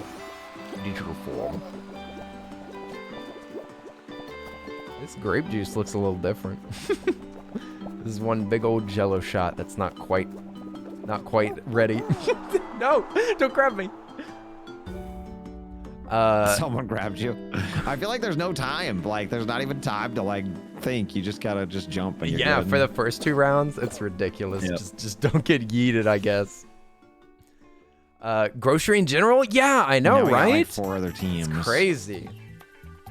form. This grape juice looks a little different. This is one big old jello shot that's not quite ready. No, don't grab me. Someone grabbed you. I feel like there's no time. Like, there's not even time to like think. You just gotta jump and you're Yeah, good. for the first 2 rounds, it's ridiculous. Yep. Just don't get yeeted, I guess. Grocery in general? Yeah, I know, Now we got, right? like 4 other teams. It's crazy.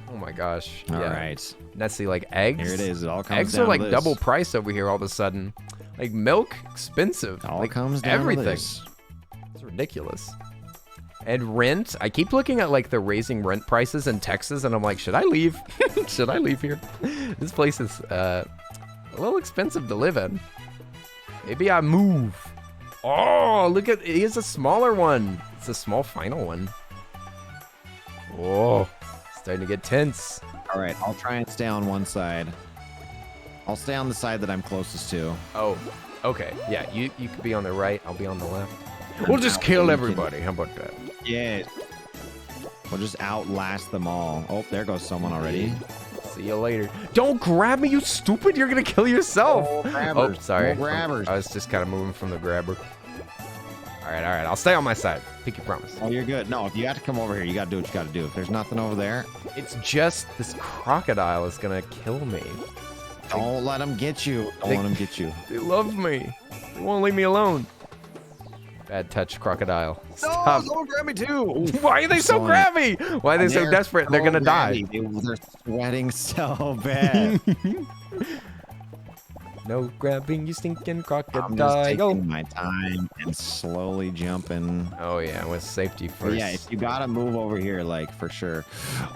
Oh my gosh. All yeah. right. Nessie, like eggs. Here it is. It all comes Eggs down are like to this. double price over here all of a sudden. Like milk, expensive. It all like comes down everything. to this. It's ridiculous. And rent, I keep looking at like the raising rent prices in Texas, and I'm like, should I leave? Should I leave here? This place is a little expensive to live in. Maybe I move. Oh, look at, here's a smaller one. It's a small final one. Whoa, starting to get tense. All right, I'll try and stay on one side. I'll stay on the side that I'm closest to. Oh, okay. Yeah, you could be on the right. I'll be on the left. We'll just kill everybody. How about that? Yeah. We'll just outlast them all. Oh, there goes someone already. See you later. Don't grab me, you stupid. You're going to kill yourself. Oh, grabbers. Sorry. More grabbers. I was just kind of moving from the grabber. All right. I'll stay on my side. Pinky promise. Oh, you're good. No, if you have to come over here, you got to do what you got to do. If there's nothing over there, It's just this crocodile is going to kill me. don't let him get you. Don't let him get you. They love me. They won't leave me alone. Bad touch, crocodile. Stop. someone grab me too. Why are they so grabby? Why are they so desperate? They're going to die. They're sweating so bad. No grabbing, you stinking I'm crocodile. just taking my time and slowly jumping. Oh, yeah, with safety But first. yeah, if you gotta move over here, like, for sure.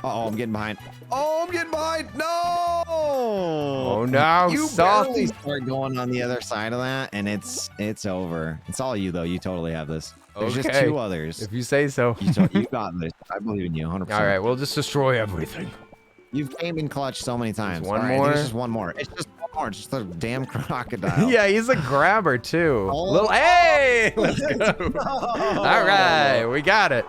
Uh-oh, I'm getting behind. Oh, I'm getting behind. No! Oh, no, You salty. barely start going on the other side of that, and it's over. It's all you, though. You totally have this. There's just Okay. 2 others. If you say so. You got this. I believe in you, 100%. All right, we'll just destroy everything. You've came in clutch so many times. one All right, I think more. it's just one more. It's just one more. It's just a damn crocodile. Yeah, he's a grabber too. Oh. Hey, let's go. Oh. All right, we got it.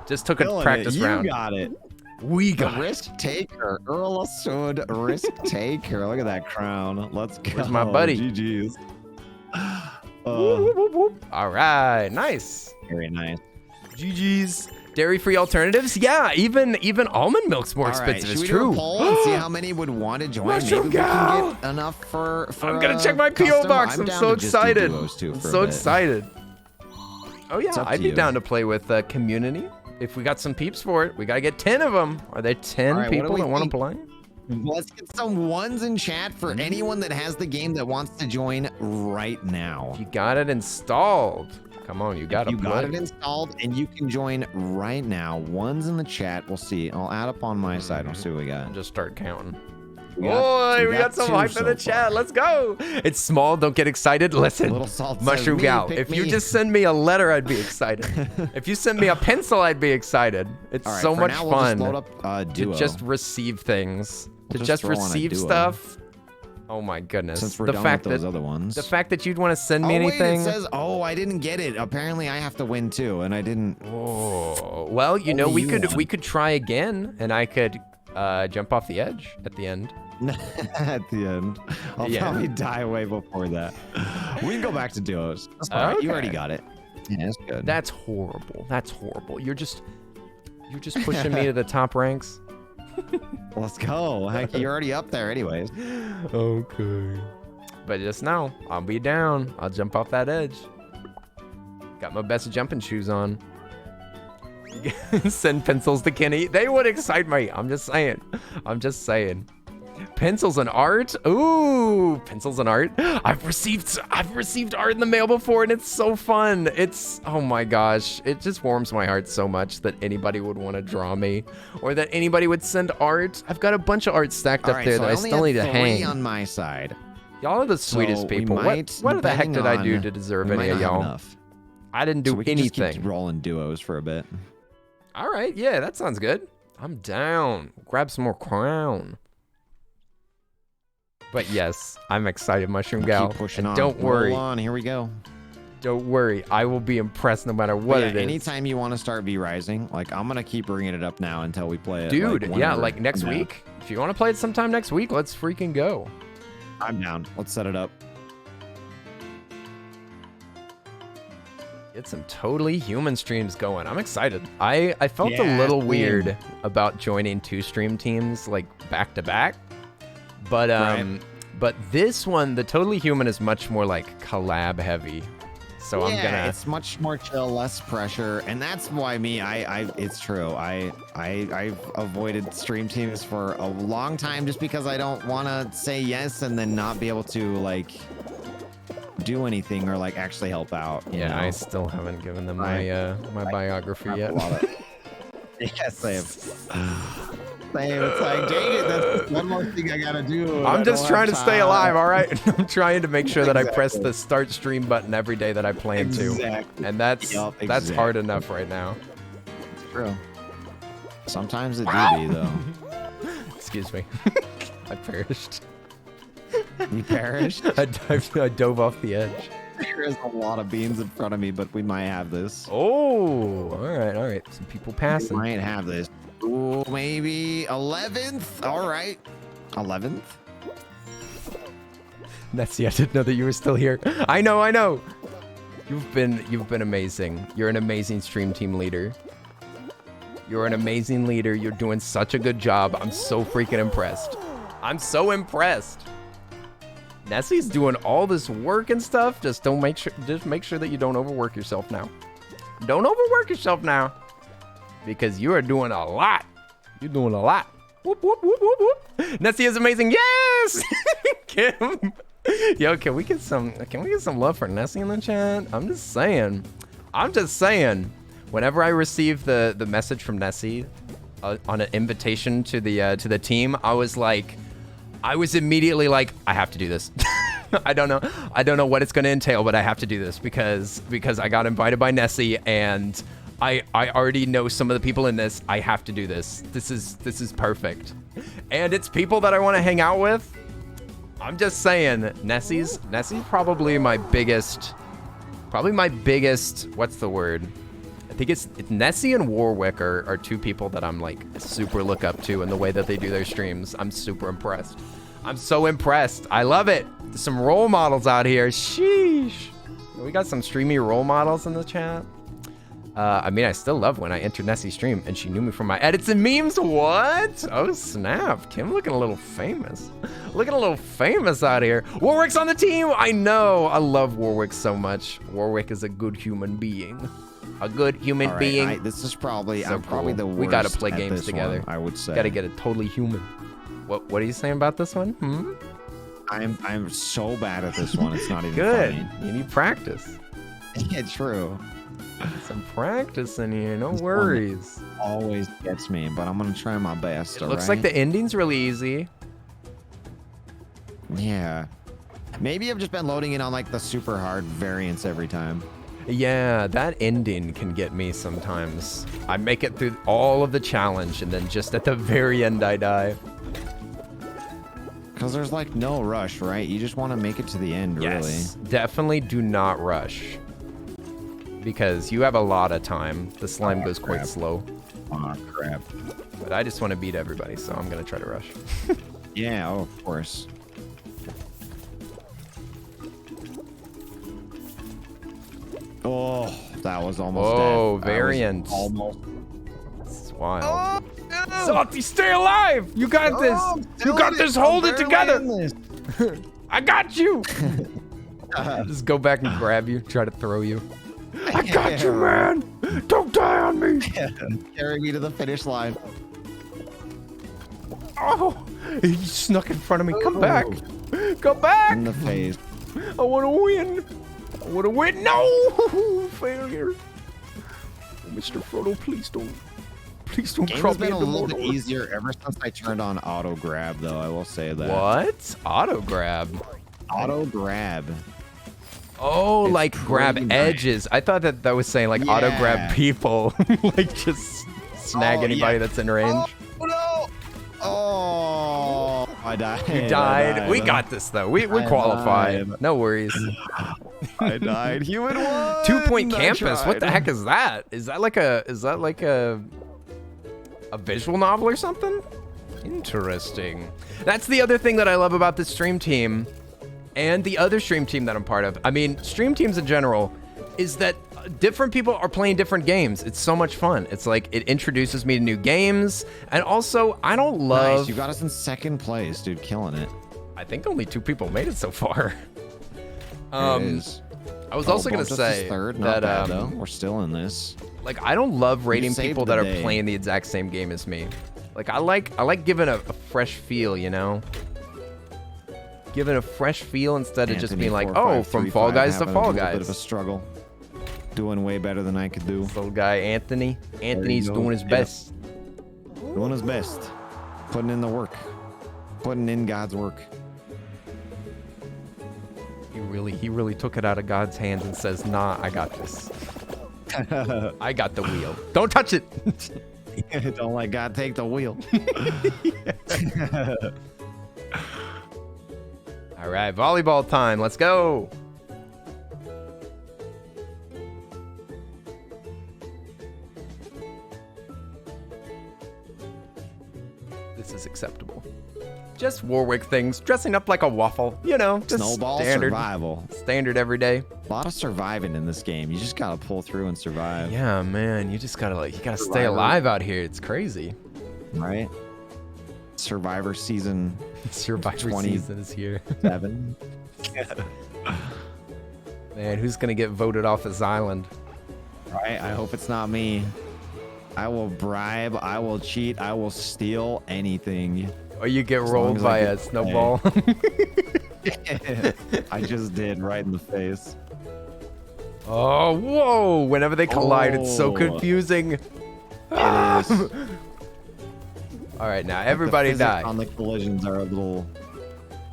Just took a Killing practice it. round. You got it. We The got it. risk taker, Earl Sud, risk taker. Look at that crown. Let's go. Where's my buddy? GG's. Whoop, whoop, whoop, whoop. All right, nice. Very nice. GG's. Dairy-free alternatives? Yeah, even almond milk's more All right, expensive. should It's we true. do a poll and see how many would want to join? Mushroom Maybe we gal. can get enough for I'm gonna check my custom. PO box. I'm down so to just do excited. duos, too, I'm for a so bit. excited. Oh yeah, up I'd to be you. down to play with community if we got some peeps for it. We gotta get 10 of them. Are there 10 All right, what do people we that want to think? play? Let's get some ones in chat for anyone that has the game that wants to join right now. You got it installed. Come on, you gotta You play. got it installed, and you can join right now. Ones in the chat. We'll see. I'll add up on my side. We'll see what we got. Just start counting. We Boy, we got some 2 hype in so the chat. far. Let's go. It's small. Don't get excited. Listen, Little Salt says, Mushroom "Me, Gal, pick if you me." just send me a letter, I'd be excited. If you send me a pencil, I'd be excited. It's All right, so for much now, we'll fun just load up, to duo. just receive things. We'll To just just throw on a receive duo. stuff. Oh my goodness. Since we're the done fact with those that other ones. the fact that you'd want to send me oh, anything. Wait, it says, oh, I didn't get it. Apparently, I have to win too, and I didn't. Oh, well, you know, Only we you could won. try again, and I could jump off the edge at the end. At the end, I'll Yeah. probably die way before that. We can go back to duos. That's fine. You already Okay. got it. Yeah, that's good. That's horrible. That's horrible. You're just pushing me to the top ranks. Let's go. Heck, you're already up there, anyways. Okay. But just know, I'll be down. I'll jump off that edge. Got my best jumping shoes on. Send pencils to Kenny. They would excite me. I'm just saying. I'm just saying. Pencils and art? Ooh, pencils and art. I've received art in the mail before, and it's so fun. It's, oh my gosh, it just warms my heart so much that anybody would want to draw me, or that anybody would send art. I've got a bunch of art stacked All up right, there so that I only still need have to 3 hang. on my side. Y'all are the sweetest So we people. might, What the heck depending did I do on- to deserve we any might of not have y'all? enough. I didn't So do we can just anything. keep rolling duos for a bit. All right, yeah, that sounds good. I'm down. Grab some more crown. But yes, I'm excited, Mushroom Gal. Keep pushing And on. don't worry, Roll on. Here we go. don't worry. I will be impressed no matter what Yeah, it is. anytime you want to start V Rising, like I'm gonna keep bringing it up now until we play it. Dude, like, yeah, whenever. like next I'm down. week. If you want to play it sometime next week, let's freaking go. I'm down. Let's set it up. Get some totally human streams going. I'm excited. I felt a Yeah, little same. weird about joining 2 stream teams like back to back. But Right. but this one, the totally human is much more like collab heavy. so I'm gonna. It's much more chill, less pressure, and that's why it's true. I've avoided stream teams for a long time just because I don't want to say yes and then not be able to like do anything or like actually help out. You know? I still haven't given them my my biography yet. Yes, same. It's like, dang it, that's one more thing I gotta do. I'm just trying to stay alive, all right? I'm trying to make sure that I press the start stream button every day that I plan to. And that's hard enough right now. It's true. Sometimes it do be, though. Excuse me. I perished. You perished? I dove off the edge. There is a lot of beans in front of me, but we might have this. Oh, all right. Some people passing. We might have this. Ooh, maybe 11th. All right, 11th. Nessie, I didn't know that you were still here. I know. You've been amazing. You're an amazing stream team leader. You're an amazing leader. You're doing such a good job. I'm so freaking impressed. I'm so impressed. Nessie's doing all this work and stuff. Just make sure that you don't overwork yourself now. Don't overwork yourself now. Because you are doing a lot. You're doing a lot. Whoop, whoop, whoop, whoop, whoop. Nessie is amazing. Yes! Kim. Yo, can we get some love for Nessie in the chat? I'm just saying. Whenever I receive the message from Nessie on an invitation to the team, I was immediately like, I have to do this. I don't know what it's gonna entail, but I have to do this because I got invited by Nessie and I already know some of the people in this. I have to do this. This is perfect. And it's people that I want to hang out with. I'm just saying, Nessie's probably my biggest, what's the word? I think it's Nessie and Warwick are two people that I'm like super look up to in the way that they do their streams. I'm super impressed. I'm so impressed. I love it. There's some role models out here. Sheesh. We got some streamy role models in the chat. I mean, I still love when I entered Nessie's stream and she knew me from my edits and memes. What? Oh, snap. Kim looking a little famous. Looking a little famous out here. Warwick's on the team. I know. I love Warwick so much. Warwick is a good human being. A good human being. This is probably, so I'm probably the worst. We got to play games together. I would say. Got to get it totally human. What are you saying about this one? I'm so bad at this one. It's not even good. funny. You need practice. Yeah, true. Some practice in here, no worries. Always gets me, but I'm gonna try my best. It looks like the ending's really easy. Yeah. Maybe I've just been loading it on like the super hard variants every time. Yeah, that ending can get me sometimes. I make it through all of the challenge and then just at the very end I die. Because there's like no rush, right? You just want to make it to the end, yes, really. Definitely do not rush. Because you have a lot of time. The slime goes quite slow. Oh, crap. But I just want to beat everybody, so I'm going to try to rush. Yeah, of course. Oh, that was almost dead. Oh, variant. Almost. It's wild. Oh, no. Salty, stay alive! You got this! You got this! Hold it together! I got you! Just go back and grab you, try to throw you. I got you, man! Don't die on me! Carry me to the finish line. Oh! He snuck in front of me. Come back! Come back! In the face. I want to win! I want to win! No! Failure! Mr. Frodo, please don't Game's been a little bit easier ever since I turned on auto grab, though. I will say that. What? Auto grab? Auto grab. Oh, it's like grab edges. I thought that was saying like auto grab people, like just snag anybody that's in range. Oh no! Oh, I died. You died. We got this though. We qualify. No worries. I died. Human one. 2-point campus. What the heck is that? Is that like a visual novel or something? Interesting. That's the other thing that I love about this stream team and the other stream team that I'm part of. I mean, stream teams in general is that different people are playing different games. It's so much fun. It's like it introduces me to new games. And also, I don't love... Nice. You got us in second place, dude. Killing it. I think only 2 people made it so far. I was also gonna bumped us to say third. Not that bad, though. We're still in this. like I don't love rating saved people the that are day. playing the exact same game as me. Like I like giving a fresh feel, you know. Giving a fresh feel instead of just Anthony being like, 4, oh, 5, from 3, Fall 5, Guys to having Fall a little bit of a Guys. struggle. Doing way better than I could do. This little guy Anthony. Anthony's go. doing his Yeah. best. Doing his best. Putting in the work. Putting in God's work. He really took it out of God's hands and says, nah, I got this. I got the wheel. Don't touch it. Don't let God take the wheel. All right, volleyball time. Let's go. This is acceptable. Just Warwick things, dressing up like a waffle, you know, just Snowball standard, survival. standard every day. A lot of surviving in this game. You just gotta pull through and survive. Yeah, man, you just gotta you gotta stay Survivor. alive out here. It's crazy. Right? Survivor season Survivor 20. season is here. 7. Man, who's gonna get voted off this island? Right? I hope it's not me. I will bribe, I will cheat, I will steal anything. Or you get As rolled long as by I a get to snowball. I just did right in the face. Oh, whoa! Whenever they collide, it's so Oh. confusing. It is. All right, now everybody The physics die. on the collisions are a little.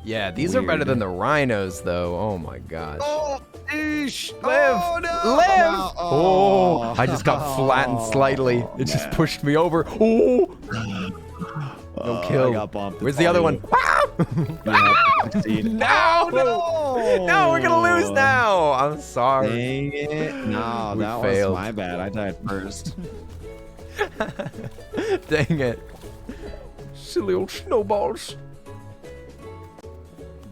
Yeah, these are better weird. than the rhinos, though. Oh my gosh. Oh, eesh. Live! Oh, no. Live! Oh, Oh, I just got flattened slightly. It just pushed me over. Oh! No kill. I got bumped. Where's It's the all other you. one? Yeah, succeed. No! No, we're gonna lose now. I'm sorry. Dang it. No, We that failed. was my bad. I died first. Dang it. Silly old snowballs.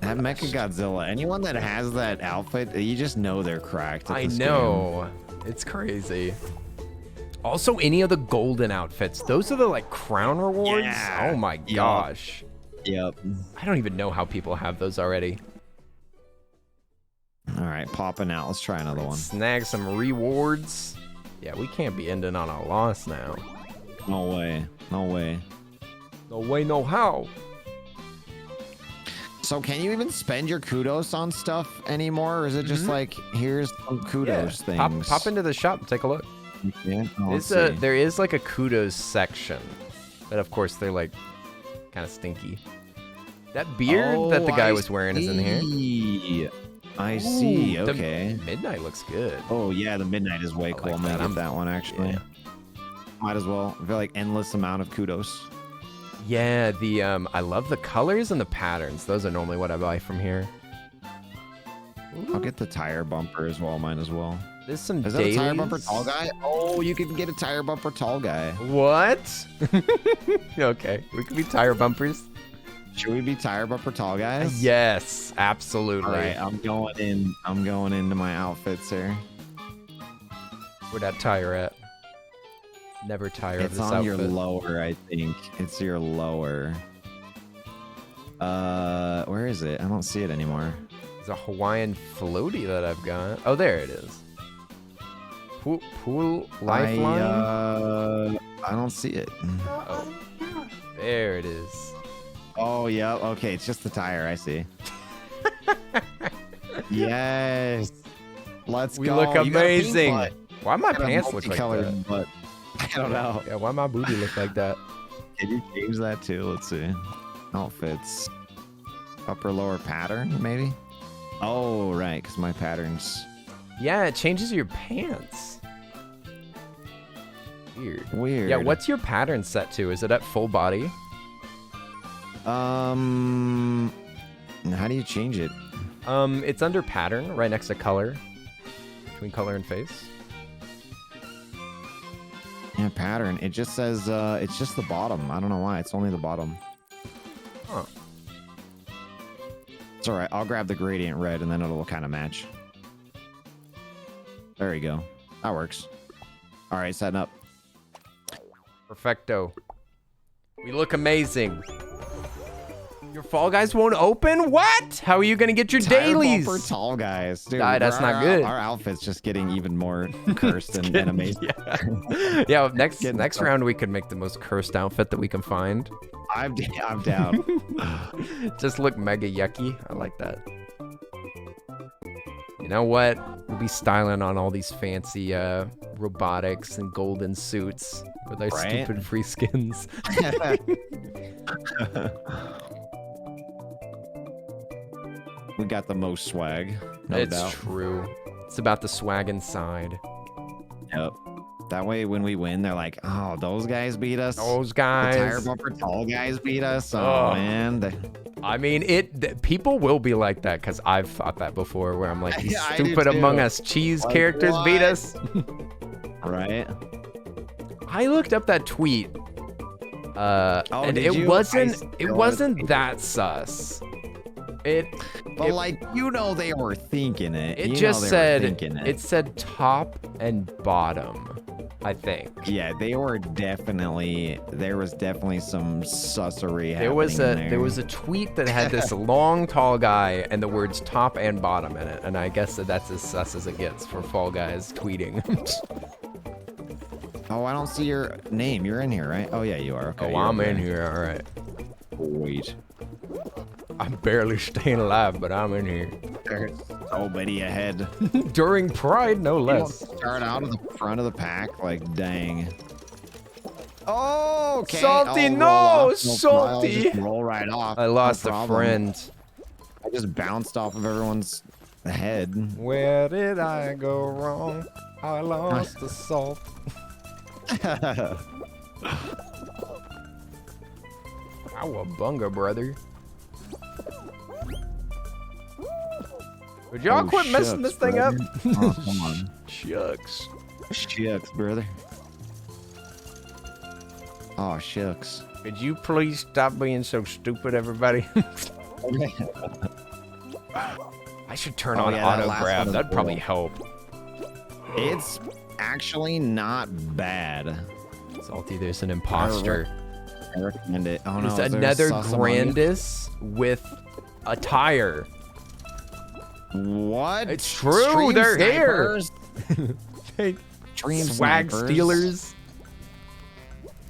That Mecha Godzilla, anyone that has that outfit, you just know they're cracked. At I this know. It's crazy. Also, any of the golden outfits, those are the like crown rewards. Yeah. Oh my Yup. gosh. Game. Yep. I don't even know how people have those already. All right, popping out. Let's try another one. Snag some rewards. Yeah, we can't be ending on a loss now. No way. No way. No way, no how. So can you even spend your kudos on stuff anymore? Or is it just like, here's some kudos things? Pop into the shop and take a look. Yeah. Oh, let's see. There is like a kudos section. But of course, they're like kind of stinky. That beard that the guy was wearing is in here. here. I see. Ooh, the Okay. Midnight looks good. Oh yeah, the midnight is way I cool. like I'm gonna that. get I'm- that one actually. Yeah. Might as well. I feel like endless amount of kudos. Yeah, I love the colors and the patterns. Those are normally what I buy from here. I'll get the tire bumper as well. Might as well. There's some Is that a tire dailies. bumper tall guy? Oh, you can get a tire bumper tall guy. What? Okay, we could be tire bumpers. Should we be tire bumper tall guys? Yes, absolutely. All right, I'm going in. I'm going into my outfits here. Where that tire at? Never tire of It's this on outfit. your lower, I think. It's your lower. Where is it? I don't see it anymore. There's a Hawaiian floaty that I've got. Oh, there it is. Pool lifeline. I don't see it. Oh, there it is. Oh yeah. Okay, it's just the tire. I see. Yes. Let's We go. look You got a pink amazing. butt. Why my Got a pants look like multicolored that? butt. I don't know. Yeah, why my booty look like that? Can you change that too? Let's see. Outfits. Upper lower pattern, maybe? Oh, right, because my patterns. Yeah, it changes your pants. Weird. Weird. Yeah, what's your pattern set to? Is it at full body? How do you change it? It's under pattern, right next to color. Between color and face. Yeah, pattern. It just says, it's just the bottom. I don't know why. It's only the bottom. Huh. It's all right. I'll grab the gradient red and then it'll kind of match. There you go. That works. All right, setting up. Perfecto. We look amazing. Your Fall Guys won't open? What? How are you gonna get your dailies? For tall guys, dude. That's not good. Our outfit's just getting even more cursed and amazing. Yeah. Yeah. Next round we could make the most cursed outfit that we can find. I'm down. Just look mega yucky. I like that. You know what? We'll be styling on all these fancy robotics and golden suits with our stupid free skins. We got the most swag. No It's doubt. true. It's about the swag inside. Yep. That way, when we win, they're like, "Oh, those guys beat us. Those The guys. tire bumper tall guys beat us." Oh, Oh. man. I mean, people will be like that because I've thought that before, where I'm like, these I do stupid too. Among Us cheese Like, characters beat what? us. Right? I looked up that tweet, and did it you? wasn't that sus. But like, they were thinking it. It You just know they were said thinking it said top and bottom, I think. Yeah, there was definitely some sussery happening There was there. a tweet that had this long tall guy and the words top and bottom in it, and I guess that's as sus as it gets for Fall Guys tweeting. Oh, I don't see your name. You're in here, right? Oh yeah, you are. Okay. Oh, you're I'm over in there. here, all right. Wait. I'm barely staying alive, but I'm in here. There's so many ahead. During Pride, no You don't less. start out at the front of the pack, like dang. Oh, okay. Salty, I'll roll no, off, no salty. problem. Just roll right off. I lost no a problem. friend. I just bounced off of everyone's head. Where did I go wrong? I lost the salt. Cowabunga, brother. Would y'all quit messing this thing up? Oh, come on. Shucks. Shucks, brother. Oh, shucks. Could you please stop being so stupid, everybody? I should turn on yeah, that auto last grab. one is That'd probably brutal. help. It's actually not bad. Salty, there's an imposter. I recommend it. Oh no, There's is there another sauce among you? Grandis with a tire. What? It's true, Stream they're here. snipers? Hey, Stream swag snipers? stealers.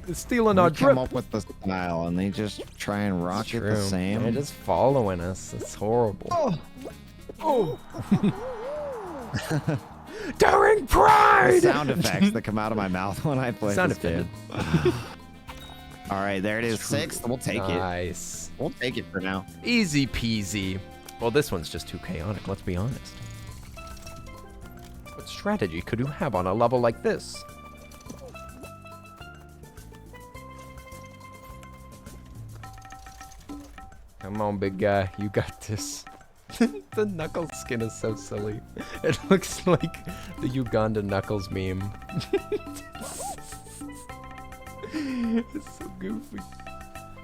They're stealing We our come drip. up with the style and they just try and rock it the True. same. They're just following us. It's horrible. Oh. During The Pride! sound effects that come out of my mouth when I play Sound this game. All right, there it is. Sixth. We'll take it. Nice. We'll take it for now. Easy peasy. Well, this one's just too chaotic, let's be honest. What strategy could you have on a level like this? Come on, big guy. You got this. The Knuckles skin is so silly. It looks like the Uganda Knuckles meme. It's so goofy.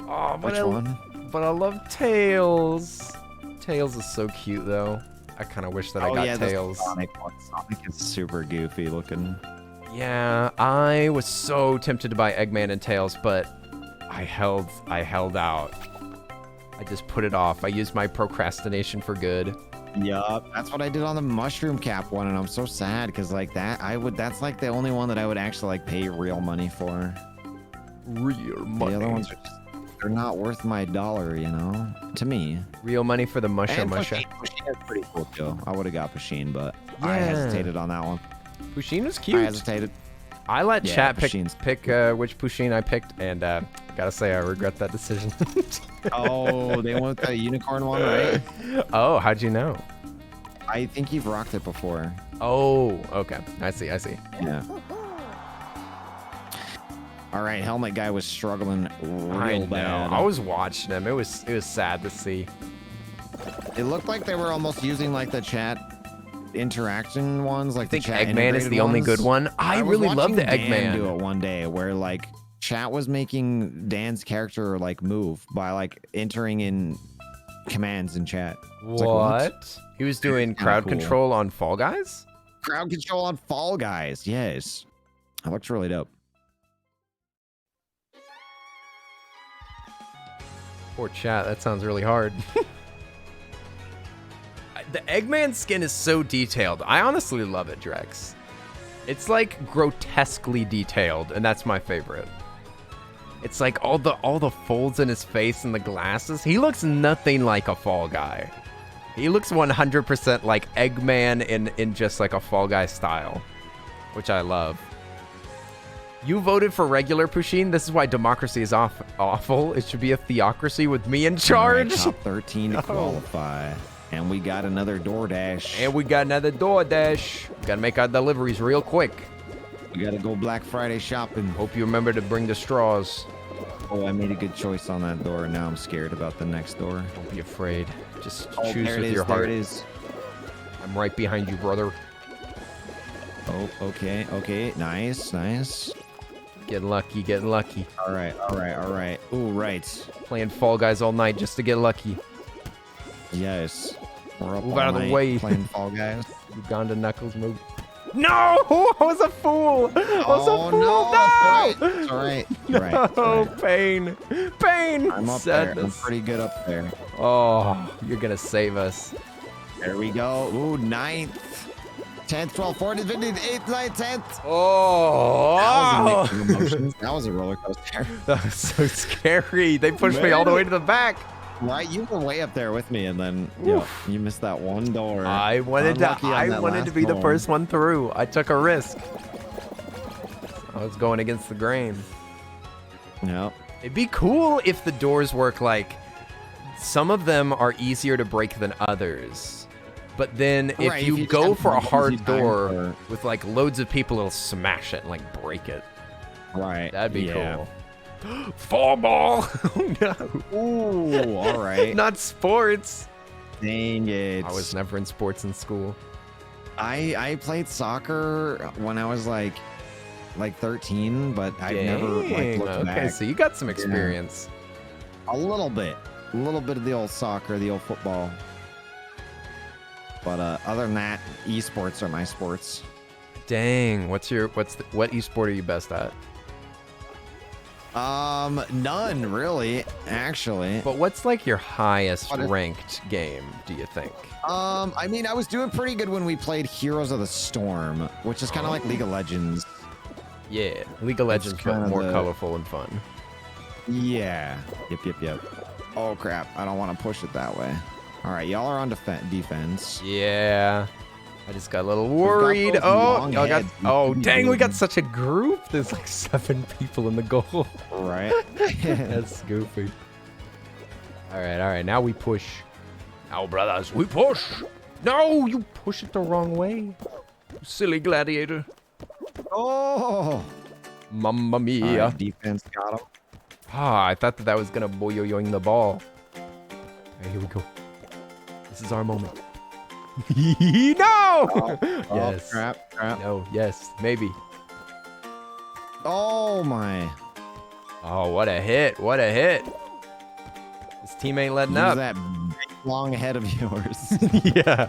Oh, but Which one? But I love Tails. Tails is so cute, though. I kind of wish that I got the Tails. Sonic one. Sonic is super goofy looking. Yeah, I was so tempted to buy Eggman and Tails, but I held out. I just put it off. I used my procrastination for good. Yup, that's what I did on the mushroom cap one, and I'm so sad because like that's like the only one that I would actually like pay real money for. Real money. The other ones are just, they're not worth my dollar, you know, to me. Real money for the musha And musha. Pusheen is pretty cool too. I would have got Pusheen, but I Yeah. hesitated on that one. Pusheen was I cute. hesitated. I let Yeah, chat Pusheen's- pick which Pusheen I picked, and gotta say I regret that decision. Oh, they went with the unicorn one, right? Oh, how'd you know? I think you've rocked it before. Oh, okay. I see. Yeah. All right, helmet guy was struggling I real know. bad. I was watching him. It was sad to see. It looked like they were almost using like the chat interaction ones, like I think the chat Eggman is integrated the only ones. good one. I was really love watching the Dan Eggman. do it one day where like chat was making Dan's character like move by like entering in commands in chat. It's like, What? He was doing Kinda crowd cool. control on Fall Guys? Crowd control on Fall Guys. Yes. That looks really dope. Poor chat. That sounds really hard. The Eggman skin is so detailed. I honestly love it, Drex. It's like grotesquely detailed, and that's my favorite. It's like all the folds in his face and the glasses. He looks nothing like a Fall Guy. He looks 100% like Eggman in just like a Fall Guy style, which I love. You voted for regular Pusheen. This is why democracy is awful. It should be a theocracy with me in charge. Right, top 13 to qualify. And we got another DoorDash. And we got another DoorDash. Gotta make our deliveries real quick. We gotta go Black Friday shopping. Hope you remember to bring the straws. Oh, I made a good choice on that door. Now I'm scared about the next door. Don't be afraid. Just Oh, choose there it with is, your heart. There it is. I'm right behind you, brother. Oh, okay, okay. Nice, nice. Getting lucky, getting lucky. All right, all right, all right. Ooh, right. Playing Fall Guys all night just to get lucky. Yes. We're up Move all out of the night way. playing Fall Guys. Uganda Knuckles move. No! I was a fool! I was a fool! No! It's all right. It's all right. No! It's all right. Pain! Pain! I'm up there. I'm Sadness. pretty good up there. Oh, you're gonna save us. There we go. Ooh, 9th. 10th, 12th, 14th, 15th, 8th, 9th, 10th. Oh! That was a mix of emotions. That was a roller coaster. That was so scary. They pushed me all the way to the back. Right, you were way up there with me, and then you missed that one door. I wanted Unlucky on to. that I wanted to last be the door. first one through. I took a risk. I was going against the grain. Yep. It'd be cool if the doors work like some of them are easier to break than others. But then if Right, you if you go have for a one easy hard time door for- with like loads of people, it'll smash it and like break it. Right. That'd be yeah. cool. Fall ball! Oh no. Ooh, all right. Not sports. Dang it. I was never in sports in school. I played soccer when I was like 13, but I've never like Dang, looked okay, back. so you got some experience. A little bit of the old soccer, the old football. But other than that, esports are my sports. Dang, what esport are you best at? None really, actually. But what's like your highest What is- ranked game, do you think? I mean, I was doing pretty good when we played Heroes of the Storm, which is kind of like League of Legends. Yeah, League of That's Legends, but kinda more the- colorful and fun. Yeah. Yep. Oh crap! I don't want to push it that way. All right, y'all are on defense. Yeah. I just got a little got worried. those Oh, long y'all got. heads. Oh, You dang, we do. got such a group. There's like 7 people in the goal. Right. That's goofy. All right. Now we push. Now, brothers, we push. No, you push it the wrong way. You silly gladiator. Oh. Mamma All mia. right, defense got him. Ah, I thought that was gonna boyoyoing the ball. Okay, here we go. This is our moment. No! Yes. Oh, crap. No, yes, maybe. Oh my. Oh, what a hit. What a hit. This team ain't letting Use up. that big long head of yours. Yeah.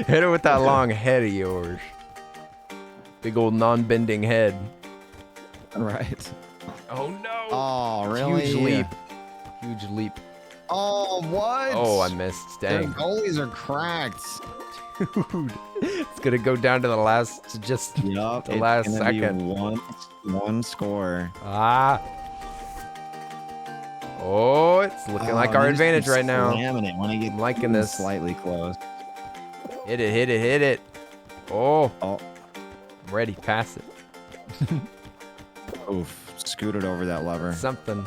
Hit her with that long head of yours. Big old non-bending head. Right. Oh, no. Oh, really? Huge leap. Huge leap. Oh, what? Oh, I missed. Their Dang. goalies are cracked. Dude. It's going to go down to the last, just Yup. the last it's gonna be second. one score. Ah. Oh, it's looking like our He's advantage right now. slamming it when he gets I'm liking this. slightly close. Hit it. Oh, Oh, I'm ready. Pass it. oof. Scooted over that lever. Something.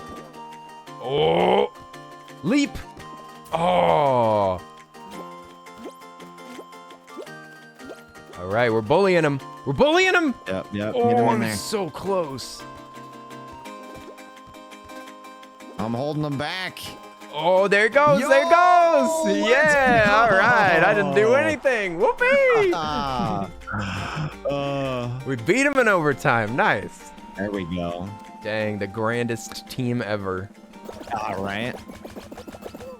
Oh, leap. Oh. All right, we're bullying him. We're bullying him. Yep. Get Oh, him in I'm there. so close. I'm holding them back. Oh, there it goes. There it goes. Yo, let's Yeah. go. All right. I didn't do anything. Whoopee. Ah. We beat him in overtime. Nice. There we go. Dang, the grandest team ever. All right.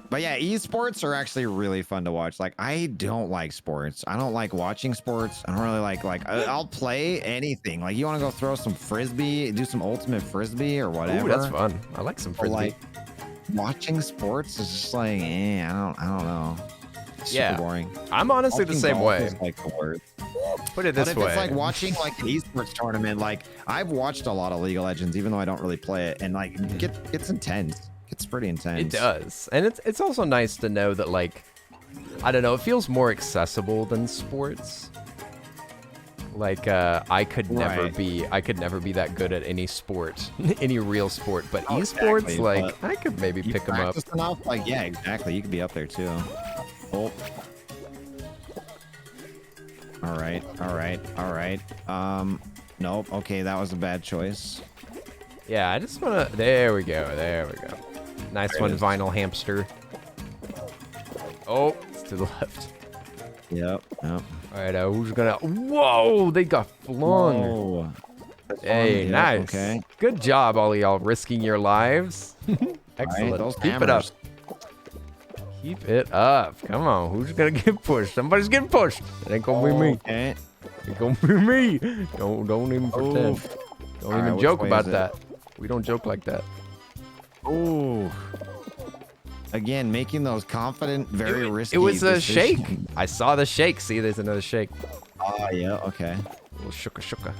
But yeah, esports are actually really fun to watch. Like, I don't like sports. I don't like watching sports. I don't really like I'll play anything. Like, you want to go throw some frisbee, do some ultimate frisbee or whatever. Ooh, that's fun. I like some But, frisbee. like, watching sports is just like, I don't know. It's Yeah. super boring. I'm honestly the Watching same golf way. is like the worst. Put it But this if way. it's like watching like an esports tournament, like I've watched a lot of League of Legends, even though I don't really play it, and like it's intense. It's pretty intense. It does. And it's also nice to know that, like, I don't know, it feels more accessible than sports. Like, I could never be that good at any sport, any real sport. But esports, exactly, like, I could maybe You pick them up. practice enough? Like, yeah, exactly. You could be up there too. Oh. All right. Nope. Okay, that was a bad choice. Yeah, I just wanna. There we go. Nice There one, it is. vinyl hamster. Oh, it's to the left. Yep. All right, who's gonna? Whoa, they got flung. Whoa. Hey, Yep, nice. okay. Good job, all of y'all, risking your lives. Excellent. those Keep it up. hammers. Keep it up. Come on, who's gonna get pushed? Somebody's getting pushed. It ain't gonna be me. Okay. It gonna be me. Don't even pretend. Oof. Don't All even right, which joke way about is it? that. We don't joke like that. Ooh. Again, making those confident, very risky. It was a shake. decisions. I saw the shake. See, there's another shake. Oh, yeah. Okay. Little shooka.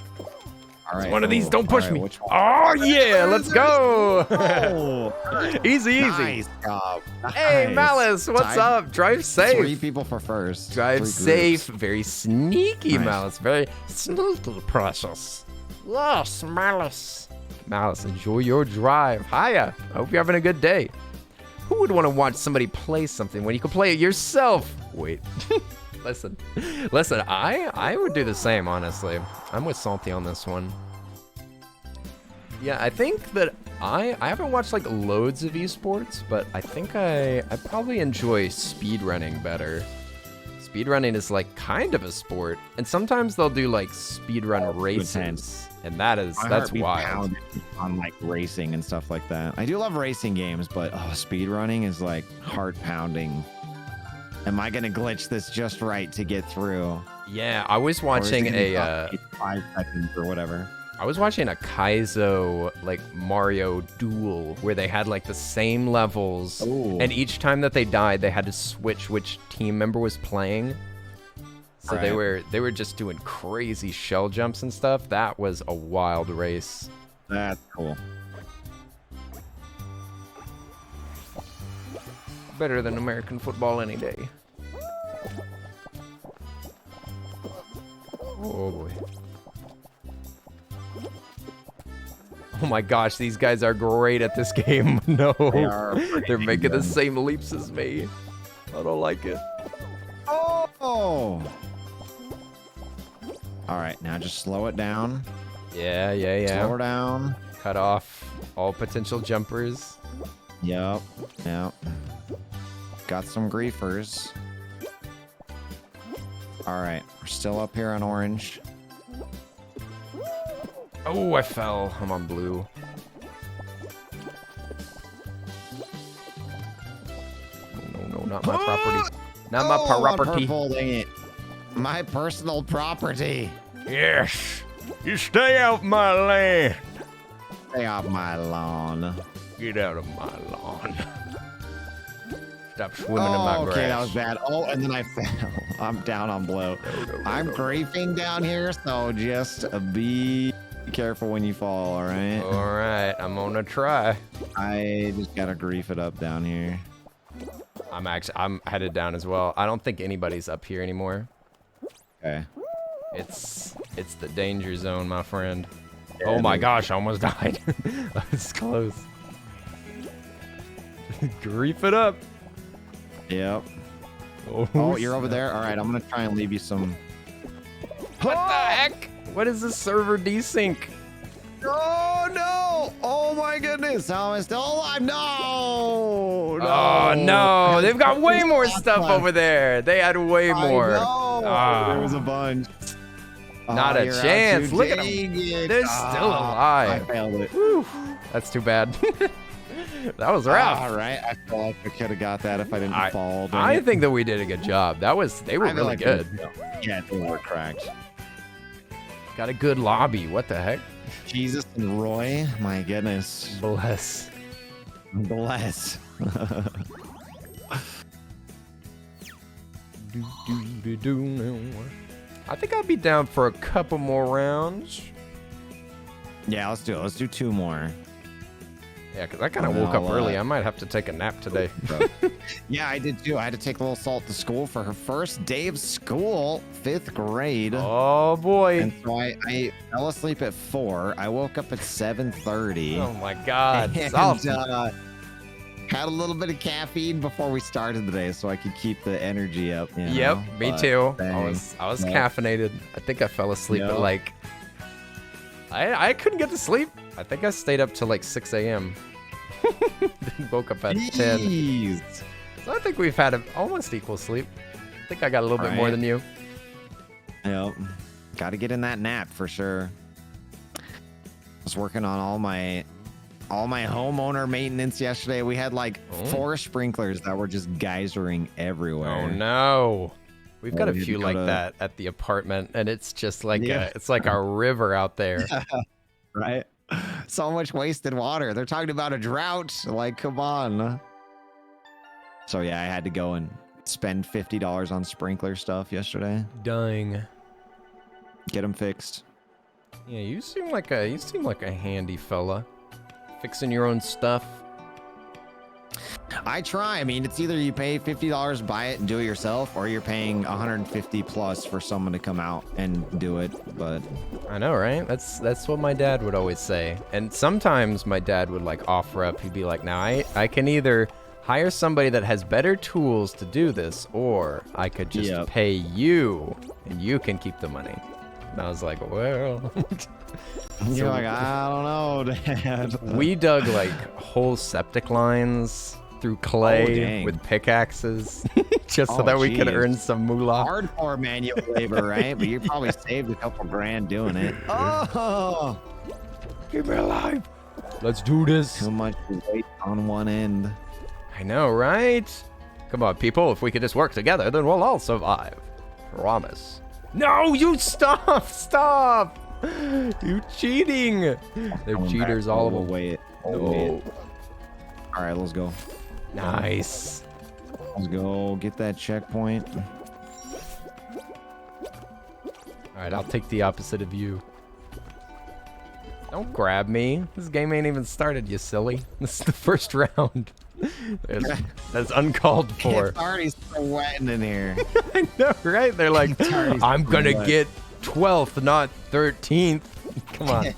All right. One of these. oh, Don't push all right, me. which one? Oh yeah, let's go. Oh, Easy. nice job. Hey, Nice. Malice, what's Time- up? Drive safe. 3 people for first. Drive 3 safe. groups. Very sneaky, Nice. Malice. Very sneaky, precious. Yes, Malice. Malice, enjoy your drive. Hiya. I hope you're having a good day. Who would want to watch somebody play something when you can play it yourself? Wait. Listen, I would do the same, honestly. I'm with Salty on this one. Yeah, I think that I haven't watched like loads of esports, but I think I probably enjoy speedrunning better. Speedrunning is like kind of a sport, and sometimes they'll do like speedrun races, intense. and that's My heart beats wild. pounding on like racing and stuff like that. I do love racing games, but speed running is like heart pounding. Am I gonna glitch this just right to get through? Yeah, I was Or is it watching gonna a take 5 seconds or whatever. I was watching a Kaizo like Mario duel where they had like the same levels, Ooh. and each time that they died, they had to switch which team member was playing. So they Right. were just doing crazy shell jumps and stuff. That was a wild race. That's cool. Better than American football any day. Oh boy. Oh my gosh, these guys are great at this game. No, They are they're pretty making the good. same leaps as me. I don't like it. Oh. All right, now just slow it down. Yeah. Slow her down. Cut off all potential jumpers. Yep. Got some griefers. All right, we're still up here on orange. Oh, I fell. I'm on blue. No, not my property. Not my On property. purple, dang it. My personal property. Yes. You stay out my land. Stay off my lawn. Get out of my lawn. Stop swimming in my grass. Okay, that was bad. Oh, and then I fell. I'm down on blue. I'm griefing down here, so just be careful when you fall, all right? All right, I'm gonna try. I just gotta grief it up down here. I'm headed down as well. I don't think anybody's up here anymore. Okay. It's the danger zone, my friend. Oh my gosh, I almost died. That's close. Grief it up. Yep. Oh, you're over there? All right, I'm gonna try and leave you some. What the heck? What is this server desync? Oh no! Oh my goodness! How am I still alive? No! Oh no, they've got way more stuff over there. They had way more. Ah. There was a bunch. Not a you're out chance. too. Look at Dang it. They're still I alive. failed it. Whew. That's too bad. That was rough. All right, I feel like I could have got that if I didn't fall. Dang I it. think that we did a good job. They were I feel really like good. Yeah, they were cracked. Got a good lobby. What the heck? Jesus and Roy, my goodness. Bless. Bless. I think I'll be down for a couple more rounds. Yeah, let's do it. Let's do 2 more. Yeah, because I kind of woke up early. I might have to take a nap today. Yeah, I did too. I had to take a little Salt to school for her first day of school, 5th grade. Oh, boy. And so I fell asleep at 4. I woke up at 7:30. Oh, my God. And, had a little bit of caffeine before we started today so I could keep the energy up. You Yep, know? me But too. dang. I was caffeinated. I think I fell asleep at like... I couldn't get to sleep. I think I stayed up till like 6 a.m. Woke up at 10. Jeez. So I think we've had almost equal sleep. I think I got a little bit more than you. Yep. Got to get in that nap for sure. I was working on all my homeowner maintenance yesterday. We had like 4 sprinklers that were just geysering everywhere. Oh no. We've got a we had few to go like to- that at the apartment, and it's just like Yeah. it's like a river out there. Right? So much wasted water. They're talking about a drought. Like, come on. So yeah, I had to go and spend $50 on sprinkler stuff yesterday. Dying. Get them fixed. Yeah, you seem like a handy fella. Fixing your own stuff. I try. I mean, it's either you pay $50, buy it and do it yourself, or you're paying $150 plus for someone to come out and do it. But I know, right? That's what my dad would always say. And sometimes my dad would like offer up. He'd be like, "Now I can either hire somebody that has better tools to do this, or I could just pay you and you can keep the money." And I was like, "Well." you're like, I don't know, Dad. We dug like whole septic lines through clay with pickaxes just so that we could earn some moolah. Hardcore manual labor, right? But you probably saved a couple grand doing it. Oh, Keep me alive. Let's do this. too much weight on one end. I know, right? Come on, people. If we could just work together, then we'll all survive. Promise. No, you stop! Stop! You cheating! They're cheaters, all of them. Wait. Oh. All right, let's go. Nice. Let's go get that checkpoint. All right, I'll take the opposite of you. Don't grab me. This game ain't even started, you silly. This is the first round. That's uncalled for. It's already sweating in here. I know, right? They're like, I'm gonna wet. get 12th, not 13th. Come on.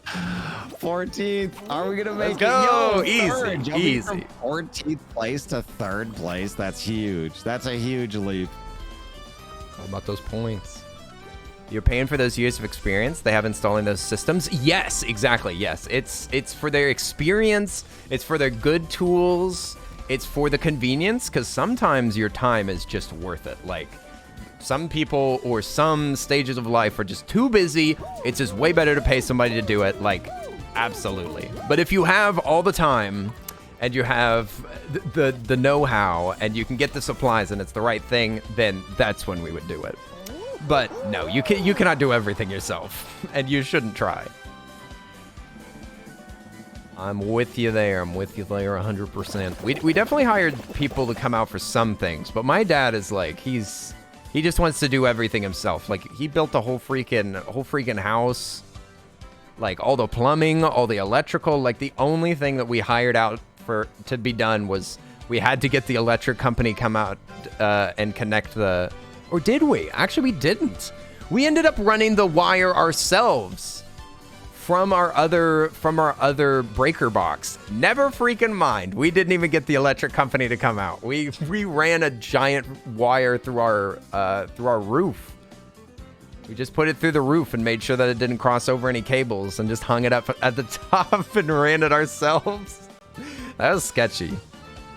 14th. Are we gonna make go. it? Yo, Easy, third. Jumping easy. From 14th place to 3rd place. That's huge. That's a huge leap. How about those points? You're paying for those years of experience they have installing those systems? Yes, exactly. Yes. It's for their experience. It's for their good tools. It's for the convenience, because sometimes your time is just worth it. Like, some people or some stages of life are just too busy. It's just way better to pay somebody to do it. Like, absolutely. But if you have all the time and you have the know-how and you can get the supplies and it's the right thing, then that's when we would do it. But no, you cannot do everything yourself, and you shouldn't try. I'm with you there. I'm with you there 100%. We definitely hired people to come out for some things, but my dad is like, he just wants to do everything himself. Like, he built a whole freaking house, like all the plumbing, all the electrical. Like, the only thing that we hired out to be done was we had to get the electric company come out and connect the. Or did we? Actually, we didn't. We ended up running the wire ourselves from our other breaker box. Never freaking mind. We didn't even get the electric company to come out. We ran a giant wire through our roof. We just put it through the roof and made sure that it didn't cross over any cables and just hung it up at the top and ran it ourselves. That was sketchy.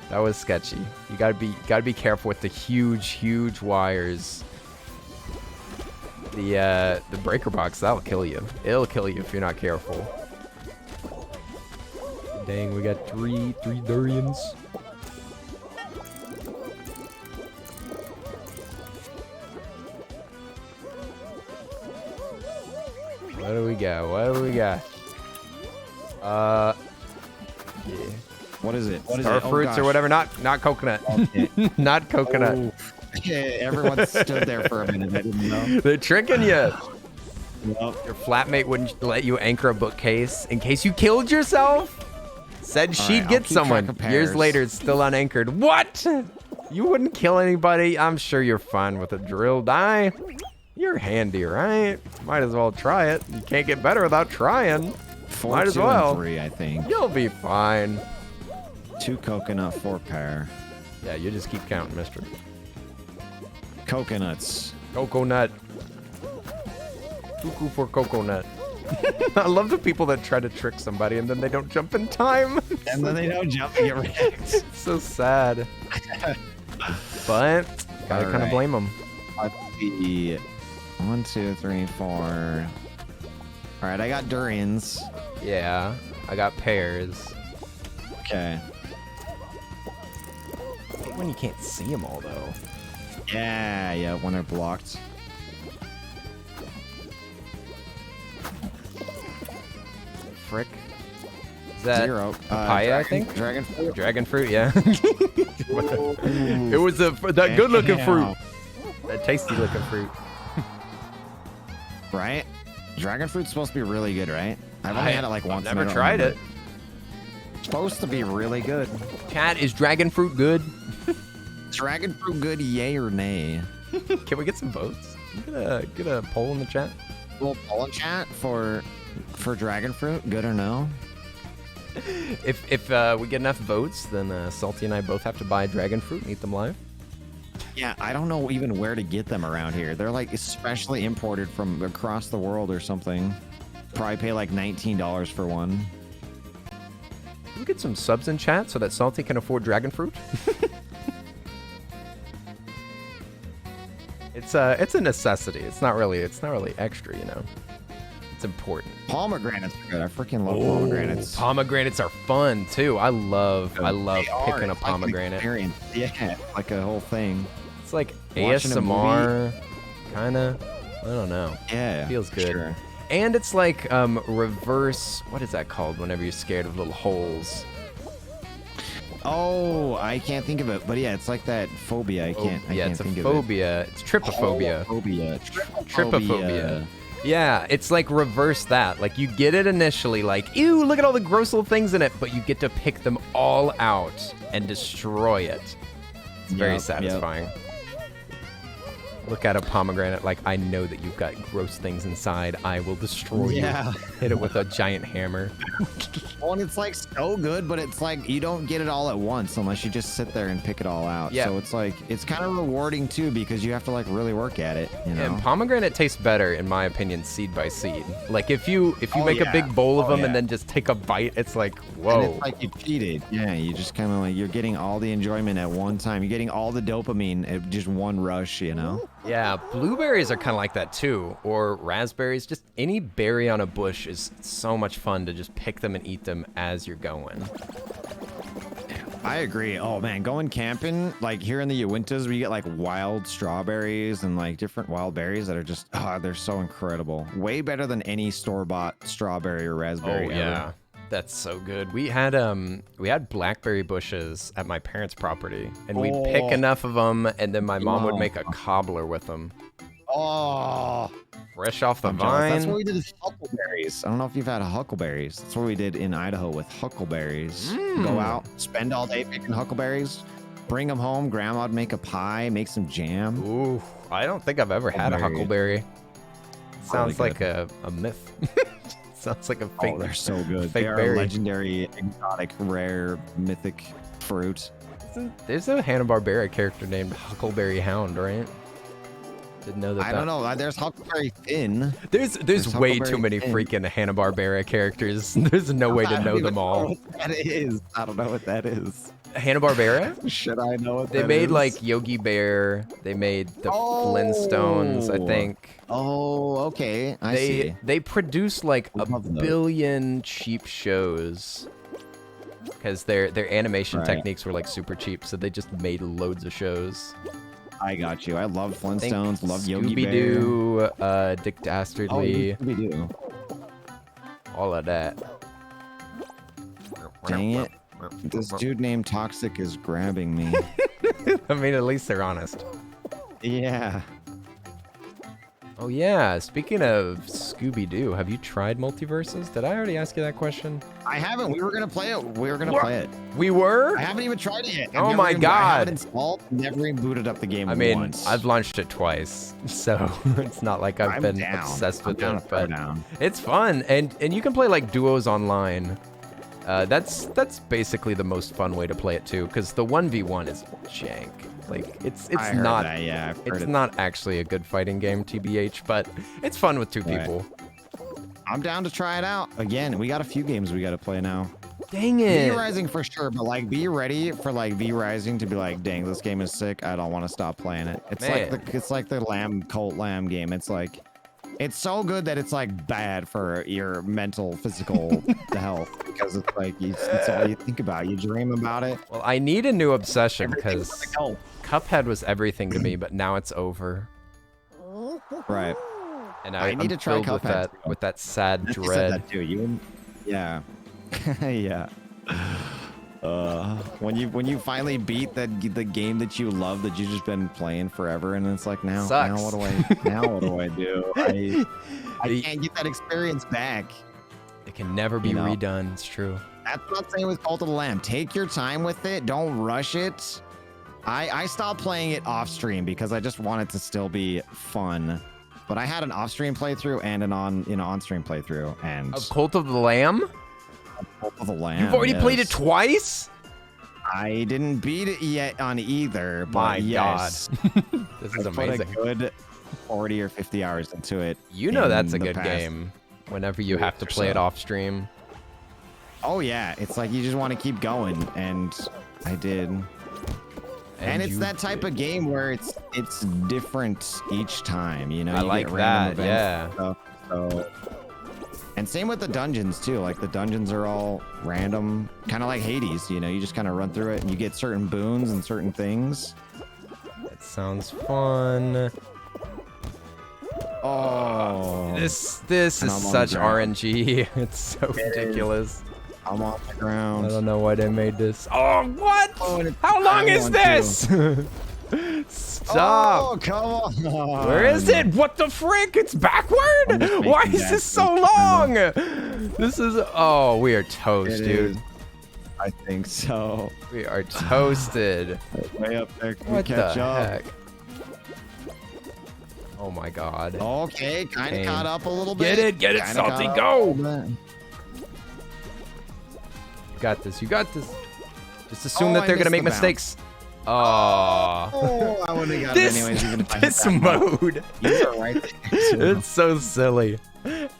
That was sketchy. You gotta be careful with the huge wires. The breaker box, that'll kill you. It'll kill you if you're not careful. Dang, we got three durians. What do we got? Yeah. What is it? What is Star it? fruits or whatever. Not coconut. Okay. Not coconut. Oh. Yeah, everyone stood there for a minute. I didn't know. They're tricking you. Yep. Your flatmate wouldn't let you anchor a bookcase in case you killed yourself. Said she'd I'll get keep someone. track of Years pairs. later, it's still unanchored. What? You wouldn't kill anybody? I'm sure you're fine with a drill die. You're handy, right? Might as well try it. You can't get better without trying. 4, Might as 2, well. and 3, I think. You'll be fine. 2 coconut, 4 pear. Yeah, you just keep counting, mister. Coconuts. Coconut. Cuckoo for coconut. I love the people that try to trick somebody and then they don't jump in time. And then they don't jump and get wrecked. It's so sad. But gotta kind of Alright. blame them. Let's see. 1, 2, 3, 4. All right, I got durians. Yeah, I got pears. Okay. I hate when you can't see them all though. Yeah, when they're blocked. Frick. Is that 0. papaya, I think? Dragon fruit. Dragon fruit, yeah. It was that good-looking fruit. That tasty-looking fruit. Right? Dragon fruit's supposed to be really good, right? I've only had it like once. I've and I never don't tried remember. it. It's supposed to be really good. Chat, is dragon fruit good? Dragon fruit good, yay or nay? Can we get some votes? Get a poll in the chat. A little poll in chat for dragon fruit, good or no? If we get enough votes, then Salty and I both have to buy dragon fruit and eat them live. Yeah, I don't know even where to get them around here. They're like especially imported from across the world or something. Probably pay like $19 for one. Can we get some subs in chat so that Salty can afford dragon fruit? It's a necessity. It's not really extra, you know. It's important. Pomegranates are good. I freaking love pomegranates. Pomegranates are fun too. I love They are. picking a It's like an pomegranate. experience. Yeah, like a whole thing. It's like Watching a ASMR, kind of. I don't know. Yeah, Feels good. Sure. And it's like reverse. What is that called? Whenever you're scared of little holes. Oh, I can't think of it, but yeah, it's like that phobia. I can't it's a think phobia. It's trypophobia. Phobia. Trypophobia. Yeah, it's like reverse that. Like you get it initially, like, ew, look at all the gross little things in it, but you get to pick them all out and destroy it. It's very Yep, satisfying. Look at a pomegranate like, I know that you've got gross things inside. I will destroy you. Hit it with a giant hammer. Well, and it's like so good, but it's like you don't get it all at once unless you just sit there and pick it all out. Yeah. So it's like it's kind of rewarding too because you have to like really work at it. You know. And pomegranate tastes better, in my opinion, seed by seed. Like if you make a yeah. big bowl of Oh, them yeah. and then just take a bite, it's like, And whoa. it's like you cheated. Yeah, you just kind of like you're getting all the enjoyment at one time. You're getting all the dopamine at just one rush. You know. Yeah, blueberries are kind of like that too, or raspberries. Just any berry on a bush is so much fun to just pick them and eat them as you're going. I agree. Oh man, going camping like here in the Uintas, we get like wild strawberries and like different wild berries that are just they're so incredible. Way better than any store-bought strawberry or raspberry. Oh ever. yeah, that's so good. We had blackberry bushes at my parents' property, and we'd pick enough of them, and then my mom would make a cobbler with them, Oh, fresh off the I'm jealous. vine. That's what we did with huckleberries. I don't know if you've had huckleberries. That's what we did in Idaho with huckleberries. Go out, spend all day picking huckleberries, bring them home. Grandma'd make a pie, make some jam. Ooh, I don't think I've ever had a Huckleberry. huckleberry. Sounds like a myth. Sounds like a fake. Oh, they're so good. fake They are berry. legendary, exotic, rare, mythic fruit. There's a Hanna-Barbera character named Huckleberry Hound, right? Didn't know that. I don't know. There's Huckleberry Finn. There's way too Huckleberry many Finn. freaking Hanna-Barbera characters. There's no way to know them all. That is. I don't know what that is. Hanna-Barbera? Should I know what They that made is? like Yogi Bear. They made the Flintstones, I think. Oh, okay. I see. They produce like a love those. billion cheap shows because their animation Right. techniques were like super cheap, so they just made loads of shows. I got you. I love Think Flintstones. Love Yogi Bear. Scooby-Doo, Dick Oh, Dastardly, Scooby-Doo. all of that. Dang it. This dude named Toxic is grabbing me. I mean, at least they're honest. Yeah. Oh yeah, speaking of Scooby-Doo, have you tried Multiverses? Did I already ask you that question? I haven't. We were gonna play it. We were gonna play it. We were? I haven't even tried it yet. Oh my I God. have it installed. Never even booted up the game I mean, once. I've launched it twice, so it's not like I've been obsessed with it, but it's fun, and you can play like duos online. That's basically the most fun way to play it too, because the 1v1 is jank. Like it's not that, yeah, it's not actually a good fighting game, TBH, but it's fun with two people. I'm down to try it out. Again, we got a few games we got to play now. Dang it. V-Rising for sure, but like be ready for like V-Rising to be like, dang, this game is sick. I don't want to stop playing it. It's like the Cult Lamb game. It's like it's so good that it's like bad for your mental, physical health, because it's like it's all you think about. You dream about it. Well, I need a new obsession because Cult. Cuphead was everything to me, but now it's over. Right. And I need to try filled Cuphead with that sad You said dread. that too. Yeah. Yeah. When you finally beat the game that you love that you've just been playing forever, and it's like now what do I do? I can't get that experience back. It can never be redone. It's true. That's not saying with Cult of the Lamb. Take your time with it. Don't rush it. I stopped playing it off stream because I just want it to still be fun. But I had an off stream playthrough and an on stream playthrough, and Of Cult of the Lamb? Cult of the Lamb. You've already played it twice? I didn't beat it yet on either, but My yes. God. This is I put amazing. a good 40 or 50 hours into it. You know that's a in the good past game whenever you week have to or play it so. off stream. Oh yeah, it's like you just want to keep going, and I did. And it's you that type of game where it's different each time, you know. I You like get random that, events and stuff, and same with the dungeons too. Like the dungeons are all random, kind of like Hades. You know, you just kind of run through it, and you get certain boons and certain things. That sounds fun. Oh, This And is I'm on such the ground. RNG. It's so ridiculous. I'm on the I ground. don't know why they made this. Oh, what? Oh, and How long I is want this? Stop. Oh, come on. Where is it? What the frick? It's backward? just Why making is that this so quick long? This is... Oh, we are toast, It dude. is. I think so. We are toasted. Way up there. Can we What the catch up? heck? Oh my god. Okay, kind of Dang. caught up a little bit. Get it, Kinda Salty, caught up go! a little bit. You got this, you got this. Just assume Oh, that I they're gonna missed make the bounce. mistakes. Oh. Oh, I wouldn't have got it anyways, even if I hit This that mark. mode. You were right there. too. It's so silly.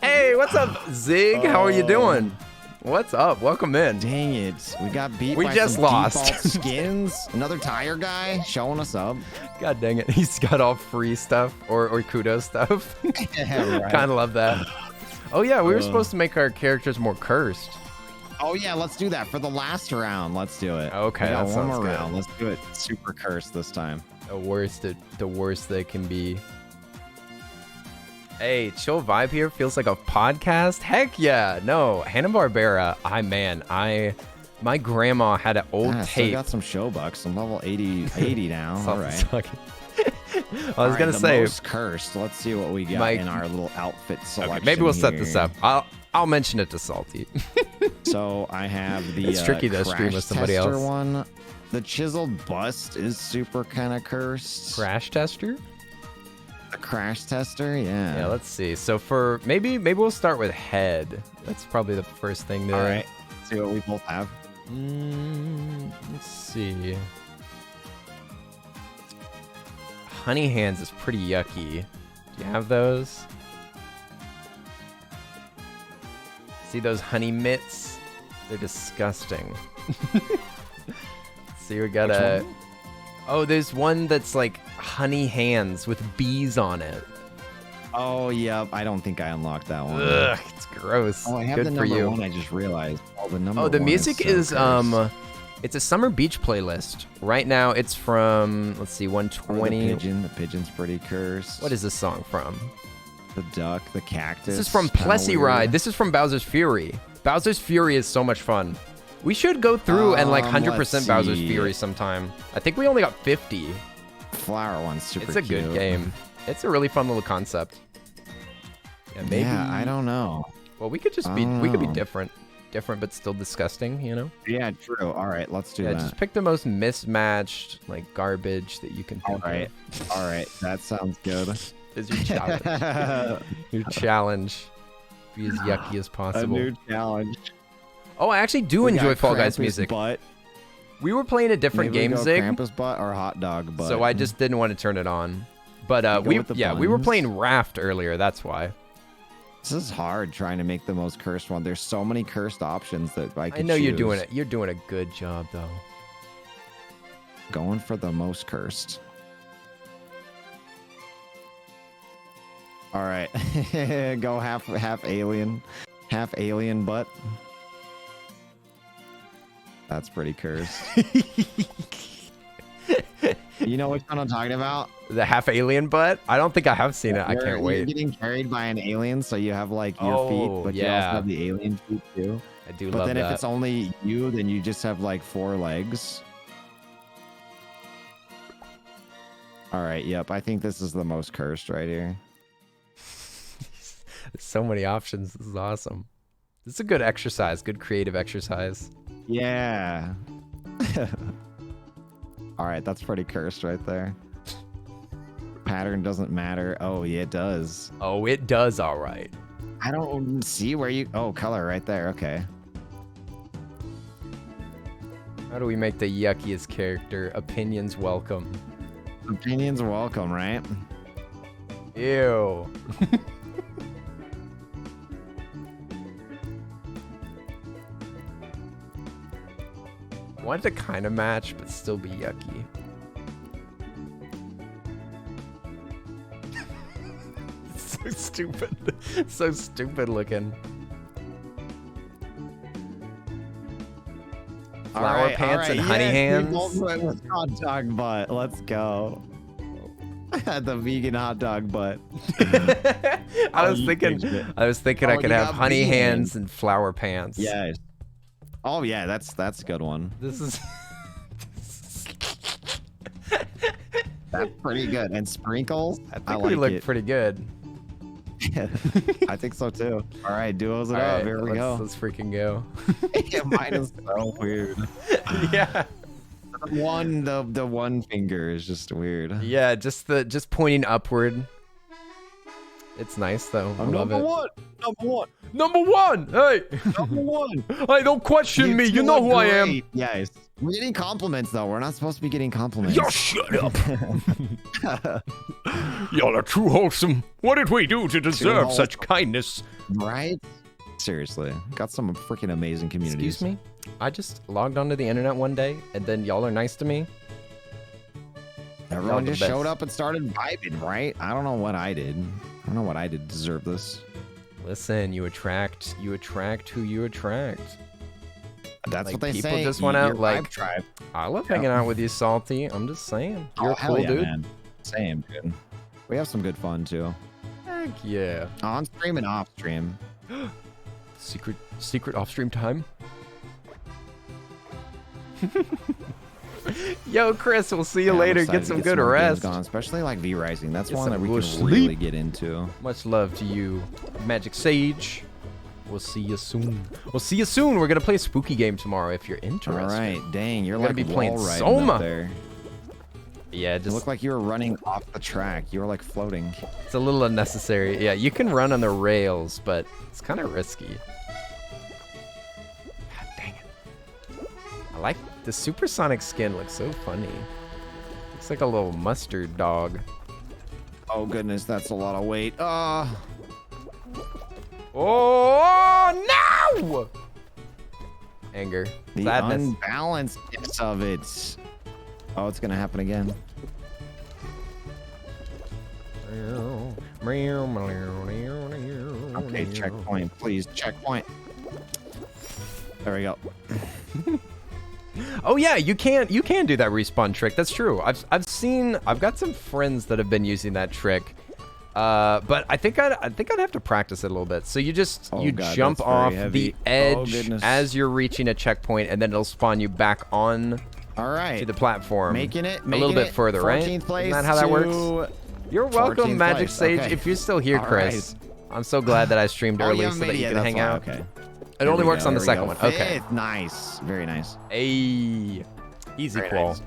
Hey, what's up, Zig? How are you doing? What's up? Welcome in. Dang it. We got beat We by just some lost. default skins. Another tire guy showing us up. God dang it. He's got all free stuff or kudos stuff. Yeah, right. Kind of love that. Oh yeah, we were supposed to make our characters more cursed. Oh yeah, let's do that for the last round. Let's do it. Okay, We got that one sounds more good. round. Let's do it super cursed this time. The worst they can be. Hey, chill vibe here feels like a podcast. Heck yeah! No, Hanna-Barbera. My grandma had an old Yeah, still tape. got some show bucks. I'm level 80 now. All right. Sucking. I was All right, gonna the say, most cursed. Let's see what we got My- in our little outfit selection. okay, maybe we'll set this here. up. I'll mention it to Salty. So I have the It's tricky to stream crash with somebody tester else. one. The chiseled bust is super kind of cursed. Crash tester? The crash tester, yeah. Yeah, let's see. So for maybe we'll start with head. That's probably the first thing to. All right. See what we both have. Let's see. Honey hands is pretty yucky. Do you have those? See those honey mitts? They're disgusting. See, we got Which a. one? Oh, there's one that's like honey hands with bees on it. Oh, yeah. I don't think I unlocked that one. Ugh, it's gross. Oh, I have Good the for number you. one. I just realized. Oh, the number Oh, the one music so is cursed. it's a summer beach playlist. Right now it's from, let's see, Oh, 120. the pigeon's pretty cursed. What is this song from? the duck, the cactus? This is from kinda Plessy weird. Ride. This is from Bowser's Fury. Bowser's Fury is so much fun. We should go through and like 100% let's Bowser's see. Fury sometime. I think we only got 50. Flower one's super It's a cute. good game. It's a really fun little concept. Yeah, maybe. Yeah, I don't know. Well, we could just I be. don't We could be know. different but still disgusting. You know. Yeah, true. All right, let's do Yeah, that. just pick the most mismatched like garbage that you can All think right. All right, that sounds good. of. Is your challenge. Your challenge. Be as yucky as A possible. new challenge. Oh, I actually do We enjoy got Fall Guys Krampus music. Butt. We were playing a different Maybe game, we go Zig, Krampus butt or hot dog butt. so I just didn't want to turn it on. But go we with the we were buns. playing Raft earlier. That's why. This is hard trying to make the most cursed one. There's so many cursed options that I I could know you're choose. doing it. You're doing a good job though. Going for the most cursed. All right, go half alien butt. That's pretty cursed. You know which one I'm talking about? The half alien butt? I don't think I have seen it. I You're- can't You're wait. getting carried by an alien, so you have like your Oh, feet, but you also yeah. have the alien feet too. I do But love then that. if it's only you, then you just have like 4 legs. All right, yep. I think this is the most cursed right here. So many options. This is awesome. This is a good exercise, good creative exercise. Yeah. All right, that's pretty cursed right there. Pattern doesn't matter. Oh, yeah, it does. Oh, it does all right. I don't see where you... Oh, color right there. Okay. How do we make the yuckiest character? Opinions welcome. Opinions welcome, right? Ew. Want it to kind of match, but still be yucky. So stupid. So stupid looking. Flower pants and honey hands. We both went with hot dog butt. Let's go. The vegan hot dog butt. I was you thinking changed it. I could Oh, you have got honey vegan. hands and flower pants. Yes. Oh yeah, that's a good one. This is That's pretty good. And sprinkles. I think like we look it. pretty good. I think so too. All right, duos it All up. right, Here we go. let's freaking go. Yeah, mine is so weird. Yeah. The one finger is just weird. Yeah, just pointing upward. It's nice though. I love it. one. Number one. Number one. Hey, Number one. hey, don't question me. You know who I am. Yes. We're getting compliments though. We're not supposed to be getting compliments. Y'all shut up. Y'all are too wholesome. What did we do to deserve such kindness? Right? Seriously. Got some freaking amazing communities. Excuse me. I just logged onto the internet one day, and then y'all are nice to me. Everyone the just best. showed up and started vibing, right? I don't know what I did. I don't know what I did to deserve this. Listen, you attract who you attract. That's Like, what they people say. just went Your out, like, vibe tribe. I love hanging out with you, Salty. I'm just saying. You're Oh, a hell cool yeah, dude. man. Same, dude. We have some good fun too. Heck yeah. On stream and off stream. Secret off-stream time. Yo, Chris, we'll see you Yeah, I'm later. excited Get to some good some more games rest. going, especially like V Rising. That's Get one that some we good can sleep. really get into. Much love to you, Magic Sage. We'll see you soon. We'll see you soon. We're gonna play a spooky game tomorrow if you're interested. All right, dang, you're We're like gonna be playing wall riding Soma. up there. Yeah, It just looked like you were running off the track. You were like floating. it's a little unnecessary. Yeah, you can run on the rails, but it's kind of risky. God dang it. I like the supersonic skin. Looks so funny. Looks like a little mustard dog. Oh goodness, that's a lot of weight. Oh no! Anger, The sadness. unbalancedness of it. Oh, it's gonna happen again. Okay, checkpoint, please. Checkpoint. There we go. Oh yeah, you can do that respawn trick. That's true. I've got some friends that have been using that trick. But I think I'd have to practice it a little bit. So you just Oh, you God, jump that's very off heavy. the Oh, edge goodness. as you're reaching a checkpoint, and then it'll spawn you back on All right. to the platform. Making it a little bit further, right? 14th place Isn't that how that works? to You're welcome, 14th Magic place, Sage. okay. If you're still here, All Chris, I'm so glad that I streamed Oh, early you so haven't that made you it can yet, hang that's out. why, okay. It There only we works go, on the there we second go. one. Okay. Fifth. Nice. Very nice. Hey, easy Very qual. nice.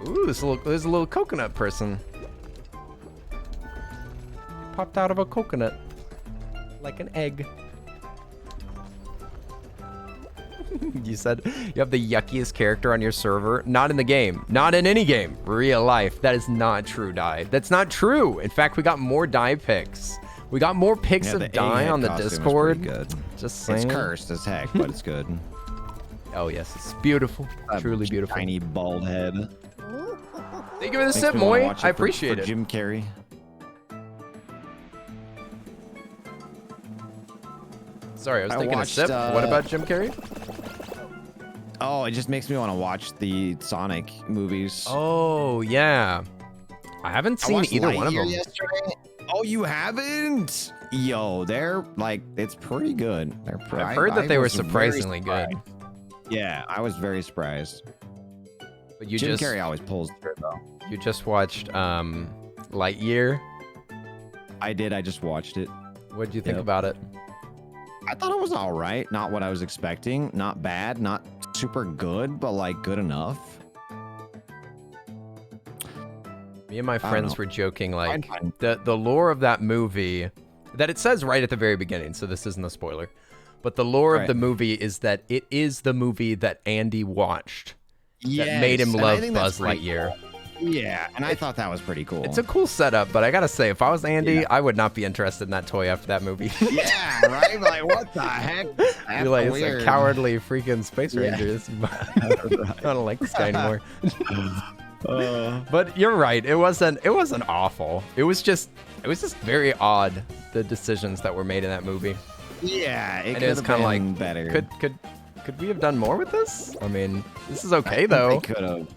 Ooh, there's a little coconut person. Popped out of a coconut, like an egg. You said you have the yuckiest character on your server. Not in the game. Not in any game. Real life. That is not true, Dai. That's not true. In fact, we got more Dai pics. We got more pics Yeah, of the Dai egghead on the costume is Discord. pretty good. Just saying. It's cursed as heck, but it's good. Oh yes, it's beautiful. Truly beautiful. Tiny bald head. Thank you for the Makes sip, me wanna Moy. watch I it appreciate for it. Jim Carrey. Sorry, I was I taking watched, a sip. What about Jim Carrey? Oh, it just makes me want to watch the Sonic movies. Oh yeah, I haven't I seen watched either one of Lightyear them. yesterday. Oh, you haven't? Yo, they're like, it's pretty good. I've heard that they were surprisingly good. Yeah, I was very surprised. But you Jim just Carrey always pulls through though. you just watched Lightyear. I did. I just watched it. What did you think Yep. about it? I thought it was all right. Not what I was expecting. Not bad. Not super good, but like good enough. Me and my don't friends know. were joking like Fine. the lore of that movie that it says right at the very beginning, so this isn't a spoiler. But the lore of Right. the movie is that it is the movie that Andy watched that made him Yes, and I love think that's Buzz pretty Lightyear. cool. Yeah, and I thought that was pretty cool. It's a cool setup, but I gotta say, if I was Andy, I would not be interested in that toy after that movie. yeah, right? Like, what the heck? That's You're like, it's weird. a cowardly freaking Space Yeah. Rangers. I don't like this guy anymore. But you're right. It wasn't awful. It was just very odd, the decisions that were made in that movie. Yeah, it And could it was have kind of been like, better. could we have done more with this? I mean, this is okay They though. could have.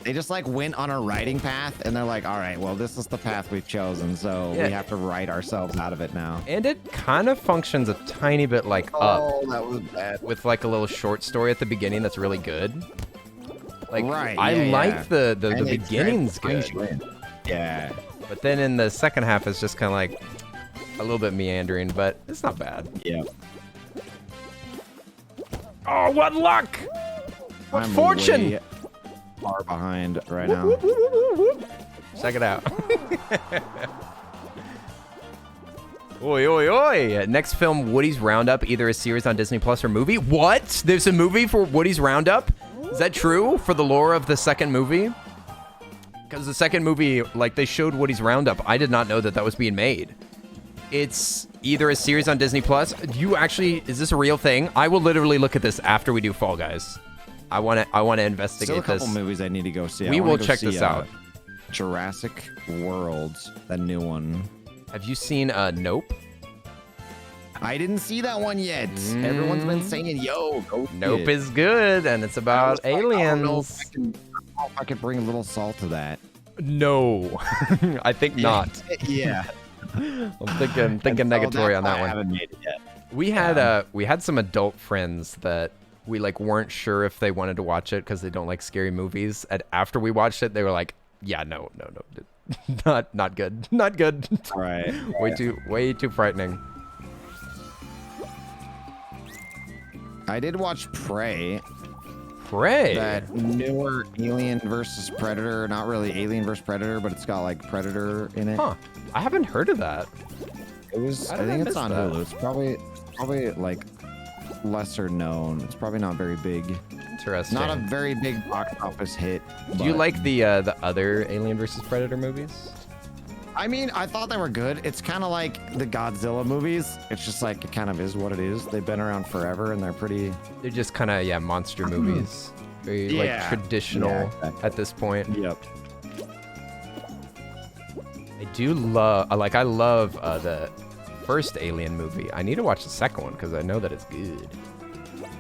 They just like went on a writing path, and they're like, all right, well, this is the path we've chosen, so Yeah. we have to write ourselves out of it now. And it kind of functions a tiny bit like Up, Oh, that was bad. with like a little short story at the beginning that's really good. Like, Right, I yeah, like yeah. the And it beginning's brings good. you in. Yeah. But then in the second half, it's just kind of like a little bit meandering, but it's not bad. Yeah. Oh, what luck! What I'm fortune! way far behind right now. Check it out. Oi, oi, oi! Next film, Woody's Roundup, either a series on Disney Plus or movie. What? There's a movie for Woody's Roundup? Is that true for the lore of the second movie? Because the second movie, like, they showed Woody's Roundup. I did not know that that was being made. It's either a series on Disney Plus. Is this a real thing? I will literally look at this after we do Fall Guys. I want to investigate Still a couple this. movies I need to go see. We I wanna will go check see, this out. Jurassic World, the new one. Have you seen Nope? I didn't see that one yet. Everyone's been saying, "Yo, go see Nope it." is good, and it's about I was like, I don't know aliens. if I could bring a little salt to that. No, I think not. Yeah. I'm thinking And so negatory that's on why that I one. haven't made it yet. We had some adult friends that we like weren't sure if they wanted to watch it because they don't like scary movies. And after we watched it, they were like, "Yeah, no, not good, not good. All right. way too frightening." I did watch Prey, Prey. that newer Alien versus Predator. Not really Alien versus Predator, but it's got like Predator in it. Huh? I haven't heard of that. It was. How I did I think miss it's on that? Hulu. It's probably like lesser known. It's probably not very big. Interesting. Not a very big box office hit. Do you but- like the other Alien versus Predator movies? I mean, I thought they were good. It's kind of like the Godzilla movies. It's just like it kind of is what it is. They've been around forever, and they're pretty. They're just kind of monster movies. Very like Yeah. traditional Yeah, exactly. at this point. Yep. I do love I love the first Alien movie. I need to watch the second one because I know that it's good.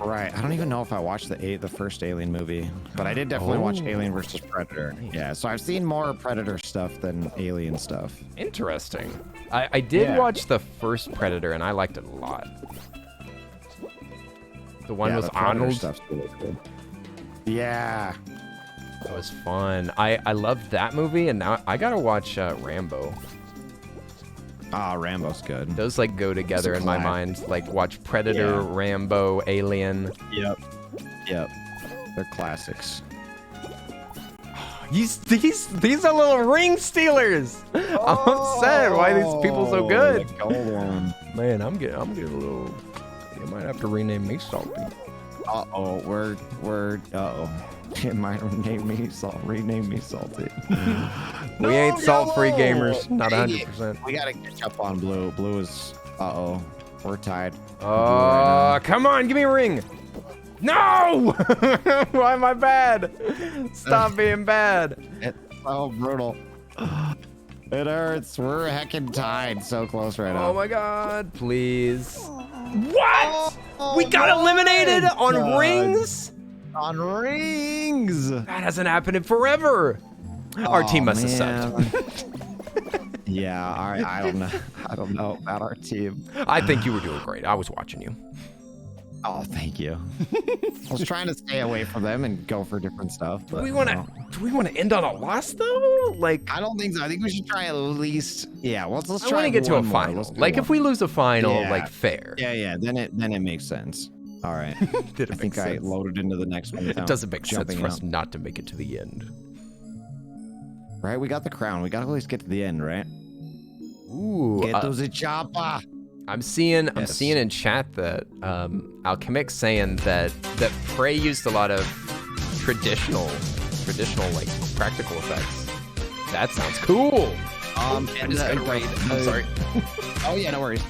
Right. I don't even know if I watched the first Alien movie, but I did definitely watch Alien versus Predator. Yeah, so I've seen more Predator stuff than Alien stuff. Interesting. I did watch the first Predator, and I liked it a lot. The one with Arnold. Stuff's really cool. Yeah. That was fun. I loved that movie, and now I gotta watch Rambo. Ah, Rambo's good. Those like go together in my mind. Like watch Predator, Rambo, Alien. Yep. They're classics. These are little ring stealers. I'm upset. Why are these people so good? The gold one. Man, I'm getting a little. You might have to rename me Salty. It might rename me Salty. We ain't salt-free gamers. Not 100%. We gotta catch up on Blue. Blue is. We're tied. Come on, give me a ring. No! Why am I bad? Stop being bad. It's so brutal. It hurts. We're heckin' tied. So close right now. Oh my god, please. What? We got eliminated on rings? On rings. That hasn't happened in forever. Our team must have sucked. Yeah, I don't know. I don't know about our team. I think you were doing great. I was watching you. Oh, thank you. I was trying to stay away from them and go for different stuff. But, do we want to end on a loss though? Like, I don't think so. I think we should try at least. Yeah, let's try. I want to get to a final. Like, if we lose a final, like fair. Yeah. Then it makes sense. All right. I think I loaded into the next one. It doesn't make sense for us not to make it to the end. Right, we got the crown. We got to at least get to the end, right? Ooh. Get to the chopper. I'm seeing in chat that Alchemic's saying that Prey used a lot of traditional like practical effects. That sounds cool. I'm sorry. Oh yeah, no worries.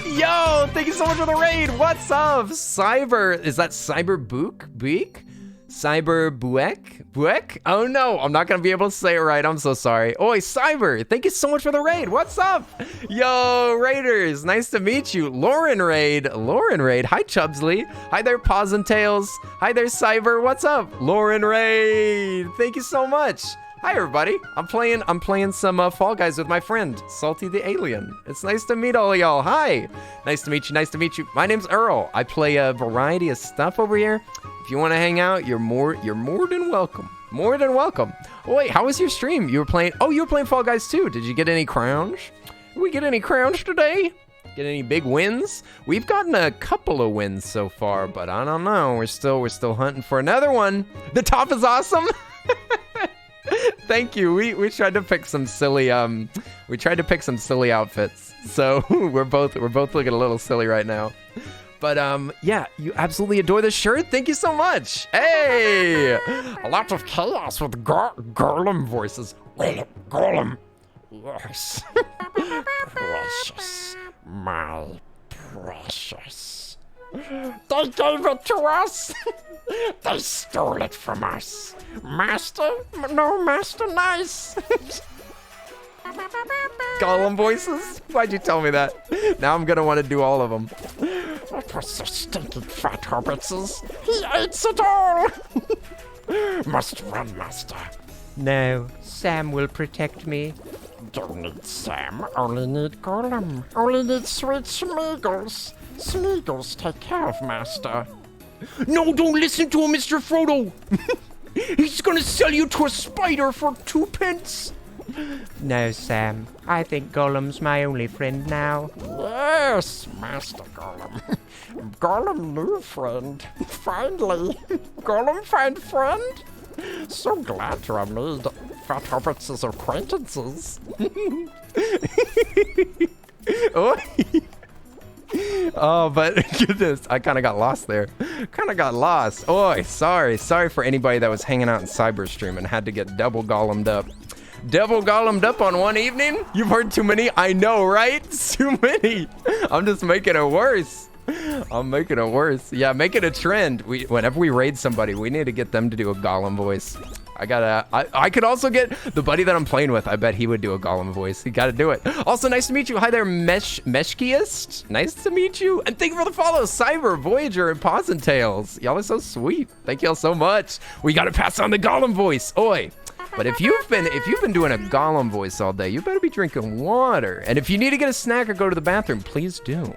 Yo, thank you so much for the raid. What's up, Cyber? Is that Cyber Beak? Cyber Buek? Oh no, I'm not gonna be able to say it right. I'm so sorry. Oi, Cyber, thank you so much for the raid. What's up? Yo, Raiders, nice to meet you. Lauren Raid. Hi, Chubsley. Hi there, Paws and Tails. Hi there, Cyber. What's up? Lauren Raid. Thank you so much. Hi, everybody. I'm playing some Fall Guys with my friend, Salty the Alien. It's nice to meet all of y'all. Hi. Nice to meet you. My name's Earl. I play a variety of stuff over here. If you want to hang out, you're more than welcome. More than welcome. Oh, wait, how was your stream? You were playing Fall Guys too. Did you get any crowns? Did we get any crowns today? Get any big wins? We've gotten a couple of wins so far, but I don't know. We're still hunting for another one. The top is awesome. Thank you. We tried to pick some silly outfits. So we're both looking a little silly right now. But yeah, you absolutely adore this shirt. Thank you so much. Hey, a lot of chaos with Golem voices. Golem. Yes. Precious. My precious. They gave it to us. They stole it from us. Master? No, Master Nice. Golem voices? Why'd you tell me that? Now I'm gonna want to do all of them. What was so stinking fat hobbitses? He eats it all! Must run, Master. No, Sam will protect me. Don't need Sam, only need Golem. Only need sweet Smeagol's. Smeagol's take care of Master. No, don't listen to him, Mr. Frodo! He's gonna sell you to a spider for 2 pence! No, Sam. I think Golem's my only friend now. Yes, Master Golem. Golem new friend. Finally. Golem find friend? So glad to have made Fat Hobbits' acquaintances. Oh, but goodness, I kind of got lost there. Oh, sorry for anybody that was hanging out in Cyberstream and had to get double golemed up. Double golemed up on one evening? You've heard too many? I know, right? Too many. I'm just making it worse. Yeah, make it a trend. Whenever we raid somebody, we need to get them to do a golem voice. I could also get the buddy that I'm playing with. I bet he would do a Gollum voice. You gotta do it. Also, nice to meet you. Hi there, Meshkiest. Nice to meet you. And thank you for the follow, Cyber, Voyager, and Paws and Tails. Y'all are so sweet. Thank y'all so much. We gotta pass on the Gollum voice. Oi. But if you've been doing a Gollum voice all day, you better be drinking water. And if you need to get a snack or go to the bathroom, please do.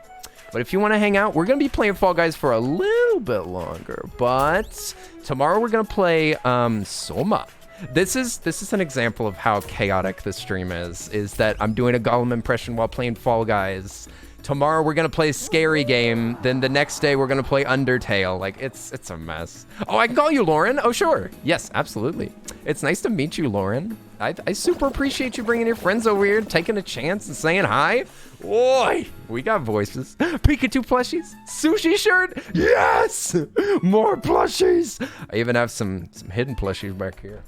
But if you want to hang out, we're going to be playing Fall Guys for a little bit longer. But tomorrow we're going to play Soma. This is an example of how chaotic this stream is that I'm doing a Gollum impression while playing Fall Guys. Tomorrow we're going to play a scary game. Then the next day we're going to play Undertale. Like, it's a mess. Oh, I can call you Lauren. Oh, sure. Yes, absolutely. It's nice to meet you, Lauren. I super appreciate you bringing your friends over here, taking a chance and saying hi. Boy, we got voices. Pikachu plushies, sushi shirt. Yes, more plushies. I even have some hidden plushies back here.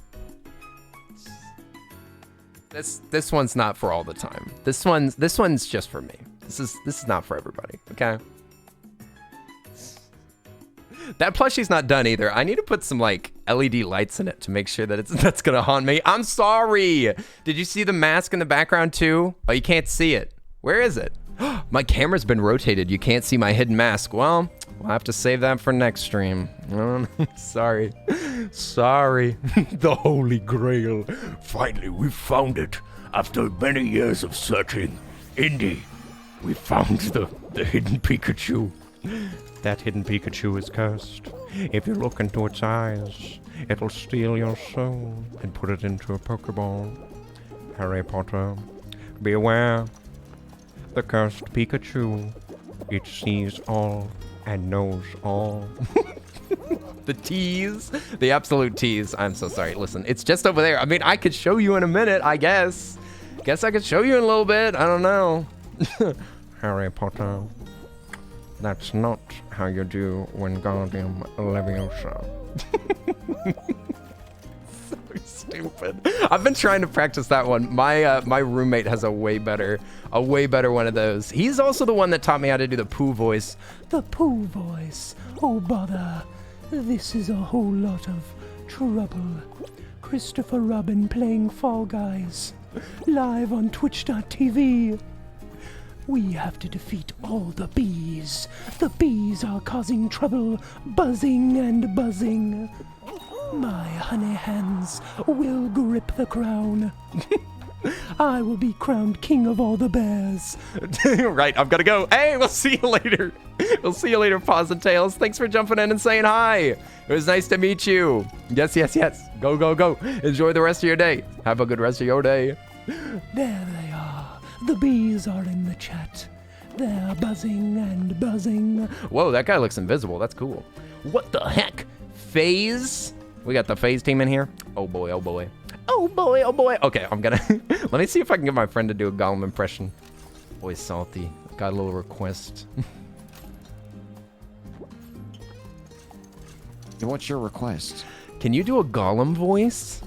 This one's not for all the time. This one's just for me. This is not for everybody. Okay. That plushie's not done either. I need to put some like LED lights in it to make sure that that's gonna haunt me. I'm sorry. Did you see the mask in the background too? Oh, you can't see it. Where is it? My camera's been rotated. You can't see my hidden mask. Well, we'll have to save that for next stream. Sorry. Sorry. The Holy Grail. Finally, we found it. After many years of searching. Indy, we found the hidden Pikachu. That hidden Pikachu is cursed. If you look into its eyes, it'll steal your soul and put it into a Pokeball. Harry Potter, beware. The cursed Pikachu. It sees all and knows all. The tease. The absolute tease. I'm so sorry. Listen, it's just over there. I mean, I could show you in a minute, I guess. Guess I could show you in a little bit. I don't know. Harry Potter. That's not how you do Wingardium Leviosa. So stupid. I've been trying to practice that one. My roommate has a way better one of those. He's also the one that taught me how to do the poo voice. The poo voice. Oh, bother. This is a whole lot of trouble. Christopher Robin playing Fall Guys. Live on Twitch.tv. We have to defeat all the bees. The bees are causing trouble, buzzing and buzzing. My honey hands will grip the crown. I will be crowned king of all the bears. Right, I've got to go. Hey, we'll see you later. We'll see you later, Paws and Tails. Thanks for jumping in and saying hi. It was nice to meet you. Yes, yes, yes. Go, go, go. Enjoy the rest of your day. Have a good rest of your day. There they are. The bees are in the chat. They're buzzing and buzzing. Whoa, that guy looks invisible. That's cool. What the heck? FaZe? We got the FaZe team in here. Oh boy, oh boy. Oh boy, oh boy. Okay, I'm gonna... Let me see if I can get my friend to do a Gollum impression. Boy, Salty. Got a little request. What's your request? Can you do a Gollum voice?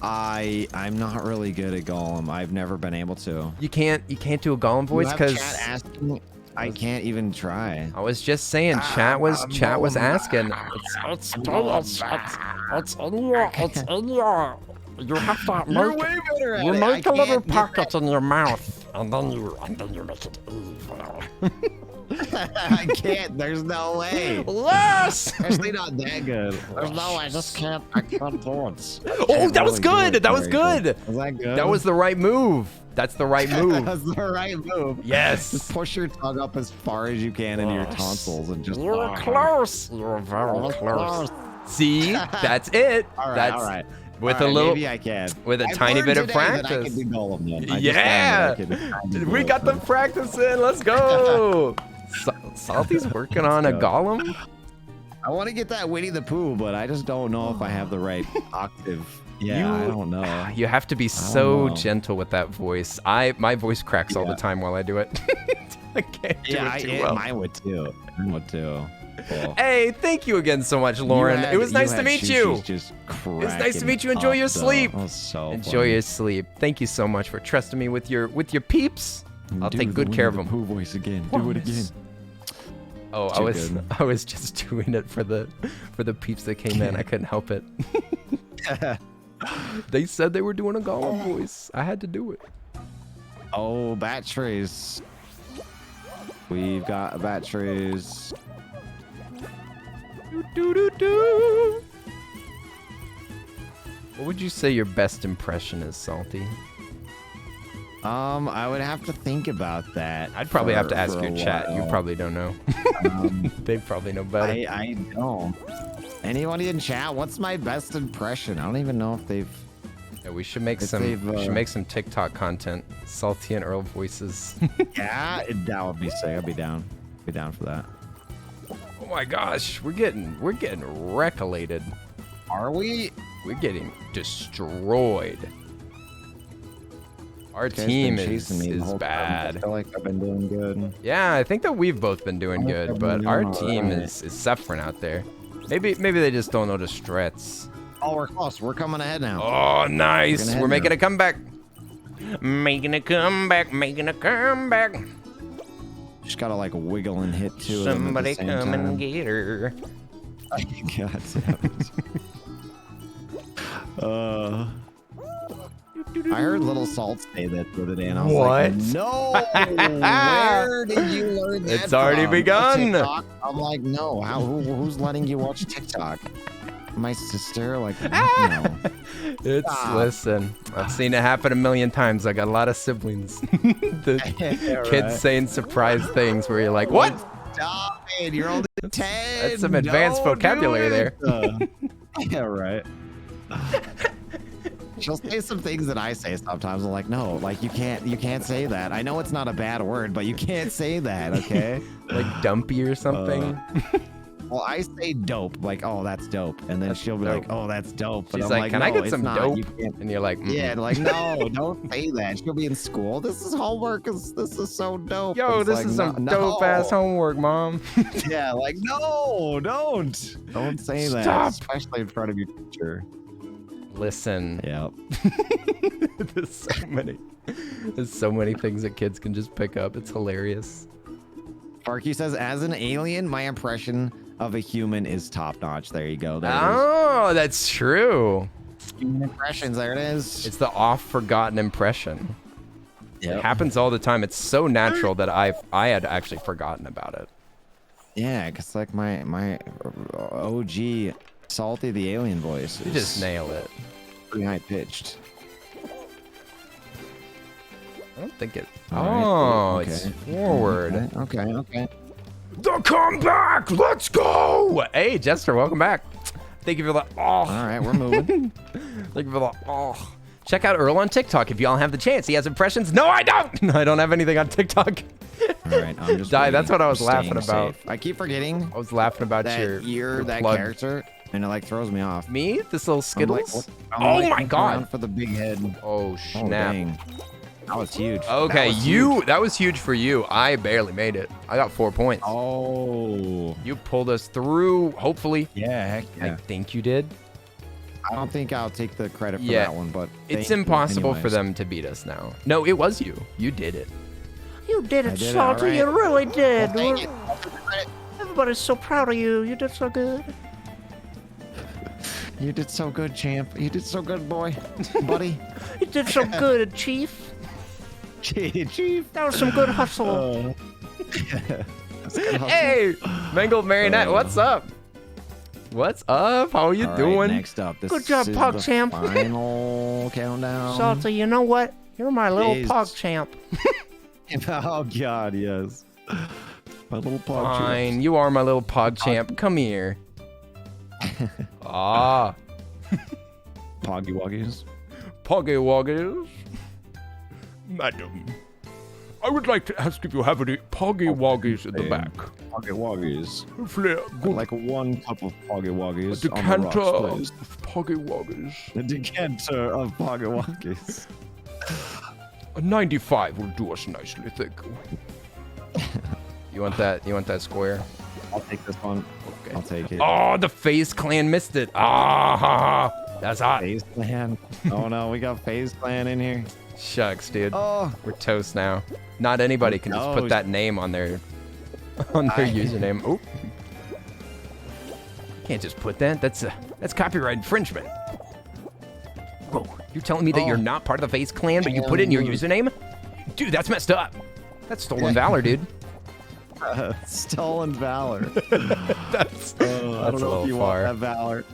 I'm not really good at Gollum. I've never been able to. You can't do a Gollum voice because I can't even try. I was just saying, chat was asking. You have to You're way better at you it. make I a little can't- pocket in your mouth, and then you make it evil. I can't. There's no way. Yes! Especially not that good. There's no way. I just can't. I can't do it. Oh, that was good. That was good. Was that good? That was the right move. That's the right That move. was the right move. Yes. Just push your tongue up as far as you can into your tonsils and just. You're close. You're very close. See, that's it. All right. That's All right. with All a right, little, maybe I can. with a I've tiny learned bit of today that I practice. can do Gollum then. I just Yeah, found that I can we do got the Gollum. practice in. Let's go. Salty's working on a go. Gollum. I want to get that Winnie the Pooh, but I just don't know if I have the right octave. Yeah, I don't know. You have to be so know. gentle with that voice. My voice cracks all the time while I do it. I can't do it too well. Mine would too. Mine would too. Cool. Hey, thank you again so much, Lauren. It was nice to meet you. It's nice to meet you. Enjoy your sleep. Enjoy your sleep. Thank you so much for trusting me with your peeps. I'll take good care of them. Pooh voice again. Do it again. Oh, Too good. I was just doing it for the peeps that came in. I couldn't help it. They said they were doing a Gollum voice. I had to do it. Oh, batteries. We've got batteries. Do. What would you say your best impression is, Salty? I would have to think about that. I'd probably have to ask for your a chat. You while. probably don't know. They probably know better. I don't. Anybody in chat? What's my best impression? I don't even know if they've. Yeah, we should make some. We should make some TikTok content. Salty and Earl voices. Yeah, that would be sick. I'd be down. Be down for that. Oh my gosh, we're getting reccolated. Are we? We're getting destroyed. Our This guy's team been chasing me the is whole time. bad. I feel like I've been doing good. Yeah, I think that we've both been doing I good, think but I've been our doing team alright. is suffering out there. Maybe they just don't know the strats. Oh, we're close. We're coming ahead now. Oh, nice. We're gonna We're head making now. a comeback. Making a comeback, making a comeback. Just gotta like wiggle and hit two of them Somebody at the same come time. and get her. God damn it. I heard Little Salt say that the other day, and I was like, What? no, where did you learn that It's already from? begun. TikTok? I'm like, no, who's letting you watch TikTok? My sister? Like, no. It's, Stop. listen, I've seen it happen a million times. I got a lot of siblings. The Yeah, kids right. saying surprise things where you're like, what? Stop it, you're only 10. That's some advanced Don't do vocabulary there. it. Yeah, right. She'll say some things that I say sometimes. I'm like, no, like you can't say that. I know it's not a bad word, but you can't say that, okay? Like dumpy or something? Well, I say dope, like, oh, that's dope, and then That's she'll be dope. like, oh, that's dope. But She's I'm like, can I no, get it's some not. dope? You can't. And you're like, Yeah, like, no, don't say that. She'll be in school. This is homework. This is so dope. Yo, It's this like, is some no. dope ass homework, mom. Yeah, like, no, don't say that, Stop. especially in front of your teacher. Listen, Yep. there's so many things that kids can just pick up. It's hilarious. Sparky says, as an alien, my impression of a human is top notch. There you go. There it Oh, that's true. is. Human impressions. There it is. It's the oft forgotten impression. It Yep. happens all the time. It's so natural that I had actually forgotten about it. Yeah, cause like my OG Salty the alien voice You is just nail it. pretty high pitched. I don't think it. All Oh, right, it's okay. forward. Okay. The comeback. Let's go. Hey, Jester, welcome back. Thank you for the. Oh, All right, we're moving. thank you for the. Oh. Check out Earl on TikTok if y'all have the chance. He has impressions. No, I don't. I don't have anything on TikTok. All right, I'm just. Die, that's waiting. what I was I'm laughing staying about. safe. I keep forgetting I was laughing about that your you're that plug. character, and it like throws me off. Me? This little I'm like, Skittles? I'm Oh like my looking God. around for the big head. Oh, Oh, snap. dang. That was huge. Okay, That was huge. that was huge for you. I barely made it. I got 4 points. Oh. You pulled us through, hopefully. Yeah, heck I yeah. think you did. I don't think I'll take the credit for Yeah, that one, but It's thank you impossible for anyways. them to beat us now. No, it was you. You did it. You did I it, did it, Salty. alright. You really did. Well, thank you. I'll take the credit. Everybody's so proud of you. You did so good. You did so good, champ. You did so good, boy. Buddy. You did so good, Chief. Chief. That was some good hustle. Hey, Mangled Marionette, what's up? What's up? How are you All right, doing? next up, this Good job, is Pog the Champ. final countdown. Salty, you know what? You're my little Jeez. pog champ. Oh God, yes. My little pog Fine, champ. you are my little pog champ. Come here. Ah, Poggy Woggies. Poggy Woggies. Madam, I would like to ask if you have any Poggy Woggies in the hey. back. Poggy Woggies. Flair, good Like 1 cup of Poggy Woggies on the decanter rocks, please. of Poggy Woggies. A decanter of Poggy Woggies. A 95 will do us nicely, thank you. You want that? You want that square? I'll take this one. Okay. I'll take it. Oh, the FaZe Clan missed it. Ah, ha, ha. That's hot. FaZe Clan. Oh no, we got FaZe Clan in here. Shucks, dude. Oh. We're toast now. Not anybody can just put Toast. that name on their on their username. Oh. Can't just put that. That's copyright infringement. Whoa, you're telling me that you're not part of the FaZe clan, but you put it in your username? Dude, that's messed up. That's stolen valor, dude. Stolen valor. That's I don't know if you want that valor.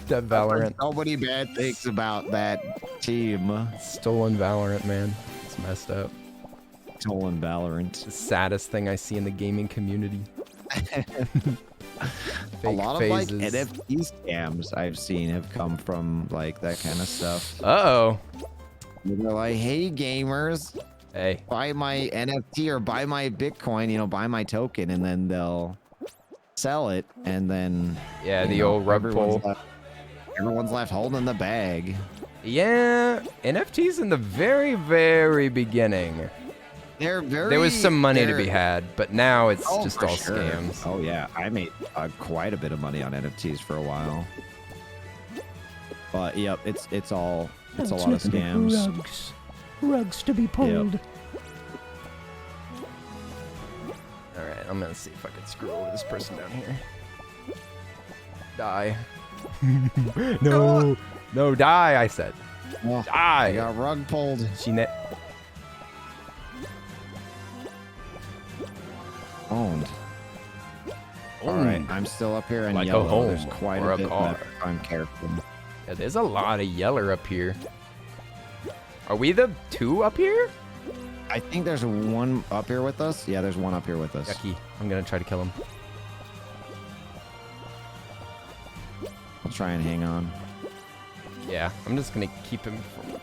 That Valorant. So many bad things about that team. Stolen Valorant, man. It's messed up. Stolen Valorant. The saddest thing I see in the gaming community. A lot of like NFT scams I've seen have come from like that kind of stuff. Uh-oh. They're like, hey gamers, hey, buy my NFT or buy my Bitcoin, you know, buy my token, and then they'll sell it, and then the old rug pull. Everyone's left holding the bag. Yeah, NFTs in the very, very beginning. There was some money to be had, but now it's just all scams. Oh yeah, I made quite a bit of money on NFTs for a while. But yep, it's a lot of scams. Rugs to be pulled. Yep. All right, I'm gonna see if I can screw over this person down here. Die. No, die! I said. Oh, die! I got rug pulled. Owned. All right, I'm still up here in like yellow. There's quite a bit car. I'm careful. Yeah, there's a lot of yeller up here. Are we the two up here? I think there's one up here with us. Yeah, there's one up here with us. Yucky. I'm gonna try to kill him. I'll try and hang on. Yeah, I'm just gonna keep him from...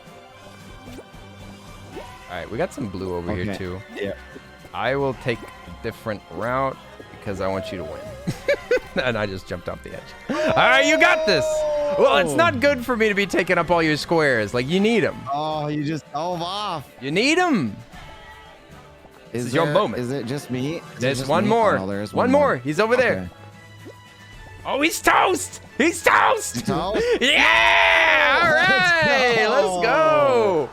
Alright, we got some blue over here too. Yeah. I will take a different route because I want you to win. And I just jumped off the edge. Alright, you got this! Well, it's not good for me to be taking up all your squares. Like, you need them. Oh, you just dove off. You need them. This is your moment. Is it just me? There's one more. Oh, there's one more. He's over there. Oh, he's toast! He's toast! He's toast? Yeah! All right! Let's go!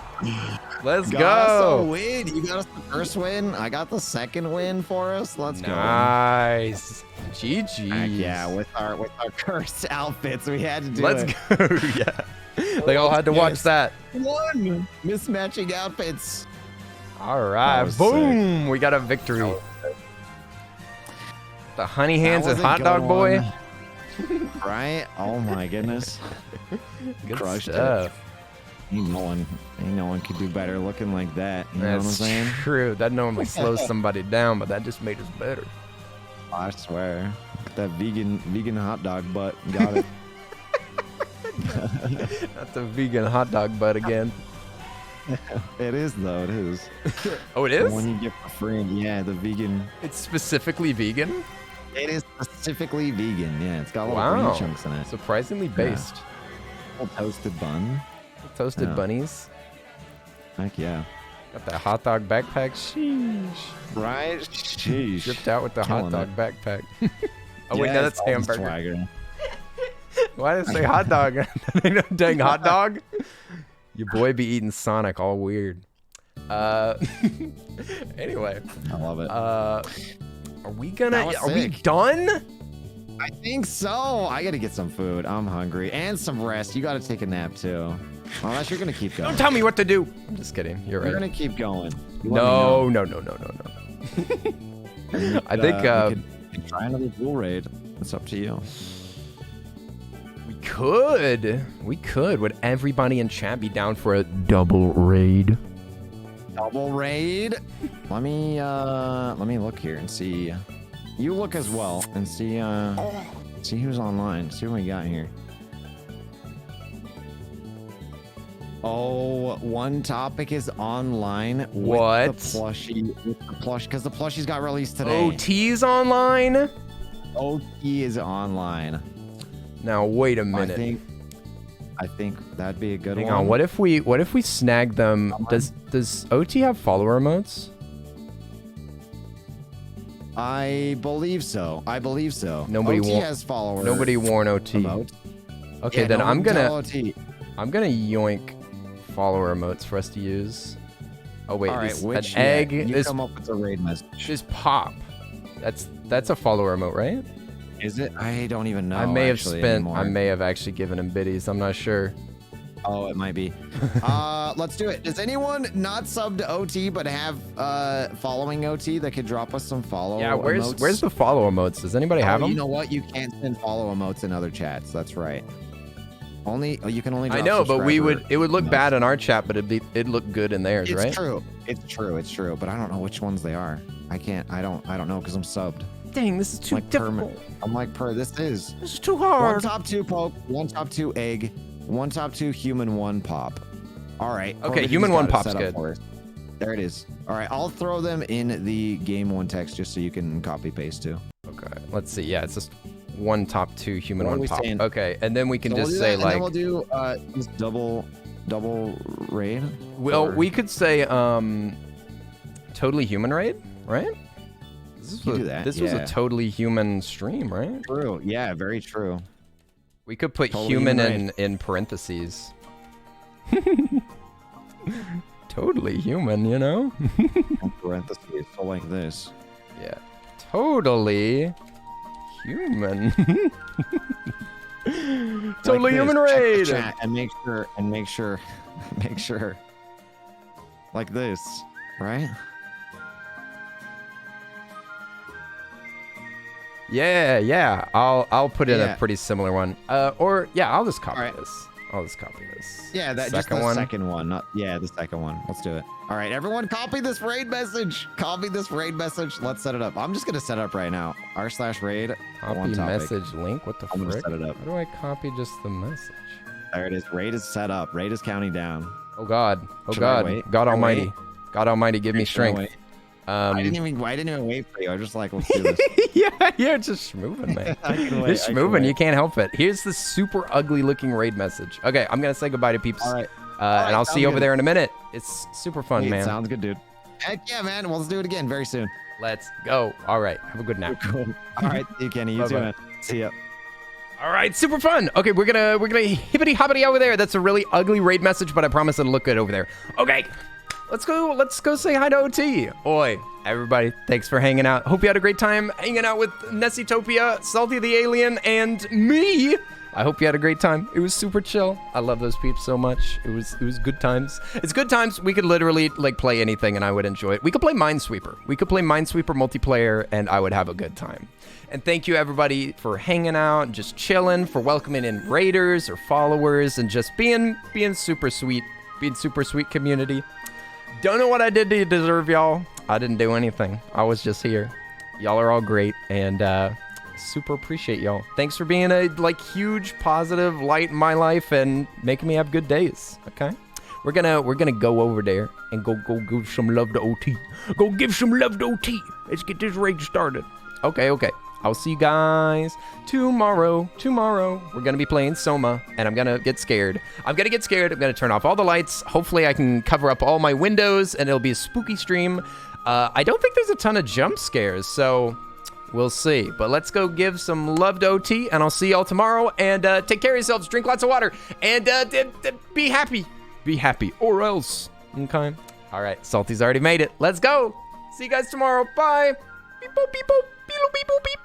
Let's go! Got us a win. You got us the first win. I got the second win for us. Let's go. Nice. GG. Yeah, with our cursed outfits, we had to do Let's go. Yeah. They all had to watch that. One mismatching outfits. All right. Boom. Sick. We got a victory. The honey hands and hot dog boy. Right? Oh my goodness. Good Crushed stuff. it. Ain't no one could do better looking like that. You know what I'm saying? True. That normally slows somebody down, but that just made us better. I swear. That vegan hot dog butt. Got it. Not the vegan hot dog butt again. It is though. It is. Oh, it is? The one you get for free. Yeah, the vegan. It's specifically vegan? It is specifically vegan. Yeah, it's got little green chunks in it. Surprisingly based. Little toasted bun. Toasted bunnies. Heck yeah. Got that hot dog backpack. Sheesh. Right? Sheesh. Dripped out with the hot dog backpack. Oh, wait, yeah, no, that's hamburger. Swagger. Why did it say hot dog? Dang hot dog? Your boy be eating Sonic all weird. Anyway. I love it. Are we done? I think so. I gotta get some food. I'm hungry. And some rest. You gotta take a nap too. Unless you're gonna keep going. Don't tell me what to do. I'm just kidding. You're right. We're gonna keep going. No. I think we could try another dual raid. It's up to you. We could. Would everybody in chat be down for a double raid? Double raid? Let me look here and see. You look as well and see who's online. See what we got here. Oh, one topic is online. What? With the plushie, because the plushies got released today. OT's online? OT is online. Now wait a minute. I think that'd be a good one. Hang on. What if we snag them? Does OT have follower emotes? I believe so. Nobody OT has followers. Nobody warn OT. Emote. Okay, Yeah, then no I'm one gonna tell OT. yoink follower emotes for us to use. Oh wait, All right, this, which an egg you is come up with a raid message. Just pop. That's a follower emote, right? Is it? I don't even know. I may have actually, spent. anymore. I may have actually given him biddies. I'm not sure. Oh, it might be. Let's do it. Does anyone not sub to OT but have following OT that could drop us some follow? Yeah, emotes? where's the follow emotes? Does anybody have them? You know what? You can't send follow emotes in other chats. That's right. You can only. Drop I know, but it would look emotes. bad in our chat, but it'd look good in theirs, right? It's true. It's true. But I don't know which ones they are. I don't know because I'm subbed. Dang, this is too difficult. I'm like, this is too hard. one top 2 poke, one top 2 egg, one top 2 human, 1 pop. All right. Okay, human 1 pop's good. There it is. All right, I'll throw them in the game 1 text just so you can copy paste too. Okay, let's see. Yeah, it's just 1 top 2 human, What are 1 we pop. saying? Okay, and then we can So just we'll do say that, like. And then we'll do this double raid. Well, or- we could say totally human raid, right? This You do that, was a yeah. totally human stream, right? True. Yeah, very true. We could put Totally human human in parentheses. Totally human, you know? In parentheses, so like this. Yeah. Totally human. Totally Like human this. Check the raid. chat and make sure. Like this, right? Yeah. I'll put in Yeah. a pretty similar one. Or yeah, I'll just copy Alright. this. I'll just copy this. Yeah, that just the second one. Not the second one. Let's do it. All right, everyone, copy this raid message. Copy this raid message. Let's set it up. I'm just gonna set it up right now. r/raid. Copy one topic. message link. What the I'm gonna frick? set it up. How do I copy just the message? There it is. Raid is set up. Raid is counting down. Oh God. Oh Should I God. wait? God Should I Almighty. wait? God Almighty, give me Should I strength. wait? I didn't even wait for you. I was just like, let's do this. Yeah, you're just schmoovin', man. I can wait, You're I can schmoovin'. wait. You can't help it. Here's the super ugly looking raid message. Okay, I'm gonna say goodbye to peeps. All right. And I'll see you sounds over good. there in a minute. It's super fun, Hey, man. Sounds good, dude. Heck yeah, man. Well, let's do it again very soon. Let's go. All right. Have a good nap. Cool. All right, you Kenny. You too, Bye-bye. man. See ya. All right, super fun. Okay, we're gonna hippity hoppity over there. That's a really ugly raid message, but I promise it'll look good over there. Okay, let's go say hi to OT. Oi, everybody, thanks for hanging out. Hope you had a great time hanging out with Nessitopia, Salty the Alien, and me. I hope you had a great time. It was super chill. I love those peeps so much. It was good times. It's good times. We could literally like play anything and I would enjoy it. We could play Minesweeper. We could play Minesweeper multiplayer and I would have a good time. And thank you everybody for hanging out, just chilling, for welcoming in raiders or followers and just being super sweet community. Don't know what I did to deserve y'all. I didn't do anything. I was just here. Y'all are all great and super appreciate y'all. Thanks for being a like huge positive light in my life and making me have good days. Okay, we're gonna go over there and go give some love to OT. Go give some love to OT. Let's get this raid started. Okay. I'll see you guys tomorrow. We're gonna be playing Soma and I'm gonna get scared. I'm gonna turn off all the lights. Hopefully I can cover up all my windows and it'll be a spooky stream. I don't think there's a ton of jump scares, so we'll see. But let's go give some love to OT, and I'll see y'all tomorrow. And take care of yourselves. Drink lots of water. And be happy. Be happy. Or else. Okay. All right. Salty's already made it. Let's go. See you guys tomorrow. Bye. Beep, boop, beep, boop. Beep, boop, beep, boop, beep.